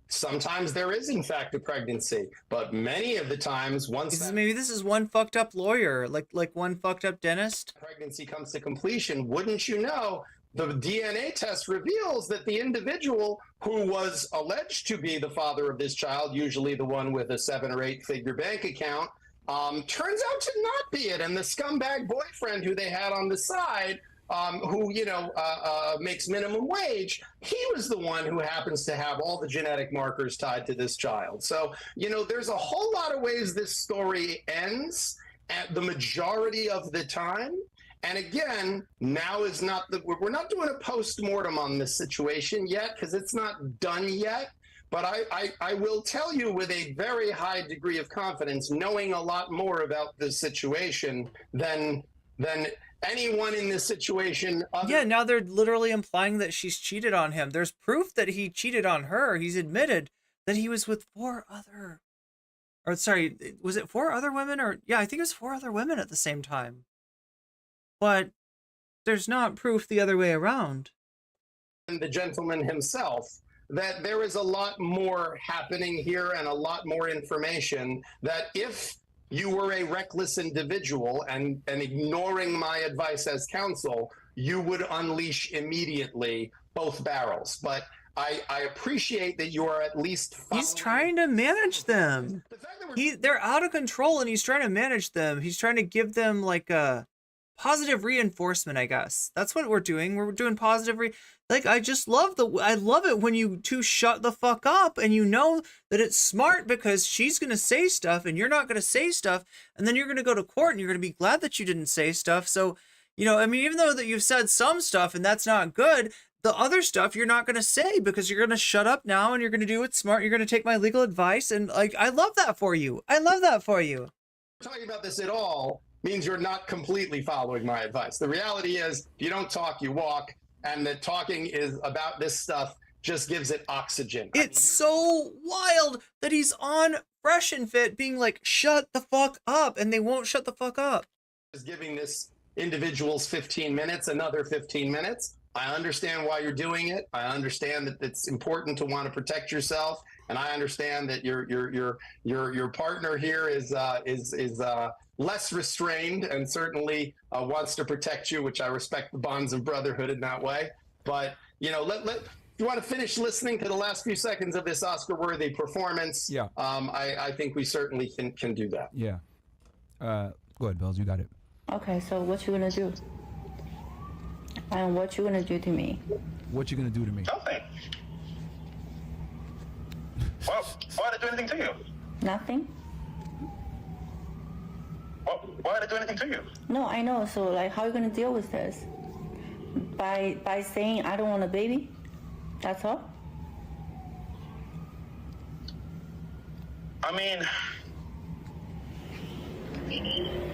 Sometimes there is, in fact, a pregnancy, but many of the times,
maybe this is one fucked up lawyer, like one fucked up dentist.
Pregnancy comes to completion. Wouldn't you know? The DNA test reveals that the individual who was alleged to be the father of this child, usually the one with a 7 or 8 figure bank account, turns out to not be it. And the scumbag boyfriend who they had on the side, who, makes minimum wage, he was the one who happens to have all the genetic markers tied to this child. So, there's a whole lot of ways this story ends at the majority of the time. And again, now is not we're not doing a post-mortem on this situation yet because it's not done yet. But I will tell you with a very high degree of confidence, knowing a lot more about this situation than anyone in this situation.
Yeah, now they're literally implying that she's cheated on him. There's proof that he cheated on her. He's admitted that he was with 4 other, or sorry, was it 4 other women? Or yeah, I think it was 4 other women at the same time. But there's not proof the other way around.
And the gentleman himself, that there is a lot more happening here and a lot more information that if you were a reckless individual and ignoring my advice as counsel, you would unleash immediately both barrels. But I appreciate that you are at least
He's trying to manage them. They're out of control and he's trying to manage them. He's trying to give them like a positive reinforcement, I guess. That's what we're doing. We're doing positive like, I love it when you two shut the fuck up and you know that it's smart because she's going to say stuff and you're not going to say stuff. And then you're going to go to court and you're going to be glad that you didn't say stuff. So, you know, I mean, even though that you've said some stuff and that's not good, the other stuff you're not going to say because you're going to shut up now and you're going to do what's smart. You're going to take my legal advice. And like, I love that for you. I love that for you.
Talking about this at all means you're not completely following my advice. The reality is you don't talk, you walk, and that talking is about this stuff just gives it oxygen.
It's so wild that he's on Fresh and Fit being like, shut the fuck up, and they won't shut the fuck up.
Is giving this individual's 15 minutes, another 15 minutes. I understand why you're doing it. I understand that it's important to want to protect yourself, and I understand that your partner here is less restrained and certainly wants to protect you, which I respect the bonds of brotherhood in that way. But you know, if you want to finish listening to the last few seconds of this Oscar-worthy performance,
yeah,
I think we certainly can do that.
Yeah. Go ahead, Bells. You got it.
Okay, so what you gonna do? And what you gonna do to me?
What you gonna do to me?
Nothing. Well, why did I do anything to you?
Nothing.
Why did I do anything to you?
No, I know. So like, how are you gonna deal with this? By saying I don't want a baby? That's all?
I mean,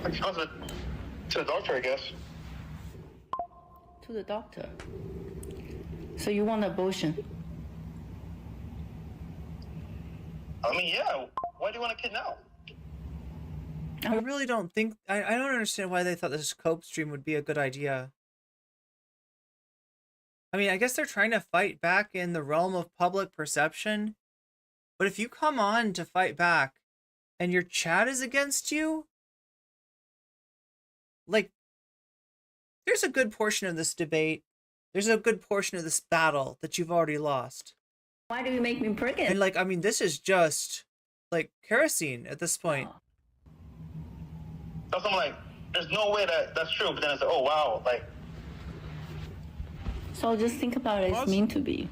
I can go to the doctor, I guess.
To the doctor. So you want abortion?
I mean, yeah. Why do you want a kid now?
I really don't think I don't understand why they thought this cope stream would be a good idea. I mean, I guess they're trying to fight back in the realm of public perception. But if you come on to fight back and your chat is against you, like, there's a good portion of this debate, there's a good portion of this battle that you've already lost.
Why do you make me pregnant?
And like, I mean, this is just like kerosene at this point.
So I'm like, there's no way that's true. But then it's like, oh wow, like.
So just think about it. It's meant to be.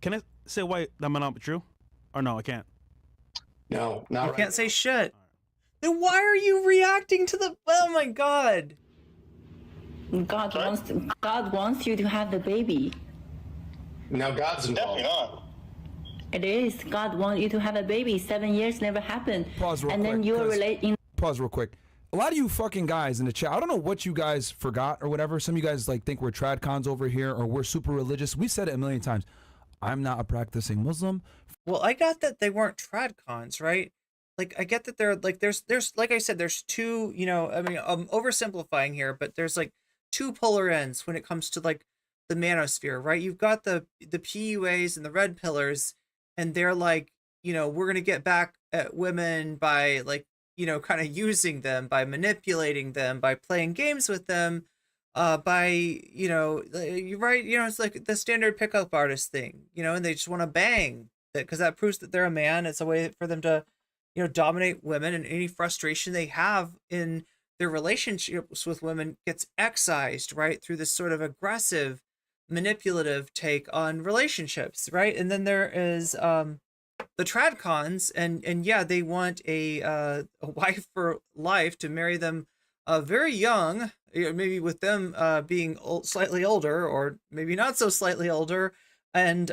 Can I say why that might not be true? Or no, I can't.
No, not
You
right.
can't say shit. Then why are you reacting to the? Oh my god.
God wants you to have the baby.
Now God's involved.
Definitely not.
It is. God wants you to have a baby. 7 years never happened.
Pause real
and
quick.
then you're relating.
Pause real quick. A lot of you fucking guys in the chat, I don't know what you guys forgot or whatever. Some of you guys like think we're trad cons over here or we're super religious. We said it a million times. I'm not a practicing Muslim.
Well, I got that they weren't trad cons, right? Like, I get that they're like, there's like I said, there's two, you know, I mean, I'm oversimplifying here, but there's like two polar ends when it comes to like the manosphere, right? You've got the PUAs and the Redpillers, and they're like, you know, we're gonna get back at women by like, you know, kind of using them, by manipulating them, by playing games with them, by, you know, you're right, you know, it's like the standard pickup artist thing, you know, and they just want to bang that because that proves that they're a man. It's a way for them to, you know, dominate women, and any frustration they have in their relationships with women gets excised, right, through this sort of aggressive, manipulative take on relationships, right? And then there is the tradcons, and yeah, they want a wife for life to marry them very young, maybe with them being slightly older, or maybe not so slightly older, and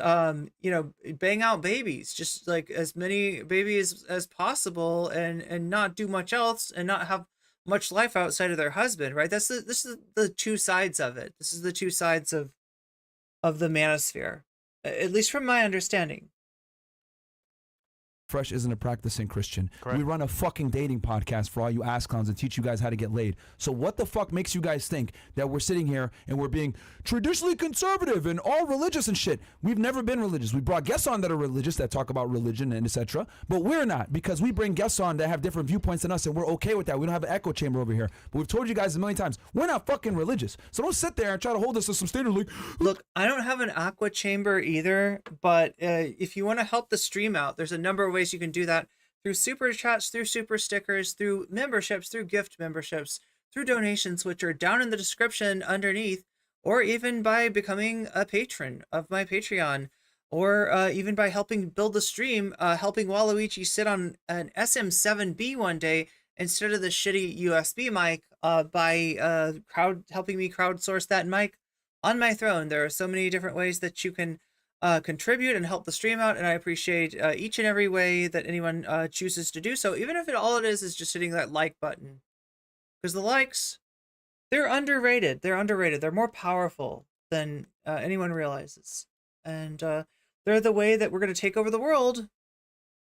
you know, bang out babies, just like as many babies as possible, and not do much else, and not have much life outside of their husband, right? This is the two sides of it. This is the two sides of the manosphere, at least from my understanding.
Fresh isn't a practicing Christian.
Correct.
We run a fucking dating podcast for all you ass clowns and teach you guys how to get laid. So what the fuck makes you guys think that we're sitting here and we're being traditionally conservative and all religious and shit? We've never been religious. We brought guests on that are religious, that talk about religion and etc. But we're not, because we bring guests on that have different viewpoints than us, and we're okay with that. We don't have an echo chamber over here. But we've told you guys a million times, we're not fucking religious. So don't sit there and try to hold us to some standard like,
look, I don't have an aqua chamber either, but if you want to help the stream out, there's a number of ways you can do that: through super chats, through super stickers, through memberships, through gift memberships, through donations, which are down in the description underneath, or even by becoming a patron of my Patreon, or even by helping build the stream, helping Waluigi sit on an SM7B one day instead of the shitty USB mic, by helping me crowdsource that mic on my throne. There are so many different ways that you can contribute and help the stream out, and I appreciate each and every way that anyone chooses to do so, even if all it is just hitting that like button. Because the likes, they're underrated. They're underrated. They're more powerful than anyone realizes. And they're the way that we're going to take over the world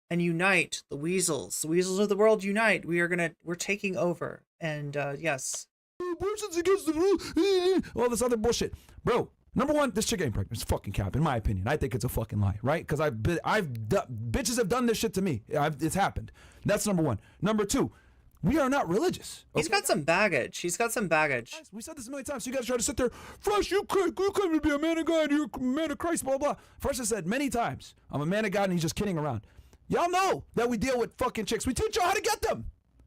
and unite the weasels. The weasels of the world unite. We're taking over. And yes.
Abortion's against the rule. All this other bullshit. Bro, number one, this chick ain't pregnant. It's fucking cap, in my opinion. I think it's a fucking lie, right? Because bitches have done this shit to me. It's happened. That's number one. Number two, we are not religious. Okay?
He's got some baggage. He's got some baggage.
We said this a million times. So you guys try to sit there, Fresh, you claim to be a man of God, you're a man of Christ, blah, blah. Fresh has said many times, I'm a man of God and he's just kidding around. Y'all know that we deal with fucking chicks. We teach y'all how to get them.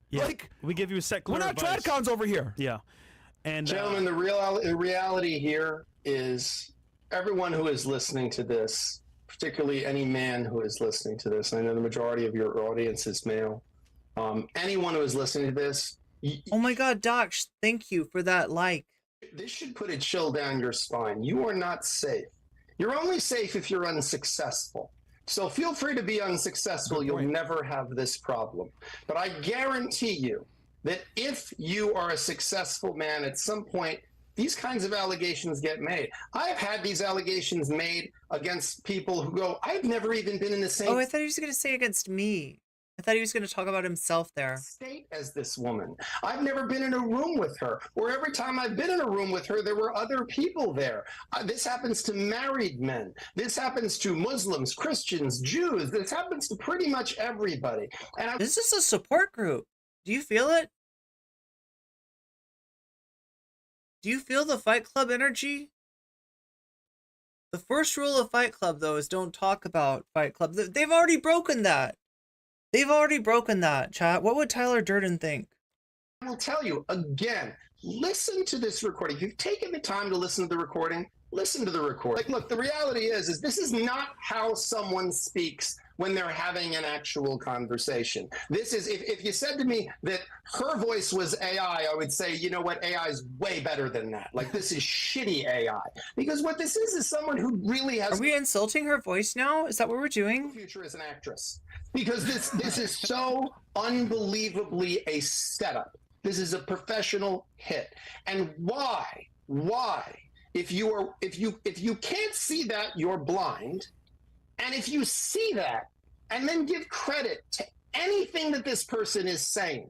Yeah.
Like,
we give you a secular
we're not
advice.
tradcons over here.
Yeah. And
gentlemen, the reality here is everyone who is listening to this, particularly any man who is listening to this, I know the majority of your audience is male. Anyone who is listening to this,
oh my God, Doc, thank you for that like.
This should put a chill down your spine. You are not safe. You're only safe if you're unsuccessful. So feel free to be unsuccessful. You'll never have this problem. But I guarantee you that if you are a successful man, at some point, these kinds of allegations get made. I've had these allegations made against people who go, I've never even been in the same
Oh, I thought he was going to say against me. I thought he was going to talk about himself there.
State as this woman. I've never been in a room with her, or every time I've been in a room with her, there were other people there. This happens to married men. This happens to Muslims, Christians, Jews. This happens to pretty much everybody. And
this is a support group. Do you feel it? Do you feel the Fight Club energy? The first rule of Fight Club, though, is don't talk about Fight Club. They've already broken that. They've already broken that, chat. What would Tyler Durden think?
I will tell you, again, listen to this recording. If you've taken the time to listen to the recording, listen to the recording. Like, look, the reality is this is not how someone speaks when they're having an actual conversation. This is, if you said to me that her voice was AI, I would say, you know what, AI is way better than that. Like, this is shitty AI. Because what this is someone who really has...
Are we insulting her voice now? Is that what we're doing?
Future as an actress. Because this is so unbelievably a setup. This is a professional hit. And why? If you can't see that, you're blind. And if you see that and then give credit to anything that this person is saying,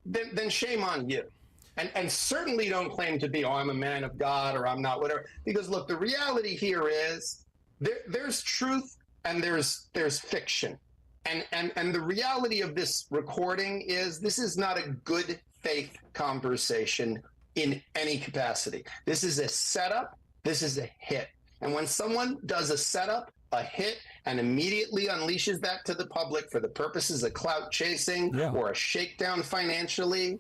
then shame on you. And certainly don't claim to be, oh, I'm a man of God or I'm not, whatever. Because look, the reality here is there's truth and there's fiction. And the reality of this recording is this is not a good faith conversation in any capacity. This is a setup. This is a hit. And when someone does a setup, a hit, and immediately unleashes that to the public for the purposes of clout chasing or a shakedown financially,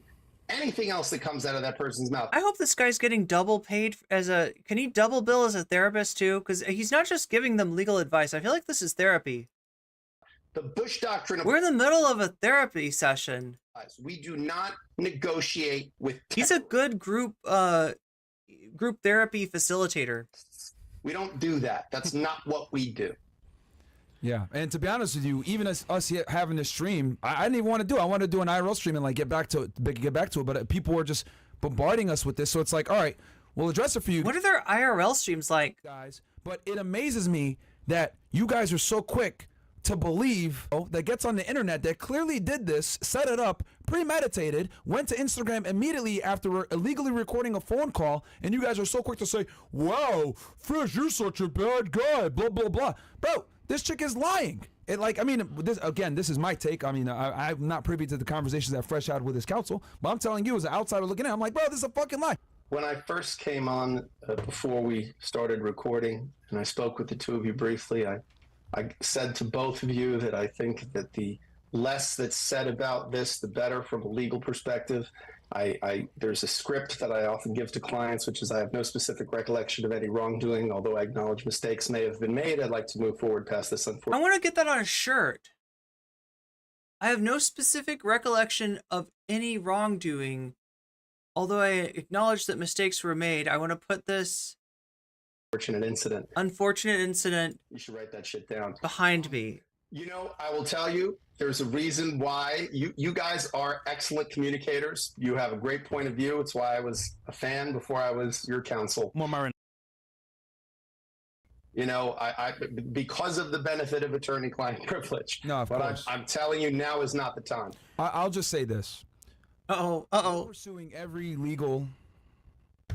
anything else that comes out of that person's mouth.
I hope this guy's getting double paid can he double bill as a therapist too? Because he's not just giving them legal advice. I feel like this is therapy.
The Bush doctrine of...
We're in the middle of a therapy session.
We do not negotiate with...
He's a good group therapy facilitator.
We don't do that. That's not what we do.
Yeah, and to be honest with you, even as us here having this stream, I didn't even want to do it. I wanted to do an IRL stream and like get back to it, but people were just bombarding us with this. So it's like, all right, we'll address it for you.
What are their IRL streams like?
Guys, but it amazes me that you guys are so quick to believe that gets on the internet that clearly did this, set it up, premeditated, went to Instagram immediately after illegally recording a phone call, and you guys are so quick to say, wow, Fresh, you're such a bad guy, blah, blah, blah. Bro, this chick is lying. This is my take. I mean, I'm not privy to the conversations that Fresh had with his counsel, but I'm telling you as an outsider looking in, I'm like, bro, this is a fucking lie.
When I first came on, before we started recording, and I spoke with the two of you briefly, I said to both of you that I think that the less that's said about this, the better from a legal perspective. There's a script that I often give to clients, which is I have no specific recollection of any wrongdoing, although I acknowledge mistakes may have been made. I'd like to move forward past this unfortunate.
I want to get that on a shirt. I have no specific recollection of any wrongdoing, although I acknowledge that mistakes were made. I want to put this unfortunate incident.
You should write that shit down
behind me.
You know, I will tell you, there's a reason why you guys are excellent communicators. You have a great point of view. It's why I was a fan before I was your counsel.
More Myron.
You know, I because of the benefit of attorney-client privilege.
No, of course.
I'm telling you, now is not the time.
I'll just say this.
Uh-oh.
Pursuing every legal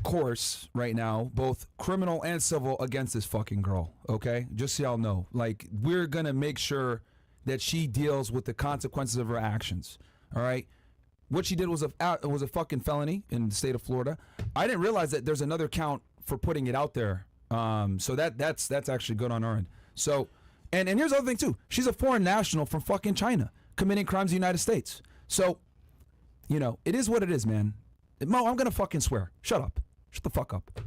course right now, both criminal and civil, against this fucking girl, okay? Just so y'all know. Like, we're gonna make sure that she deals with the consequences of her actions, all right? What she did was a fucking felony in the state of Florida. I didn't realize that there's another count for putting it out there. So that's actually good on our end. So, and here's the other thing too. She's a foreign national from fucking China committing crimes in the United States. So, you know, it is what it is, man. Mo, I'm gonna fucking swear. Shut up. Shut the fuck up.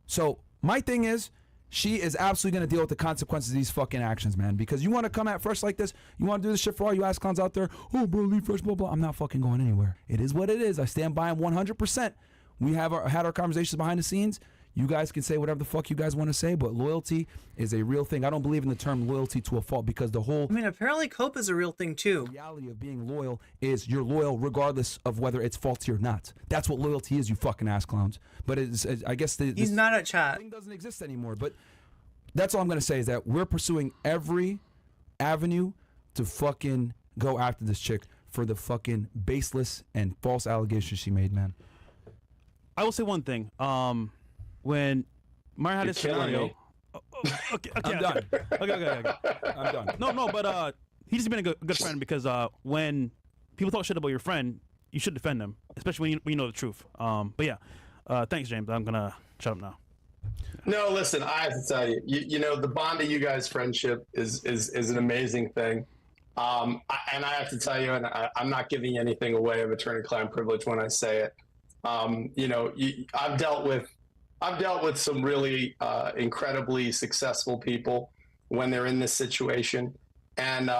So my thing is, she is absolutely gonna deal with the consequences of these fucking actions, man. Because you want to come at Fresh like this, you want to do this shit for all you ass clowns out there. Oh, bro, leave Fresh, blah blah. I'm not fucking going anywhere. It is what it is. I stand by him 100%. We have had our conversations behind the scenes. You guys can say whatever the fuck you guys want to say, but loyalty is a real thing. I don't believe in the term loyalty to a fault, because the whole...
I mean, apparently cope is a real thing, too.
The reality of being loyal is you're loyal regardless of whether it's faulty or not. That's what loyalty is, you fucking ass clowns. But it's, I guess...
He's mad at chat.
Thing doesn't exist anymore, but that's all I'm going to say is that we're pursuing every avenue to fucking go after this chick for the fucking baseless and false allegations she made, man.
I will say one thing. When Myron had
You're
this scenario, okay,
I'm done.
Okay.
I'm done.
No, but he's just been a good friend, because when people talk shit about your friend, you should defend them, especially when you know the truth. But yeah, thanks, James. I'm gonna shut up now.
No, listen, I have to tell you, you know, the bond of you guys' friendship is an amazing thing. And I have to tell you, and I'm not giving anything away of attorney-client privilege when I say it. You know, I've dealt with some really incredibly successful people when they're in this situation, and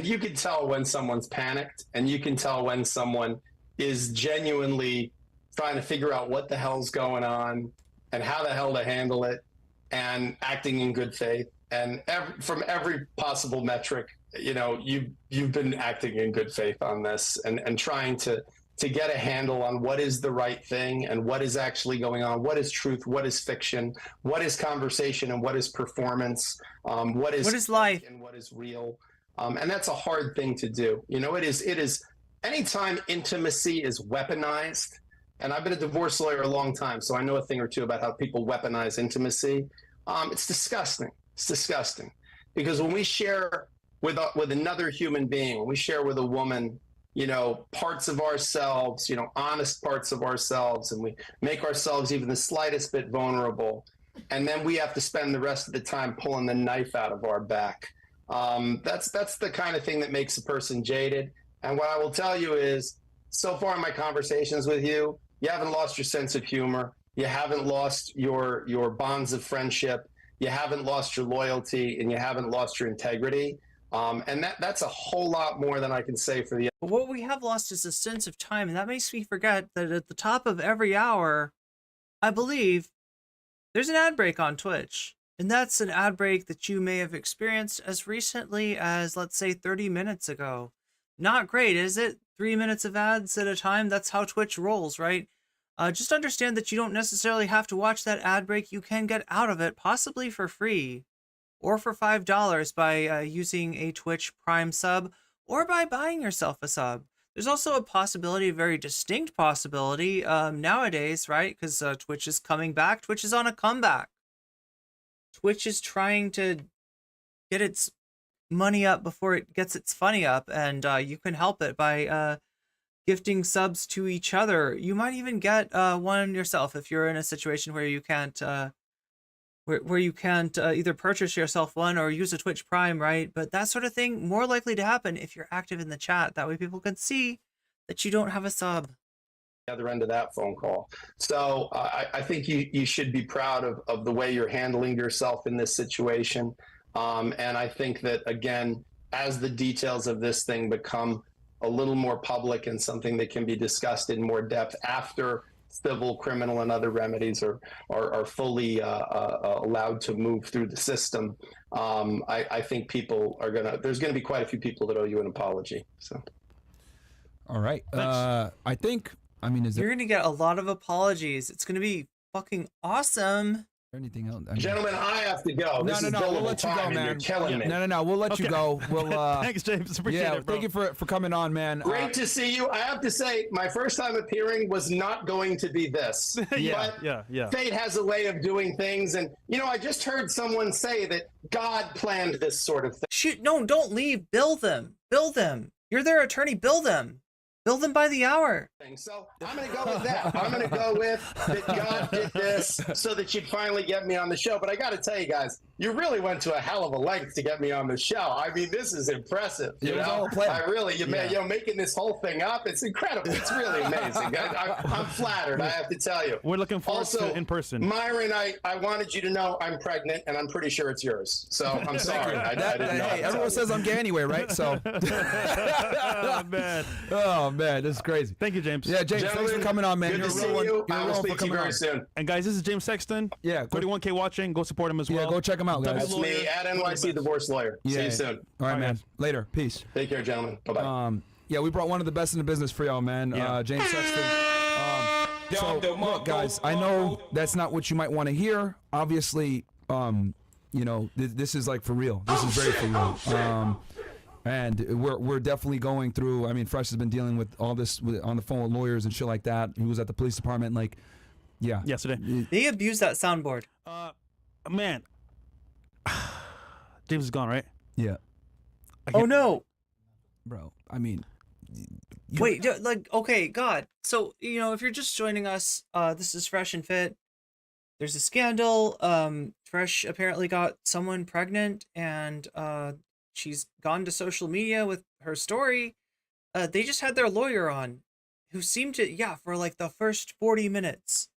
you can tell when someone's panicked, and you can tell when someone is genuinely trying to figure out what the hell's going on and how the hell to handle it, and acting in good faith. And from every possible metric, you know, you've been acting in good faith on this, and trying to get a handle on what is the right thing and what is actually going on, what is truth, what is fiction, what is conversation and what is performance, what is
life
and what is real. And that's a hard thing to do. You know, it is anytime intimacy is weaponized, and I've been a divorce lawyer a long time, so I know a thing or two about how people weaponize intimacy. It's disgusting. It's disgusting, because when we share with another human being, when we share with a woman, you know, parts of ourselves, you know, honest parts of ourselves, and we make ourselves even the slightest bit vulnerable, and then we have to spend the rest of the time pulling the knife out of our back. That's the kind of thing that makes a person jaded. And what I will tell you is, so far in my conversations with you, you haven't lost your sense of humor. You haven't lost your bonds of friendship. You haven't lost your loyalty, and you haven't lost your integrity. And that's a whole lot more than I can say for the...
What we have lost is a sense of time, and that makes me forget that at the top of every hour, I believe, there's an ad break on Twitch. And that's an ad break that you may have experienced as recently as, let's say, 30 minutes ago. Not great, is it? 3 minutes of ads at a time? That's how Twitch rolls, right? Just understand that you don't necessarily have to watch that ad break. You can get out of it, possibly for free, or for $5 by using a Twitch Prime sub, or by buying yourself a sub. There's also a possibility, a very distinct possibility nowadays, right? Because Twitch is coming back. Twitch is on a comeback. Twitch is trying to get its money up before it gets its funny up, and you can help it by gifting subs to each other. You might even get one yourself if you're in a situation where you can't where you can't either purchase yourself one or use a Twitch Prime, right? But that sort of thing more likely to happen if you're active in the chat. That way people can see that you don't have a sub.
the other end of that phone call. So I think you should be proud of the way you're handling yourself in this situation. And I think that, again, as the details of this thing become a little more public and something that can be discussed in more depth after civil, criminal, and other remedies are fully allowed to move through the system, I think people are there's gonna be quite a few people that owe you an apology. So,
all right, I mean, is there
You're gonna get a lot of apologies. It's gonna be fucking awesome.
anything else?
Gentlemen, I have to go. This is
We'll
billable
let you
time
go,
and
man.
you're killing me.
No, we'll let you go. We'll.
Thanks, James. Appreciate it, bro.
Thank you for coming on, man.
Great to see you. I have to say, my first time appearing was not going to be this.
Yeah,
But
yeah.
fate has a way of doing things. And, I just heard someone say that God planned this sort of thing.
Shoot, no, don't leave. Bill them. Bill them. You're their attorney. Bill them. Bill them by the hour.
So I'm going to go with that. I'm going to go with that God did this so that you'd finally get me on the show. But I got to tell you guys, you really went to a hell of a length to get me on the show. I mean, this is impressive. I really, making this whole thing up, it's incredible. It's really amazing. I'm flattered, I have to tell you.
We're looking forward
also,
to in person.
Myron, I wanted you to know I'm pregnant, and I'm pretty sure it's yours. So I'm sorry. I didn't know.
Hey, everyone says I'm gay anyway, right? So.
Oh,
man, this is crazy.
Thank you, James.
Yeah, James, thanks for coming on, man.
Good to see you. I will speak to you very soon.
And guys, this is James Sexton.
Yeah,
31K watching. Go support him as well.
Yeah, go check him out, guys.
That's me at NYC Divorce Lawyer. See you soon.
All right, man. Later. Peace.
Take care, gentlemen. Bye-bye.
Yeah, we brought one of the best in the business for y'all, man. James Sexton. So, look, guys, I know that's not what you might want to hear. Obviously, this is like for real. This is very for real. And we're definitely going through. I mean, Fresh has been dealing with all this on the phone with lawyers and shit like that. He was at the police department,
yesterday.
They abused that soundboard.
Man, James is gone, right?
Yeah.
Oh no,
bro. I mean,
wait, okay, God. So if you're just joining us, this is Fresh and Fit. There's a scandal. Fresh apparently got someone pregnant, and she's gone to social media with her story. They just had their lawyer on, who seemed to, for like the first 40 minutes.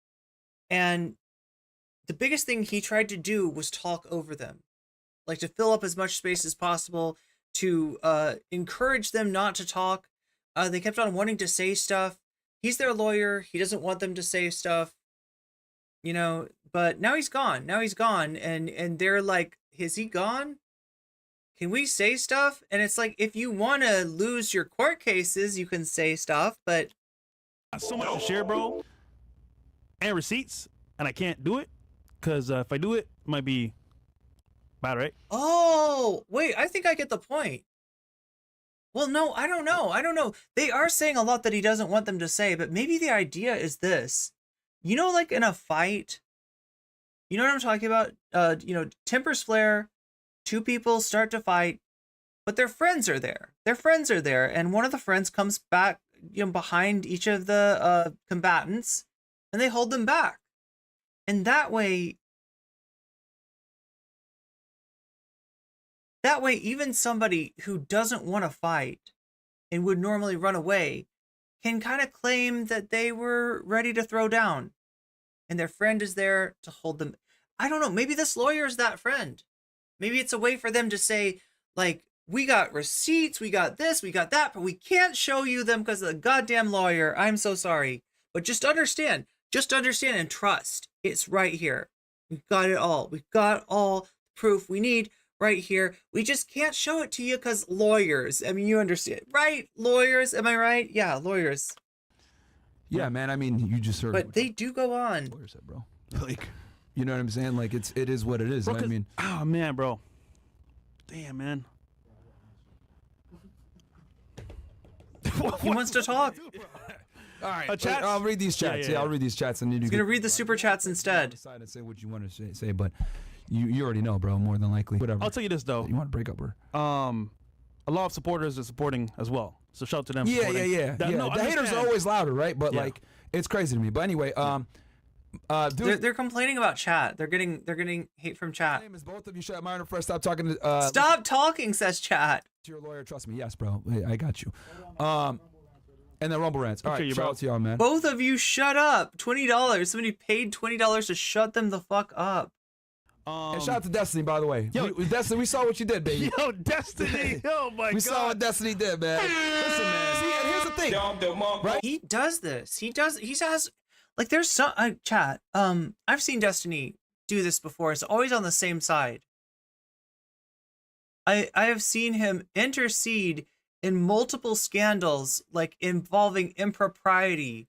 And the biggest thing he tried to do was talk over them, like to fill up as much space as possible, to encourage them not to talk. They kept on wanting to say stuff. He's their lawyer. He doesn't want them to say stuff, but now he's gone. And they're like, is he gone? Can we say stuff? And it's like, if you want to lose your court cases, you can say stuff, but
so much to share, bro, and receipts, and I can't do it because if I do it, it might be bad, right?
Oh, wait, I think I get the point. Well, no, I don't know. They are saying a lot that he doesn't want them to say, but maybe the idea is this. Like in a fight, you know what I'm talking about? Tempers flare. Two people start to fight, but their friends are there. And one of the friends comes back, behind each of the combatants, and they hold them back. And that way, even somebody who doesn't want to fight and would normally run away can kind of claim that they were ready to throw down, and their friend is there to hold them. I don't know. Maybe this lawyer is that friend. Maybe it's a way for them to say, like, we got receipts, we got this, we got that, but we can't show you them because of the goddamn lawyer. I'm so sorry. But just understand and trust. It's right here. We've got it all. We've got all the proof we need right here. We just can't show it to you because lawyers. I mean, you understand, right? Lawyers, am I right? Yeah, lawyers.
Yeah, man. I mean, you just heard.
But they do go on.
Lawyers said, bro. Like, you know what I'm saying? Like, it is what it is.
Bro,
I mean,
oh man, bro. Damn, man.
He wants to talk.
All right, I'll read these chats. Yeah, I'll read these chats. And
he's gonna read the super chats instead.
Decide and say what you want to say, but you already know, bro. More than likely, whatever.
I'll tell you this though.
You want to break up, or
a lot of supporters are supporting as well. So shout out to them.
Yeah. The haters are always louder, right? But like, it's crazy to me. But anyway,
they're complaining about chat. They're getting hate from chat.
Name is both of you. Shut up, Myron. First, stop talking to.
Stop talking, says chat.
To your lawyer, trust me. Yes, bro. I got you. And then Rumble Rants. All right, shout out to y'all, man.
Both of you shut up. $20. Somebody paid $20 to shut them the fuck up.
And shout out to Destiny, by the way. Destiny, we saw what you did, baby.
Yo, Destiny. Oh, my God.
We saw what Destiny did, man. Listen, man. See, and here's the thing. Right?
He does this. He has, like, there's some, chat, I've seen Destiny do this before. It's always on the same side. I have seen him intercede in multiple scandals, like involving impropriety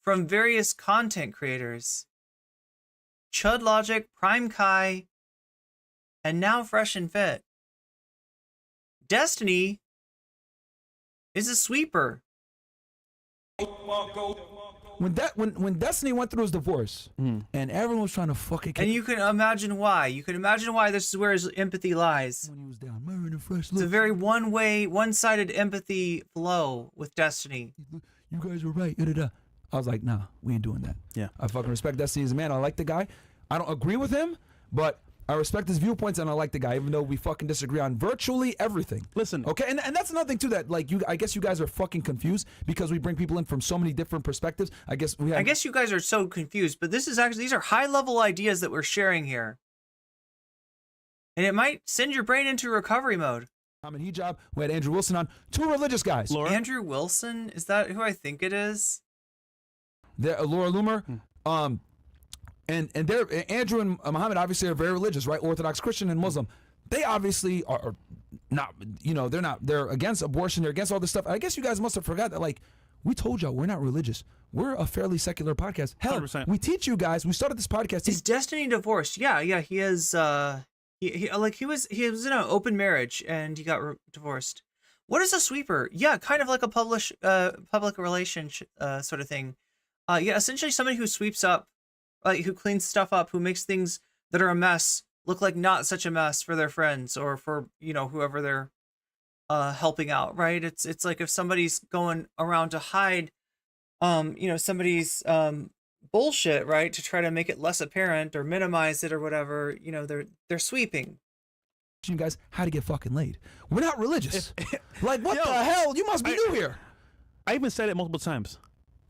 from various content creators. Chud Logic, Prime Kai, and now Fresh and Fit. Destiny is a sweeper.
When Destiny went through his divorce, and everyone was trying to fucking...
And you can imagine why. You can imagine why this is where his empathy lies.
When he was down, Myron and Fresh.
It's a very one-sided empathy flow with Destiny.
You guys were right. I was like, nah, we ain't doing that.
Yeah.
I fucking respect Destiny as a man. I like the guy. I don't agree with him, but I respect his viewpoints and I like the guy, even though we fucking disagree on virtually everything.
Listen.
Okay, and that's another thing too, that like I guess you guys are fucking confused because we bring people in from so many different perspectives. I guess
you guys are so confused, but these are high-level ideas that we're sharing here. And it might send your brain into recovery mode.
I'm in hijab. We had Andrew Wilson on. 2 religious guys.
Laura? Andrew Wilson? Is that who I think it is?
Laura Loomer. And they're Andrew and Muhammad obviously are very religious, right? Orthodox Christian and Muslim. They obviously are not, they're against abortion, they're against all this stuff. I guess you guys must have forgot that, like, we told y'all we're not religious. We're a fairly secular podcast. Hell,
100%.
we teach you guys, we started this podcast.
Is Destiny divorced? Yeah, he is, he was in an open marriage and he got divorced. What is a sweeper? Yeah, kind of like a public relationship sort of thing. Yeah, essentially somebody who sweeps up, who cleans stuff up, who makes things that are a mess look like not such a mess for their friends or for, whoever they're helping out, right? It's like if somebody's going around to hide, somebody's bullshit, right, to try to make it less apparent or minimize it or whatever, they're sweeping.
You guys how to get fucking laid. We're not religious. Like, what the hell? You must be new here.
I even said it multiple times.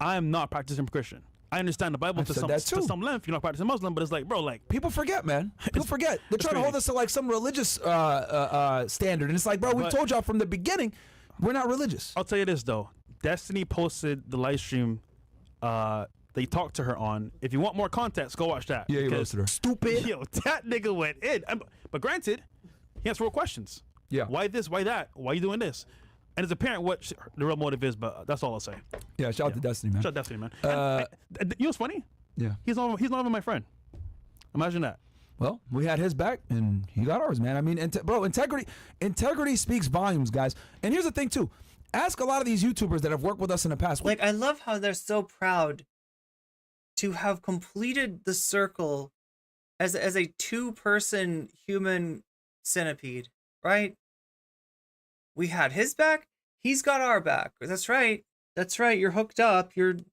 I am not practicing Christian. I understand the Bible to some length. You're not practicing Muslim, but it's like, bro, like,
people forget, man. People forget. They're trying to hold us to like some religious standard, and it's like, bro, we told y'all from the beginning, we're not religious.
I'll tell you this though. Destiny posted the live stream they talked to her on. If you want more context, go watch that.
Yeah, you roasted her. Stupid.
Yo, that nigga went in. But granted, he answered real questions.
Yeah.
Why this? Why that? Why you doing this? And it's apparent what the real motive is, but that's all I'll say.
Yeah, shout out to Destiny, man.
Shout out to Destiny, man. And you know what's funny?
Yeah.
He's not even my friend. Imagine that.
Well, we had his back, and he got ours, man. I mean, bro, integrity speaks volumes, guys. And here's the thing, too. Ask a lot of these YouTubers that have worked with us in the past.
Like, I love how they're so proud to have completed the circle as a 2-person human centipede, right? We had his back. He's got our back. That's right. That's right. You're hooked up. What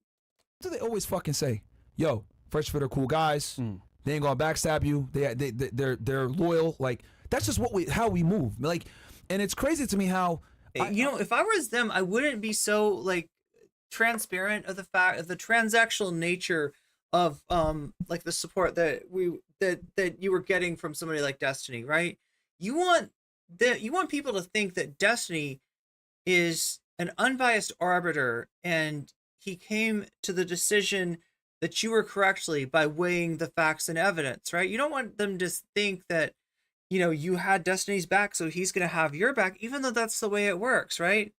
do they always fucking say? Yo, Fresh Fit are cool guys. They ain't gonna backstab you. They're loyal. Like, that's just how we move. Like, and it's crazy to me how
if I was them, I wouldn't be so like transparent of the fact of the transactional nature of like the support that you were getting from somebody like Destiny, right? You want people to think that Destiny is an unbiased arbiter and he came to the decision that you were correctly by weighing the facts and evidence, right? You don't want them to think that, you had Destiny's back, so he's going to have your back, even though that's the way it works, right?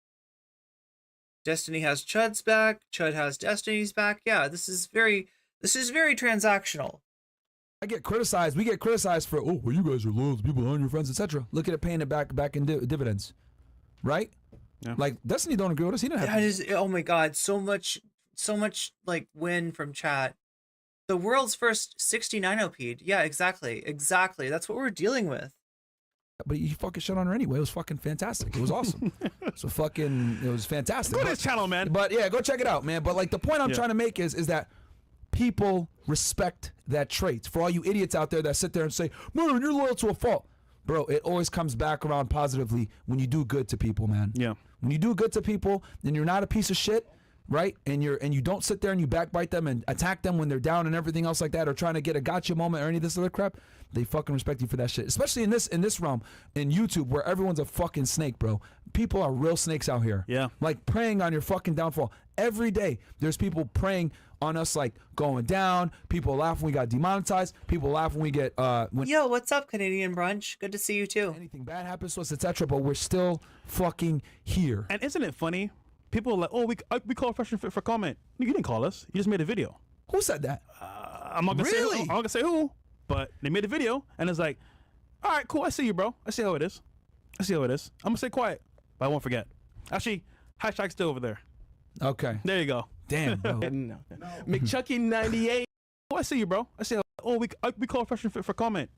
Destiny has Chud's back, Chud has Destiny's back. Yeah, this is very transactional.
We get criticized for, well, you guys are loyal to people, aren't your friends, etc. Look at it paying it back in dividends, right? Yeah. Like, Destiny don't agree with us. He didn't have
that is, oh my God, so much like win from chat. The world's first 69 OP'd. Yeah, exactly. That's what we're dealing with.
But you fucking shut on her anyway. It was fucking fantastic. It was awesome. It was fantastic.
Go to his channel, man.
But yeah, go check it out, man. But like the point I'm trying to make is that people respect that trait. For all you idiots out there that sit there and say, man, you're loyal to a fault. Bro, it always comes back around positively when you do good to people, man.
Yeah.
When you do good to people and you're not a piece of shit, right? And you don't sit there and you backbite them and attack them when they're down and everything else like that, or trying to get a gotcha moment or any of this other crap, they fucking respect you for that shit. Especially in this realm, in YouTube, where everyone's a fucking snake, bro. People are real snakes out here.
Yeah.
Like preying on your fucking downfall. Every day there's people preying on us, like going down. People laugh when we got demonetized. People laugh when we get
Yo, what's up, Canadian Brunch? Good to see you too.
Anything bad happens to us, etc. But we're still fucking here.
And isn't it funny? People are like, oh, we called Fresh and Fit for comment. You didn't call us. You just made a video.
Who said that?
I'm not gonna say who. I'm not gonna say who, but they made a video and it's like, all right, cool. I see you, bro. I see how it is. I see how it is. I'm gonna stay quiet, but I won't forget. Actually, hashtag's still over there.
Okay.
There you go.
Damn, bro.
No. McChucky98.
Oh, I see you, bro. I see how. Oh, we called Fresh and Fit for comment.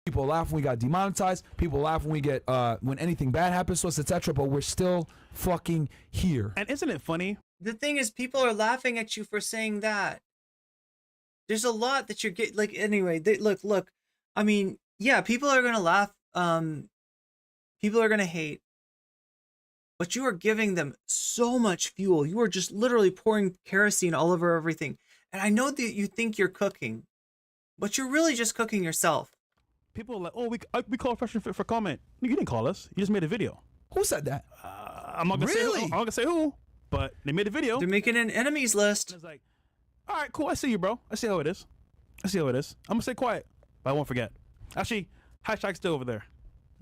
People laugh when we got demonetized. People laugh when we get when anything bad happens to us, etc. But we're still fucking here.
And isn't it funny?
The thing is, people are laughing at you for saying that. There's a lot that you're getting. Like, anyway, look. I mean, yeah, people are gonna laugh. People are gonna hate. But you are giving them so much fuel. You are just literally pouring kerosene all over everything. And I know that you think you're cooking, but you're really just cooking yourself.
People are like, oh, we called Fresh and Fit for comment. You didn't call us. You just made a video.
Who said that?
I'm not gonna say who. I'm not gonna say who, but they made a video.
They're making an enemies list.
And it's like, all right, cool. I see you, bro. I see how it is. I see how it is. I'm gonna stay quiet, but I won't forget. Actually, hashtag's still over there.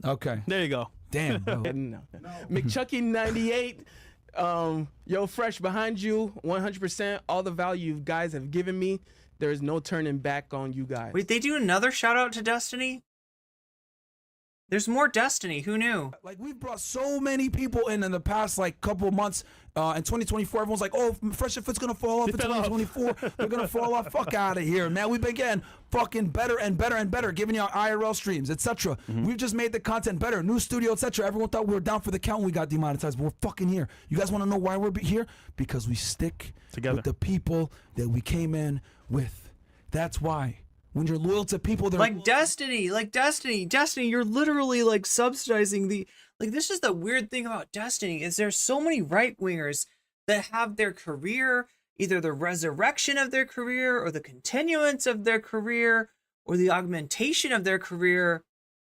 Okay.
There you go.
Damn, bro.
No. McChucky98. Yo, Fresh, behind you, 100%. All the value you guys have given me. There is no turning back on you guys.
Wait, they do another shout out to Destiny? There's more Destiny. Who knew?
Like, we've brought so many people in the past, like, couple of months. In 2024, everyone's like, oh, Fresh and Fit's gonna fall off in 2024. They're gonna fall off. Fuck out of here. Now we've been getting fucking better and better and better, giving you our IRL streams, etc. We've just made the content better. New studio, etc. Everyone thought we were down for the count when we got demonetized, but we're fucking here. You guys want to know why we're here? Because we stick
together
with the people that we came in with. That's why. When you're loyal to people, they're
like Destiny, you're literally like subsidizing the, like, this is the weird thing about Destiny, is there's so many right wingers that have their career, either the resurrection of their career or the continuance of their career or the augmentation of their career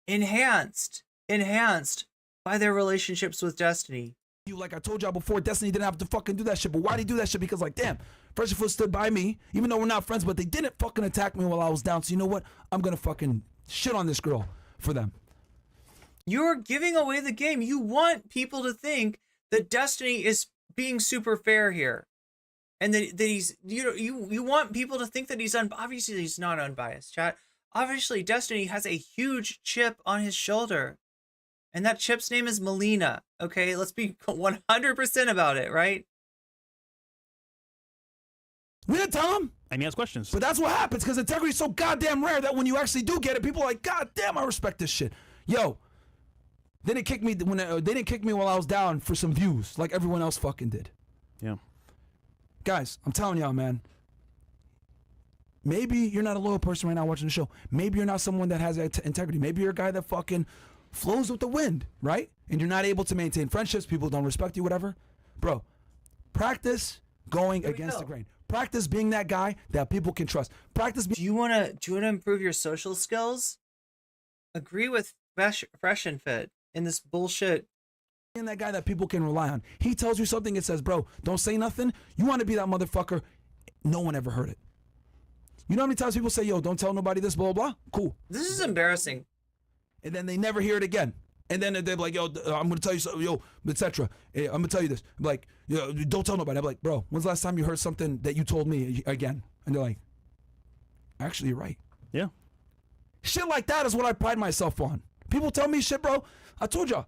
enhanced by their relationships with Destiny.
Like I told y'all before, Destiny didn't have to fucking do that shit. But why did he do that shit? Because, like, damn, Fresh and Foot stood by me, even though we're not friends, but they didn't fucking attack me while I was down. So you know what? I'm gonna fucking shit on this girl for them.
You're giving away the game. You want people to think that Destiny is being super fair here, and that he's, you want people to think that he's obviously he's not unbiased, chat. Obviously, Destiny has a huge chip on his shoulder. And that chip's name is Melina. Okay, let's be 100% about it, right?
We didn't tell him.
And he has questions.
But that's what happens, because integrity is so goddamn rare that when you actually do get it, people are like, God damn, I respect this shit. Yo, they didn't kick me they didn't kick me while I was down for some views, like everyone else fucking did.
Yeah.
Guys, I'm telling y'all, man. Maybe you're not a loyal person right now watching the show. Maybe you're not someone that has integrity. Maybe you're a guy that fucking flows with the wind, right? And you're not able to maintain friendships. People don't respect you, whatever. Bro, practice going against the grain. Practice being that guy that people can trust. Practice.
Do you wanna improve your social skills? Agree with Fresh and Fit in this bullshit.
Being that guy that people can rely on. He tells you something, it says, bro, don't say nothing. You want to be that motherfucker. No one ever heard it. You know how many times people say, yo, don't tell nobody this, blah, blah, blah? Cool.
This is embarrassing.
And then they never hear it again. And then they're like, yo, I'm going to tell you something, yo, etc. I'm going to tell you this. I'm like, yo, don't tell nobody. I'm like, bro, when's the last time you heard something that you told me again? And they're like, actually, you're right.
Yeah.
Shit like that is what I pride myself on. People tell me shit, bro. I told y'all.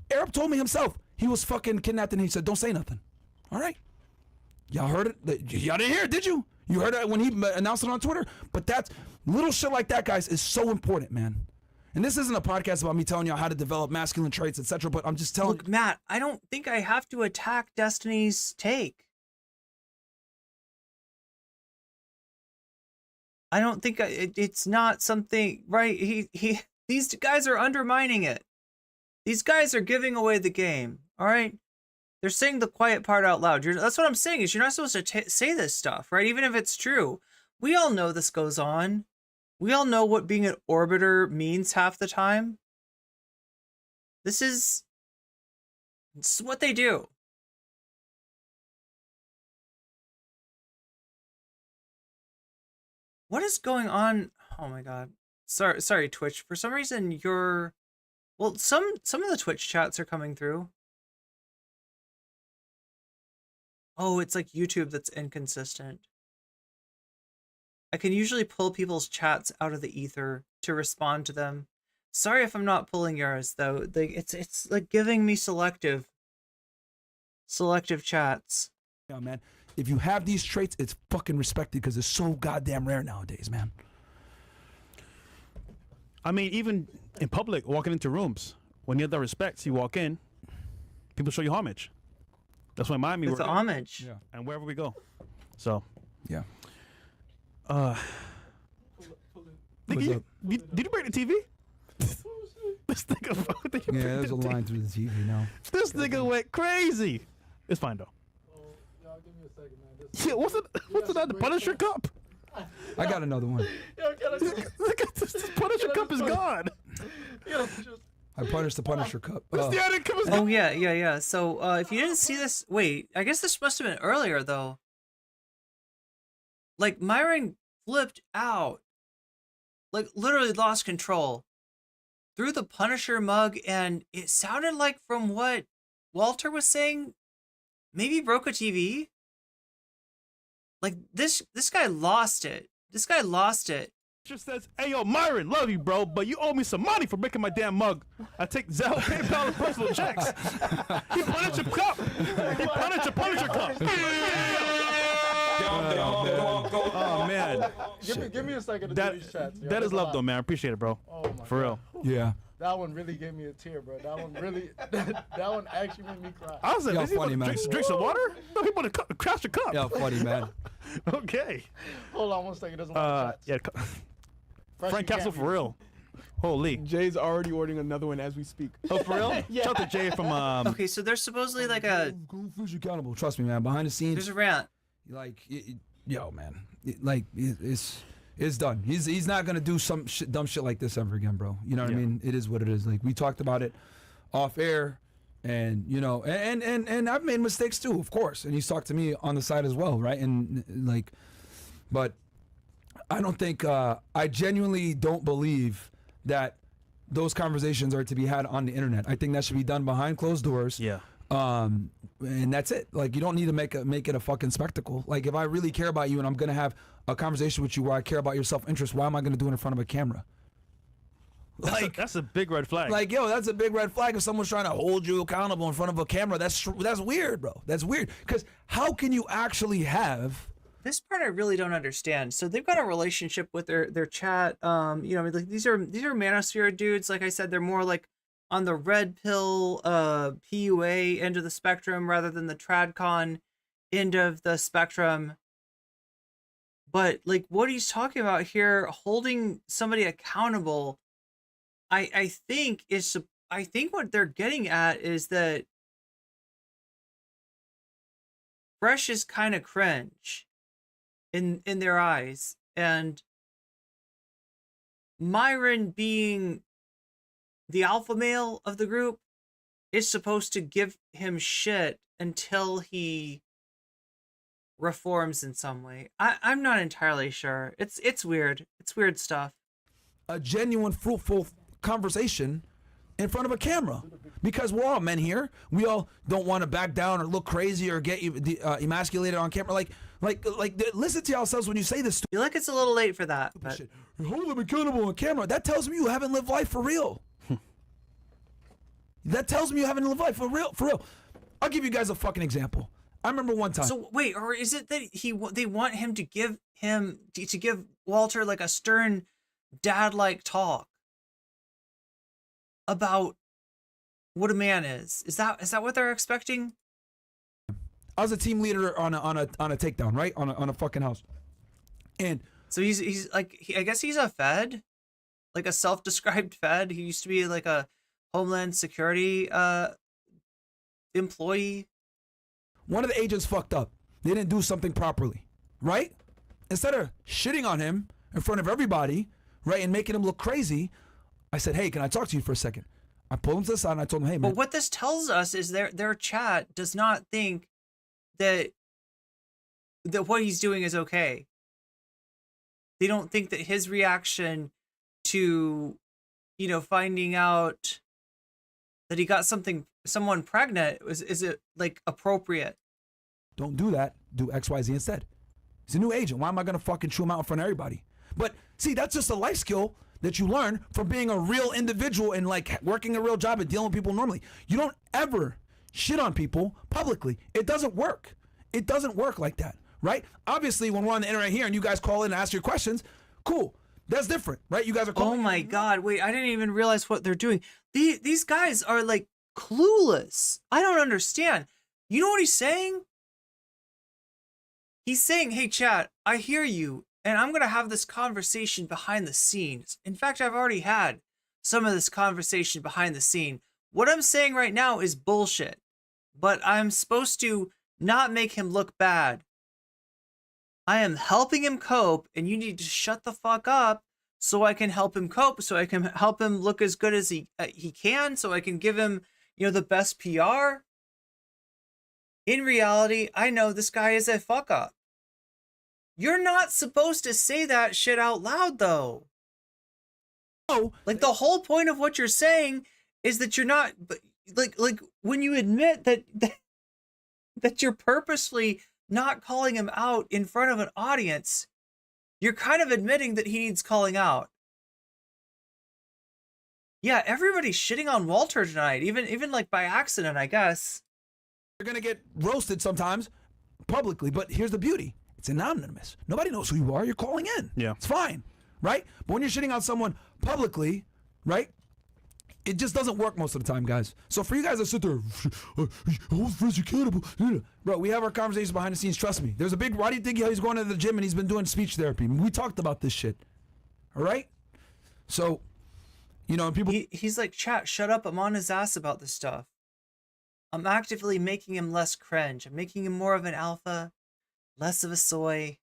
Arab told me himself. He was fucking kidnapped and he said, don't say nothing. All right. Y'all heard it? Y'all didn't hear it, did you? You heard it when he announced it on Twitter? But that's little shit like that, guys, is so important, man. And this isn't a podcast about me telling y'all how to develop masculine traits, etc. But I'm just telling.
Look, Matt, I don't think I have to attack Destiny's take. I don't think it's not something, right? These guys are undermining it. These guys are giving away the game. All right. They're saying the quiet part out loud. That's what I'm saying, is you're not supposed to say this stuff, right? Even if it's true. We all know this goes on. We all know what being an orbiter means half the time. This is what they do. What is going on? Oh my god. Sorry, Twitch. For some reason, well, some of the Twitch chats are coming through. Oh, it's like YouTube that's inconsistent. I can usually pull people's chats out of the ether to respond to them. Sorry if I'm not pulling yours though. It's like giving me selective chats.
Yeah, man. If you have these traits, it's fucking respected because it's so goddamn rare nowadays, man.
I mean, even in public, walking into rooms, when you have the respect, you walk in, people show you homage. That's why Miami.
It's homage.
Yeah. And wherever we go. So.
Yeah.
Did you break the TV? This nigga.
Yeah, there's a line through the TV now.
This nigga went crazy. It's fine though. Yeah, what's it? The Punisher cup?
I got another one.
This Punisher cup is gone.
I punished the Punisher cup.
Oh yeah. So if you didn't see this, wait, I guess this must have been earlier though. Like Myron flipped out, like literally lost control, threw the Punisher mug, and it sounded like, from what Walter was saying, maybe broke a TV. Like this guy lost it. This guy lost it.
Just says, "Hey yo, Myron, love you, bro, but you owe me some money for breaking my damn mug. I take Zelle, PayPal, and personal checks." He punished a cup. He punished a Punisher cup. Oh man.
Give me a second to do these chats. Yo.
That is love though, man. I appreciate it, bro.
Oh my
For
God.
real.
Yeah.
That one really gave me a tear, bro. That one really, that one actually made me cry.
I was like,
Yo,
is he
funny,
about to
man.
drink some water? No, he want to crash the cup.
Yeah, funny, man.
Okay.
Hold on one second. There's a lot of chats.
Yeah.
Fresh,
Frank
you
Castle
can't
for real. Holy.
Jay's already ordering another one as we speak.
Oh, for real?
Yeah.
Shout out to Jay from
Okay, so there's supposedly like a.
Who's accountable? Trust me, man. Behind the scenes.
There's a rant.
Like, yo, man. It's done. He's not gonna do some dumb shit like this ever again, bro. You know what I mean? It is what it is. Like, we talked about it off air, and you know, and I've made mistakes too, of course. And he's talked to me on the side as well, right? And like, but I don't think I genuinely don't believe that those conversations are to be had on the internet. I think that should be done behind closed doors.
Yeah.
And that's it. Like, you don't need to make it a fucking spectacle. Like, if I really care about you and I'm gonna have a conversation with you where I care about your self-interest, why am I gonna do it in front of a camera?
That's a big red flag.
Like, yo, that's a big red flag. If someone's trying to hold you accountable in front of a camera, that's weird, bro. That's weird. Because how can you actually have?
This part I really don't understand. So they've got a relationship with their chat. You know, like these are manosphere dudes. Like I said, they're more like on the red pill PUA end of the spectrum rather than the tradcon end of the spectrum. But like what he's talking about here, holding somebody accountable, I think what they're getting at is that Fresh is kind of cringe in their eyes, and Myron, being the alpha male of the group, is supposed to give him shit until he reforms in some way. I'm not entirely sure. It's weird. It's weird stuff.
A genuine, fruitful conversation in front of a camera, because we're all men here. We all don't want to back down or look crazy or get emasculated on camera. Like, listen to yourselves when you say this.
I feel like it's a little late for that. But
hold them accountable on camera. That tells me you haven't lived life for real. That tells me you haven't lived life for real. For real. I'll give you guys a fucking example. I remember one time.
So wait, or is it that they want him to give Walter like a stern dad-like talk about what a man is? Is that what they're expecting?
I was a team leader on a takedown, right? On a fucking house. And
so he's like, I guess he's a Fed, like a self-described Fed. He used to be like a Homeland Security employee.
one of the agents fucked up. They didn't do something properly, right? Instead of shitting on him in front of everybody, right, and making him look crazy, I said, hey, can I talk to you for a second? I pulled him to the side and I told him, hey, man.
But what this tells us is their chat does not think that what he's doing is okay. They don't think that his reaction to, you know, finding out that he got someone pregnant is it like appropriate.
Don't do that. Do X, Y, Z instead. He's a new agent. Why am I going to fucking chew him out in front of everybody? But see, that's just a life skill that you learn from being a real individual and like working a real job and dealing with people normally. You don't ever shit on people publicly. It doesn't work. It doesn't work like that, right? Obviously, when we're on the internet here and you guys call in and ask your questions, cool. That's different, right? You guys are calling.
Oh my God. Wait, I didn't even realize what they're doing. These guys are like clueless. I don't understand. You know what he's saying? He's saying, hey, chat, I hear you. And I'm going to have this conversation behind the scenes. In fact, I've already had some of this conversation behind the scene. What I'm saying right now is bullshit. But I'm supposed to not make him look bad. I am helping him cope, and you need to shut the fuck up so I can help him cope, so I can help him look as good as he can, so I can give him, you know, the best PR. In reality, I know this guy is a fuck up. You're not supposed to say that shit out loud, though. Oh, like the whole point of what you're saying is that you're not, like when you admit that you're purposely not calling him out in front of an audience, you're kind of admitting that he needs calling out. Yeah, everybody's shitting on Walter tonight, even like by accident, I guess.
You're gonna get roasted sometimes publicly, but here's the beauty. It's anonymous. Nobody knows who you are. You're calling in. Yeah. It's fine, right? But when you're shitting on someone publicly, right, it just doesn't work most of the time, guys. So for you guys that sit there, hold friends accountable. Bro, we have our conversations behind the scenes. Trust me. There's a big, why do you think he's going to the gym and he's been doing speech therapy? We talked about this shit. All right? So, you know, people.
He's like, chat, shut up. I'm on his ass about this stuff. I'm actively making him less cringe. I'm making him more of an alpha, less of a soy.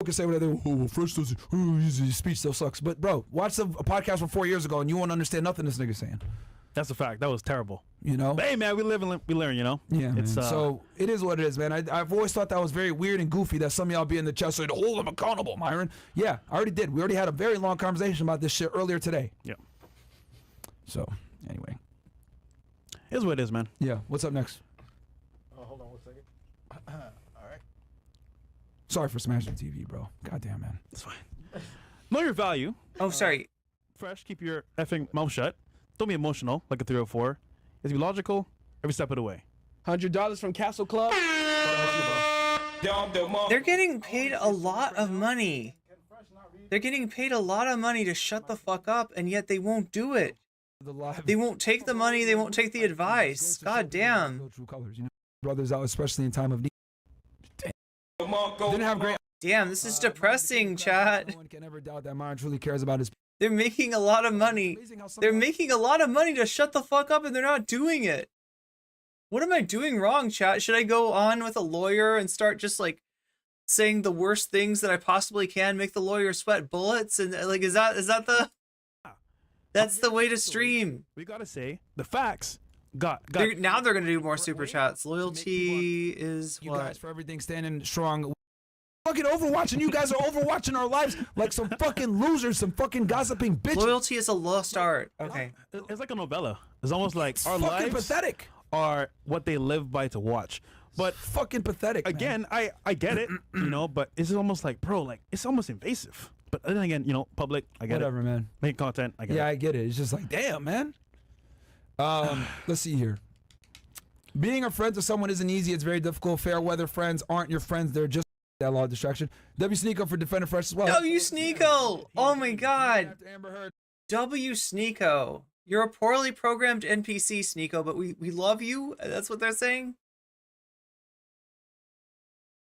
Can say whatever. Oh, well, Fresh does. His speech still sucks. But bro, watch a podcast from 4 years ago, and you won't understand nothing this nigga's saying.
That's a fact. That was terrible.
You know.
But hey, man, we live and we learn. You know.
Yeah.
It's
so it is what it is, man. I've always thought that was very weird and goofy that some of y'all be in the chat saying, "Hold him accountable, Myron." Yeah, I already did. We already had a very long conversation about this shit earlier today.
Yeah.
So anyway,
here's what it is, man.
Yeah. What's up next?
Hold on one second. All right.
Sorry for smashing the TV, bro. Goddamn, man.
It's fine. Know your value.
Oh, sorry.
Fresh, keep your effing mouth shut. Don't be emotional like a 304. Is be logical every step of the way.
$100 from Castle Club.
They're getting paid a lot of money. They're getting paid a lot of money to shut the fuck up, and yet they won't do it. They won't take the money. They won't take the advice. God damn.
True colors, you know, brothers out, especially in time of need. Didn't have great.
Damn, this is depressing, chat.
No one can ever doubt that Myron truly cares about his.
They're making a lot of money. They're making a lot of money to shut the fuck up, and they're not doing it. What am I doing wrong, chat? Should I go on with a lawyer and start just like saying the worst things that I possibly can, make the lawyer sweat bullets, and like is that the that's the way to stream?
We gotta say the facts.
Now they're gonna do more super chats. Loyalty is
you
what?
guys for everything standing strong. Fucking Overwatch, and you guys are overwatching our lives like some fucking losers, some fucking gossiping bitches.
Loyalty is a lost art. Okay.
It's like a novella. It's almost like our
fucking
lives
pathetic.
Are what they live by to watch. But
fucking pathetic.
Again, man. I get it, you know, but it's almost like, bro, like it's almost invasive. But then again, you know, public, I get
Whatever,
it.
man.
Make content, I get it.
Yeah, I get it. It's just like, damn, man. Let's see here. Being a friend to someone isn't easy. It's very difficult. Fair weather friends aren't your friends. They're just that law of distraction. W Sneeko for Defender Fresh as well.
W Sneeko! Oh my god. W Sneeko. You're a poorly programmed NPC, Sneeko, but we love you. That's what they're saying.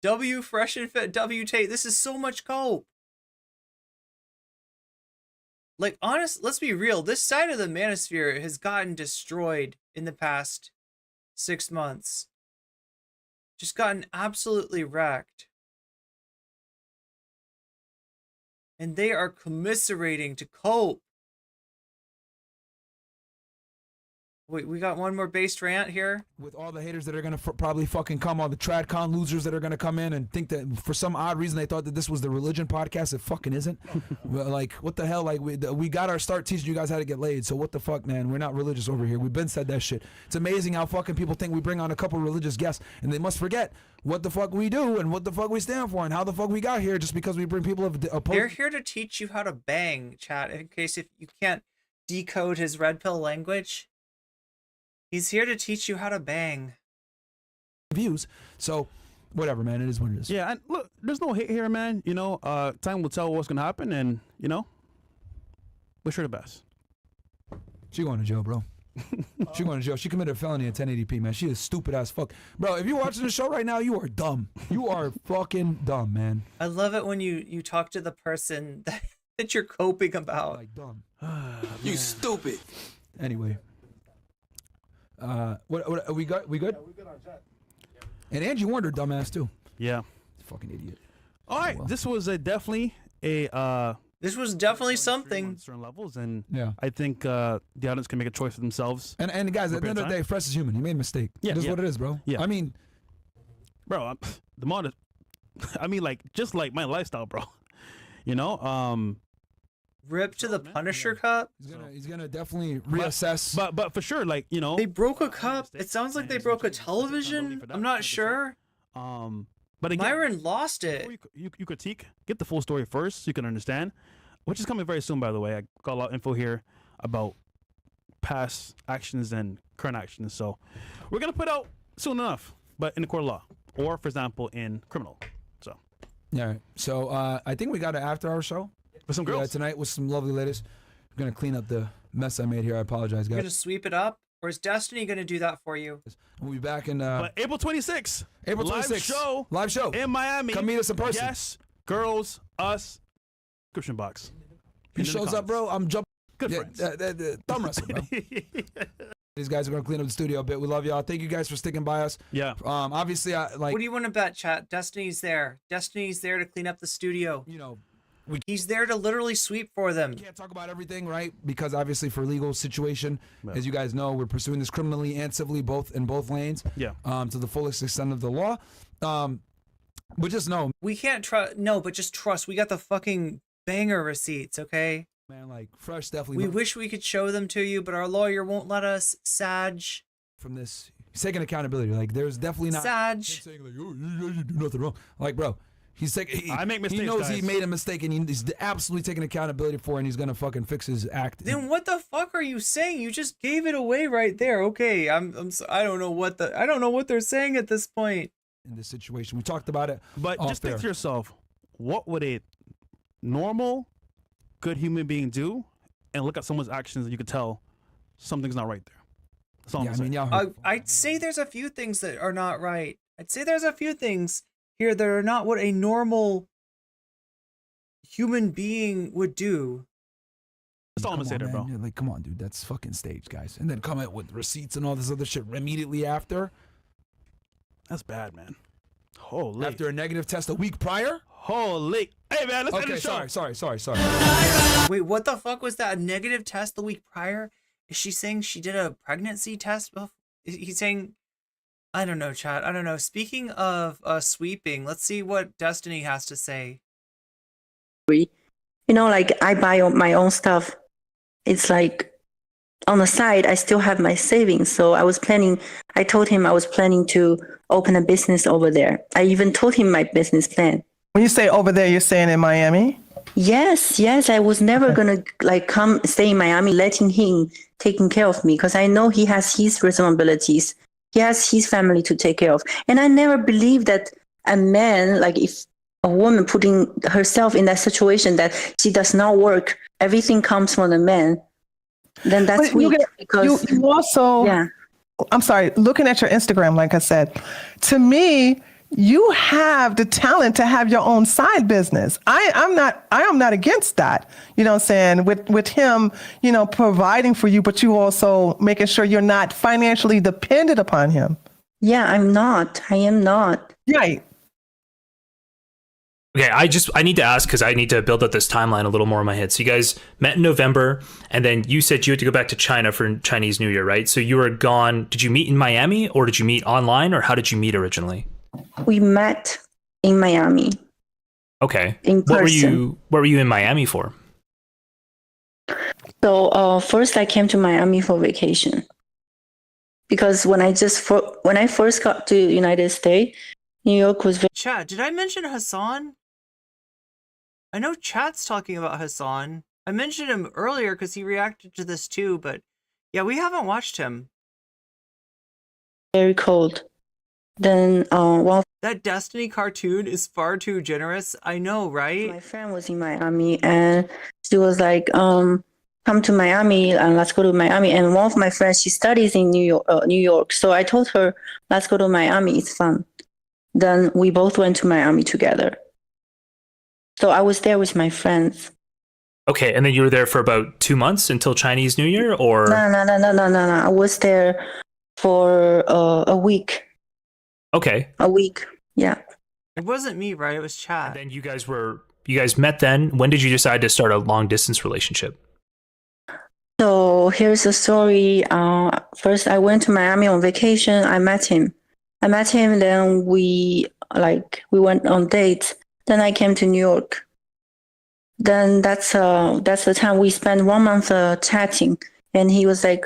W Fresh and Fit, W Tate. This is so much cope. Like, honest, let's be real. This side of the manosphere has gotten destroyed in the past 6 months. just gotten absolutely wrecked. And they are commiserating to cope. Wait, we got one more based rant here.
With all the haters that are gonna probably fucking come, all the TradCon losers that are gonna come in and think that for some odd reason they thought that this was the religion podcast. It fucking isn't. Like, what the hell? Like, we got our start teaching you guys how to get laid. So what the fuck, man? We're not religious over here. We've been said that shit. It's amazing how fucking people think we bring on a couple religious guests and they must forget what the fuck we do and what the fuck we stand for and how the fuck we got here just because we bring people of
They're here to teach you how to bang, chat. In case if you can't decode his red pill language. He's here to teach you how to bang.
Views. So, whatever, man. It is what it is.
Yeah, and look, there's no hate here, man. You know, time will tell what's gonna happen, and you know, wish her the best.
She going to jail, bro. She going to jail. She committed a felony at 1080p, man. She is stupid as fuck, bro. If you're watching the show right now, you are dumb. You are fucking dumb, man.
I love it when you talk to the person that you're coping about.
Like dumb.
You stupid.
Anyway. What we got? We good? Yeah, we good on chat. And Angie warned her dumbass too.
Yeah.
Fucking idiot.
All right, this was definitely a.
This was definitely something.
On certain levels, and
yeah,
I think the audience can make a choice for themselves.
And guys, at the end of the day, Fresh is human. He made a mistake.
Yeah,
that's what it is, bro.
Yeah.
I mean,
bro, the mod. I mean, like just like my lifestyle, bro. You know,
Rip to the Punisher cup.
He's gonna definitely reassess.
But for sure, like, you know,
they broke a cup. It sounds like they broke a television. I'm not sure.
But again,
Myron lost it.
You critique, get the full story first so you can understand, which is coming very soon, by the way. I got a lot of info here about past actions and current actions, so we're gonna put out soon enough, but in the court of law, or for example in criminal. So
yeah. So I think we got an after-hour show.
With some girls.
Yeah, tonight with some lovely ladies. I'm going to clean up the mess I made here. I apologize,
You're
guys.
going to sweep it up? Or is Destiny going to do that for you?
We'll be back in...
but April 26th.
April 26th.
Live show. In Miami.
Come meet us in person.
Yes. Girls. Us. Description box.
He shows up, bro. I'm jumping.
Good friends.
Thumb wrestle, bro. These guys are going to clean up the studio a bit. We love y'all. Thank you guys for sticking by us.
Yeah.
Obviously,
What do you want to bet, chat? Destiny's there. Destiny's there to clean up the studio.
You know...
He's there to literally sweep for them.
We can't talk about everything, right? Because obviously for legal situation, as you guys know, we're pursuing this criminally and civilly in both lanes.
Yeah.
To the fullest extent of the law. But just know.
We can't trust. No, but just trust. We got the fucking banger receipts, okay?
Man, like, Fresh definitely.
We wish we could show them to you, but our lawyer won't let us. Sag.
From this, he's taking accountability. Like, there's definitely not.
Sag.
Saying like, oh, you do nothing wrong. Like, bro.
I make mistakes,
he knows
guys.
he made a mistake and he's absolutely taking accountability for it and he's gonna fucking fix his act.
Then what the fuck are you saying? You just gave it away right there. Okay, I don't know what they're saying at this point.
In this situation, we talked about it.
But just think to yourself, what would a normal, good human being do? And look at someone's actions and you could tell something's not right there. That's all I'm saying.
I'd say there's a few things that are not right. I'd say there's a few things here that are not what a normal human being would do.
That's all I'm gonna say there, bro.
Yeah, like, come on, dude. That's fucking staged, guys. And then come out with receipts and all this other shit immediately after.
That's bad, man. Holy.
After a negative test a week prior?
Holy. Hey, man, let's end the show.
Sorry.
Wait, what the fuck was that? A negative test the week prior? Is she saying she did a pregnancy test? He's saying... I don't know, chat. I don't know. Speaking of sweeping, let's see what Destiny has to say.
You know, like I buy my own stuff. It's like on the side, I still have my savings. So I told him I was planning to open a business over there. I even told him my business plan.
When you say over there, you're saying in Miami?
Yes. I was never going to come stay in Miami, letting him taking care of me because I know he has his responsibilities. He has his family to take care of. And I never believed that a man, like if a woman putting herself in that situation that she does not work, everything comes from the man, then that's weak. Because
you also,
yeah.
I'm sorry, looking at your Instagram, like I said, to me, you have the talent to have your own side business. I am not against that. You know what I'm saying? With him, you know, providing for you, but you also making sure you're not financially dependent upon him.
Yeah, I'm not. I am not.
Right.
Okay, I need to ask because I need to build up this timeline a little more in my head. So you guys met in November, and then you said you had to go back to China for Chinese New Year, right? So you were gone. Did you meet in Miami, or did you meet online, or how did you meet originally?
We met in Miami.
Okay.
In person.
What were you in Miami for?
So first I came to Miami for vacation because when I first got to United States, New York was
Chat, did I mention Hassan? I know chat's talking about Hassan. I mentioned him earlier because he reacted to this too, but yeah, we haven't watched him.
very cold. Then
that Destiny cartoon is far too generous. I know, right?
My friend was in Miami and she was like, come to Miami and let's go to Miami. And one of my friends, she studies in New York. So I told her, let's go to Miami. It's fun. Then we both went to Miami together. So I was there with my friends.
Okay, and then you were there for about 2 months until Chinese New Year, or?
No. I was there for a week.
Okay.
A week, yeah.
It wasn't me, right? It was chat.
And then you guys met then. When did you decide to start a long distance relationship?
So here's the story. First, I went to Miami on vacation. I met him. Then we went on dates. Then I came to New York. Then that's the time we spent 1 month chatting. And he was like,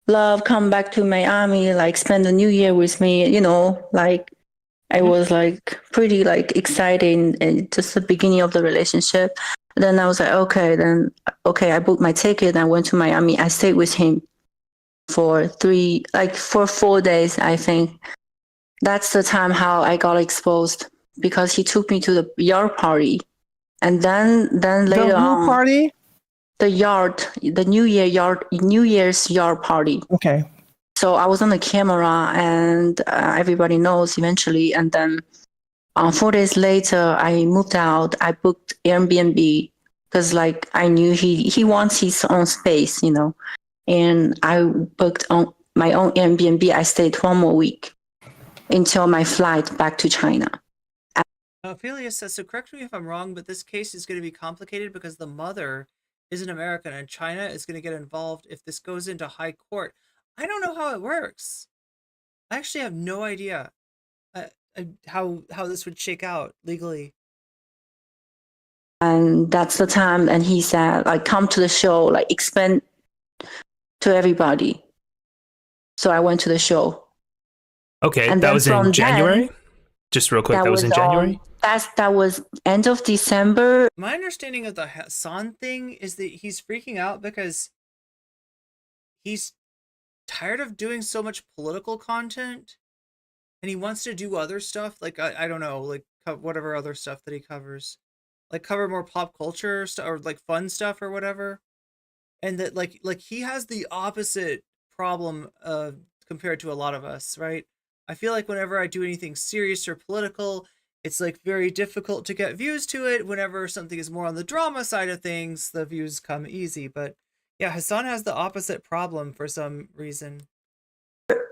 "Love, come back to Miami. Like spend the New Year with me." You know, like I was like pretty like excited and just the beginning of the relationship. Then I was like, okay, I booked my ticket. I went to Miami. I stayed with him for 4 days, I think. That's the time how I got exposed because he took me to the yard party. And then later on.
Party?
The New Year's yard party.
Okay.
So I was on the camera and everybody knows eventually. And then 4 days later, I moved out. I booked Airbnb because like I knew he wants his own space, you know. And I booked on my own Airbnb. I stayed 1 more week until my flight back to China.
Ophelia says, so correct me if I'm wrong, but this case is going to be complicated because the mother is an American and China is going to get involved if this goes into high court. I don't know how it works. I actually have no idea how this would shake out legally.
And that's the time, and he said, like, come to the show, like, explain to everybody. So I went to the show.
Okay,
and
that was in January? Just real quick, that was in January?
That was end of December.
My understanding of the Hassan thing is that he's freaking out because he's tired of doing so much political content and he wants to do other stuff. Like, I don't know, like whatever other stuff that he covers. Like cover more pop culture stuff or like fun stuff or whatever. And that like he has the opposite problem compared to a lot of us, right? I feel like whenever I do anything serious or political, it's like very difficult to get views to it. Whenever something is more on the drama side of things, the views come easy. But yeah, Hassan has the opposite problem for some reason.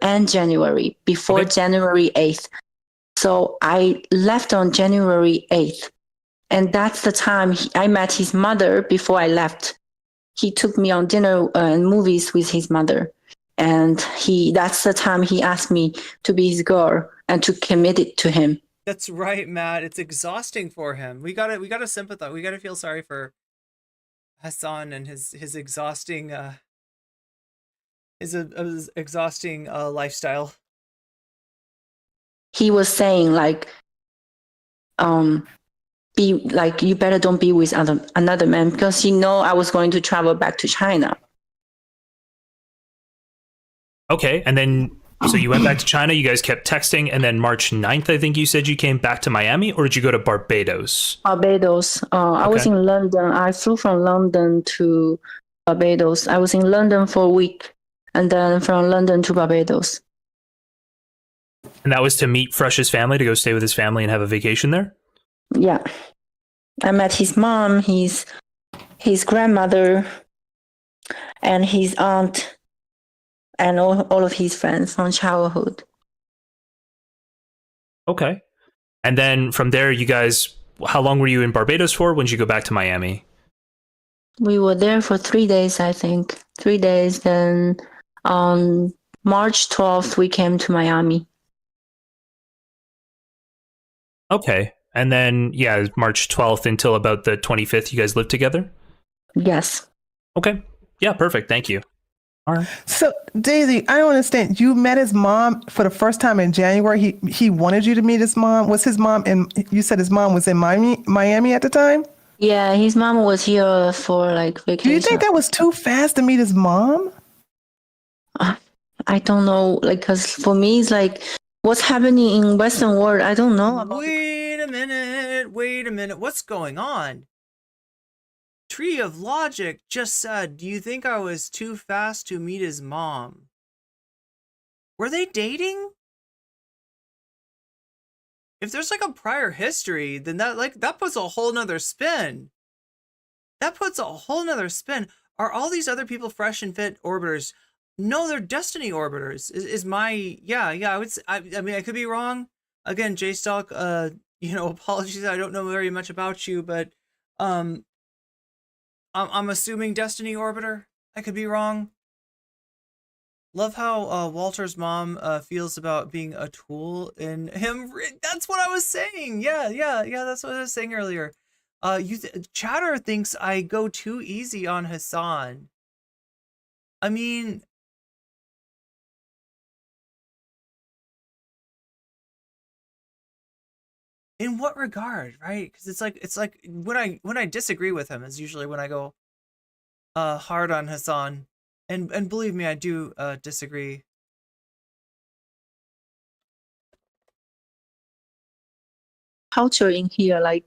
And January, before January 8th. So I left on January 8th. And that's the time I met his mother before I left. He took me on dinner and movies with his mother. And that's the time he asked me to be his girl and to commit it to him.
That's right, Matt. It's exhausting for him. We gotta sympathize. We gotta feel sorry for Hassan and his exhausting lifestyle.
He was saying like, be like, you better don't be with another man because he know I was going to travel back to China.
Okay, and then so you went back to China, you guys kept texting, and then March 9th, I think you said you came back to Miami, or did you go to Barbados?
Barbados. I was in London. I flew from London to Barbados. I was in London for a week, and then from London to Barbados.
And that was to meet Fresh's family, to go stay with his family and have a vacation there?
Yeah. I met his mom, his grandmother, and his aunt, and all of his friends from childhood.
Okay. And then from there, you guys, how long were you in Barbados for? When did you go back to Miami?
We were there for 3 days, I think. 3 days. Then on March 12th, we came to Miami.
Okay. And then, yeah, March 12th until about the 25th, you guys lived together?
Yes.
Okay. Yeah, perfect. Thank you. All right.
So, Daisy, I don't understand. You met his mom for the first time in January. He wanted you to meet his mom. Was his mom you said his mom was in Miami at the time?
Yeah, his mom was here for like vacation.
Do you think that was too fast to meet his mom?
I don't know, like, cause for me it's like what's happening in Western world. I don't know.
Wait a minute. What's going on? Tree of Logic just said, do you think I was too fast to meet his mom? Were they dating? If there's like a prior history, then that puts a whole nother spin. Are all these other people fresh and fit orbiters? No, they're Destiny orbiters. Is my I would say, I mean, I could be wrong. Again, J-Stock, apologies, I don't know very much about you, but I'm assuming Destiny orbiter. I could be wrong. Love how Walter's mom feels about being a tool in him. That's what I was saying. Yeah. That's what I was saying earlier. Chatter thinks I go too easy on Hassan. I mean, in what regard, right? Because it's like when I disagree with him is usually when I go hard on Hassan, and believe me, I do disagree.
Culture in here, like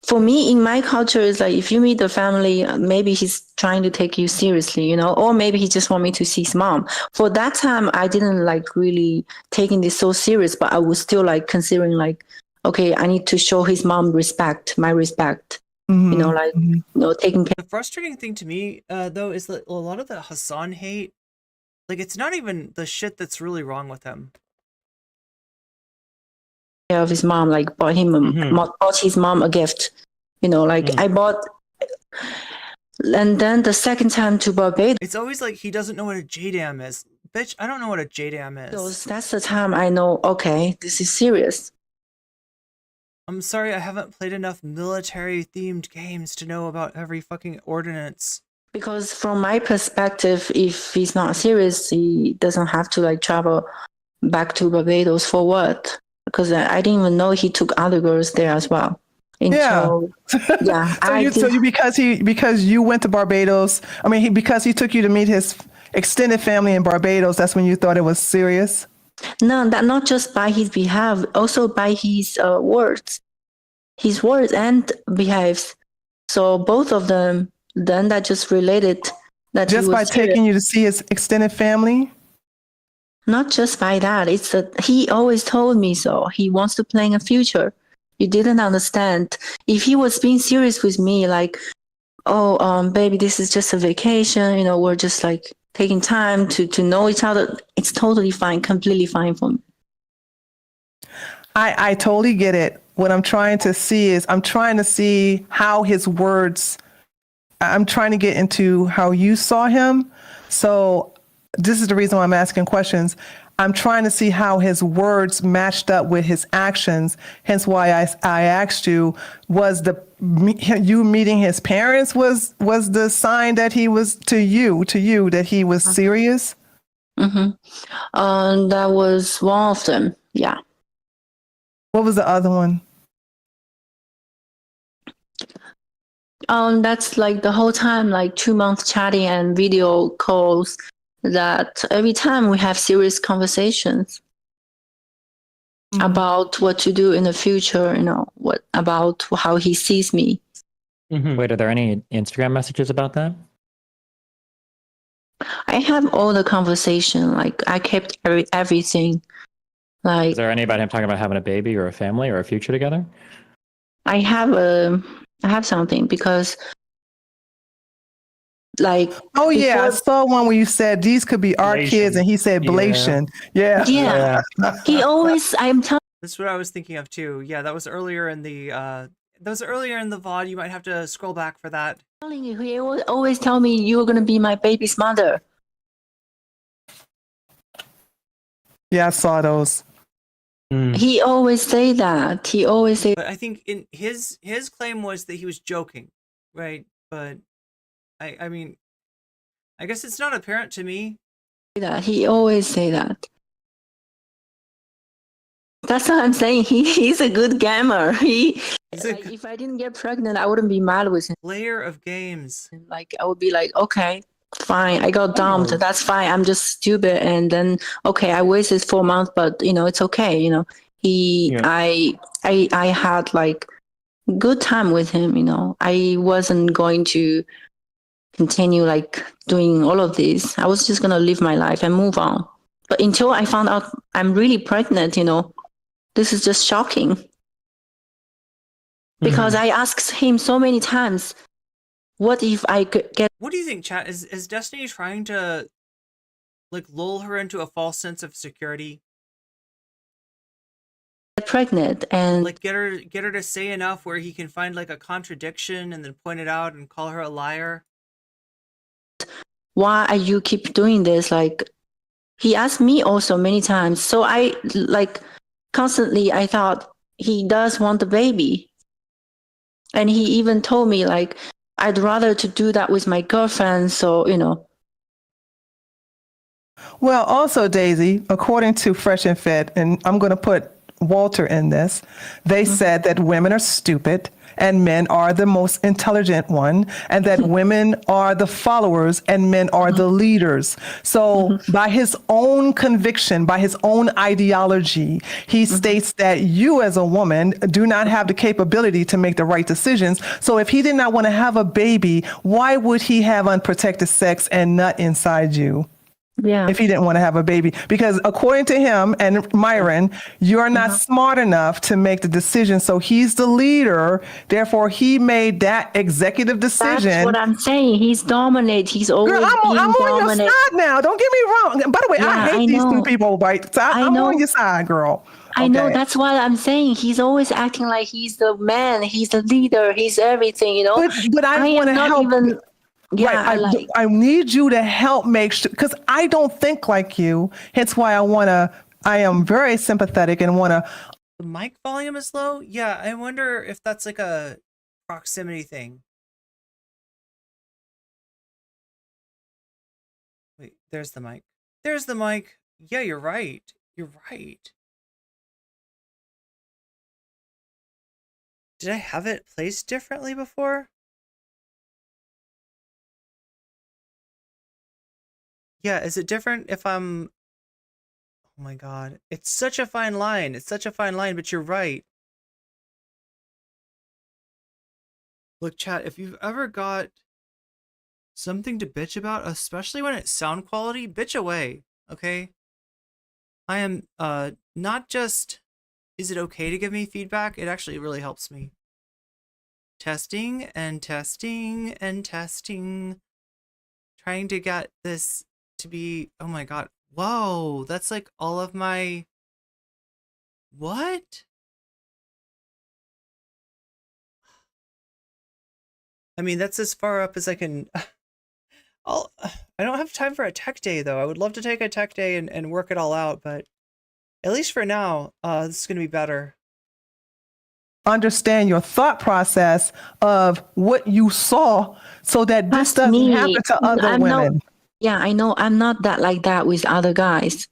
for me, in my culture, is like if you meet the family, maybe he's trying to take you seriously, or maybe he just want me to see his mom. For that time, I didn't like really taking this so serious, but I was still like considering like, okay, I need to show his mom my respect. Taking care.
The frustrating thing to me, though, is that a lot of the Hassan hate, like, it's not even the shit that's really wrong with him.
Of his mom, like bought his mom a gift, I bought, and then the second time to Barbados,
it's always like he doesn't know what a JDAM is. Bitch, I don't know what a JDAM is.
That's the time I know, okay, this is serious.
I'm sorry, I haven't played enough military-themed games to know about every fucking ordinance.
Because from my perspective, if he's not serious, he doesn't have to like travel back to Barbados for what? Because I didn't even know he took other girls there as well.
Because you went to Barbados, because he took you to meet his extended family in Barbados, that's when you thought it was serious?
No, that not just by his behalf, also by his words and behaves. So both of them, then that just related that
just by taking you to see his extended family.
Not just by that, it's that he always told me so. He wants to plan a future. You didn't understand. If he was being serious with me, like, baby, this is just a vacation. We're just like taking time to know each other. It's totally fine, completely fine for me.
I totally get it. What I'm trying to see is I'm trying to see how his words, I'm trying to get into how you saw him. So this is the reason why I'm asking questions. I'm trying to see how his words matched up with his actions. Hence why I asked you, was you meeting his parents was the sign that he was to you that he was serious?
Mm-hmm. That was one of them. Yeah.
What was the other one?
That's like the whole time, like 2 months chatting and video calls. That every time we have serious conversations about what to do in the future, what about how he sees me.
Wait, are there any Instagram messages about that?
I have all the conversation. Like I kept everything. Like,
is there any about him talking about having a baby or a family or a future together?
I have something because. Like,
I saw one where you said these could be our kids, and he said Blation. Yeah.
He always, I'm telling.
That's what I was thinking of too. Yeah, that was earlier in the VOD. You might have to scroll back for that.
He always tell me you're gonna be my baby's mother.
Yeah, I saw those.
He always say that. He always say.
But I think in his claim was that he was joking, right? But I mean, I guess it's not apparent to me.
That he always say that. That's what I'm saying. He's a good gamer. Like, if I didn't get pregnant, I wouldn't be mad with him.
Player of games.
Like I would be like, okay, fine. I got dumped. That's fine. I'm just stupid. And then okay, I wasted 4 months, but it's okay. I had like good time with him. I wasn't going to continue like doing all of this. I was just gonna live my life and move on. But until I found out I'm really pregnant, this is just shocking. Because I asked him so many times, what if I could get...
What do you think, chat? Is Destiny trying to like lull her into a false sense of security?
Pregnant and
like get her to say enough where he can find like a contradiction and then point it out and call her a liar?
Why are you keep doing this? Like he asked me also many times. So I like constantly I thought he does want the baby. And he even told me like I'd rather to do that with my girlfriend, so
Well, also Daisy, according to Fresh and Fit, and I'm going to put Walter in this, they said that women are stupid and men are the most intelligent one, and that women are the followers and men are the leaders. So by his own conviction, by his own ideology, he states that you as a woman do not have the capability to make the right decisions. So if he did not want to have a baby, why would he have unprotected sex and nut inside you?
Yeah.
If he didn't want to have a baby, because according to him and Myron, you're not smart enough to make the decision. So he's the leader. Therefore, he made that executive decision.
That's what I'm saying. He's dominant. He's always
Girl, I'm on your side now. Don't get me wrong. By the way, I hate these two people, right? So I'm on your side, girl.
I know. That's what I'm saying. He's always acting like he's the man. He's the leader. He's everything.
But I want to help.
Yeah,
right. I need you to help make sure, because I don't think like you. Hence why I am very sympathetic and want to.
The mic volume is low? Yeah, I wonder if that's like a proximity thing. Wait, there's the mic. There's the mic. Yeah, you're right. You're right. Did I have it placed differently before? Yeah, is it different if I'm... Oh my god. It's such a fine line. It's such a fine line, but you're right. Look, chat, if you've ever got something to bitch about, especially when it's sound quality, bitch away, okay? I am, not just... Is it okay to give me feedback? It actually really helps me. Testing and testing and testing. Trying to get this... to be, oh my god, whoa, that's like all of my, what? I mean, that's as far up as I can. I don't have time for a tech day though. I would love to take a tech day and work it all out, but at least for now, this is gonna be better.
Understand your thought process of what you saw so that this doesn't happen to other women.
Yeah, I know. I'm not that like that with other guys.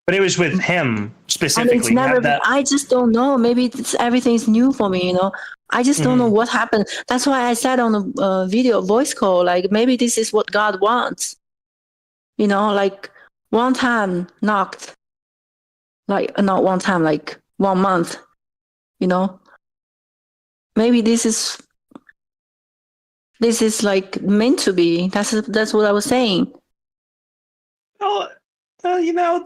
But it was with him specifically.
And it's never. I just don't know. Maybe everything's new for me. I just don't know what happened. That's why I said on the video voice call, like maybe this is what God wants. Like one time knocked, like not one time, like 1 month. Maybe this is like meant to be. That's what I was saying.
Oh,
I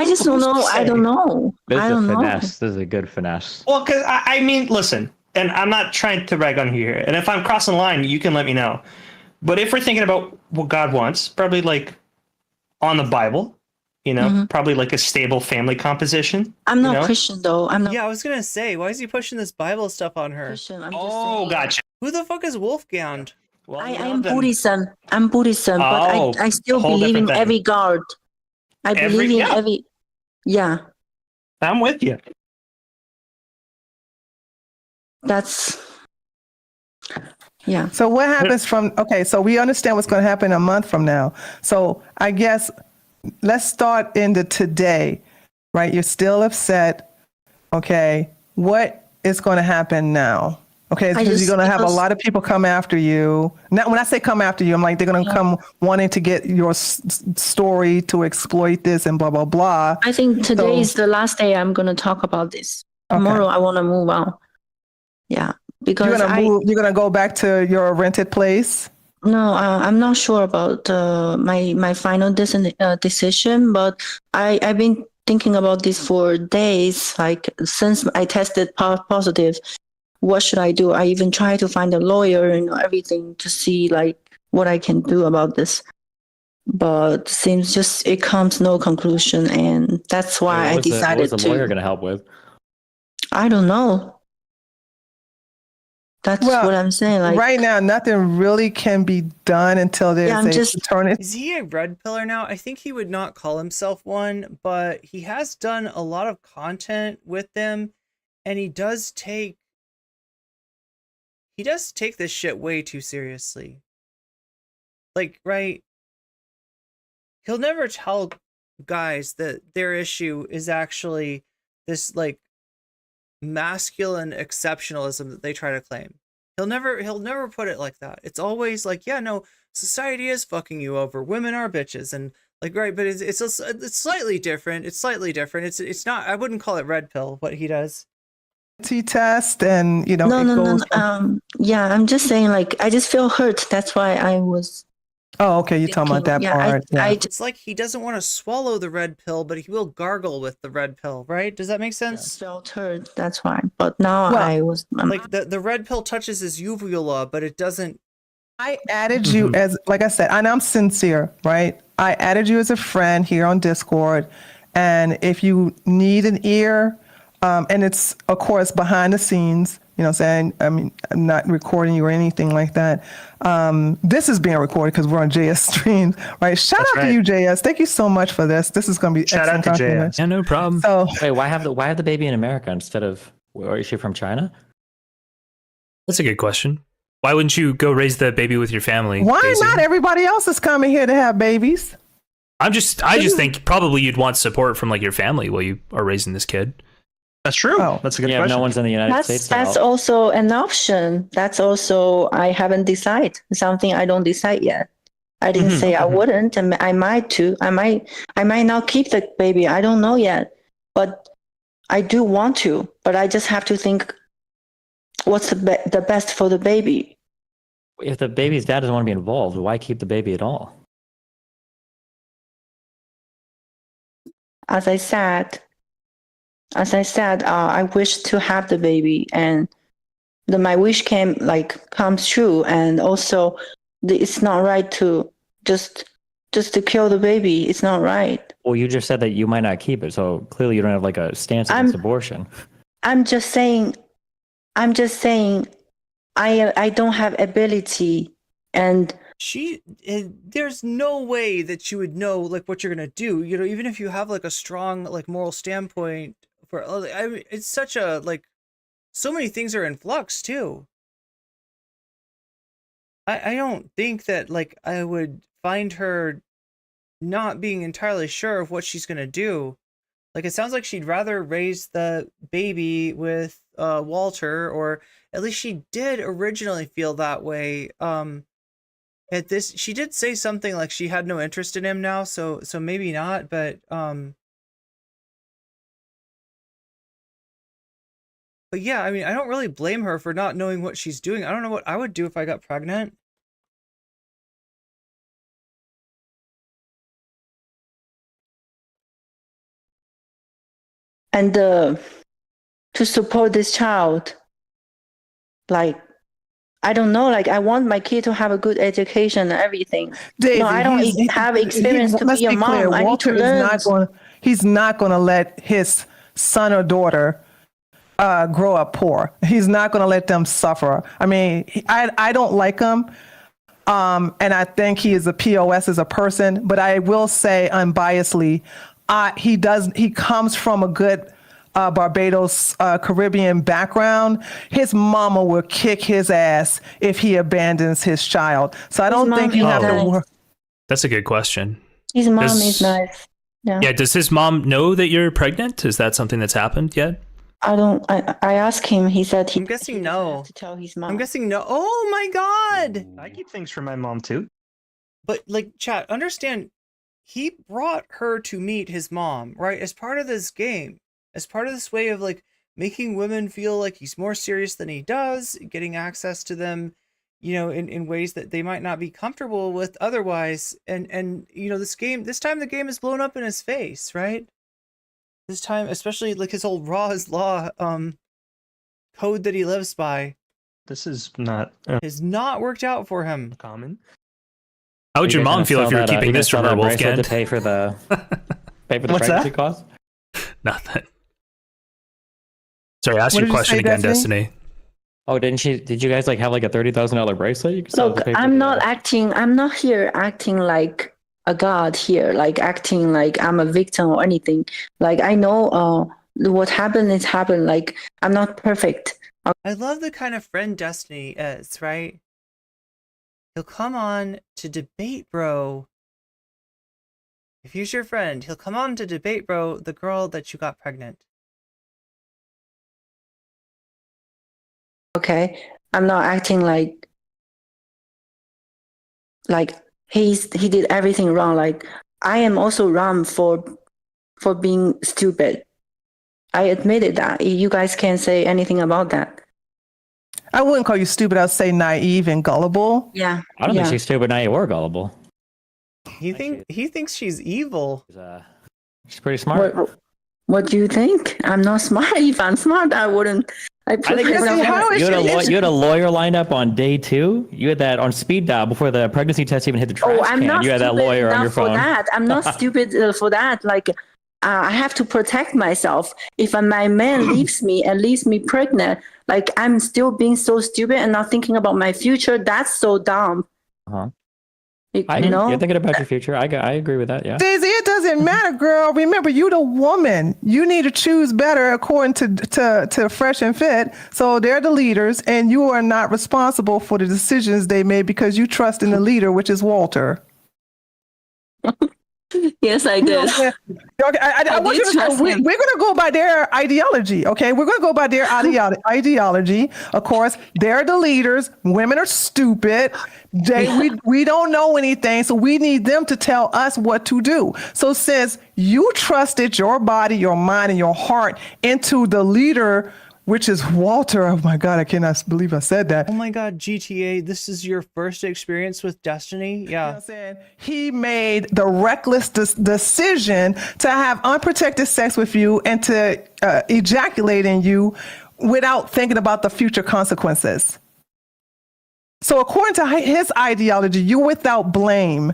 just don't know. I don't know. I don't know.
This is a good finesse.
Well, because I mean, listen, and I'm not trying to rag on you here. And if I'm crossing the line, you can let me know. But if we're thinking about what God wants, probably like on the Bible, You know,
Mhm.
probably like a stable family composition.
I'm
you
not
know?
Christian though. I'm not
Yeah, I was gonna say, why is he pushing this Bible stuff on her?
Christian. I'm
Oh, gotcha.
Who the fuck is Wolfgang?
Well,
I am Buddhism. I'm Buddhism, but
Oh,
I still
whole
believe in
different thing.
every God. I believe in every. Yeah,
I'm with you.
that's. Yeah.
So what happens from, okay, so we understand what's going to happen a month from now. So I guess let's start in the today, right? You're still upset. Okay. What is going to happen now? Okay. Because you're going to have a lot of people come after you. Now, when I say come after you, I'm like, they're going to come wanting to get your story to exploit this and blah, blah, blah.
I think today is the last day I'm going to talk about this. Tomorrow I want to move on. Yeah. Because
you're going to go back to your rented place?
No, I'm not sure about my final decision, but I've been thinking about this for days. Like since I tested positive, what should I do? I even tried to find a lawyer and everything to see like what I can do about this. But seems just it comes no conclusion, and that's why I decided
what was the lawyer going to help with?
I don't know. That's what I'm saying. Like
right now, nothing really can be done until there's attorney.
Is he a red pillar now? I think he would not call himself one, but he has done a lot of content with them, and he does take this shit way too seriously. Like, right? He'll never tell guys that their issue is actually this like masculine exceptionalism that they try to claim. He'll never put it like that. It's always like, yeah, no, society is fucking you over. Women are bitches, and like, right, but it's slightly different. It's slightly different. It's not. I wouldn't call it red pill what he does.
T-test, and you know.
No. Yeah, I'm just saying. Like, I just feel hurt. That's why I was.
Oh, okay. You're talking about that part.
It's like he doesn't want to swallow the red pill, but he will gargle with the red pill, right? Does that make sense?
I felt hurt. That's why. But now I was
like the red pill touches his uvula, but it doesn't.
I added you as, like I said, and I'm sincere, right? I added you as a friend here on Discord, and if you need an ear, and it's of course behind the scenes. You know what I'm saying? I mean, I'm not recording you or anything like that. This is being recorded because we're on JS Streams, right? Shout out to you, JS. Thank you so much for this. This is going to be
shout out to JS.
Yeah, no problem.
So,
wait, why have the baby in America instead of, or is she from China?
That's a good question. Why wouldn't you go raise the baby with your family?
Why
Daisy?
not? Everybody else is coming here to have babies.
I just think probably you'd want support from like your family while you are raising this kid.
That's true. That's a good question.
No one's in the United States.
That's also an option. That's also I haven't decided. Something I don't decide yet. I didn't say I wouldn't, and I might too. I might not keep the baby. I don't know yet, but I do want to. But I just have to think, what's the best for the baby?
If the baby's dad doesn't want to be involved, why keep the baby at all?
As I said, I wish to have the baby, and my wish comes true. And also, it's not right to just to kill the baby. It's not right.
Well, you just said that you might not keep it, so clearly you don't have like a stance against abortion.
I'm just saying. I don't have ability, and
there's no way that you would know like what you're gonna do. You know, even if you have like a strong like moral standpoint. I mean, it's such a like so many things are in flux too. I don't think that like I would find her not being entirely sure of what she's gonna do. Like it sounds like she'd rather raise the baby with Walter, or at least she did originally feel that way. At this, she did say something like she had no interest in him now, so maybe not, but yeah, I mean, I don't really blame her for not knowing what she's doing. I don't know what I would do if I got pregnant.
And to support this child, like I don't know. Like, I want my kid to have a good education and everything.
Daisy,
no, I don't have experience to
let's
be a
be clear,
mom. I need
Walter
to
is
learn.
he's not going to let his son or daughter grow up poor. He's not going to let them suffer. I mean, I don't like him. And I think he is a POS as a person, but I will say unbiasedly, he comes from a good Barbados Caribbean background. His mama will kick his ass if he abandons his child. So I don't think you have to worry.
That's a good question.
His mom is nice. Yeah.
Yeah. Does his mom know that you're pregnant? Is that something that's happened yet?
I don't. I asked him. He said
I'm guessing no.
To tell his mom.
I'm guessing no. Oh my god.
I keep things from my mom too.
But like, chat, understand, he brought her to meet his mom, right? As part of this game, as part of this way of like making women feel like he's more serious than he does, getting access to them, you know, in ways that they might not be comfortable with otherwise. And you know, this time the game is blown up in his face, right? This time, especially like his whole Raw is Law code that he lives by.
This is not
has not worked out for him.
Common.
How would your mom feel if you were keeping this from her, Wolfgang?
To pay for the
What's
pregnancy
that?
cost?
Nothing. Sorry, ask your question again, Destiny.
Oh, did you guys like have like a $30,000 bracelet? You could
Look, I'm not here acting like a god here, like acting like I'm a victim or anything. Like, I know what happened is happened. Like, I'm not perfect.
I love the kind of friend Destiny is, right? He'll come on to Debate Bro. If he's your friend, he'll come on to Debate Bro the girl that you got pregnant.
Okay, I'm not acting like he did everything wrong. Like, I am also wrong for being stupid. I admitted that. You guys can't say anything about that.
I wouldn't call you stupid. I'd say naive and gullible.
Yeah.
I don't think she's stupid, naive, or gullible.
He thinks she's evil.
She's pretty smart.
What do you think? I'm not smart. If I'm smart, I wouldn't. I think
you had a lawyer lined up on day 2. You had that on speed dial before the pregnancy test even hit the trash
I'm
can.
not
You had that lawyer on your
for
phone.
that. I'm not stupid for that. Like, I have to protect myself. If my man leaves me and leaves me pregnant, like, I'm still being so stupid and not thinking about my future. That's so dumb.
Uh-huh.
You know?
You're thinking about your future. I agree with that. Yeah.
Daisy, it doesn't matter, girl. Remember, you the woman. You need to choose better according to Fresh and Fit. So they're the leaders, and you are not responsible for the decisions they made because you trust in the leader, which is Walter.
Yes, I did.
Okay, I want you to know, we're going to go by their ideology, okay? We're going to go by their ideology. Of course, they're the leaders. Women are stupid. We don't know anything, so we need them to tell us what to do. So since you trusted your body, your mind, and your heart into the leader, which is Walter. Oh my God, I cannot believe I said that.
Oh my God, GTA, this is your first experience with Destiny? Yeah.
You know what I'm saying? He made the reckless decision to have unprotected sex with you and to ejaculate in you without thinking about the future consequences. So according to his ideology, you're without blame.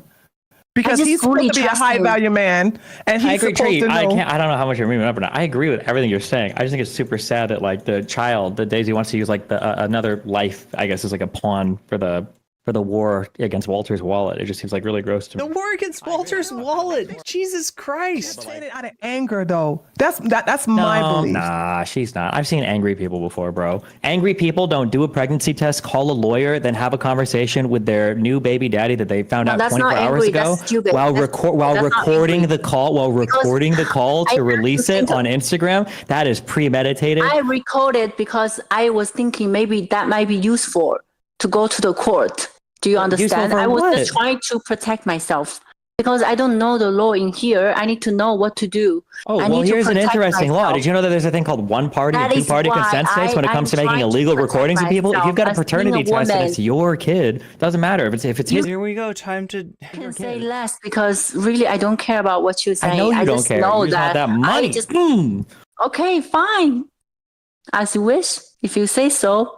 Because he's supposed to be a high value man, and he's supposed to know.
I don't know how much you're remembering. I agree with everything you're saying. I just think it's super sad that like the child that Daisy wants to use like another life, I guess, is like a pawn for the war against Walter's wallet. It just seems like really gross to me.
The war against Walter's wallet. Jesus Christ.
Saying it out of anger, though. That's my belief.
Nah, she's not. I've seen angry people before, bro. Angry people don't do a pregnancy test, call a lawyer, then have a conversation with their new baby daddy that they found out 24 hours ago while recording the call to release it on Instagram. That is premeditated.
I recorded because I was thinking maybe that might be useful to go to the court. Do you understand? I was just trying to protect myself because I don't know the law in here. I need to know what to do.
Oh, well, here's an interesting law. Did you know that there's a thing called one-party and two-party consent states when it comes to making illegal recordings of people? If you've got a paternity test and it's your kid, doesn't matter if it's his.
Here we go. Time to.
I can say less because really I don't care about what you say.
I know you don't care.
Know
you just want that money.
Okay, fine. As you wish. If you say so.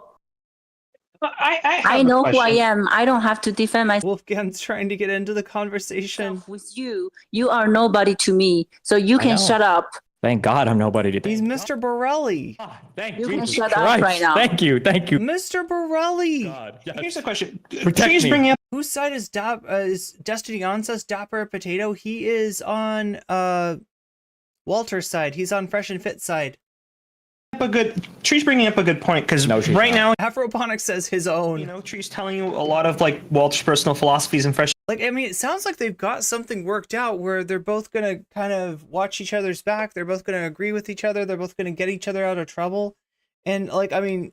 I know who I am. I don't have to defend myself.
Wolfgang's trying to get into the conversation.
With you. You are nobody to me. So you can shut up.
Thank God I'm nobody to.
He's Mr. Borelli.
Thank
You can
Jesus
shut
Christ.
up right now.
Thank you.
Mr. Borelli.
Here's the question.
Protect
Tree's
me.
bringing up
Whose side is Destiny Onsa's Dapper Potato? He is on Walter's side. He's on Fresh and Fit side.
Tree's bringing up a good point because right now,
Afroponics says his own.
you know, Tree's telling you a lot of like Walter's personal philosophies and Fresh.
Like, I mean, it sounds like they've got something worked out where they're both gonna kind of watch each other's back. They're both gonna agree with each other. They're both gonna get each other out of trouble. And like, I mean,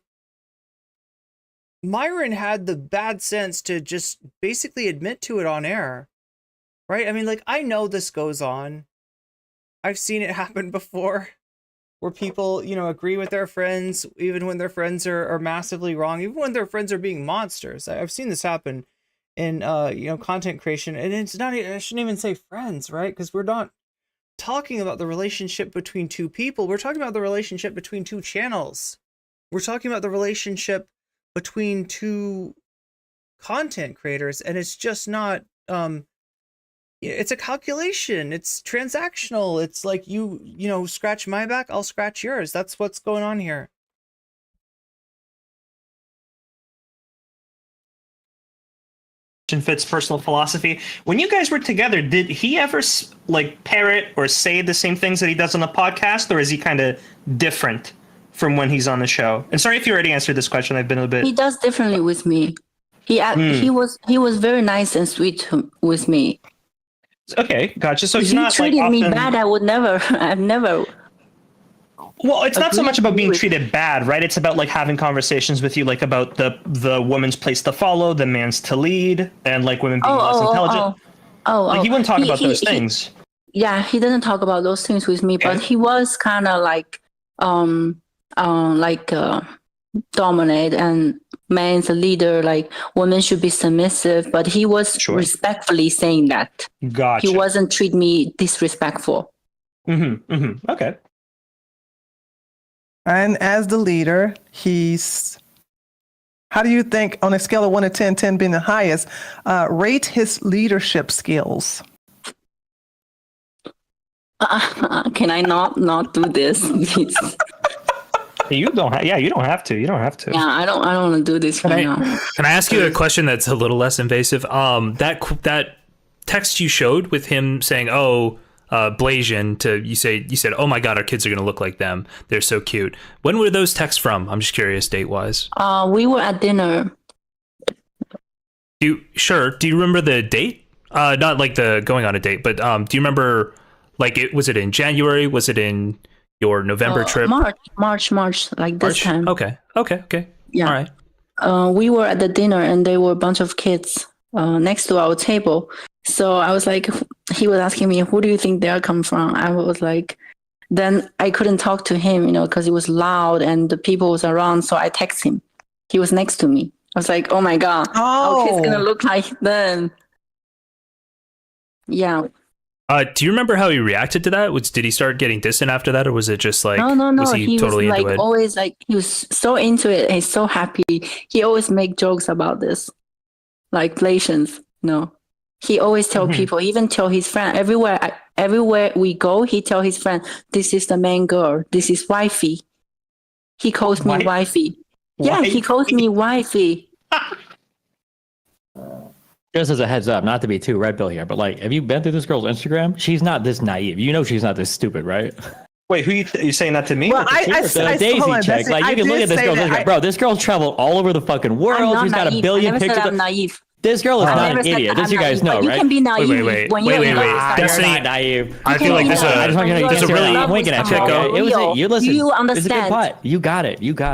Myron had the bad sense to just basically admit to it on air, right? I mean, like, I know this goes on. I've seen it happen before. Where people, you know, agree with their friends, even when their friends are massively wrong, even when their friends are being monsters. I've seen this happen in, you know, content creation. And it's not, I shouldn't even say friends, right? Because we're not talking about the relationship between two people. We're talking about the relationship between two channels. We're talking about the relationship between two content creators. And it's just not, it's a calculation. It's transactional. It's like you know, scratch my back, I'll scratch yours. That's what's going on here.
Fit's personal philosophy. When you guys were together, did he ever like parrot or say the same things that he does on the podcast, or is he kind of different from when he's on the show? And sorry if you already answered this question. I've been a bit.
He does differently with me. He was very nice and sweet with me.
Okay, gotcha. So
if
he's
he
not
treated
like
me
often...
bad, I've never.
Well, it's not so much about being treated bad, right? It's about like having conversations with you, like about the woman's place to follow, the man's to lead, and like women being less intelligent. Like he wouldn't talk about those things.
Yeah, he didn't talk about those things with me, but he was kind of like dominate and man's a leader, like women should be submissive, but he was respectfully saying that.
Gotcha.
He wasn't treat me disrespectful.
Okay.
And as the leader, how do you think, on a scale of 1 to 10, 10 being the highest, rate his leadership skills?
Can I not do this?
You don't have. Yeah, you don't have to. You don't have to.
Yeah, I don't want to do this right now.
Can I ask you a question that's a little less invasive? That text you showed with him saying, "Oh, Blasian," you said, "Oh my God, our kids are gonna look like them. They're so cute." When were those texts from? I'm just curious, date wise.
We were at dinner.
Do you remember the date? Not like the going on a date, but do you remember? Like, was it in January? Was it in your November trip?
March, like this time.
Okay.
Yeah.
All right.
We were at the dinner and there were a bunch of kids next to our table. So I was like, he was asking me, who do you think they're come from? I was like, then I couldn't talk to him, because it was loud and the people was around. So I texted him. He was next to me. I was like, oh my God, our kid's going to look like them. Yeah.
Do you remember how he reacted to that? Did he start getting distant after that, or was it just like
no?
Was he totally
was
into
like
it?
Always like he was so into it. He's so happy. He always make jokes about this, like Blasians. No, he always tell people, even tell his friend everywhere we go. He tell his friend, "This is the main girl. This is wifey." He calls me wifey. Yeah, he calls me wifey.
Just as a heads up, not to be too red pill here, but like, have you been through this girl's Instagram? She's not this naive. She's not this stupid, right?
Wait, who you saying that to me?
Well,
the Daisy check. Like, you can look at this girl's Instagram. Bro, this girl's traveled all over the fucking world. She's got a billion pictures.
I'm naive.
This girl is not an idiot. This you guys know, right?
You can be naive when you're
not naive.
I feel like there's a really
winking at you. Listen.
You understand.
It's a good putt. You got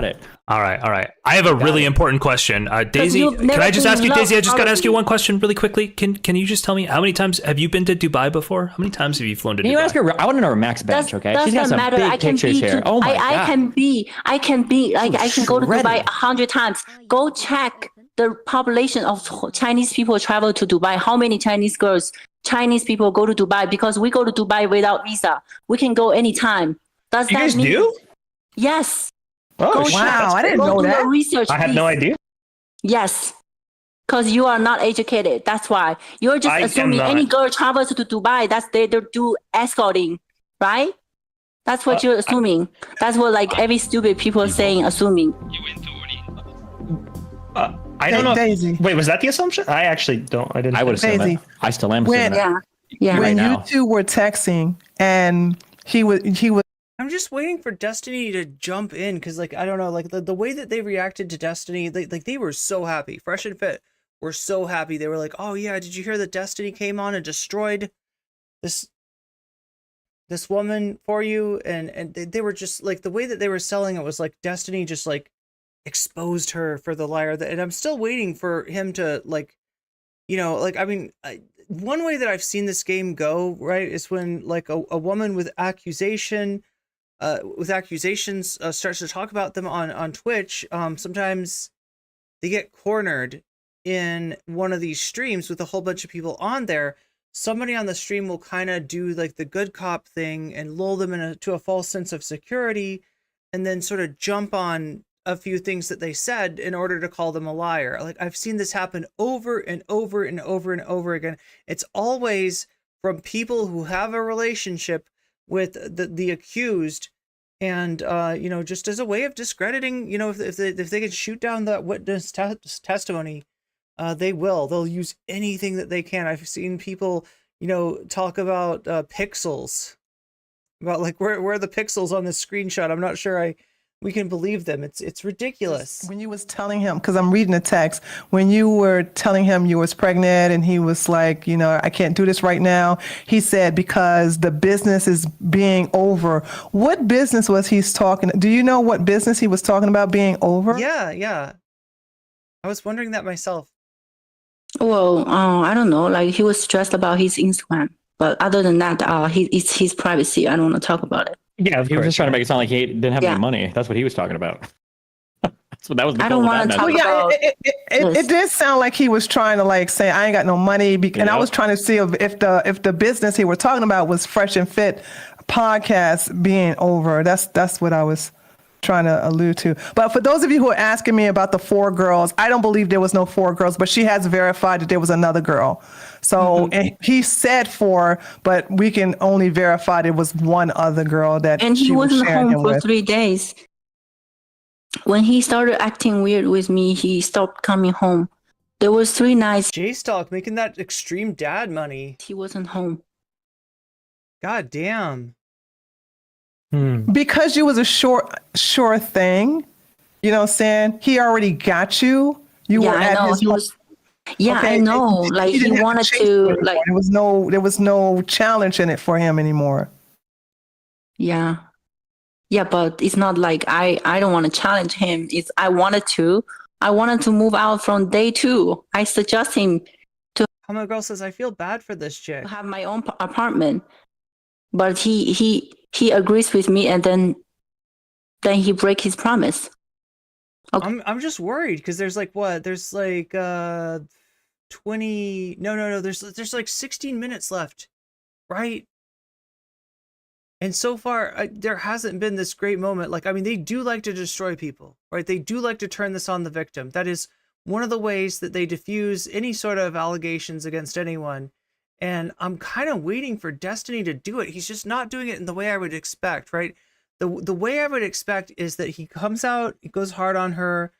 it.
All right. I have a really important question. Daisy, can I just ask you, Daisy, I just got to ask you one question really quickly. Can you just tell me how many times have you been to Dubai before? How many times have you flown to Dubai?
Can you ask her? I want to know her max bench, okay? She's got some big pictures here. Oh my God.
I can go to Dubai 100 times. Go check the population of Chinese people travel to Dubai. How many Chinese people go to Dubai? Because we go to Dubai without visa. We can go anytime. Does
you
that
guys
mean?
do?
Yes.
Oh,
wow. I didn't know that.
Research,
I had no idea.
Yes. Because you are not educated. That's why. You're just assuming any girl travels to Dubai, that's they do escorting, right? That's what you're assuming. That's what like every stupid people are saying, assuming.
I don't know.
Daisy.
Wait, was that the assumption? I actually don't. I didn't.
I would assume
Daisy.
it. I still am assuming it.
Yeah.
When
Right
you
now.
two were texting and he was
I'm just waiting for Destiny to jump in because, like, I don't know, like the way that they reacted to Destiny, they were so happy. Fresh and Fit were so happy. They were like, "Oh yeah, did you hear that Destiny came on and destroyed this woman for you?" And they were just like, the way that they were selling it was like Destiny just like exposed her for the liar. And I'm still waiting for him to like, like, I mean, one way that I've seen this game go right is when like a woman with accusations starts to talk about them on Twitch. Sometimes they get cornered in one of these streams with a whole bunch of people on there. Somebody on the stream will kind of do like the good cop thing and lull them into a false sense of security, and then sort of jump on a few things that they said in order to call them a liar. Like, I've seen this happen over and over and over and over again. It's always from people who have a relationship with the accused, and just as a way of discrediting, if they can shoot down that witness testimony, they'll use anything that they can. I've seen people talk about pixels, about like where are the pixels on this screenshot. I'm not sure we can believe them. It's ridiculous.
When you was telling him, because I'm reading the text, when you were telling him you was pregnant and he was like, I can't do this right now. He said, because the business is being over. What business was he talking? Do you know what business he was talking about being over?
Yeah. I was wondering that myself.
Well, I don't know. Like, he was stressed about his Instagram, but other than that, it's his privacy. I don't want to talk about it.
Yeah,
he was just trying to make it sound like he didn't have any money. That's what he was talking about. That's what that was.
I don't want to talk about.
It did sound like he was trying to like say I ain't got no money, and I was trying to see if the business he was talking about was Fresh and Fit podcast being over. That's what I was trying to allude to. But for those of you who are asking me about the 4 girls, I don't believe there was no 4 girls, but she has verified that there was another girl. So and he said 4, but we can only verify there was one other girl that
and he wasn't home for
with.
3 days. When he started acting weird with me, he stopped coming home. There was 3 nights.
J-Stock making that extreme dad money.
He wasn't home.
God damn.
Because you was a sure thing, you know what I'm saying? He already got you. You were at his home.
I know. Like, he wanted to like
there was no challenge in it for him anymore.
Yeah, but it's not like I don't want to challenge him. It's I wanted to move out from day 2. I suggest him to
Hama Girl says, I feel bad for this chick.
have my own apartment, but he agrees with me, and then he break his promise.
Okay. I'm just worried because there's like 20 no there's like 16 minutes left, right? And so far there hasn't been this great moment. Like, I mean, they do like to destroy people, right? They do like to turn this on the victim. That is one of the ways that they diffuse any sort of allegations against anyone. And I'm kind of waiting for Destiny to do it. He's just not doing it in the way I would expect, right? The way I would expect is that he comes out, he goes hard on her,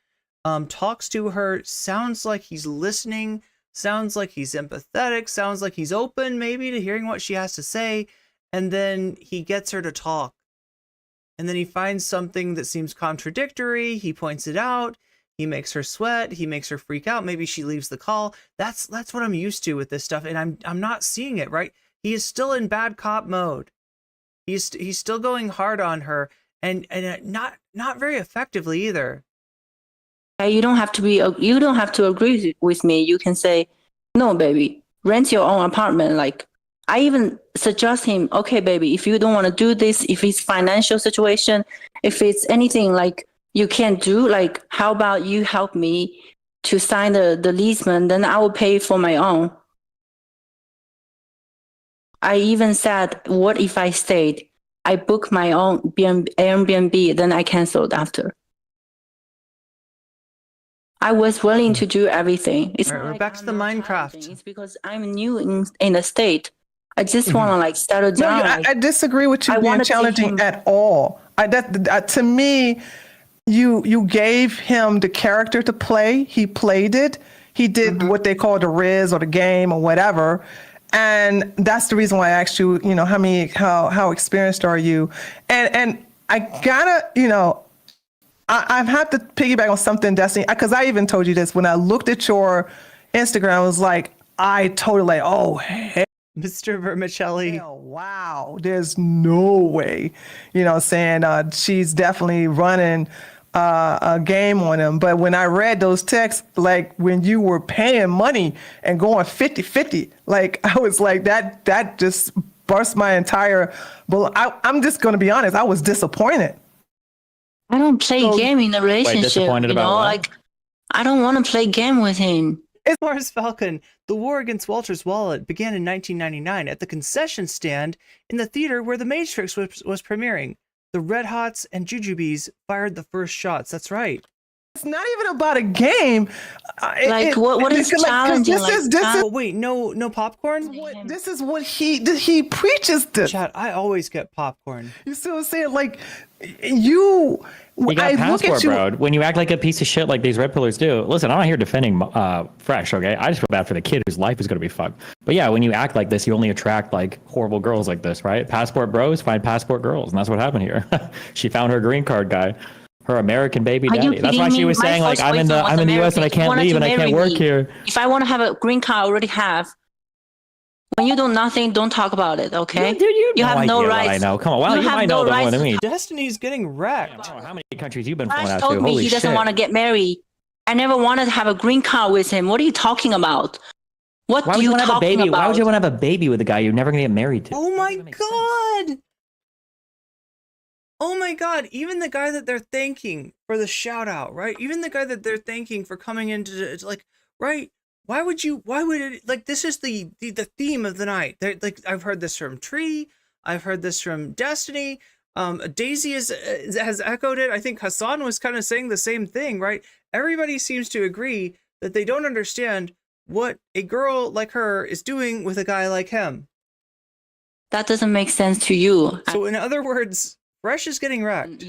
talks to her, sounds like he's listening, sounds like he's empathetic, sounds like he's open maybe to hearing what she has to say, and then he gets her to talk. And then he finds something that seems contradictory, he points it out, he makes her sweat, he makes her freak out, maybe she leaves the call. That's what I'm used to with this stuff, and I'm not seeing it, right? He is still in bad cop mode. He's still going hard on her, and not very effectively either.
You don't have to agree with me. You can say, no, baby, rent your own apartment. Like, I even suggest him, okay, baby, if you don't want to do this, if it's financial situation, if it's anything like you can't do, like, how about you help me to sign the leaseman, then I will pay for my own. I even said, what if I stayed? I booked my own Airbnb, then I canceled after. I was willing to do everything. It's
All right,
not
we're
like
back to the Minecraft.
it's because I'm new in the state. I just want to like settle
No,
down.
I disagree with you
I
being
wanna take
challenging
him-
at all. To me, you gave him the character to play. He played it. He did what they call the riz or the game or whatever. And that's the reason why I asked you, how experienced are you? And I gotta, I have to piggyback on something, Destiny, because I even told you this when I looked at your Instagram. I was like, I totally hey,
Mr. Vermicelli.
Wow, there's no way, saying she's definitely running a game on him. But when I read those texts, like when you were paying money and going 50-50, like I was like, that just burst my entire. But I'm just going to be honest, I was disappointed.
I don't play game in a relationship.
disappointed about what?
Like I don't want to play game with him.
Mars Falcon, the war against Walter's wallet began in 1999 at the concession stand in the theater where The Matrix was premiering. The Red Hots and Jujubes fired the first shots. That's right.
It's not even about a game.
What is challenging?
Oh, wait, no popcorn?
This is what he preaches this.
Chat, I always get popcorn.
You see what I'm saying? Like, you
got
I
passport,
look at you.
bro. When you act like a piece of shit like these Redpillers do. Listen, I'm not here defending Fresh, okay? I just feel bad for the kid whose life is going to be fucked. But yeah, when you act like this, you only attract like horrible girls like this, right? Passport bros find passport girls, and that's what happened here. She found her green card guy, her American baby daddy. That's why she was saying like, I'm in the US and I can't leave and I can't work here.
If I want to have a green card, I already have. When you do nothing, don't talk about it, okay?
Dude, you
have no
idea what
rights.
I know. Come on, well, you
have
might
no
know the more
rights.
than me.
Destiny's getting wrecked.
How many countries you've been flown
Fresh
out
told
to?
me
Holy
he doesn't
shit.
want to get married. I never wanted to have a green card with him. What are you talking about? What
Why
do
would
you
you want to have a
talking
baby?
about?
Why would you want to have a baby with a guy you're never going to get married to?
Oh my god! Oh my god, even the guy that they're thanking for the shout out, right? Even the guy that they're thanking for coming into it's like, right? Why would it, like, this is the theme of the night. They're, like, I've heard this from Tree, I've heard this from Destiny, Daisy has echoed it. I think Hassan was kind of saying the same thing, right? Everybody seems to agree that they don't understand what a girl like her is doing with a guy like him.
That doesn't make sense to you.
So in other words, Fresh is getting wrecked.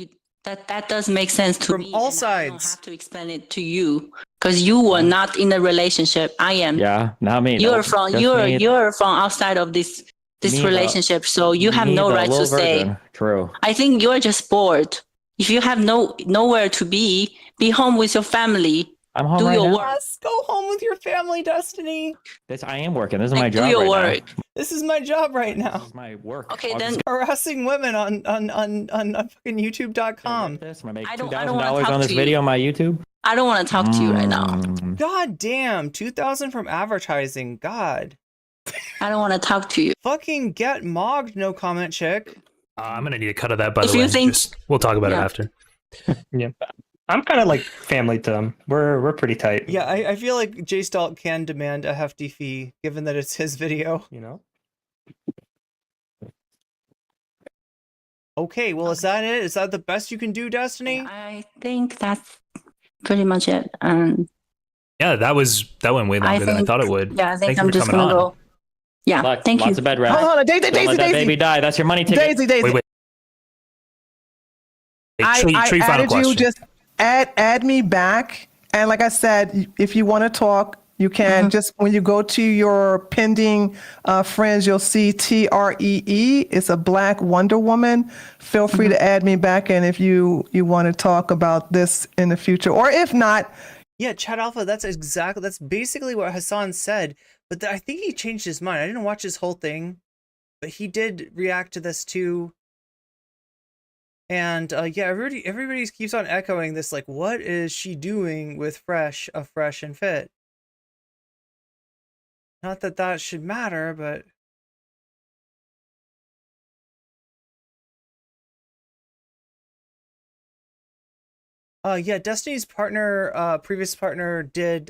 That does make sense to
from
me.
all
and
sides.
I don't have to explain it to you because you were not in a relationship. I am.
Yeah, not me.
You're
No,
from
just me.
you're from outside of this
Me,
relationship, so you have
Me,
no
the
right to
little
say.
virgin. True.
I think you're just bored. If you have nowhere to be home with your family.
I'm home
do
right
your
now.
work.
Yes, go home with your family, Destiny.
I am working. This is my job
do your
right
work.
now.
This is my job right now.
This is my work.
Okay, then
harassing women on fucking YouTube.com.
I'm gonna make
I don't
$2,000
wanna talk
on this
to you.
video on my YouTube.
I don't want to talk to you right now.
God damn, 2,000 from advertising. God.
I don't want to talk to you.
Fucking get mogged, no comment chick.
I'm gonna need a cut of that, by
If
the
you
way.
think-
We'll talk about it
Yeah.
after.
Yeah, I'm kind of like family to them. We're pretty tight.
Yeah, I feel like J Stalk can demand a hefty fee, given that it's his video.
You know.
Okay, well, is that it? Is that the best you can do, Destiny?
I think that's pretty much it.
Yeah, that went way longer than I thought it would.
Yeah, I think
Thank you
I'm
for
just
coming
gonna
on.
go. Yeah, thank you.
Lots of bed rest.
Hold on, Daisy,
Don't let that baby die. That's your money ticket.
Daisy.
Wait.
I
Tree, final
added you.
question.
Just add me back. And like I said, if you want to talk, you can. Just when you go to your pending friends, you'll see TREE. It's a Black Wonder Woman. Feel free to add me back. And if you want to talk about this in the future, or if not,
Yeah, Chat Alpha, that's basically what Hassan said. But I think he changed his mind. I didn't watch his whole thing, but he did react to this too. And yeah, everybody keeps on echoing this, like, what is she doing with Fresh and Fit? Not that that should matter, but yeah, Destiny's previous partner did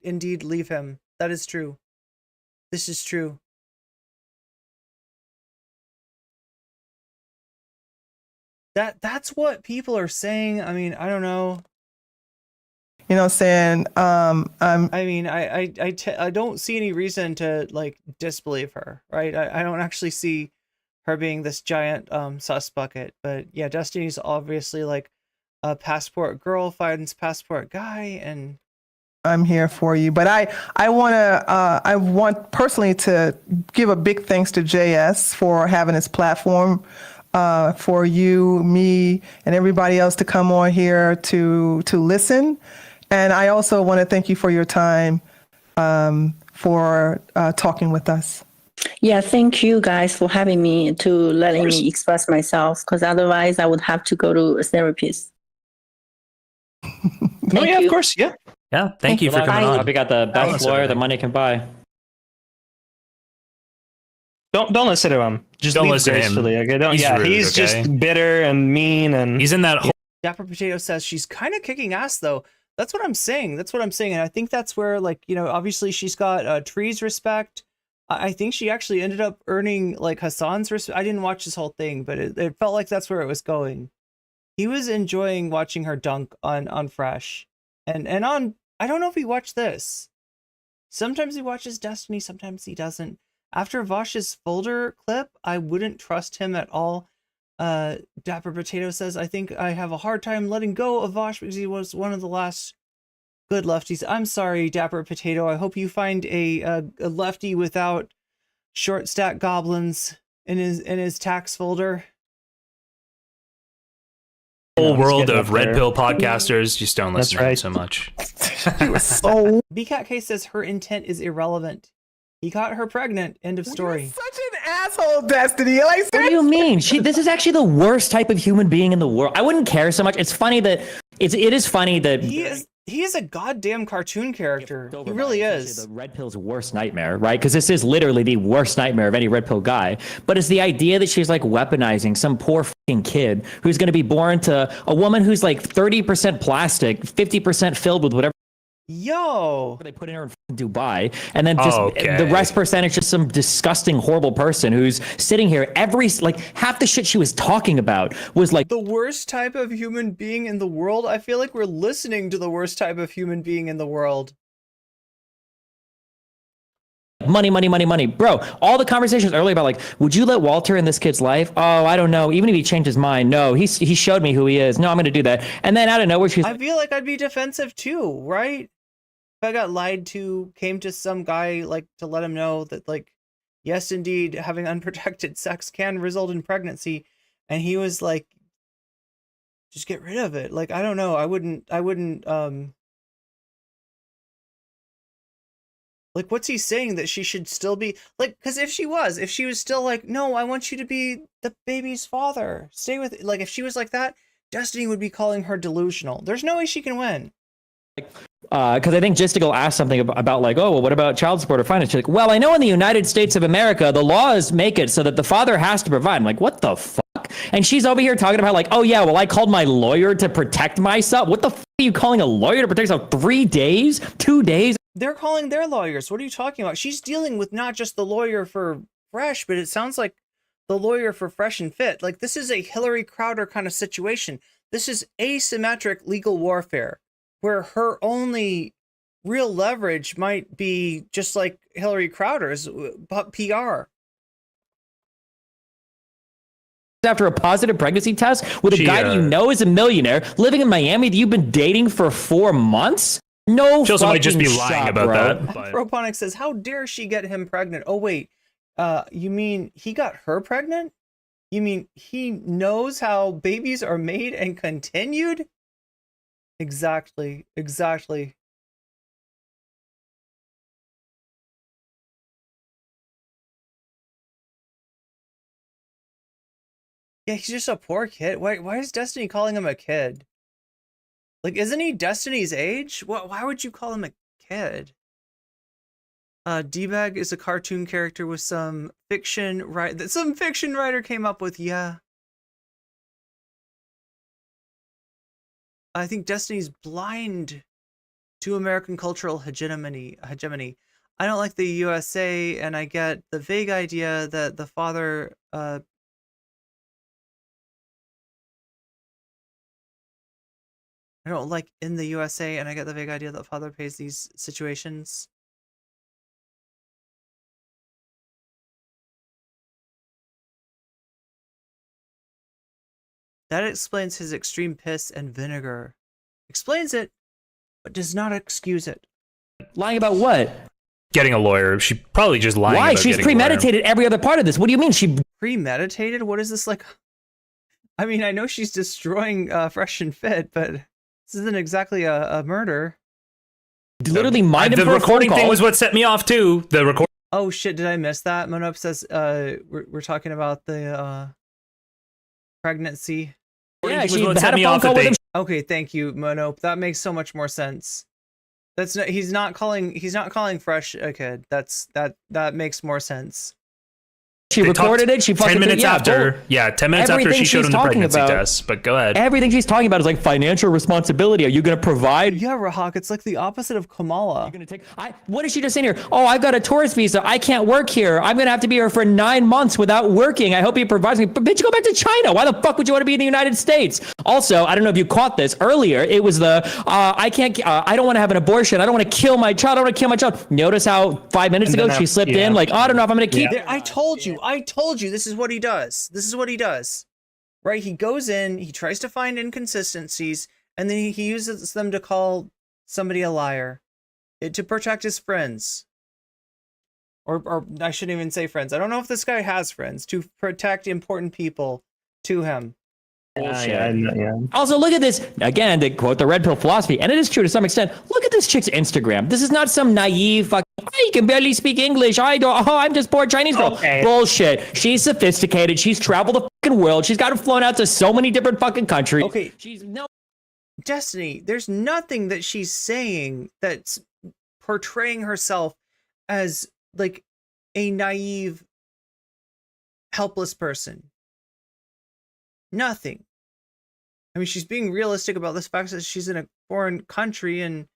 indeed leave him. That is true. This is true. That's what people are saying. I mean, I don't know.
You know what I'm saying?
I mean, I don't see any reason to like disbelieve her, right? I don't actually see her being this giant sus bucket. But yeah, Destiny's obviously like a passport girl finds passport guy, and
I'm here for you. But I want personally to give a big thanks to JS for having this platform for you, me, and everybody else to come on here to listen. And I also want to thank you for your time for talking with us.
Yeah, thank you guys for having me, to letting me express myself, because otherwise I would have to go to a therapist.
Oh yeah, of course, yeah.
Yeah, thank you for
Good luck.
coming
I
on.
hope you got the
Tell
best
us
lawyer
everything.
that money can buy.
Don't listen to him. Just
Don't
leave
listen to him.
gracefully. Okay, don't.
He's rude,
he's
okay?
just bitter and mean, and
He's in that whole.
Dapper Potato says she's kind of kicking ass though. That's what I'm saying. And I think that's where, like, you know, obviously she's got Tree's respect. I think she actually ended up earning like Hassan's respect. I didn't watch this whole thing, but it felt like that's where it was going. He was enjoying watching her dunk on Fresh, and on. I don't know if he watched this. Sometimes he watches Destiny, sometimes he doesn't. After Vosh's folder clip, I wouldn't trust him at all. Dapper Potato says, I think I have a hard time letting go of Vosh because he was one of the last good lefties. I'm sorry, Dapper Potato. I hope you find a lefty without short stack goblins in his tax folder.
Whole world
getting
of
up
red
there.
pill podcasters, just don't listen to him
right.
so much.
BCat K says her intent is irrelevant. He got her pregnant. End of story.
Such an asshole, Destiny. Like,
What do you mean? This is actually the worst type of human being in the world. I wouldn't care so much. It's funny that it is funny that
He is a goddamn cartoon character. He really is.
The red pill's worst nightmare, right? Because this is literally the worst nightmare of any red pill guy. But it's the idea that she's like weaponizing some poor fucking kid who's going to be born to a woman who's like 30% plastic, 50% filled with whatever
Yo,
they put in her in Dubai, and then just the rest percentage just some disgusting, horrible person who's sitting here half the shit she was talking about was like
the worst type of human being in the world. I feel like we're listening to the worst type of human being in the world.
money, money, money, money. Bro, all the conversations earlier about like, would you let Walter in this kid's life? Oh, I don't know. Even if he changed his mind, no, he showed me who he is. No, I'm going to do that. And then out of nowhere, she's
I feel like I'd be defensive too, right? If I got lied to, came to some guy like to let him know that like, yes, indeed, having unprotected sex can result in pregnancy, and he was like, just get rid of it. Like, I don't know. I wouldn't like, what's he saying that she should still be like, because if she was still like, no, I want you to be the baby's father, stay with it. Like, if she was like that, Destiny would be calling her delusional. There's no way she can win.
because I think Jistigal asked something about like, oh, well, what about child support or finance? She's like, well, I know in the United States of America, the laws make it so that the father has to provide. I'm like, what the fuck? And she's over here talking about like, oh yeah, well, I called my lawyer to protect myself. What the fuck are you calling a lawyer to protect yourself? 3 days? 2 days?
They're calling their lawyers. What are you talking about? She's dealing with not just the lawyer for Fresh, but it sounds like the lawyer for Fresh and Fit. Like, this is a Hillary Crowder kind of situation. This is asymmetric legal warfare, where her only real leverage might be just like Hillary Crowder's PR.
After a positive pregnancy test with a guy that you know is a millionaire living in Miami that you've been dating for 4 months? No,
She also might just be
fucking
lying
shot,
about
bro.
that. But
Proponic says, how dare she get him pregnant? Oh, wait. You mean he got her pregnant? You mean he knows how babies are made and continued? Exactly. Yeah, he's just a poor kid. Why is Destiny calling him a kid? Like, isn't he Destiny's age? Why would you call him a kid? D-Bag is a cartoon character with some fiction that some fiction writer came up with. Yeah. I think Destiny's blind to American cultural hegemony. I don't like the USA, and I get the vague idea that the father I don't like in the USA, and I get the vague idea that father pays these situations. That explains his extreme piss and vinegar. Explains it, but does not excuse it.
Lying about what?
Getting a lawyer. She probably just lying.
Why?
About
She's
getting a lawyer.
premeditated every other part of this. What do you mean she
premeditated? What is this like? I mean, I know she's destroying Fresh and Fit, but this isn't exactly a murder.
literally minded
The
for a
recording
phone
thing
call?
was what set me off too. The record.
Oh shit! Did I miss that? Monop says we're talking about the pregnancy.
Yeah,
she had a phone call with him.
Okay, thank you, Monop. That makes so much more sense. That's not, he's not calling Fresh a kid. That makes more sense.
She recorded it. She fucking
10 minutes after. Yeah, 10 minutes after she showed him the pregnancy test. But go ahead.
Everything she's talking about is like financial responsibility. Are you going to provide?
Yeah, Rahak. It's like the opposite of Kamala.
What is she just saying here? Oh, I've got a tourist visa. I can't work here. I'm going to have to be here for 9 months without working. I hope he provides me. But bitch, go back to China. Why the fuck would you want to be in the United States? Also, I don't know if you caught this earlier. It was the I don't want to have an abortion. I don't want to kill my child. I don't want to kill my child. Notice how 5 minutes ago she slipped in like, oh, I don't know if I'm going to keep.
I told you this is what he does. This is what he does. Right? He goes in, he tries to find inconsistencies, and then he uses them to call somebody a liar. To protect his friends. Or I shouldn't even say friends. I don't know if this guy has friends. To protect important people to him.
Also, look at this. Again, to quote the Red Pill philosophy, and it is true to some extent. Look at this chick's Instagram. This is not some naive fucking, I can barely speak English. I'm just poor Chinese girl.
Okay.
Bullshit. She's sophisticated. She's traveled the fucking world. She's got flown out to so many different fucking countries.
Okay.
She's no.
Destiny, there's nothing that she's saying that's portraying herself as like a naive, helpless person. Nothing. I mean, she's being realistic about this fact that she's in a foreign country and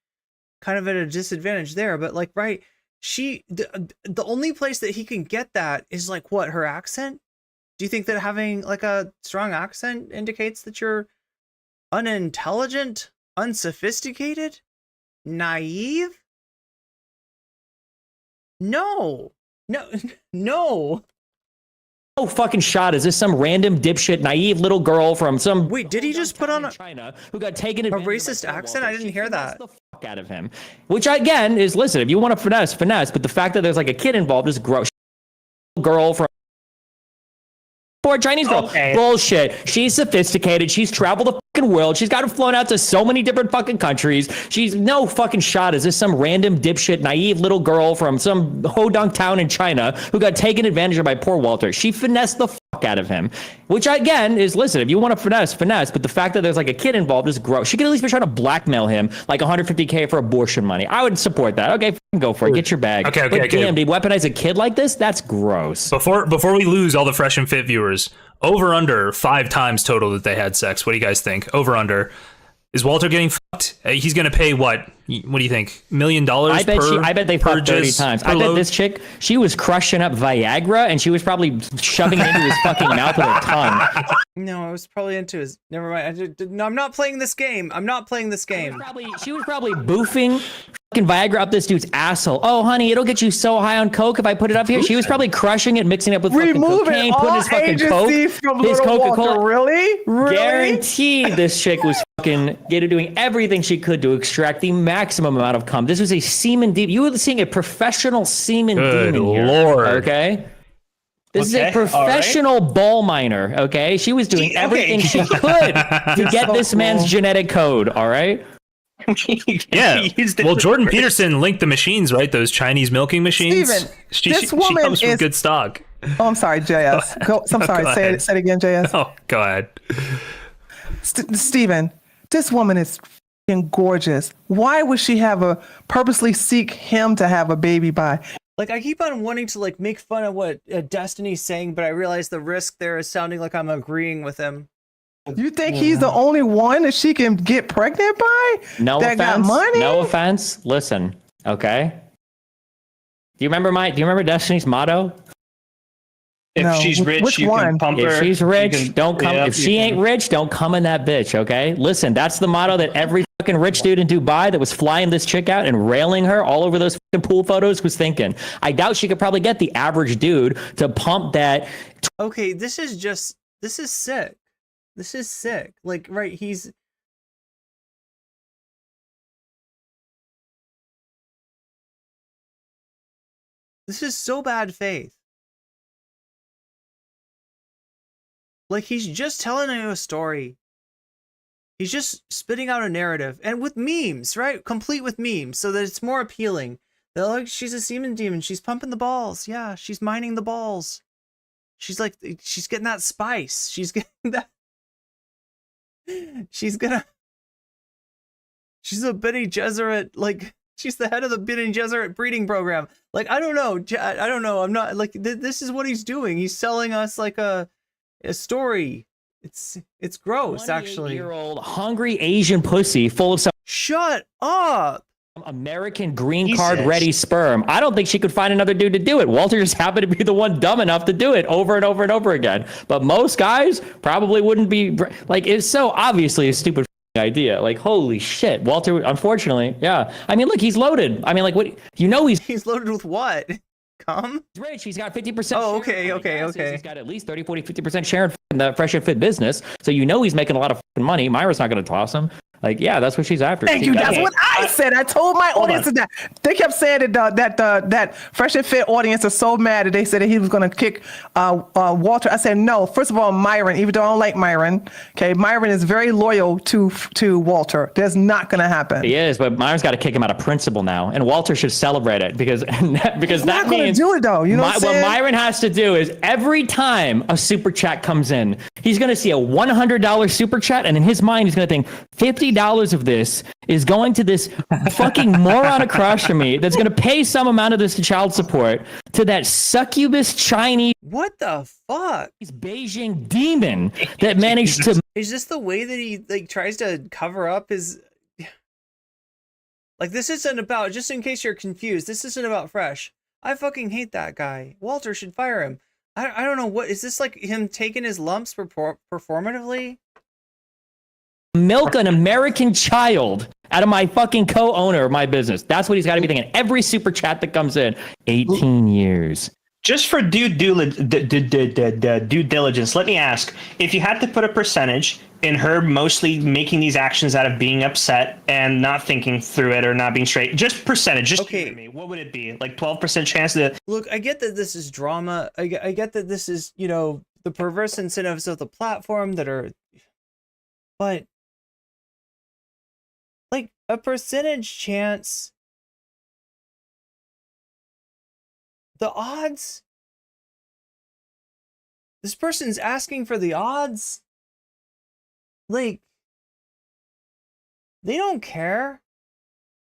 kind of at a disadvantage there. But like, right, the only place that he can get that is like what, her accent? Do you think that having like a strong accent indicates that you're unintelligent, unsophisticated, naive? No.
No fucking shot. Is this some random dipshit, naive little girl from some?
Wait, did he just put on
China who got taken
a
advantage
racist accent? I didn't hear that.
The fuck out of him. Which again is, listen, if you want to finesse. But the fact that there's like a kid involved is gross. Girl from. Poor Chinese girl.
Okay.
Bullshit. She's sophisticated. She's traveled the fucking world. She's got flown out to so many different fucking countries. She's no fucking shot. Is this some random dipshit, naive little girl from some hodunk town in China who got taken advantage of by poor Walter? She finessed the fuck out of him. Which again is, listen, if you want to finesse. But the fact that there's like a kid involved is gross. She could at least be trying to blackmail him like $150K for abortion money. I would support that. Okay, go for it. Get your bag.
Okay.
Damn, dude, weaponize a kid like this? That's gross.
Before we lose all the Fresh and Fit viewers, over under 5 times total that they had sex. What do you guys think? Over under. Is Walter getting fucked? He's gonna pay what? What do you think? $1 million?
I bet they fucked 30 times. I bet this chick, she was crushing up Viagra and she was probably shoving it into his fucking mouth with her tongue.
No, I was probably into his. Never mind. I'm not playing this game.
She was probably boofing fucking Viagra up this dude's asshole. Oh, honey, it'll get you so high on coke if I put it up here. She was probably crushing it, mixing it up with fucking cocaine, putting his fucking coke, his Coca-Cola.
Really?
Guaranteed, this chick was fucking doing everything she could to extract the maximum amount of cum. This was a semen deep. You were seeing a professional semen
Good
demon here.
Lord.
Okay. This is a professional ball miner, okay? She was doing everything she could to get this man's genetic code, all right?
Yeah. Well, Jordan Peterson linked the machines, right? Those Chinese milking machines.
Steven,
she
this woman
comes from
is
good stock.
Oh, I'm sorry, JS. I'm sorry.
Go
Say
ahead.
it again, JS.
Oh, go ahead.
Steven, this woman is f***ing gorgeous. Why would she purposely seek him to have a baby by?
Like, I keep on wanting to like make fun of what Destiny's saying, but I realize the risk there is sounding like I'm agreeing with him.
You think he's the only one that she can get pregnant by?
No
that
offense.
Got money?
No offense. Listen, okay? Do you remember Destiny's motto?
If
No,
she's rich,
which
you
one?
can pump her.
If she's rich,
You can-
don't come.
Yep,
If
you
she
can-
ain't rich, don't come in that bitch. Okay, listen, that's the motto that every fucking rich dude in Dubai that was flying this chick out and railing her all over those fucking pool photos was thinking. I doubt she could probably get the average dude to pump that.
Okay, this is sick. This is sick. Like, right, this is so bad faith. Like, he's just telling you a story. He's just spitting out a narrative. And with memes, right? Complete with memes, so that it's more appealing. They're like, she's a semen demon. She's pumping the balls. Yeah, she's mining the balls. She's like, she's getting that spice. She's getting that. She's a Bene Gesserit, like, she's the head of the Bene Gesserit breeding program. Like, I don't know. I don't know. I'm not, like, this is what he's doing. He's selling us, like, a story. It's gross, actually.
28-year-old hungry Asian pussy full of some.
Shut up.
American green card ready sperm. I don't think she could find another dude to do it. Walter just happened to be the one dumb enough to do it over and over and over again. But most guys probably wouldn't be like, it's so obviously a stupid idea. Like, holy shit. Walter, unfortunately, yeah. I mean, look, he's loaded. I mean, like, what, you know, he's
loaded with what? Cum?
He's rich. He's got 50%.
Oh, okay.
He's got at least 30, 40, 50% share in the Fresh and Fit business. So you know he's making a lot of money. Myra's not going to toss him. Like, yeah, that's what she's after.
Thank you. That's what I said. I told my audience that. They kept saying that Fresh and Fit audience is so mad that they said that he was going to kick Walter. I said, no. First of all, Myron, even though I don't like Myron, okay, Myron is very loyal to Walter. That's not going to happen.
He is, but Myron's got to kick him out of principle now. And Walter should celebrate it because
He's
that
not going
means
to do it, though. You know what I'm saying?
What Myron has to do is every time a super chat comes in, he's going to see a $100 super chat. And in his mind, he's going to think $50 of this is going to this fucking moron across from me that's going to pay some amount of this to child support to that succubus Chinese.
What the fuck?
He's Beijing demon that managed to.
Is this the way that he, like, tries to cover up his. Like, this isn't about, just in case you're confused, this isn't about Fresh. I fucking hate that guy. Walter should fire him. I don't know, what is this, like him taking his lumps performatively?
Milk an American child out of my fucking co-owner of my business. That's what he's got to be thinking. Every super chat that comes in, 18 years.
Just for due diligence, let me ask, if you had to put a percentage in her mostly making these actions out of being upset and not thinking through it or not being straight, just percentage, just
okay.
give me, what would it be? Like 12% chance that...
Look, I get that this is drama. I get that this is, you know, the perverse incentives of the platform that are... But... like, a percentage chance, the odds, this person's asking for the odds, like, they don't care,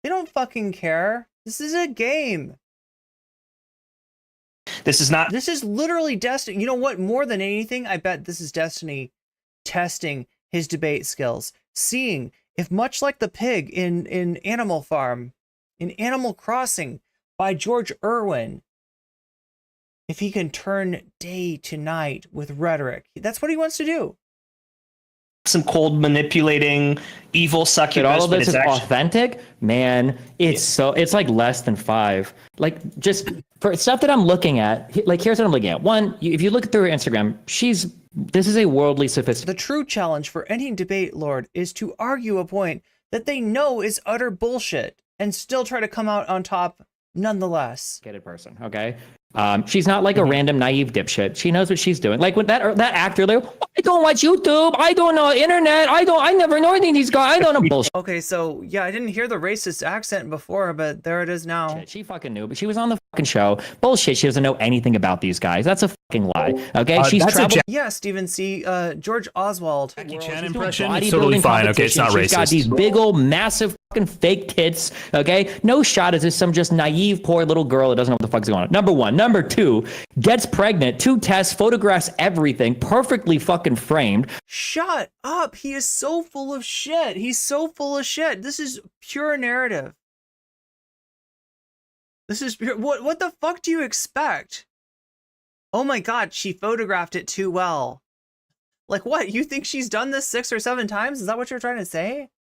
they don't fucking care, this is a game.
This is
literally Destiny. You know what, more than anything, I bet this is Destiny testing his debate skills, seeing if, much like the pig in Animal Farm, in Animal Crossing by George Irwin, if he can turn day to night with rhetoric. That's what he wants to do.
Some cold manipulating evil succubus.
All of this is
actually
authentic, man. It's like less than 5. Like, just for stuff that I'm looking at, like, here's what I'm looking at. One, if you look through her Instagram, this is a worldly sophisticated.
The true challenge for any debate lord is to argue a point that they know is utter bullshit and still try to come out on top nonetheless.
Person, okay? She's not like a random naive dipshit. She knows what she's doing. Like when that actor there, I don't watch YouTube. I don't know internet. I never know anything. These guys, I don't know bullshit.
Okay, so yeah, I didn't hear the racist accent before, but there it is now.
She fucking knew, but she was on the fucking show. Bullshit. She doesn't know anything about these guys. That's a fucking lie. Okay, she's traveled.
Yeah, Stephen C. George Oswald.
Jackie Chan impression. It's totally fine. Okay, it's not racist.
She's got these big old massive fucking fake tits. Okay, no shot is this some just naive poor little girl that doesn't know what the fuck's going on. Number one. Number two, gets pregnant, 2 tests, photographs everything, perfectly fucking framed.
Shut up. He is so full of shit. He's so full of shit. This is pure narrative. This is pure. What the fuck do you expect? Oh my God, she photographed it too well. Like what? You think she's done this 6 or 7 times? Is that what you're trying to say?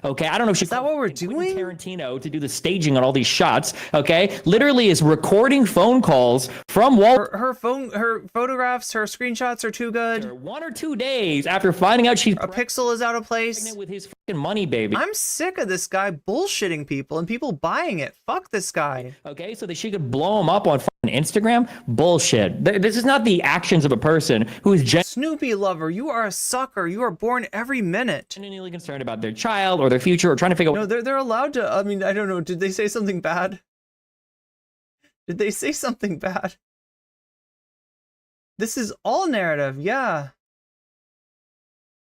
Okay, I don't know if she
Is that what we're doing?
Tarantino to do the staging on all these shots. Okay, literally is recording phone calls from Walter.
Her phone, her photographs, her screenshots are too good.
1 or 2 days after finding out she's
a pixel is out of place
pregnant with his fucking money, baby.
I'm sick of this guy bullshitting people and people buying it. Fuck this guy.
Okay, so that she could blow him up on fucking Instagram. Bullshit. This is not the actions of a person who is
Snoopy lover. You are a sucker. You are born every minute.
Genuinely concerned about their child or their future or trying to figure out.
No, they're allowed to. I mean, I don't know. Did they say something bad? Did they say something bad? This is all narrative. Yeah.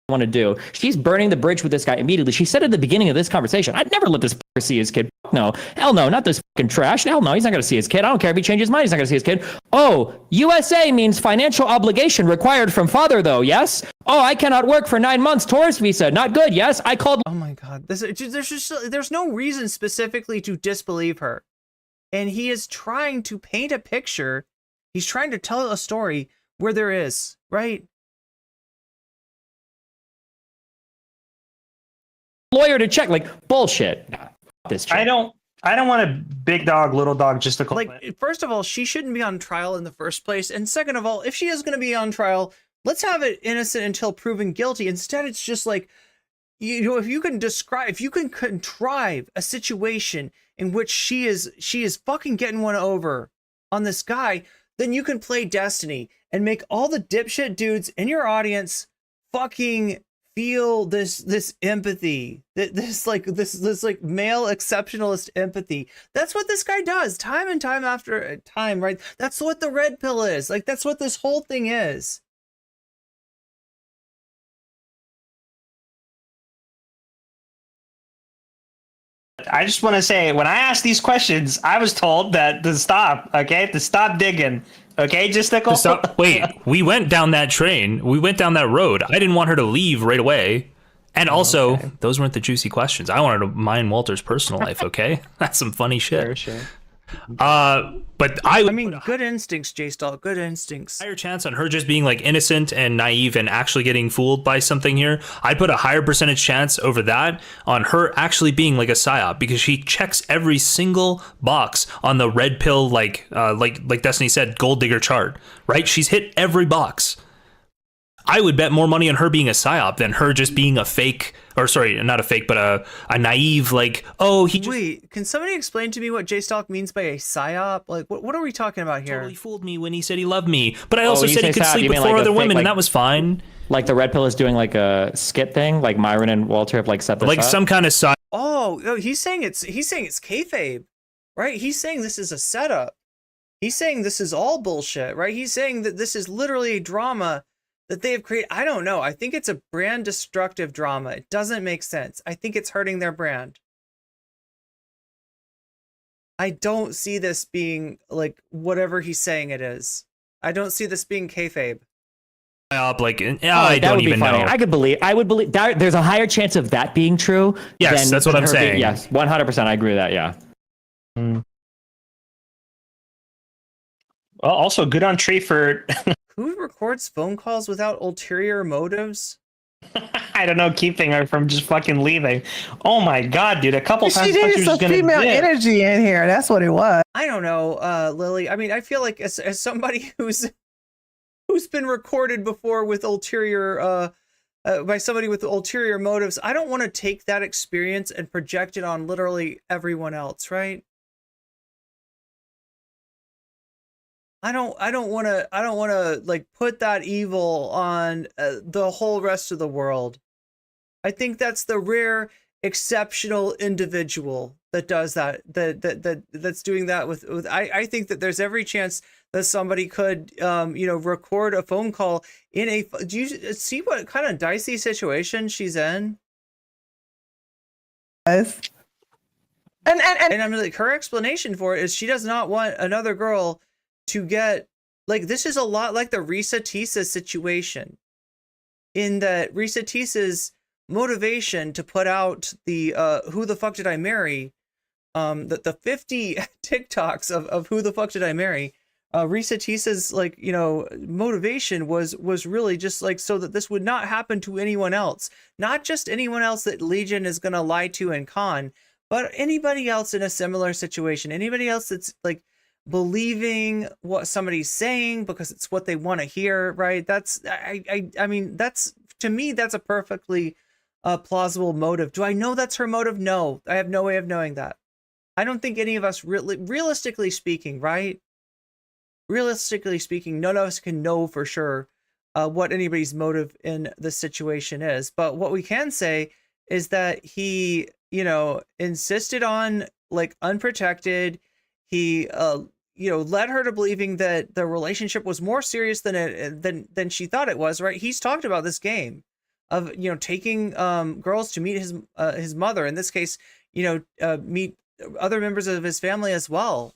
Want to do. She's burning the bridge with this guy immediately. She said at the beginning of this conversation, I'd never let this fucker see his kid. No, hell no, not this fucking trash. Hell no, he's not going to see his kid. I don't care if he changes his mind. He's not going to see his kid. Oh, USA means financial obligation required from father, though. Yes. Oh, I cannot work for 9 months. Tourist visa. Not good. Yes. I called.
Oh my God. There's no reason specifically to disbelieve her. And he is trying to paint a picture. He's trying to tell a story where there is, right?
Lawyer to check, like bullshit. Nah, this
I don't want a big dog, little dog just to
like. First of all, she shouldn't be on trial in the first place, and second of all, if she is going to be on trial, let's have it innocent until proven guilty. Instead, it's just like, you know, if you can contrive a situation in which she is fucking getting one over on this guy, then you can play Destiny and make all the dipshit dudes in your audience fucking feel this empathy, this male exceptionalist empathy. That's what this guy does time and time after time, right? That's what the red pill is. Like, that's what this whole thing is.
I just want to say, when I asked these questions, I was told that to stop, okay? To stop digging, okay? Just to go.
Stop. Wait, we went down that train. We went down that road. I didn't want her to leave right away. And also, those weren't the juicy questions. I wanted to mine Walter's personal life, okay? That's some funny shit.
Sure.
But I
mean, good instincts, J-Stall, good instincts.
Higher chance on her just being like innocent and naive and actually getting fooled by something here. I'd put a higher percentage chance over that on her actually being like a psyop, because she checks every single box on the red pill, like Destiny said, gold digger chart, right? She's hit every box. I would bet more money on her being a psyop than her just being a fake, or sorry, not a fake, but a naive, like, oh, he just...
Wait, can somebody explain to me what J-Stalk means by a psyop? Like, what are we talking about here?
Totally fooled me when he said he loved me, but I also said he could sleep with 4 other women, and that was fine.
Like the red pill is doing like a skit thing, like Myron and Walter have like set this up.
Like some kind of psyop.
Oh, he's saying it's kayfabe, right? He's saying this is a setup. He's saying this is all bullshit, right? He's saying that this is literally a drama that they have created. I don't know. I think it's a brand destructive drama. It doesn't make sense. I think it's hurting their brand. I don't see this being like whatever he's saying it is. I don't see this being kayfabe.
Like, I don't even know.
I would believe that there's a higher chance of that being true.
Yes, that's what I'm saying.
Yes, 100%. I agree with that. Yeah.
Well, also good on Tree for.
Who records phone calls without ulterior motives?
I don't know, keeping her from just fucking leaving. Oh my God, dude! A couple times
she needed some female energy in here. That's what it was.
I don't know, Lily. I mean, I feel like as somebody who's been recorded before with ulterior by somebody with ulterior motives, I don't want to take that experience and project it on literally everyone else, right? I don't want to like put that evil on the whole rest of the world. I think that's the rare, exceptional individual that does that. That's doing that with. I think that there's every chance that somebody could, record a phone call in a. Do you see what kind of dicey situation she's in?
Yes.
And I'm like, her explanation for it is she does not want another girl to get, like, this is a lot like the Risa Tisa situation, in that Risa Tisa's motivation to put out the who the fuck did I marry, the 50 TikToks of who the fuck did I marry Risa Tisa's like, you know, motivation was really just like so that this would not happen to anyone else, not just anyone else that Legion is going to lie to and con, but anybody else in a similar situation, anybody else that's like believing what somebody's saying because it's what they want to hear, right? That's I mean, that's, to me, that's a perfectly plausible motive. Do I know that's her motive? No, I have no way of knowing that. I don't think any of us realistically speaking, right? Realistically speaking, none of us can know for sure what anybody's motive in this situation is. But what we can say is that he, you know, insisted on like unprotected. He, you know, led her to believing that the relationship was more serious than she thought it was. Right? He's talked about this game of, you know, taking girls to meet his mother. In this case, you know, meet other members of his family as well.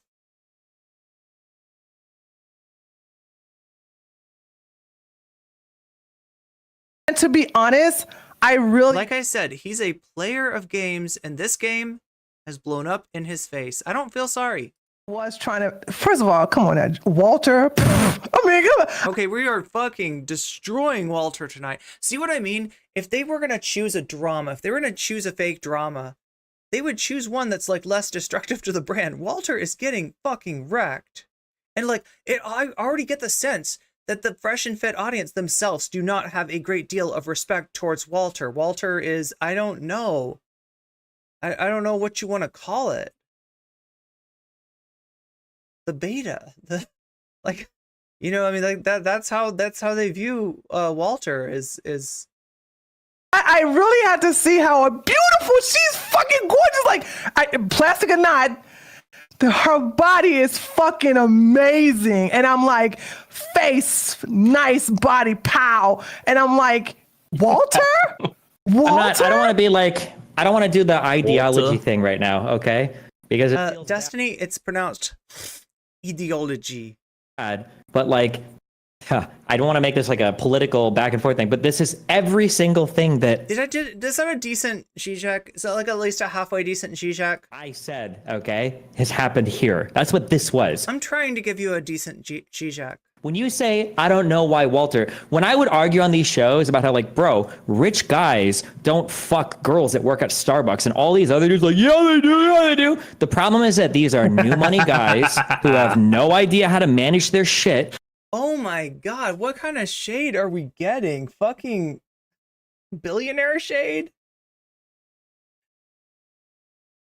And to be honest, I really,
like I said, he's a player of games, and this game has blown up in his face. I don't feel sorry.
Was trying to, first of all, come on, Walter. I mean, come on.
Okay, we are fucking destroying Walter tonight. See what I mean? If they were gonna choose a drama, if they were gonna choose a fake drama, they would choose one that's like less destructive to the brand. Walter is getting fucking wrecked, and like I already get the sense that the fresh and fit audience themselves do not have a great deal of respect towards Walter. Walter is, I don't know. I don't know what you want to call it. The beta. The, like, you know, I mean, like that's how they view Walter is.
I really had to see how beautiful she's fucking gorgeous. Like, plastic or not, her body is fucking amazing. And I'm like, face, nice body, pow. And I'm like, Walter? Walter?
I don't want to be like, I don't want to do the ideology thing right now, okay? Because
Destiny, it's pronounced ideology.
But like, I don't want to make this like a political back and forth thing, but this is every single thing that...
Does that have a decent Zizek? Is that like at least a halfway decent Zizek?
I said, okay, has happened here. That's what this was.
I'm trying to give you a decent Zizek.
When you say, I don't know why Walter, when I would argue on these shows about how like, bro, rich guys don't fuck girls that work at Starbucks and all these other dudes like, yeah, they do. The problem is that these are new money guys who have no idea how to manage their shit.
Oh my god, what kind of shade are we getting? Fucking billionaire shade?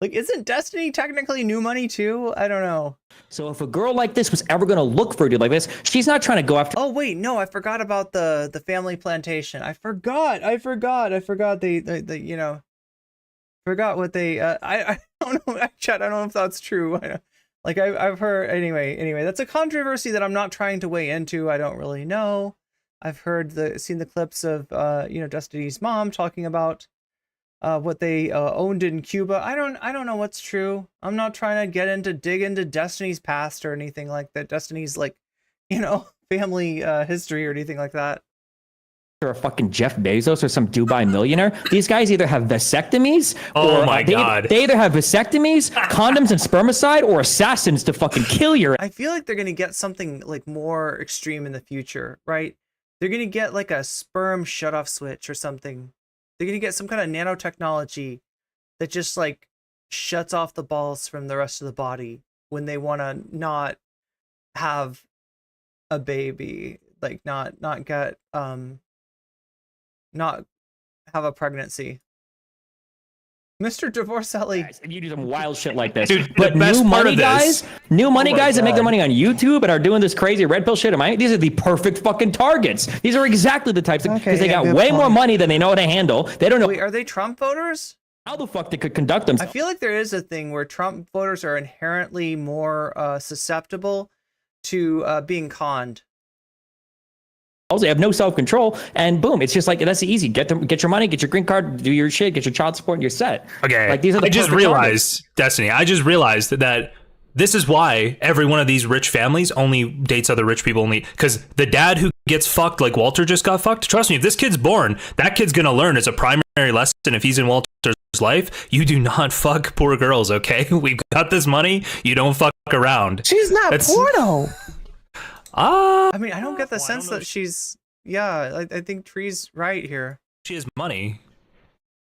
Like, isn't Destiny technically new money too? I don't know.
So if a girl like this was ever going to look for a dude like this, she's not trying to go after...
Oh wait, no, I forgot about the family plantation. I forgot they you know, forgot what they, I don't know, Chad, I don't know if that's true. Like I've heard, anyway, that's a controversy that I'm not trying to weigh into. I don't really know. I've seen the clips of, you know, Destiny's mom talking about what they owned in Cuba. I don't know what's true. I'm not trying to dig into Destiny's past or anything like that. Destiny's like, you know, family history or anything like that.
Or a fucking Jeff Bezos or some Dubai millionaire. These guys either have vasectomies or they either have vasectomies, condoms and spermicide, or assassins to fucking kill your...
I feel like they're gonna get something like more extreme in the future, right? They're gonna get like a sperm shutoff switch or something. They're gonna get some kind of nanotechnology that just like shuts off the balls from the rest of the body when they want to not have a baby, like not get not have a pregnancy. Mr. Divorcelli.
And you do some wild shit like this.
Dude,
but
the best
new
part
money
of this,
guys that make their money on YouTube and are doing this crazy red pill shit, these are the perfect fucking targets. These are exactly the types of, because they got way more money than they know how to handle. They don't know.
Wait, are they Trump voters?
How the fuck they could conduct themselves.
I feel like there is a thing where Trump voters are inherently more susceptible to being conned.
They have no self-control, and boom, it's just like, that's easy. Get your money, get your green card, do your shit, get your child support, and you're set.
Okay,
like, these are the
I just realized, Destiny, I just realized that this is why every one of these rich families only dates other rich people, only because the dad who gets fucked like Walter just got fucked, trust me, if this kid's born, that kid's gonna learn as a primary lesson, if he's in Walter's life, you do not fuck poor girls, okay? We've got this money, you don't fuck around.
She's not porno.
I mean, I don't get the sense that she's. Yeah, I think Tree's right here.
She has money.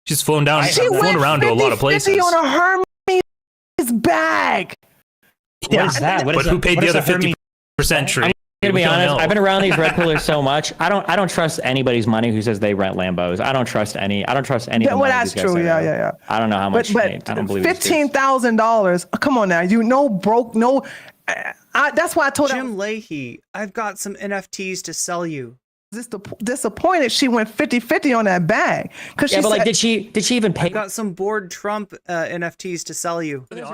She's flown down,
She
flown
went
around to a lot of
50-50
places.
on a Hermes bag.
What is that? What is
But who
that?
paid
What
the
is
other
a Hermes-
50% Tree?
I'm gonna be
We don't
honest.
know.
I've been around these red pillars so much. I don't trust anybody's money who says they rent Lambos. I don't trust any. I don't trust any. of the
Well,
money
that's
these guys
true.
say
Yeah,
they
yeah,
rent.
yeah.
I don't know how much.
But
I don't believe these dudes.
$15,000. Come on now, you know, broke. No, that's why I told
Jim Leahy, I've got some NFTs to sell you.
Disappointed she went 50-50 on that bag because
Yeah, but like, did she even pay?
I've got some bored Trump NFTs to sell you.
That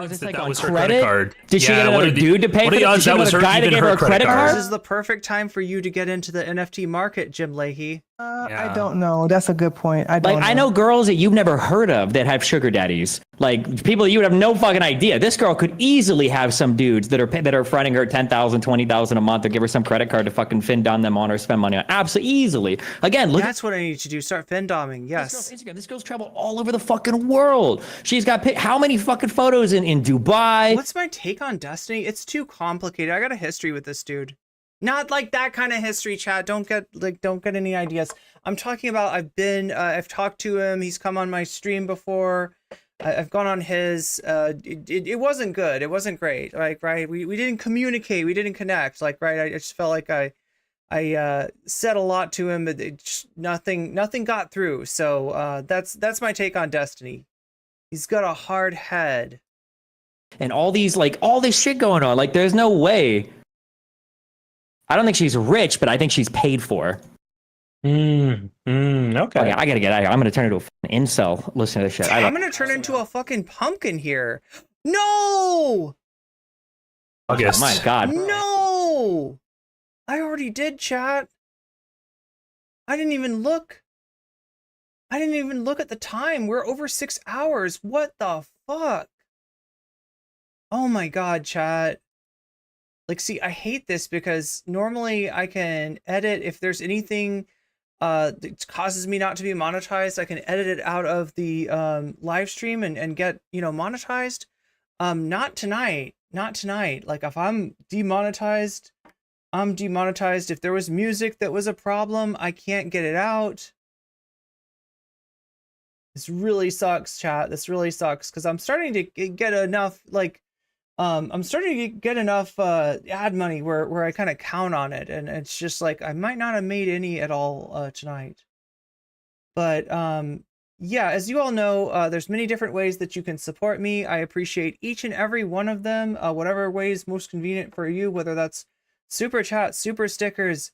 was her
credit?
credit card.
Did she get
what
another
are the-
dude to pay
what
for
are the
it?
odds
Did she
that
get
was
another guy to
even
give her a credit card?
This is the perfect time for you to get into the NFT market, Jim Leahy.
I don't know. That's a good point. I don't
Like, I know girls that you've never heard of that have sugar daddies. Like, people you would have no fucking idea. This girl could easily have some dudes that are fronting her $10,000, $20,000 a month, or give her some credit card to fucking fin don them on or spend money on. Absolutely easily. Again, look.
That's what I need to do. Start findoming. Yes.
This girl's traveled all over the fucking world. She's got how many fucking photos in Dubai?
What's my take on Destiny? It's too complicated. I got a history with this dude. Not like that kind of history, chat. Don't get any ideas. I'm talking about I've talked to him. He's come on my stream before. I've gone on his. It wasn't good. It wasn't great. Like, right. We didn't communicate. We didn't connect. Like, right. I just felt like I said a lot to him, but nothing got through. So that's my take on Destiny. He's got a hard head.
And all this shit going on. Like, there's no way. I don't think she's rich, but I think she's paid for.
Okay.
Okay, I gotta get out of here. I'm gonna turn into a fucking incel. Listen to this shit.
I'm gonna turn into a fucking pumpkin here. No.
August.
Oh my god.
No. I already did, chat. I didn't even look at the time. We're over 6 hours. What the fuck? Oh my god, chat. Like, see, I hate this because normally I can edit if there's anything that causes me not to be monetized. I can edit it out of the live stream and get, monetized. Not tonight. Not tonight. Like, if I'm demonetized, I'm demonetized. If there was music that was a problem, I can't get it out. This really sucks, chat. This really sucks because I'm starting to get enough, like, I'm starting to get enough ad money where I kind of count on it, and it's just like I might not have made any at all tonight. But yeah, as you all know, there's many different ways that you can support me. I appreciate each and every one of them, whatever way is most convenient for you, whether that's super chat, super stickers,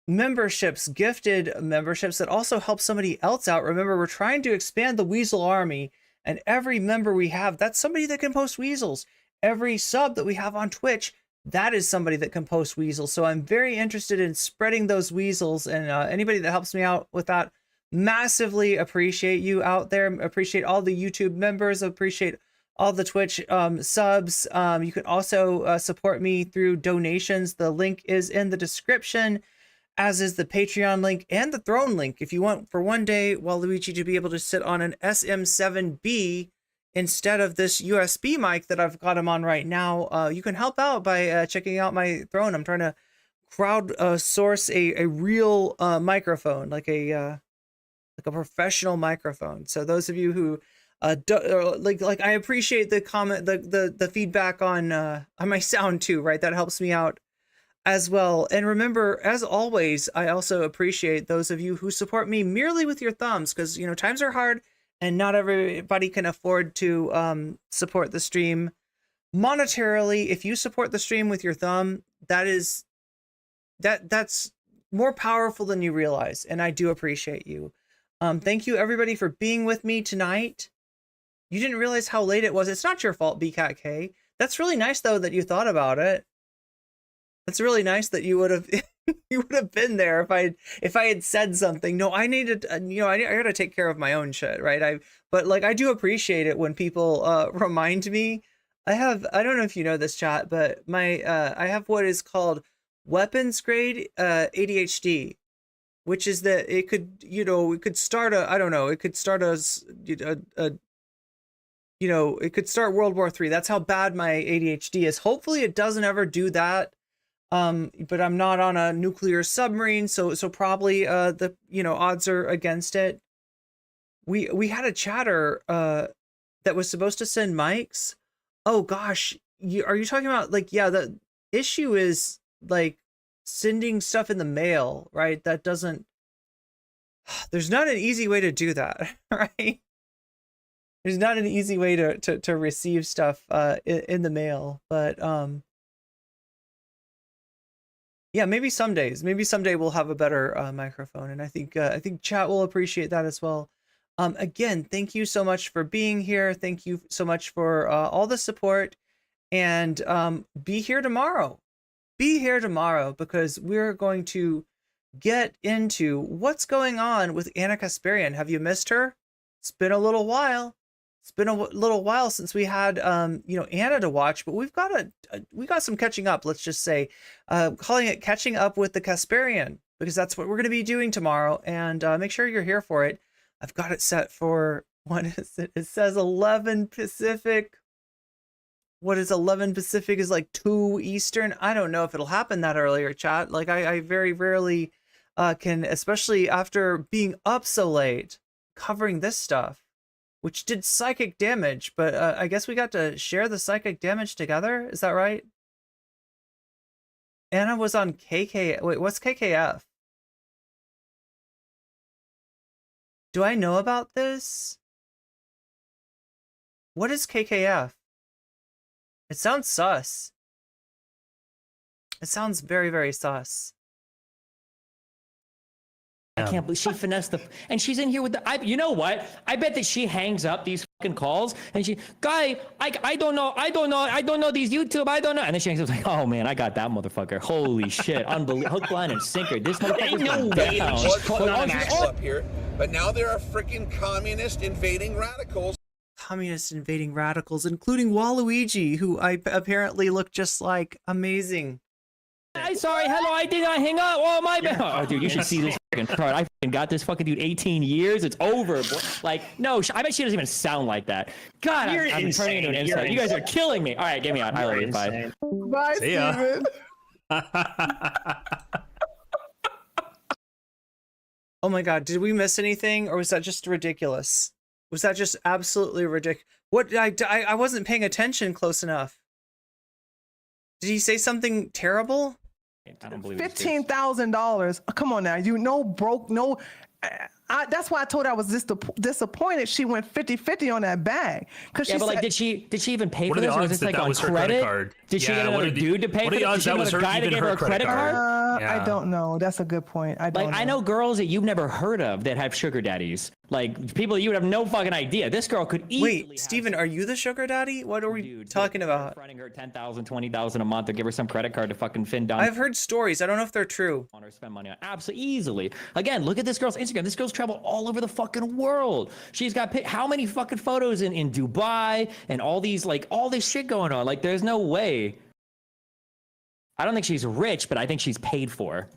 memberships, gifted memberships that also help somebody else out. Remember, we're trying to expand the Weasel Army. And every member we have, that's somebody that can post weasels. Every sub that we have on Twitch, that is somebody that can post weasels. So I'm very interested in spreading those weasels. And anybody that helps me out with that, massively appreciate you out there. Appreciate all the YouTube members. Appreciate all the Twitch subs. You can also support me through donations. The link is in the description, as is the Patreon link and the throne link. If you want for one day Waluigi to be able to sit on an SM7B instead of this USB mic that I've got him on right now, you can help out by checking out my throne. I'm trying to crowd source a real microphone, like a professional microphone. So those of you who like I appreciate the comment, the feedback on my sound too, right? That helps me out as well. And remember, as always, I also appreciate those of you who support me merely with your thumbs, because times are hard and not everybody can afford to support the stream monetarily. If you support the stream with your thumb, that's more powerful than you realize, and I do appreciate you. Thank you everybody for being with me tonight. You didn't realize how late it was. It's not your fault, BCatK. That's really nice though that you thought about it. It's really nice that you would have been there if I had said something. No, I needed I gotta take care of my own shit, right? But I do appreciate it when people remind me. I don't know if you know this, chat, but I have what is called weapons grade ADHD, which is that it could start a you know, it could start World War III. That's how bad my ADHD is. Hopefully it doesn't ever do that. But I'm not on a nuclear submarine, so probably the, you know, odds are against it. We had a chatter that was supposed to send mics. Oh gosh, are you talking about, like, yeah, the issue is like sending stuff in the mail, right? That doesn't, there's not an easy way to do that, right? There's not an easy way to receive stuff in the mail, but yeah, maybe someday we'll have a better microphone, and I think chat will appreciate that as well. Again, thank you so much for being here. Thank you so much for all the support, and be here tomorrow. Be here tomorrow, because we're going to get into what's going on with Anna Kasparian. Have you missed her? It's been a little while. It's been a little while since we had you know, Anna to watch, but we got some catching up. Let's just say, calling it catching up with the Kasparian, because that's what we're going to be doing tomorrow. And make sure you're here for it. I've got it set for, what is it? It says 11 Pacific. What is 11 Pacific is like 2 Eastern. I don't know if it'll happen that earlier, chat. Like I very rarely can, especially after being up so late covering this stuff, which did psychic damage, but I guess we got to share the psychic damage together. Is that right? Anna was on KK. Wait, what's KKF? Do I know about this? What is KKF? It sounds sus. It sounds very, very sus.
I can't believe she finessed and she's in here with the, you know what? I bet that she hangs up these fucking calls and I don't know these YouTube, I don't know. And then she hangs up like, oh man, I got that motherfucker. Holy shit. Unbelievable. Hook, line, and sinker. This motherfucker's
No way
down.
she's putting on an accent up here, but now there are freaking communist invading radicals.
Communist invading radicals, including Waluigi, who I apparently look just like. Amazing.
I'm sorry, hello, I did not hang up. Oh, my bad. Oh, dude, you should see this fucking card. I fucking got this fucking dude 18 years. It's over. Like, no, I bet she doesn't even sound like that. God, I'm turning into an insult. You guys are killing me. All right, get me out. I love you. Bye.
Bye,
See ya.
Steven.
Oh my God, did we miss anything, or was that just ridiculous? Was that just absolutely ridiculous? What, I wasn't paying attention close enough. Did he say something terrible?
I don't believe
$15,000. Come on now, you know, broke, no. That's why I told her I was disappointed she went 50-50 on that bag.
Yeah, but like, did she even pay for
What are
this?
the
Or
odds
was this
that
like on
was her
credit?
credit card?
Did she
Yeah,
get
what
another
are the-
dude to pay
what
for
are the
this?
odds
Did she
that
get
was
another
her-
guy to
even
give her
her
a credit
credit
card?
card?
I don't know. That's a good point. I don't know.
I know girls that you've never heard of that have sugar daddies. Like people you would have no fucking idea. This girl could easily.
Wait, Steven, are you the sugar daddy? What are we talking about?
Fronting her 10,000, 20,000 a month to give her some credit card to fucking fin down.
I've heard stories. I don't know if they're true.
On her spend money on absolutely easily. Again, look at this girl's Instagram. This girl's traveled all over the fucking world. She's got how many fucking photos in Dubai and all these all this shit going on. Like there's no way. I don't think she's rich, but I think she's paid for.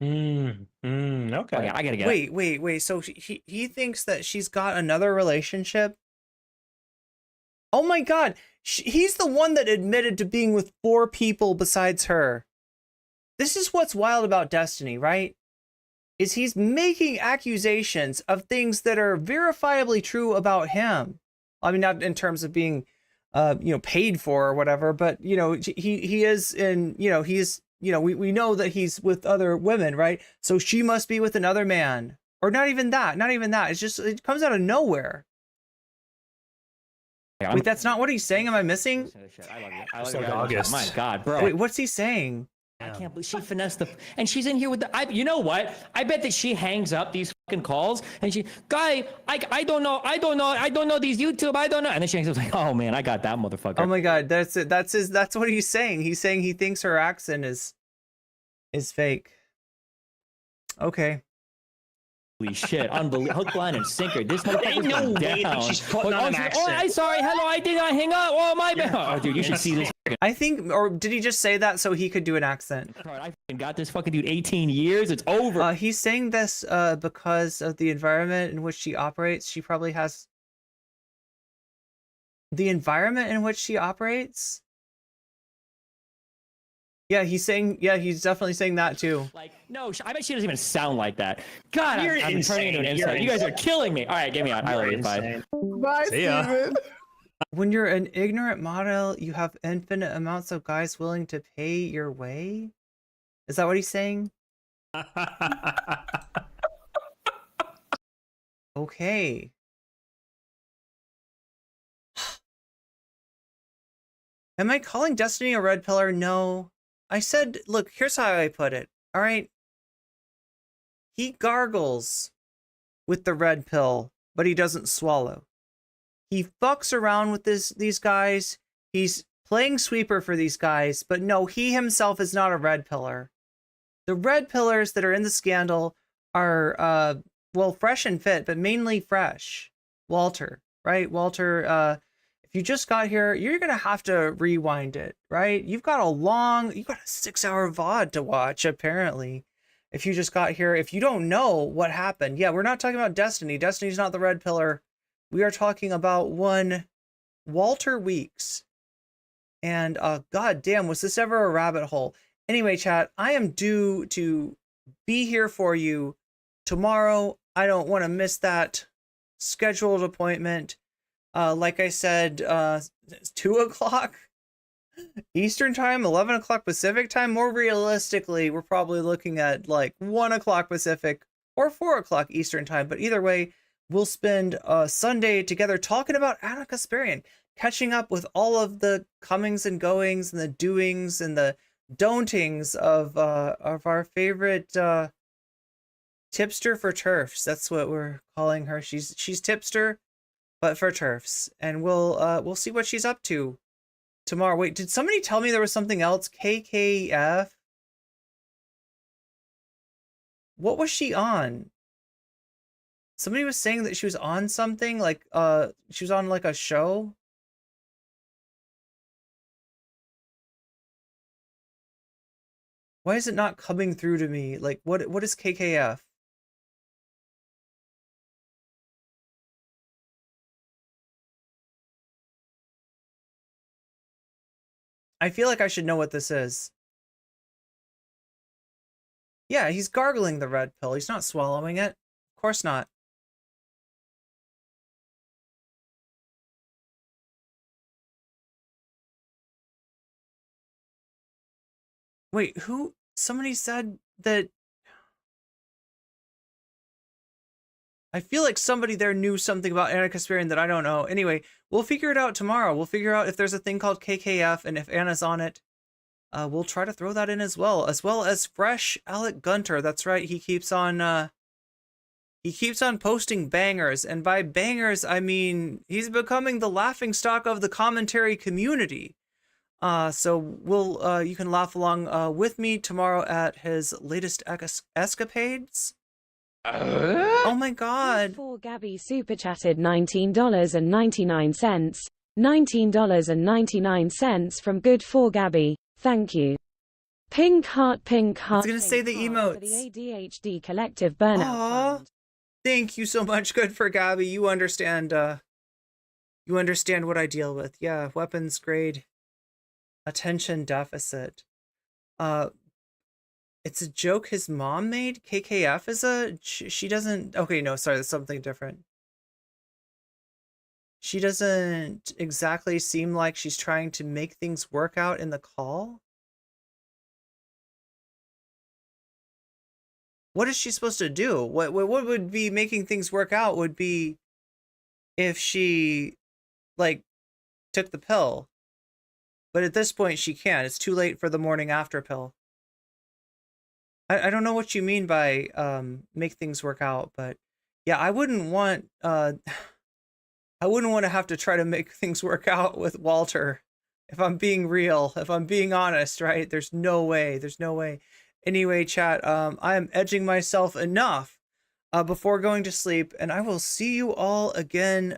Okay.
Okay, I gotta get it.
Wait. So he thinks that she's got another relationship? Oh my God. He's the one that admitted to being with 4 people besides her. This is what's wild about Destiny, right? Is he's making accusations of things that are verifiably true about him. I mean, not in terms of being, paid for or whatever, but he is in, he's, we know that he's with other women, right? So she must be with another man, or not even that. It's just, it comes out of nowhere. Wait, that's not what he's saying. Am I missing?
I love you.
It's like August.
My God, bro.
Wait, what's he saying?
I can't believe she finessed and she's in here with the, you know what? I bet that she hangs up these fucking calls and I don't know these YouTube, I don't know. And then she hangs up like, oh man, I got that motherfucker.
Oh my God, that's it. That's what he's saying. He's saying he thinks her accent is fake. Okay.
Holy shit, unbelievable. Hook, line, and sinker. This motherfucker's
no way
down.
that she's putting on an accent.
Oh, I'm sorry, hello, I did not hang up. Oh, my bad. Oh, dude, you should see this.
I think, or did he just say that so he could do an accent?
I got this fucking dude 18 years. It's over.
He's saying this because of the environment in which she operates. She probably has The environment in which she operates? Yeah, he's definitely saying that too.
Like, no, I bet she doesn't even sound like that. God,
You're
I'm turning into an insane. You guys are killing me. All right, get me on. I love you. Bye.
Bye,
See ya.
Steven.
When you're an ignorant model, you have infinite amounts of guys willing to pay your way? Is that what he's saying? Okay. Am I calling Destiny a red pillar? No. I said, look, here's how I put it. All right. He gargles with the red pill, but he doesn't swallow. He fucks around with these guys. He's playing sweeper for these guys, but no, he himself is not a red pillar. The red pillars that are in the scandal are, well, Fresh and Fit, but mainly Fresh. Walter, right? Walter, if you just got here, you're going to have to rewind it, right? You've got a 6-hour VOD to watch, apparently. If you just got here, if you don't know what happened. Yeah, we're not talking about Destiny. Destiny's not the red pillar. We are talking about one Walter Weeks. And god damn, was this ever a rabbit hole? Anyway, chat, I am due to be here for you tomorrow. I don't want to miss that scheduled appointment. Like I said, it's 2 o'clock Eastern time, 11 o'clock Pacific time. More realistically, we're probably looking at like 1 o'clock Pacific or 4 o'clock Eastern time. But either way, we'll spend Sunday together talking about Anna Kasparian, catching up with all of the comings and goings and the doings and the don'tings of our favorite tipster for turfs. That's what we're calling her. She's tipster, but for turfs. And we'll see what she's up to tomorrow. Wait, did somebody tell me there was something else? KKF? What was she on? Somebody was saying that she was on something, like she was on like a show. Why is it not coming through to me? Like what is KKF? I feel like I should know what this is. Yeah, he's gargling the red pill. He's not swallowing it. Of course not. Wait, who? Somebody said that. I feel like somebody there knew something about Anna Kasparian that I don't know. Anyway, we'll figure it out tomorrow. We'll figure out if there's a thing called KKF, and if Anna's on it, we'll try to throw that in as well as Fresh Alec Gunter. That's right. He keeps on posting bangers, and by bangers I mean he's becoming the laughingstock of the commentary community. So you can laugh along with me tomorrow at his latest escapades. Oh my god.
For Gabby super chatted $19.99. $19.99 from Good for Gabby. Thank you. Pink heart, pink heart.
I was gonna say the emotes.
For the ADHD collective burnout.
Aww. Thank you so much, Good for Gabby. You understand what I deal with. Yeah, weapons grade attention deficit. It's a joke his mom made. KKF is she doesn't. Okay, no, sorry, that's something different. She doesn't exactly seem like she's trying to make things work out in the call. What is she supposed to do? What would be making things work out would be if she like took the pill. But at this point she can't. It's too late for the morning after pill. I don't know what you mean by make things work out, but yeah, I wouldn't want to have to try to make things work out with Walter. If I'm being real, if I'm being honest, right? There's no way. Anyway, chat, I am edging myself enough before going to sleep, and I will see you all again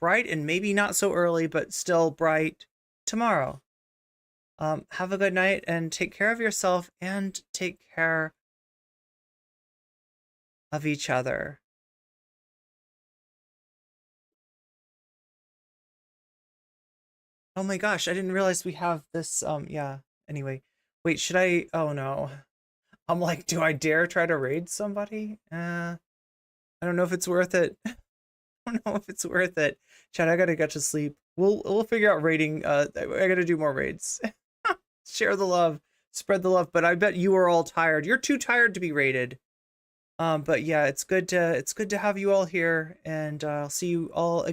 bright and maybe not so early, but still bright tomorrow. Have a good night and take care of yourself and take care of each other. Oh my gosh, I didn't realize we have this. Yeah. Anyway, wait, should I? Oh no. I'm like, do I dare try to raid somebody? I don't know if it's worth it. I don't know if it's worth it. Chad, I gotta get to sleep. We'll figure out raiding. I gotta do more raids. Share the love, spread the love. But I bet you are all tired. You're too tired to be raided. But yeah, it's good to have you all here, and I'll see you all again.